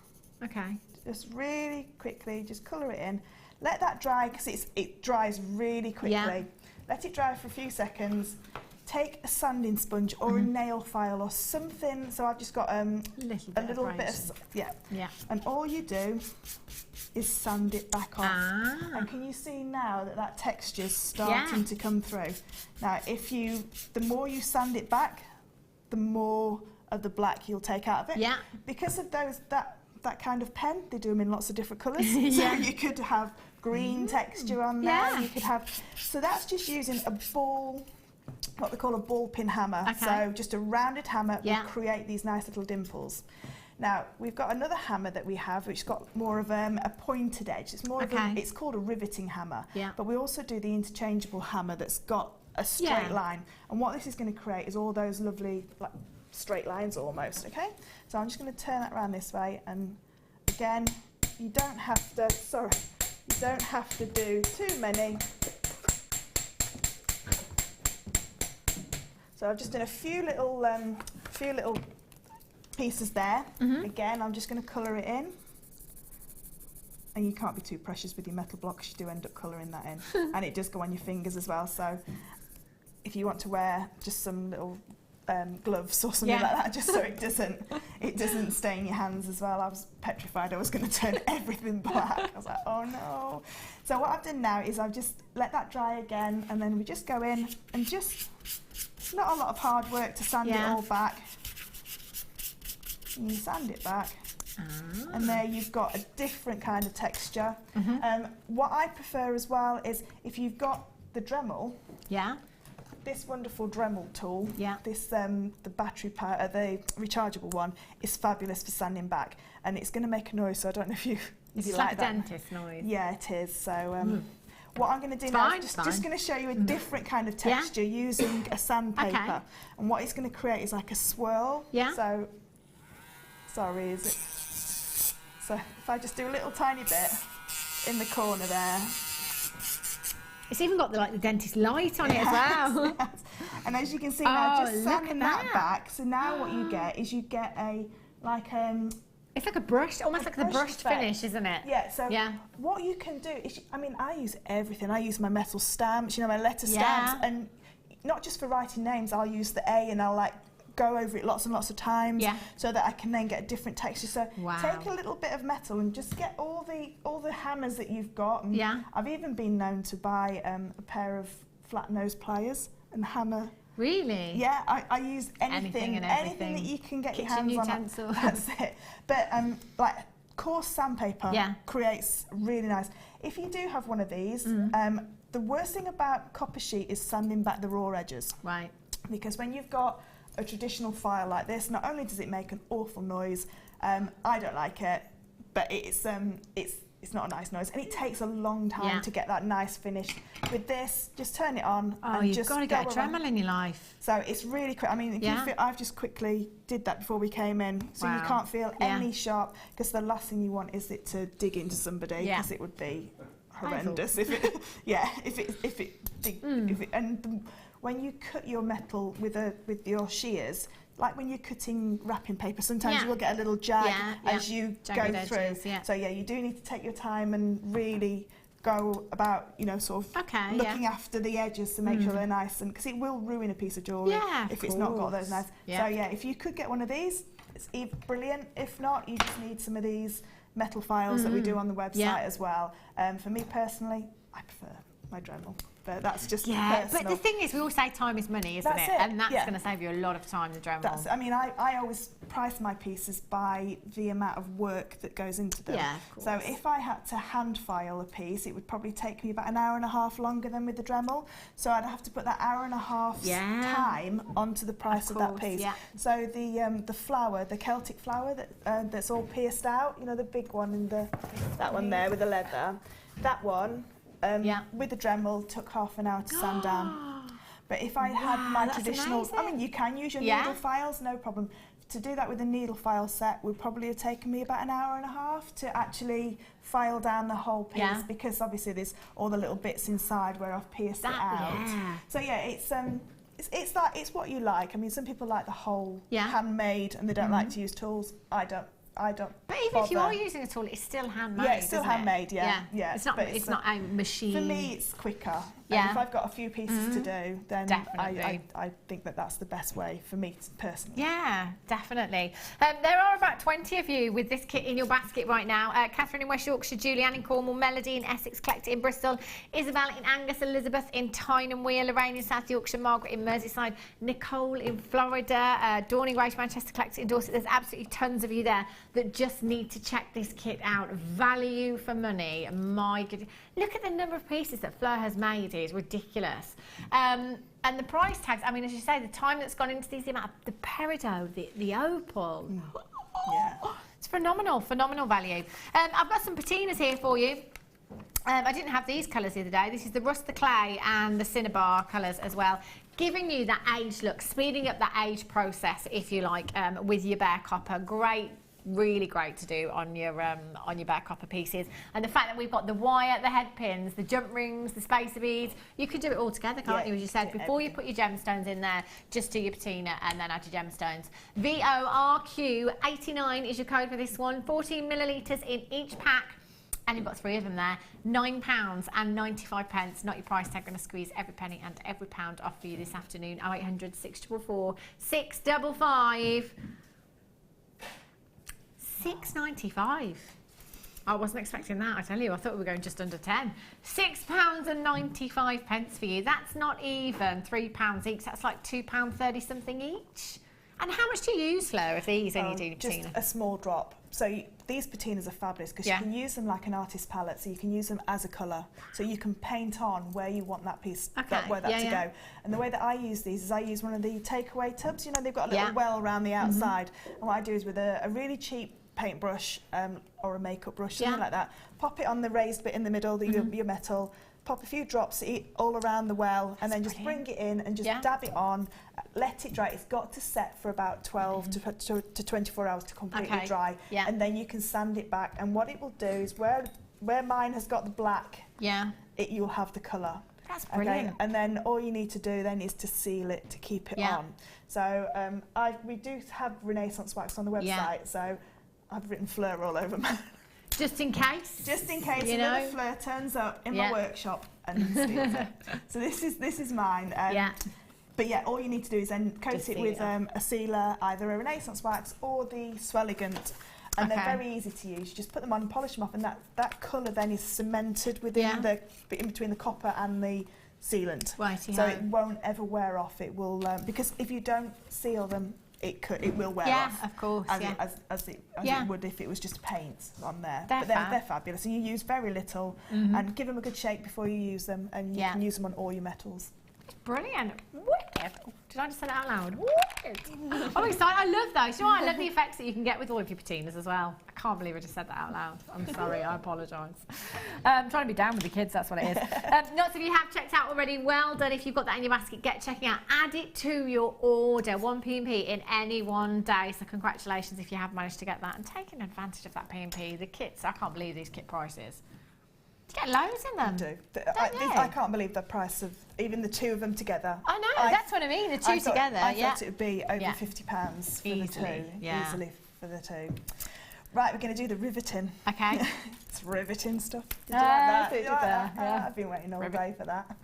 Okay. Just really quickly, just colour it in. Let that dry because it dries really quickly. Yeah. Let it dry for a few seconds. Take a sanding sponge or a nail file or something. So I've just got a little bit of yeah. And all you do is sand it back off. And can you see now that texture's starting to come through? Now, the more you sand it back, the more of the black you'll take out of it. Yeah. Because of that kind of pen, they do them in lots of different colours. So you could have green texture on there. Yeah. You could have. So that's just using a ball. What we call a ball pin hammer. Okay. So just a rounded hammer will create these nice little dimples. Now we've got another hammer that we have which's got more of a pointed edge. It's more of it's called a riveting hammer. Yeah. But we also do the interchangeable hammer that's got a straight line. And what this is going to create is all those lovely like straight lines almost. Okay. So I'm just going to turn that around this way, and again, you don't have to do too many. So I've just done a few little pieces there. Again, I'm just going to colour it in. And you can't be too precious with your metal blocks, you do end up colouring that in. And it does go on your fingers as well. So if you want to wear just some little gloves or something like that, just so it doesn't stain your hands as well. I was petrified I was going to turn everything black. I was like, oh no. So what I've done now is I've just let that dry again, and then we just go in and just, it's not a lot of hard work to sand it all back. And you sand it back. And there you've got a different kind of texture. What I prefer as well is if you've got the Dremel, this wonderful Dremel tool, this the battery power, the rechargeable one, is fabulous for sanding back, and it's going to make a noise. So I don't know if you like that. It's like a dentist noise. Yeah, it is. So what I'm going to do now is just going to show you a different kind of texture using a sandpaper, and what it's going to create is like a swirl. So sorry, is it? So if I just do a little tiny bit in the corner there. It's even got the dentist light on it as well. Yes. And as you can see now, just sanding that back. So now what you get is you get it's like a brush, almost like the brushed finish, isn't it? Yeah. So what you can do is, I use everything. I use my metal stamps, my letter stamps, and not just for writing names. I'll use the A and I'll go over it lots and lots of times, so that I can then get a different texture. So take a little bit of metal and just get all the hammers that you've got. And I've even been known to buy a pair of flat nose pliers and hammer. Really? Yeah, I use anything that you can get your hands on. That's it. But coarse sandpaper creates really nice. If you do have one of these, the worst thing about copper sheet is sanding back the raw edges. Right. Because when you've got a traditional file like this, not only does it make an awful noise, I don't like it, but it's it's not a nice noise, and it takes a long time to get that nice finish. With this, just turn it on. Oh, and you've got to get a Dremel in your life. So it's really quick. I mean, if you feel, I've just quickly did that before we came in, so you can't feel any sharp, because the last thing you want is it to dig into somebody, because it would be horrendous if it, when you cut your metal with your shears, like when you're cutting wrapping paper, sometimes you will get a little jag as you go through. Edges, So you do need to take your time and really go about, sort of looking after the edges to make sure they're nice, and because it will ruin a piece of jewellery if it's not got those nice. So if you could get one of these, it's brilliant. If not, you just need some of these metal files that we do on the website as well. For me personally, I prefer my Dremel. But that's just personal. But the thing is, we all say time is money, isn't it? And that's going to save you a lot of time, the Dremel. I mean, I always price my pieces by the amount of work that goes into them. So if I had to hand file a piece, it would probably take me about an hour and a half longer than with the Dremel. So I'd have to put that hour and a half time onto the price of that piece. So the flower, the Celtic flower that's all pierced out, the big one in that one there with the leather, that one. With the Dremel, took half an hour to sand down. But if I had my traditional, I mean, you can use your needle files, no problem. To do that with a needle file set would probably have taken me about an hour and a half to actually file down the whole piece, because obviously there's all the little bits inside where I've pierced it out. So it's what you like. I mean, some people like the whole handmade and they don't like to use tools. I don't. But even if you are using a tool, it's still handmade. Yeah, it's still handmade. Yeah. It's not. It's not a machine. For me, it's quicker. And if I've got a few pieces to do, then I think that's the best way for me personally. Yeah, definitely. There are about 20 of you with this kit in your basket right now. Catherine in West Yorkshire, Julianne in Cornwall, Melody in Essex, Collector in Bristol, Isabel in Angus, Elizabeth in Tyne and Weir, Lorraine in South Yorkshire, Margaret in Merseyside, Nicole in Florida, Dawn in Greater Manchester, Collector in Dorset. There's absolutely tons of you there that just need to check this kit out. Value for money. My goodness. Look at the number of pieces that Fleur has made. It's ridiculous. And the price tags, I mean, as you say, the time that's gone into these, the amount of the peridot, the opal. It's phenomenal value. I've got some patinas here for you. I didn't have these colours the other day. This is the Rust the Clay and the Cinnabar colours as well. Giving you that age look, speeding up that age process, if you like, with your bare copper. Great. Really great to do on your bare copper pieces, and the fact that we've got the wire, the head pins, the jump rings, the spacer beads, you could do it all together, can't you? As you said before, you put your gemstones in there, just do your patina and then add your gemstones. VORQ89 is your code for this one. 14 millilitres in each pack. And you've got 3 of them there. £9.95. Not your price tag. Going to squeeze every penny and every pound off for you this afternoon. 0800 644 655. £6.95. I wasn't expecting that, I tell you. I thought we were going just under 10. £6.95 for you. That's not even £3 each. That's like £2.30 something each. And how much do you use, Fleur, of these when you do your patina? Just a small drop. So these patinas are fabulous because you can use them like an artist palette, so you can use them as a colour. So you can paint on where you want that piece, to go. And the way that I use these is I use one of the takeaway tubs. They've got a little well around the outside. And what I do is with a really cheap paintbrush or a makeup brush, something like that, pop it on the raised bit in the middle, your metal, pop a few drops all around the well, and then just bring it in and just dab it on, let it dry. It's got to set for about 12 to 24 hours to completely dry, and then you can sand it back. And what it will do is where mine has got the black, you'll have the colour. That's brilliant. Okay? And then all you need to do then is to seal it to keep it on. So we do have Renaissance wax on the website, so I've written Fleur all over mine. Just in case. Just in case another Fleur turns up in my workshop and steals it. So this is mine. But all you need to do is then coat it with a sealer, either a Renaissance wax or the Swelligant. And they're very easy to use. You just put them on and polish them off, and that colour then is cemented within in between the copper and the sealant. So it won't ever wear off. It will because if you don't seal them, it will wear off. Of course. As it would if it was just paint on there. They're fabulous. And you use very little and give them a good shake before you use them, and you can use them on all your metals. It's brilliant. Wicked. Oh, did I just say that out loud? Wicked. I'm excited. I love those. You know what? I love the effects that you can get with all of your patinas as well. I can't believe I just said that out loud. I'm sorry. I apologise. I'm trying to be down with the kids. That's what it is. Nuts, if you have checked out already, well done. If you've got that in your basket, get checking out. Add it to your order. 1 P&P in any one day. So congratulations if you have managed to get that and taking advantage of that P&P. The kits. I can't believe these kit prices. You get loads in them. I do. I can't believe the price of even the 2 of them together. I know, that's what I mean, the 2 together. I thought it would be over £50 for easily, the 2. yeah. Easily for the 2. Right, we're going to do the riveting. Okay. It's riveting stuff. Did you like that? Did you like that? Yeah. I've been waiting all day for that.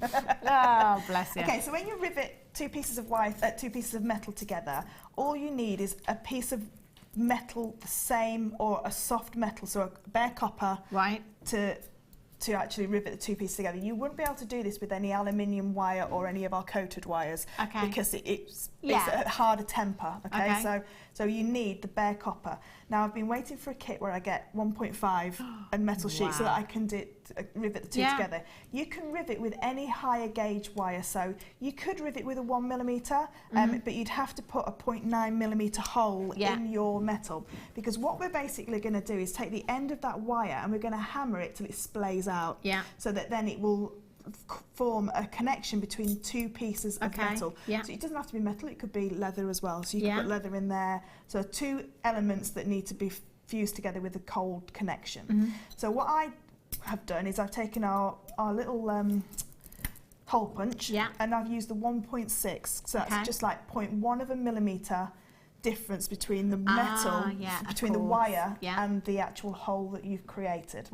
Oh, bless you. Okay, so when you rivet 2 pieces of wire, 2 pieces of metal together, all you need is a piece of metal the same, or a soft metal, so a bare copper, right, to actually rivet the 2 pieces together. You wouldn't be able to do this with any aluminium wire or any of our coated wires, because it's a harder temper. Okay? So you need the bare copper. Now I've been waiting for a kit where I get 1.5 and metal sheets so that I can rivet the 2 together. You can rivet with any higher gauge wire, so you could rivet with a 1mm, but you'd have to put a 0.9mm hole in your metal, because what we're basically going to do is take the end of that wire and we're going to hammer it till it splays out, so that then it will form a connection between 2 pieces of metal. So it doesn't have to be metal, it could be leather as well. So you can put leather in there. So 2 elements that need to be fused together with a cold connection. So what I have done is I've taken our little hole punch, and I've used the 1.6. So that's just like 0.1 difference between the metal, between the wire and the actual hole that you've created.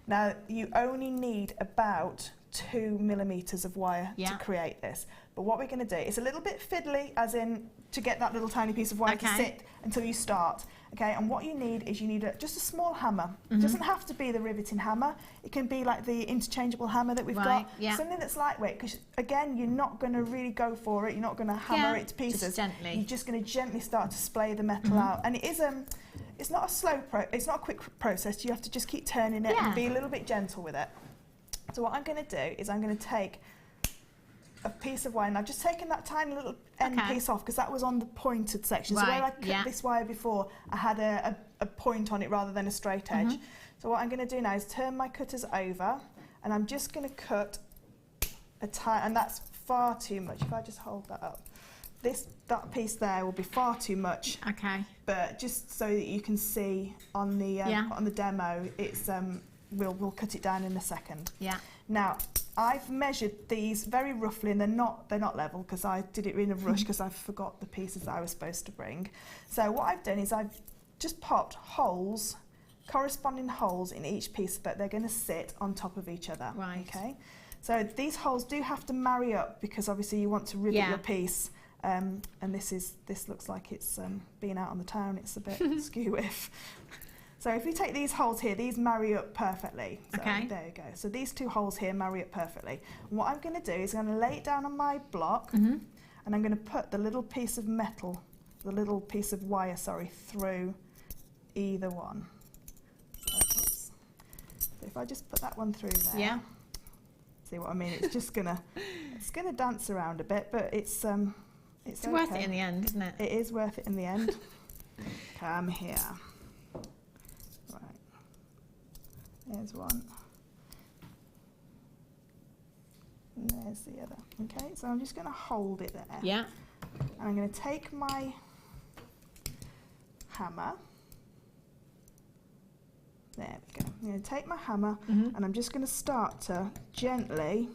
Now you only need about 2mm of wire to create this, but what we're going to do, it's a little bit fiddly, as in to get that little tiny piece of wire to sit until you start. Okay, and what you need is just a small hammer. It doesn't have to be the riveting hammer, it can be like the interchangeable hammer that we've got, something that's lightweight, because again you're not going to really go for it, you're not going to hammer it to pieces, just gently. You're just going to gently start to splay the metal out, and it is it's not a quick process. You have to just keep turning it and be a little bit gentle with it. So what I'm going to do is I'm going to take a piece of wire, and I've just taken that tiny little end piece off because that was on the pointed section. So where I cut this wire before, I had a point on it rather than a straight edge. So what I'm going to do now is turn my cutters over, and I'm just going to cut a tiny, and that's far too much. If I just hold that up, that piece there will be far too much. But just so that you can see on the demo, it's we'll cut it down in a second. Now I've measured these very roughly, and they're not level because I did it in a rush because I forgot the pieces that I was supposed to bring. So what I've done is I've just popped holes, corresponding holes in each piece, but they're going to sit on top of each other. Okay. So these holes do have to marry up because obviously you want to rivet your piece. And this looks like it's been out on the town. It's a bit skew-whiff. So if you take these holes here, these marry up perfectly. So there you go. So these 2 holes here marry up perfectly. And what I'm going to do is I'm going to lay it down on my block, and I'm going to put the little piece of metal, the little piece of wire, sorry, through either one. So if I just put that one through there, see what I mean? It's just gonna dance around a bit, but it's worth it in the end, isn't it? It is worth it in the end. Come here. There's one. And there's the other. Okay, so I'm just going to hold it there. And I'm going to take my hammer. There we go. I'm going to take my hammer and I'm just going to start to gently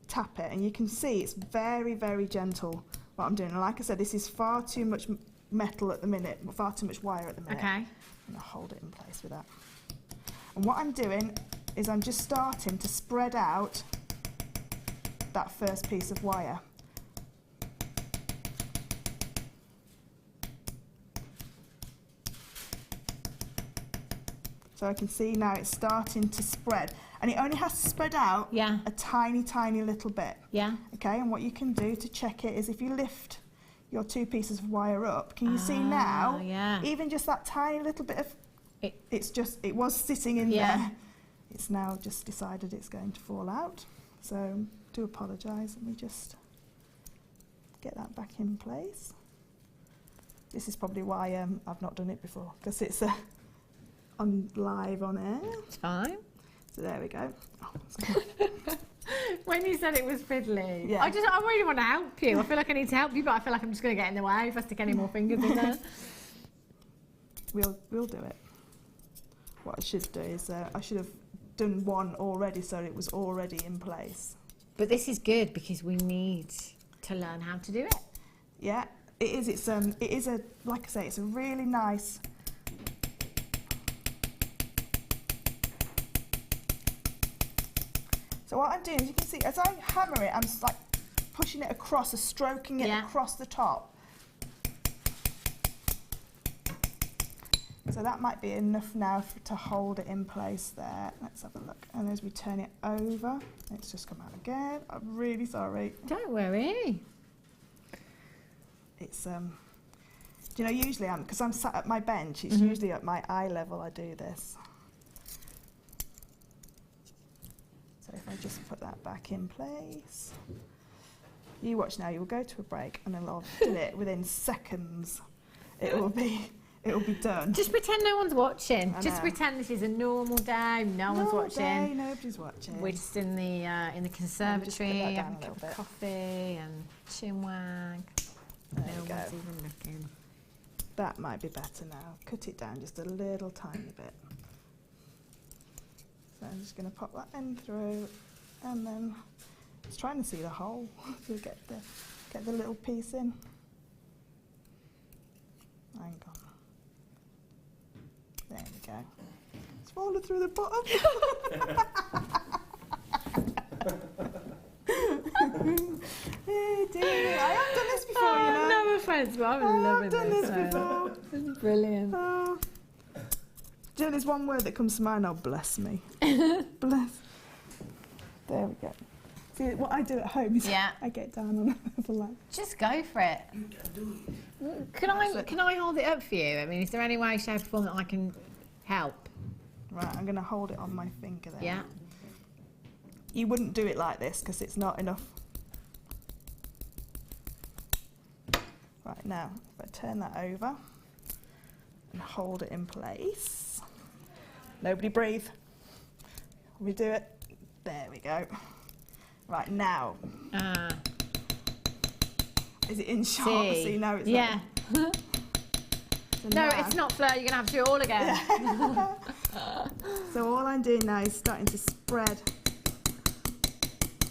tap it. And you can see it's very, very gentle what I'm doing. And like I said, this is far too much metal at the minute, far too much wire at the minute. I'm going to hold it in place with that. And what I'm doing is I'm just starting to spread out that first piece of wire. So I can see now it's starting to spread. And it only has to spread out a tiny, tiny little bit. Okay, and what you can do to check it is if you lift your 2 pieces of wire up, can you see now, even just that tiny little bit of it was sitting in there. It's now just decided it's going to fall out. So do apologise. Let me just get that back in place. This is probably why I've not done it before, because it's on live on air. It's fine. So there we go. Oh, when you said it was fiddly, yeah. I really want to help you. I feel like I need to help you, but I feel like I'm just going to get in the way if I stick any more fingers in there. We'll do it. What I should do is I should have done one already, so it was already in place. But this is good because we need to learn how to do it. Yeah, it is. It is a, like I say, it's a really nice. So what I'm doing, as you can see, as I hammer it, I'm just like pushing it across, stroking it across the top. So that might be enough now to hold it in place there. Let's have a look. And as we turn it over, it's just come out again. I'm really sorry. Don't worry. It's, you know, usually because I'm sat at my bench, it's usually at my eye level I do this. So if I just put that back in place. You watch now, you'll go to a break and then I'll do it within seconds. It will be done. Just pretend no one's watching. Just pretend this is a normal day. No one's watching. Day, nobody's watching. We're just in the conservatory, having a cup of coffee and chinwag. No one's even looking. That might be better now. Cut it down just a little tiny bit. So I'm just going to pop that in through, and then just trying to see the hole to get the little piece in. Hang on. There we go. It's fallen through the bottom. Oh dear. I have done this before, you know. No offence, but I'm loving this. I've done this before. It's brilliant. Oh. Do you know, there's one word that comes to mind? Oh, bless me. Bless. There we go. See, what I do at home is I get down on a level like. Just go for it. Can I hold it up for you? I mean, is there any way, shape, or form that I can help? Right, I'm going to hold it on my finger there. Yeah. You wouldn't do it like this because it's not enough. Right, now, if I turn that over and hold it in place. Nobody breathe. We do it. There we go. Right, now. Is it in sharp? See, no, it's not. So no, it's not Fleur. You're going to have to do it all again. So all I'm doing now is starting to spread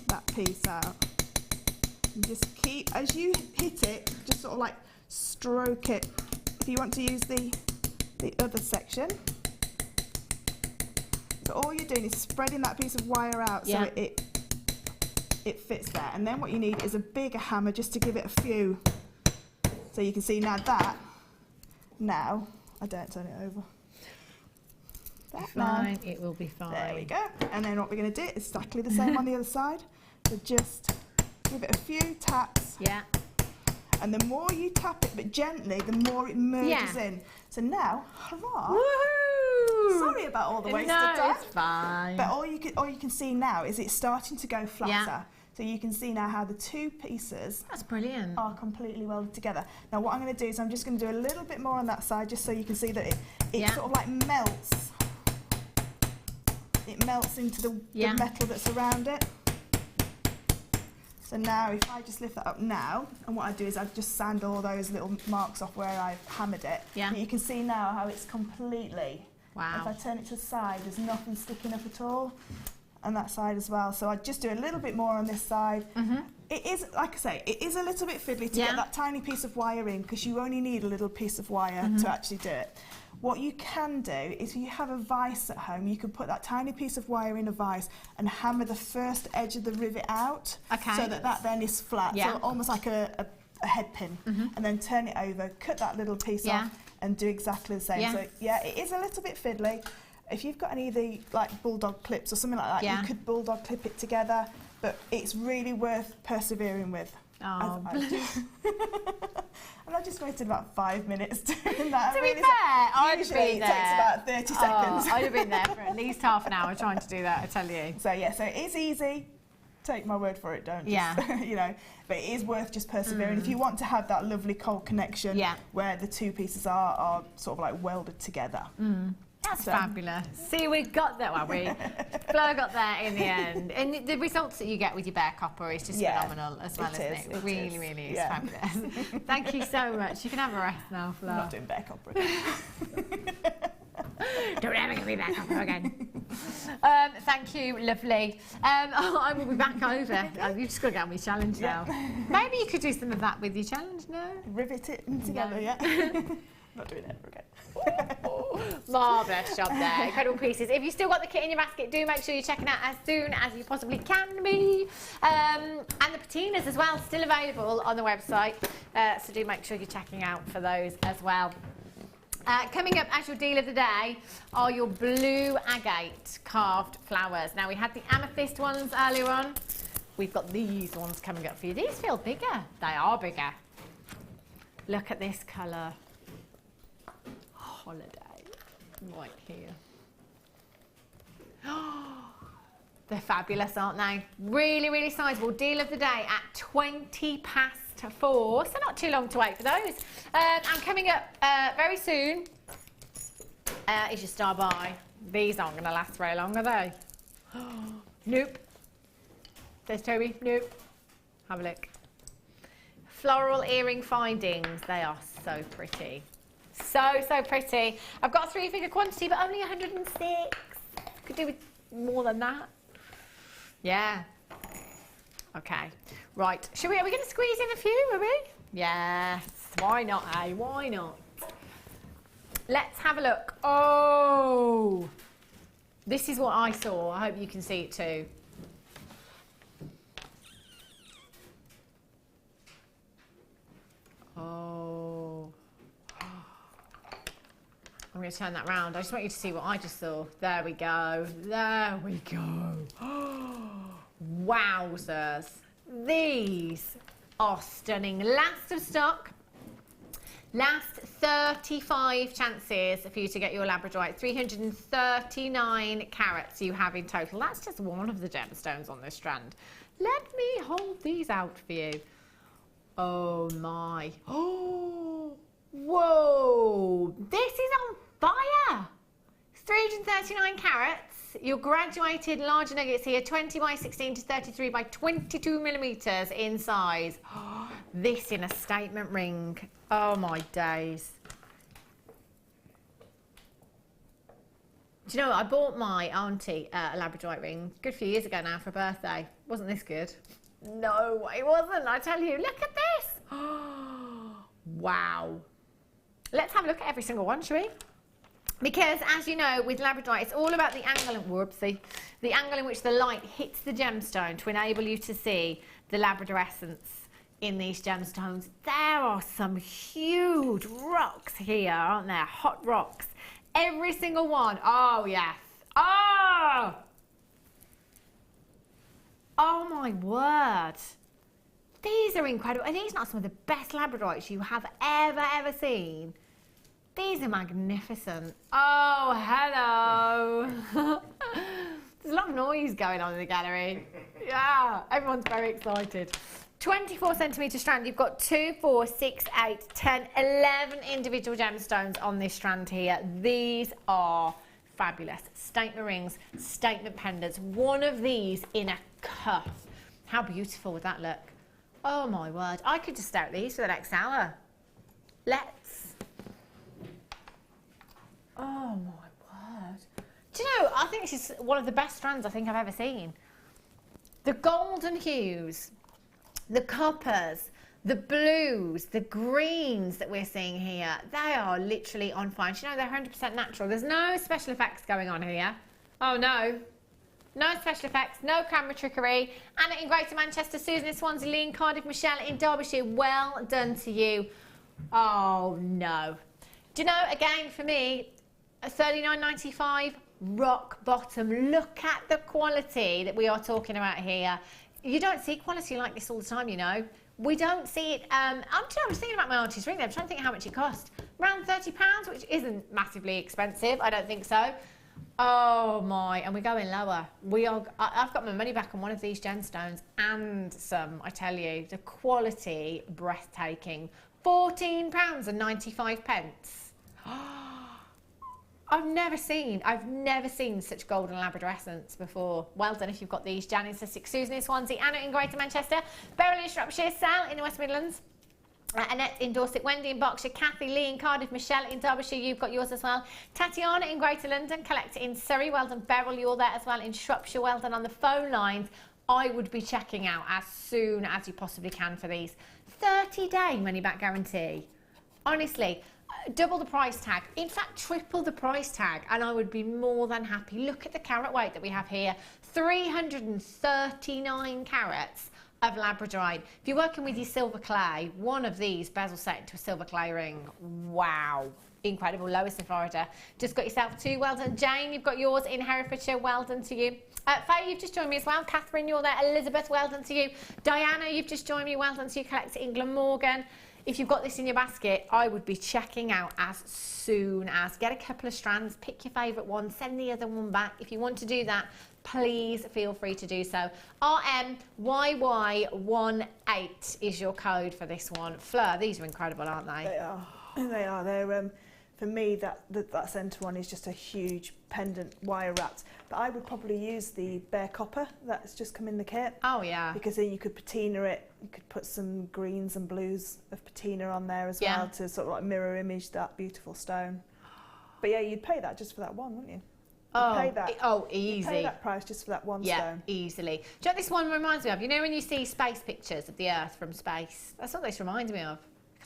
that piece out. And just keep, as you hit it, just sort of like stroke it. If you want to use the other section. So all you're doing is spreading that piece of wire out so it fits there. And then what you need is a bigger hammer just to give it a few. So you can see now that, now, I don't turn it over. Fine, it will be fine. There we go. And then what we're going to do is exactly the same on the other side. So just give it a few taps. Yeah. And the more you tap it, but gently, the more it merges in. So now, hurrah! Woohoo! Sorry about all the wasted time. No, it's fine. But all you can see now is it's starting to go flatter. Yeah. So you can see now how the two pieces are completely welded together. Now what I'm going to do is I'm just going to do a little bit more on that side just so you can see that it sort of like melts. It melts into the metal that's around it. So now if I just lift that up now, and what I do is I just sand all those little marks off where I've hammered it. Yeah. You can see now how it's completely, if I turn it to the side, there's nothing sticking up at all. And that side as well. So I just do a little bit more on this side. It is, like I say, it is a little bit fiddly to get that tiny piece of wire in because you only need a little piece of wire to actually do it. What you can do is if you have a vise at home, you can put that tiny piece of wire in a vise and hammer the first edge of the rivet out so that then is flat. So almost like a head pin. And then turn it over, cut that little piece off and do exactly the same. So yeah, it is a little bit fiddly. If you've got any of the like bulldog clips or something like that, you could bulldog clip it together, but it's really worth persevering with. Oh, and I just waited about 5 minutes doing that. To be fair, I'd usually be there. It takes about 30 seconds. I'd have been there for at least half an hour trying to do that, I tell you. So yeah, so it is easy. take my word for it, don't just, Yeah. you know, but it is worth just persevering. If you want to have that lovely cold connection where the two pieces are sort of like welded together. That's fabulous. See, we got that, well, Flo got there in the end. And the results that you get with your bare copper is just phenomenal as well, isn't it? It really, really is fabulous. Thank you so much. You can have a rest now, Flo. I'm not doing bare copper again. Don't ever give me back copper again. Thank you, lovely. I will be back over. You've just got to get on with your challenge now. Maybe you could do some of that with your challenge, no? Rivet it together, yeah. Not doing it ever again. Marvellous job there, incredible pieces. If you've still got the kit in your basket, do make sure you're checking out as soon as you possibly can be. And the patinas as well, still available on the website, so do make sure you're checking out for those as well. Coming up as your deal of the day are your blue agate carved flowers. Now we had the amethyst ones earlier on. We've got these ones coming up for you. These feel bigger. They are bigger. Look at this colour. Holiday. Right here. They're fabulous, aren't they? Really, really sizable. Deal of the day at 4:20, so not too long to wait for those. And coming up very soon is your star buy. These aren't going to last very long, are they? Nope. There's Toby. Nope. Have a look. Floral earring findings. They are so pretty. So, so pretty. I've got a 3-figure quantity, but only 106. Could do with more than that. Yeah. Okay. Right. Are we going to squeeze in a few, are we? Yes. Why not, eh? Why not? Let's have a look. Oh! This is what I saw. I hope you can see it too. Oh. I'm going to turn that round. I just want you to see what I just saw. There we go. There we go. Wowzers. These are stunning. Last of stock. Last 35 chances for you to get your labradorite. 339 carats you have in total. That's just one of the gemstones on this strand. Let me hold these out for you. Oh my. Oh, whoa. This is on fire. 339 carats. Your graduated larger nuggets here, 20 by 16 to 33 by 22 millimeters in size. This in a statement ring. Oh my days. Do you know what? I bought my auntie a labradorite ring a good few years ago now for her birthday. Wasn't this good? No, it wasn't. I tell you, look at this. Wow. Let's have a look at every single one, shall we? Because, as you know, with labradorite, it's all about the angle, the angle in which the light hits the gemstone to enable you to see the labrador essence in these gemstones. There are some huge rocks here, aren't there? Hot rocks. Every single one. Oh, yes. Oh! Oh, my word. These are incredible. Are these not some of the best labradorites you have ever seen? These are magnificent. Oh, hello. There's a lot of noise going on in the gallery. Yeah, everyone's very excited. 24 centimetre strand. You've got 2, 4, 6, 8, 10, 11 individual gemstones on this strand here. These are fabulous. Statement rings, statement pendants. One of these in a cuff. How beautiful would that look? Oh my word. I could just stare at these for the next hour. Let's. Oh my word. Do you know, I think this is one of the best strands I think I've ever seen. The golden hues, the coppers, the blues, the greens that we're seeing here, they are literally on fire. Do you know, they're 100% natural. There's no special effects going on here. Oh no. No special effects, no camera trickery. Anna in Greater Manchester, Susan in Swansea, Lee in Cardiff, Michelle in Derbyshire, well done to you. Oh no. Do you know, again, for me, $39.95, rock bottom. Look at the quality that we are talking about here. You don't see quality like this all the time, you know. We don't see it. I was thinking about my auntie's ring there. I'm trying to think how much it cost. Around £30, which isn't massively expensive. I don't think so. Oh my, and we're going lower. I've got my money back on one of these gemstones and some, I tell you. The quality, breathtaking. £14.95. I've never seen such golden labradorescence before. Well done if you've got these. Jan in Sussex, Susan in Swansea, Anna in Greater Manchester, Beryl in Shropshire, Sal in the West Midlands, Annette in Dorset, Wendy in Berkshire, Kathy, Lee in Cardiff, Michelle in Derbyshire, you've got yours as well. Tatiana in Greater London, Collector in Surrey, well done. Beryl, you're there as well in Shropshire, well done. On the phone lines, I would be checking out as soon as you possibly can for these. 30-day money-back guarantee. Honestly, double the price tag. In fact, triple the price tag, and I would be more than happy. Look at the carat weight that we have here. 339 carats of labradorite. If you're working with your silver clay, one of these bezel set into a silver clay ring. Wow. Incredible. Lois in Florida. Just got yourself two. Well done. Jane, you've got yours in Herefordshire. Well done to you. Faye, you've just joined me as well. Catherine, you're there. Elizabeth, well done to you. Diana, you've just joined me. Well done to you. Collector in Glamorgan. If you've got this in your basket, I would be checking out as soon as. Get a couple of strands, pick your favourite one, send the other one back. If you want to do that, please feel free to do so. RMYY18 is your code for this one. Fleur, these are incredible, aren't they? They are. They are. They're, for me, that centre one is just a huge pendant wire wrapped. But I would probably use the bare copper that's just come in the kit. Oh, yeah. Because then you could patina it. You could put some greens and blues of patina on there as well to sort of like mirror image that beautiful stone. But yeah, you'd pay that just for that one, wouldn't you? Easy. You'd pay that price just for that one stone. Yeah, easily. Do you know what this one reminds me of? You know when you see space pictures of the Earth from space? That's what this reminds me of.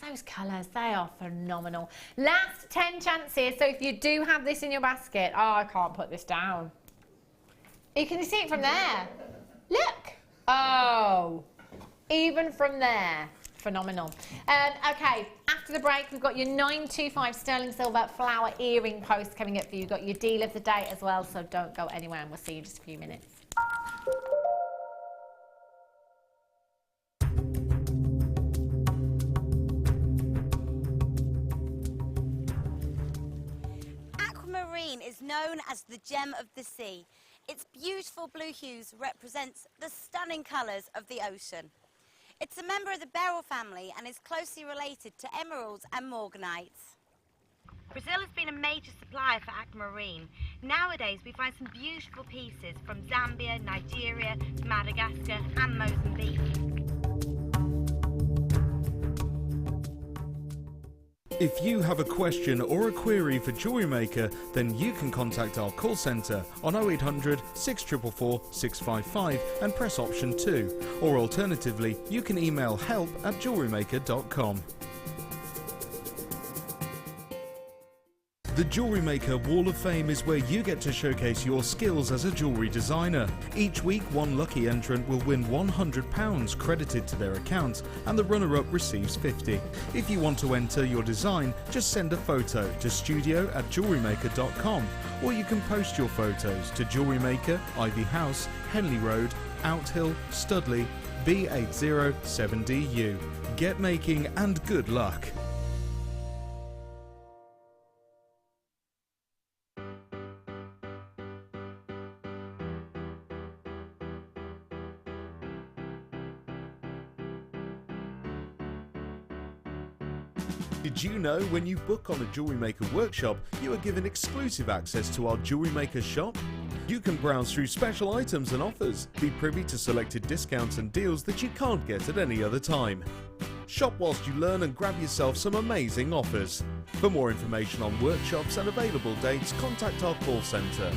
Those colours, they are phenomenal. Last 10 chances, so if you do have this in your basket, I can't put this down. You can see it from there. Look. Oh, even from there. Phenomenal. Okay, after the break, we've got your 925 sterling silver flower earring post coming up for you. You've got your deal of the day as well, so don't go anywhere, and we'll see you in just a few minutes. Aquamarine is known as the gem of the sea. Its beautiful blue hues represents the stunning colours of the ocean. It's a member of the beryl family and is closely related to emeralds and morganites. Brazil has been a major supplier for aquamarine. Nowadays we find some beautiful pieces from Zambia, Nigeria, Madagascar and Mozambique. If you have a question or a query for Jewellery Maker, then you can contact our call centre on 0800 644 655 and press option 2. Or alternatively, you can email help@jewellerymaker.com. The Jewellery Maker Wall of Fame is where you get to showcase your skills as a jewellery designer. Each week, one lucky entrant will win £100 credited to their account, and the runner-up receives £50. If you want to enter your design, just send a photo to studio@jewellerymaker.com, or you can post your photos to Jewellery Maker, Ivy House, Henley Road, Outhill, Studley, B807DU. Get making and good luck. Did you know when you book on a Jewellery Maker workshop, you are given exclusive access to our Jewellery Maker shop? You can browse through special items and offers, be privy to selected discounts and deals that you can't get at any other time. Shop whilst you learn and grab yourself some amazing offers. For more information on workshops and available dates, contact our call centre.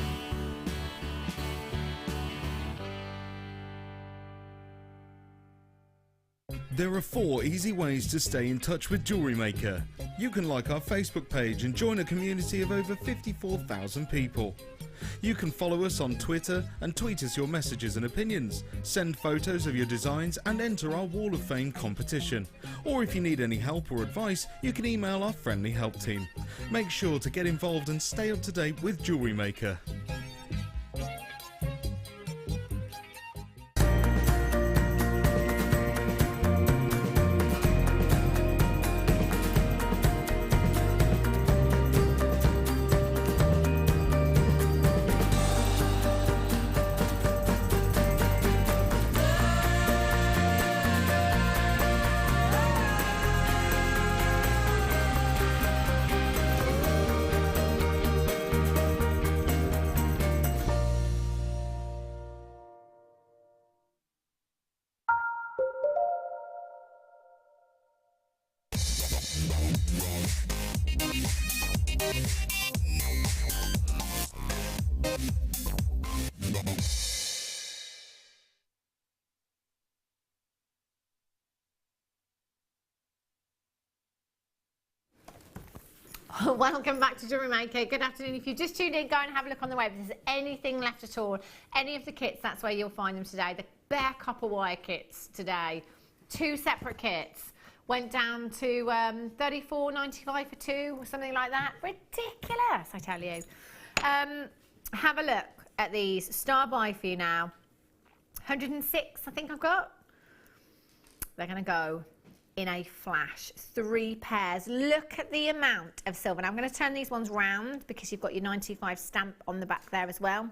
There are 4 easy ways to stay in touch with Jewellery Maker. You can like our Facebook page and join a community of over 54,000 people. You can follow us on Twitter and tweet us your messages and opinions, send photos of your designs and enter our Wall of Fame competition. Or if you need any help or advice, you can email our friendly help team. Make sure to get involved and stay up to date with Jewellery Maker. Welcome back to Jewellery Maker. Good afternoon. If you just tuned in, go and have a look on the web. If there's anything left at all, any of the kits, that's where you'll find them today. The bare copper wire kits today, 2 separate kits. Went down to $34.95 for 2 or something like that. Ridiculous, I tell you. Have a look at these. Star buy for you now. 106, I think I've got. They're going to go in a flash. 3 pairs. Look at the amount of silver. Now I'm going to turn these ones round because you've got your 925 stamp on the back there as well.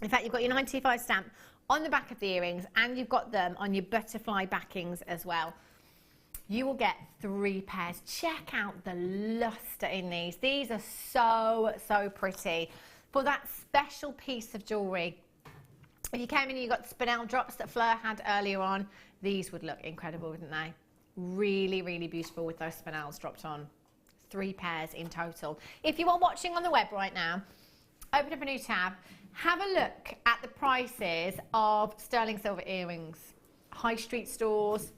In fact, you've got your 925 stamp on the back of the earrings and you've got them on your butterfly backings as well. You will get 3 pairs. Check out the luster in these. These are so, so pretty. For that special piece of jewellery, if you came in and you got the spinel drops that Fleur had earlier on, these would look incredible, wouldn't they? Really, really beautiful with those spinels dropped on. 3 pairs in total. If you are watching on the web right now, open up a new tab, have a look at the prices of sterling silver earrings. High street stores,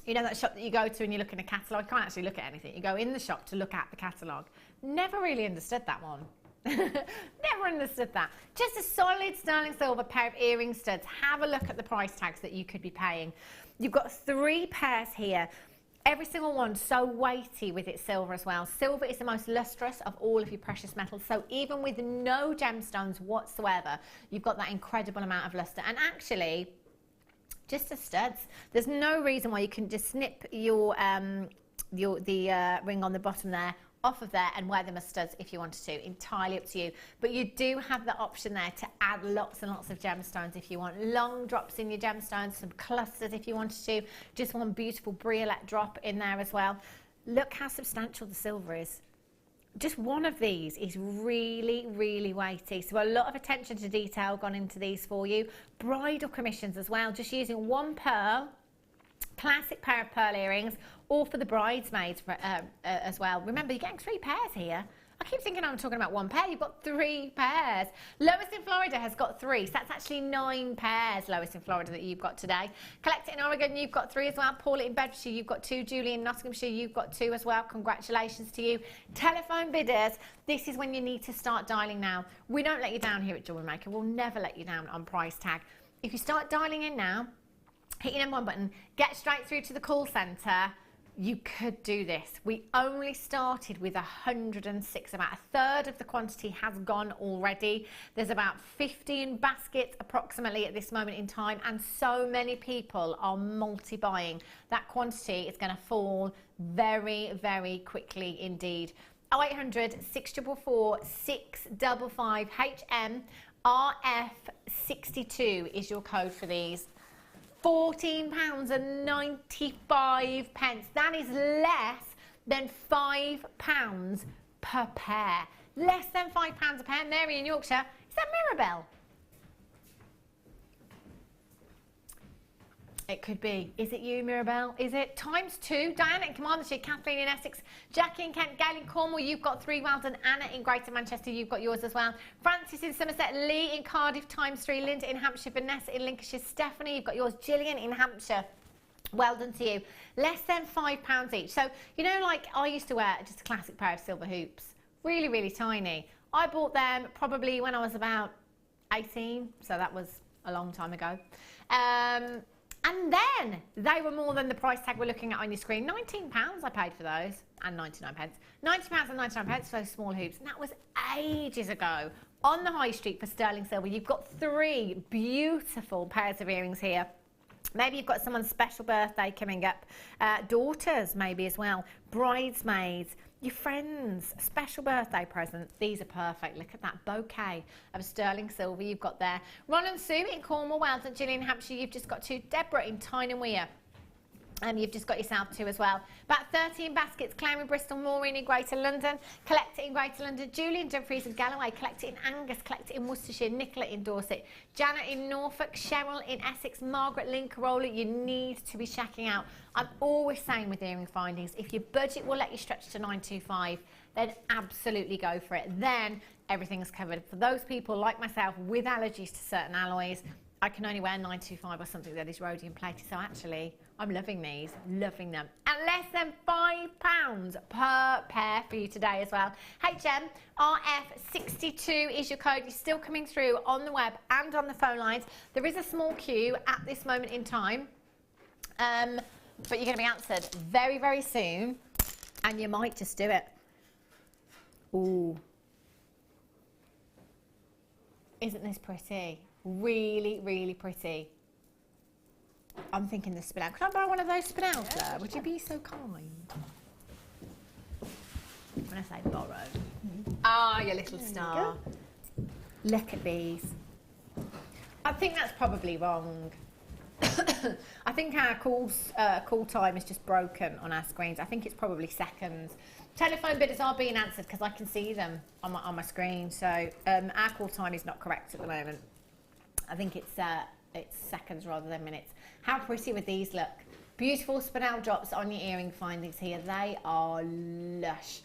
you know that shop that you go to and you look in a catalogue, you can't actually look at anything. You go in the shop to look at the catalogue. Never really understood that one. Never understood that. Just a solid sterling silver pair of earring studs. Have a look at the price tags that you could be paying. You've got 3 pairs here. Every single one so weighty with its silver as well. Silver is the most lustrous of all of your precious metals. So even with no gemstones whatsoever, you've got that incredible amount of luster. And actually, just the studs. There's no reason why you can just snip your ring on the bottom there off of there and wear them as studs if you wanted to. Entirely up to you. But you do have the option there to add lots and lots of gemstones if you want. Long drops in your gemstones, some clusters if you wanted to. Just one beautiful briolette drop in there as well. Look how substantial the silver is. Just one of these is really, really weighty. So a lot of attention to detail gone into these for you. Bridal commissions as well, just using 1 pearl, classic pair of pearl earrings, or for the bridesmaids as well. Remember, you're getting 3 pairs here. I keep thinking I'm talking about 1 pair. You've got 3 pairs. Lois in Florida has got 3. So that's actually 9 pairs, Lois in Florida, that you've got today. Collect It in Oregon, you've got 3 as well. Paula in Bedfordshire, you've got 2. Julie in Nottinghamshire, you've got 2 as well. Congratulations to you. Telephone bidders, this is when you need to start dialing now. We don't let you down here at Jewellery Maker. We'll never let you down on price tag. If you start dialing in now, hit your #1 button, get straight through to the call centre, you could do this. We only started with 106. About 1/3 of the quantity has gone already. There's about 15 baskets approximately at this moment in time, and so many people are multi-buying. That quantity is going to fall very, very quickly indeed. 0800 644 655 HM RF62 is your code for these. £14.95. That is less than £5 per pair. Less than £5 a pair. Mary in Yorkshire, is that Mirabelle? It could be. Is it you, Mirabelle? Is it? ×2. Diana in Commandershire, Kathleen in Essex, Jackie in Kent, Gail in Cornwall, you've got 3. Well done. Anna in Greater Manchester, you've got yours as well. Francis in Somerset, Lee in Cardiff, ×3. Linda in Hampshire, Vanessa in Lincolnshire, Stephanie, you've got yours. Gillian in Hampshire. Well done to you. Less than £5 each. So, you know, like I used to wear just a classic pair of silver hoops. Really, really tiny. I bought them probably when I was about 18, so that was a long time ago. And then they were more than the price tag we're looking at on your screen. £19 I paid for those, and 99 pence. £90 and 99 pence for those small hoops, and that was ages ago. On the high street for sterling silver, you've got 3 beautiful pairs of earrings here. Maybe you've got someone's special birthday coming up. Daughters maybe as well. Bridesmaids. Your friends, special birthday present. These are perfect. Look at that bouquet of sterling silver you've got there. Ron and Sue in Cornwall, Wales, and Gillian in Hampshire, you've just got 2. Deborah in Tyne and Weir. You've just got yourself 2 as well. About 13 baskets. Claire in Bristol, Maureen in Greater London. Collect it in Greater London. Julie in Dumfries and Galloway. Collect it in Angus. Collect it in Worcestershire. Nicola in Dorset. Janet in Norfolk. Cheryl in Essex. Margaret, Lynn, Corolla. You need to be checking out. I'm always saying with earring findings, if your budget will let you stretch to 925, then absolutely go for it. Then everything's covered. For those people like myself with allergies to certain alloys, I can only wear 925 or something that is rhodium plated. So actually, I'm loving these, loving them. And less than £5 per pair for you today as well. HM RF62 is your code. It's still coming through on the web and on the phone lines. There is a small queue at this moment in time, but you're going to be answered very, very soon, and you might just do it. Ooh. Isn't this pretty? Really, really pretty. I'm thinking the spin out. Can I borrow one of those spin outs there? Would you be so kind? When I say borrow. Ah, your little star. Look at these. I think that's probably wrong. I think our call time is just broken on our screens. I think it's probably seconds. Telephone bidders are being answered because I can see them on my screen. So our call time is not correct at the moment. I think it's seconds rather than minutes. How pretty would these look? Beautiful spinel drops on your earring findings here. They are lush.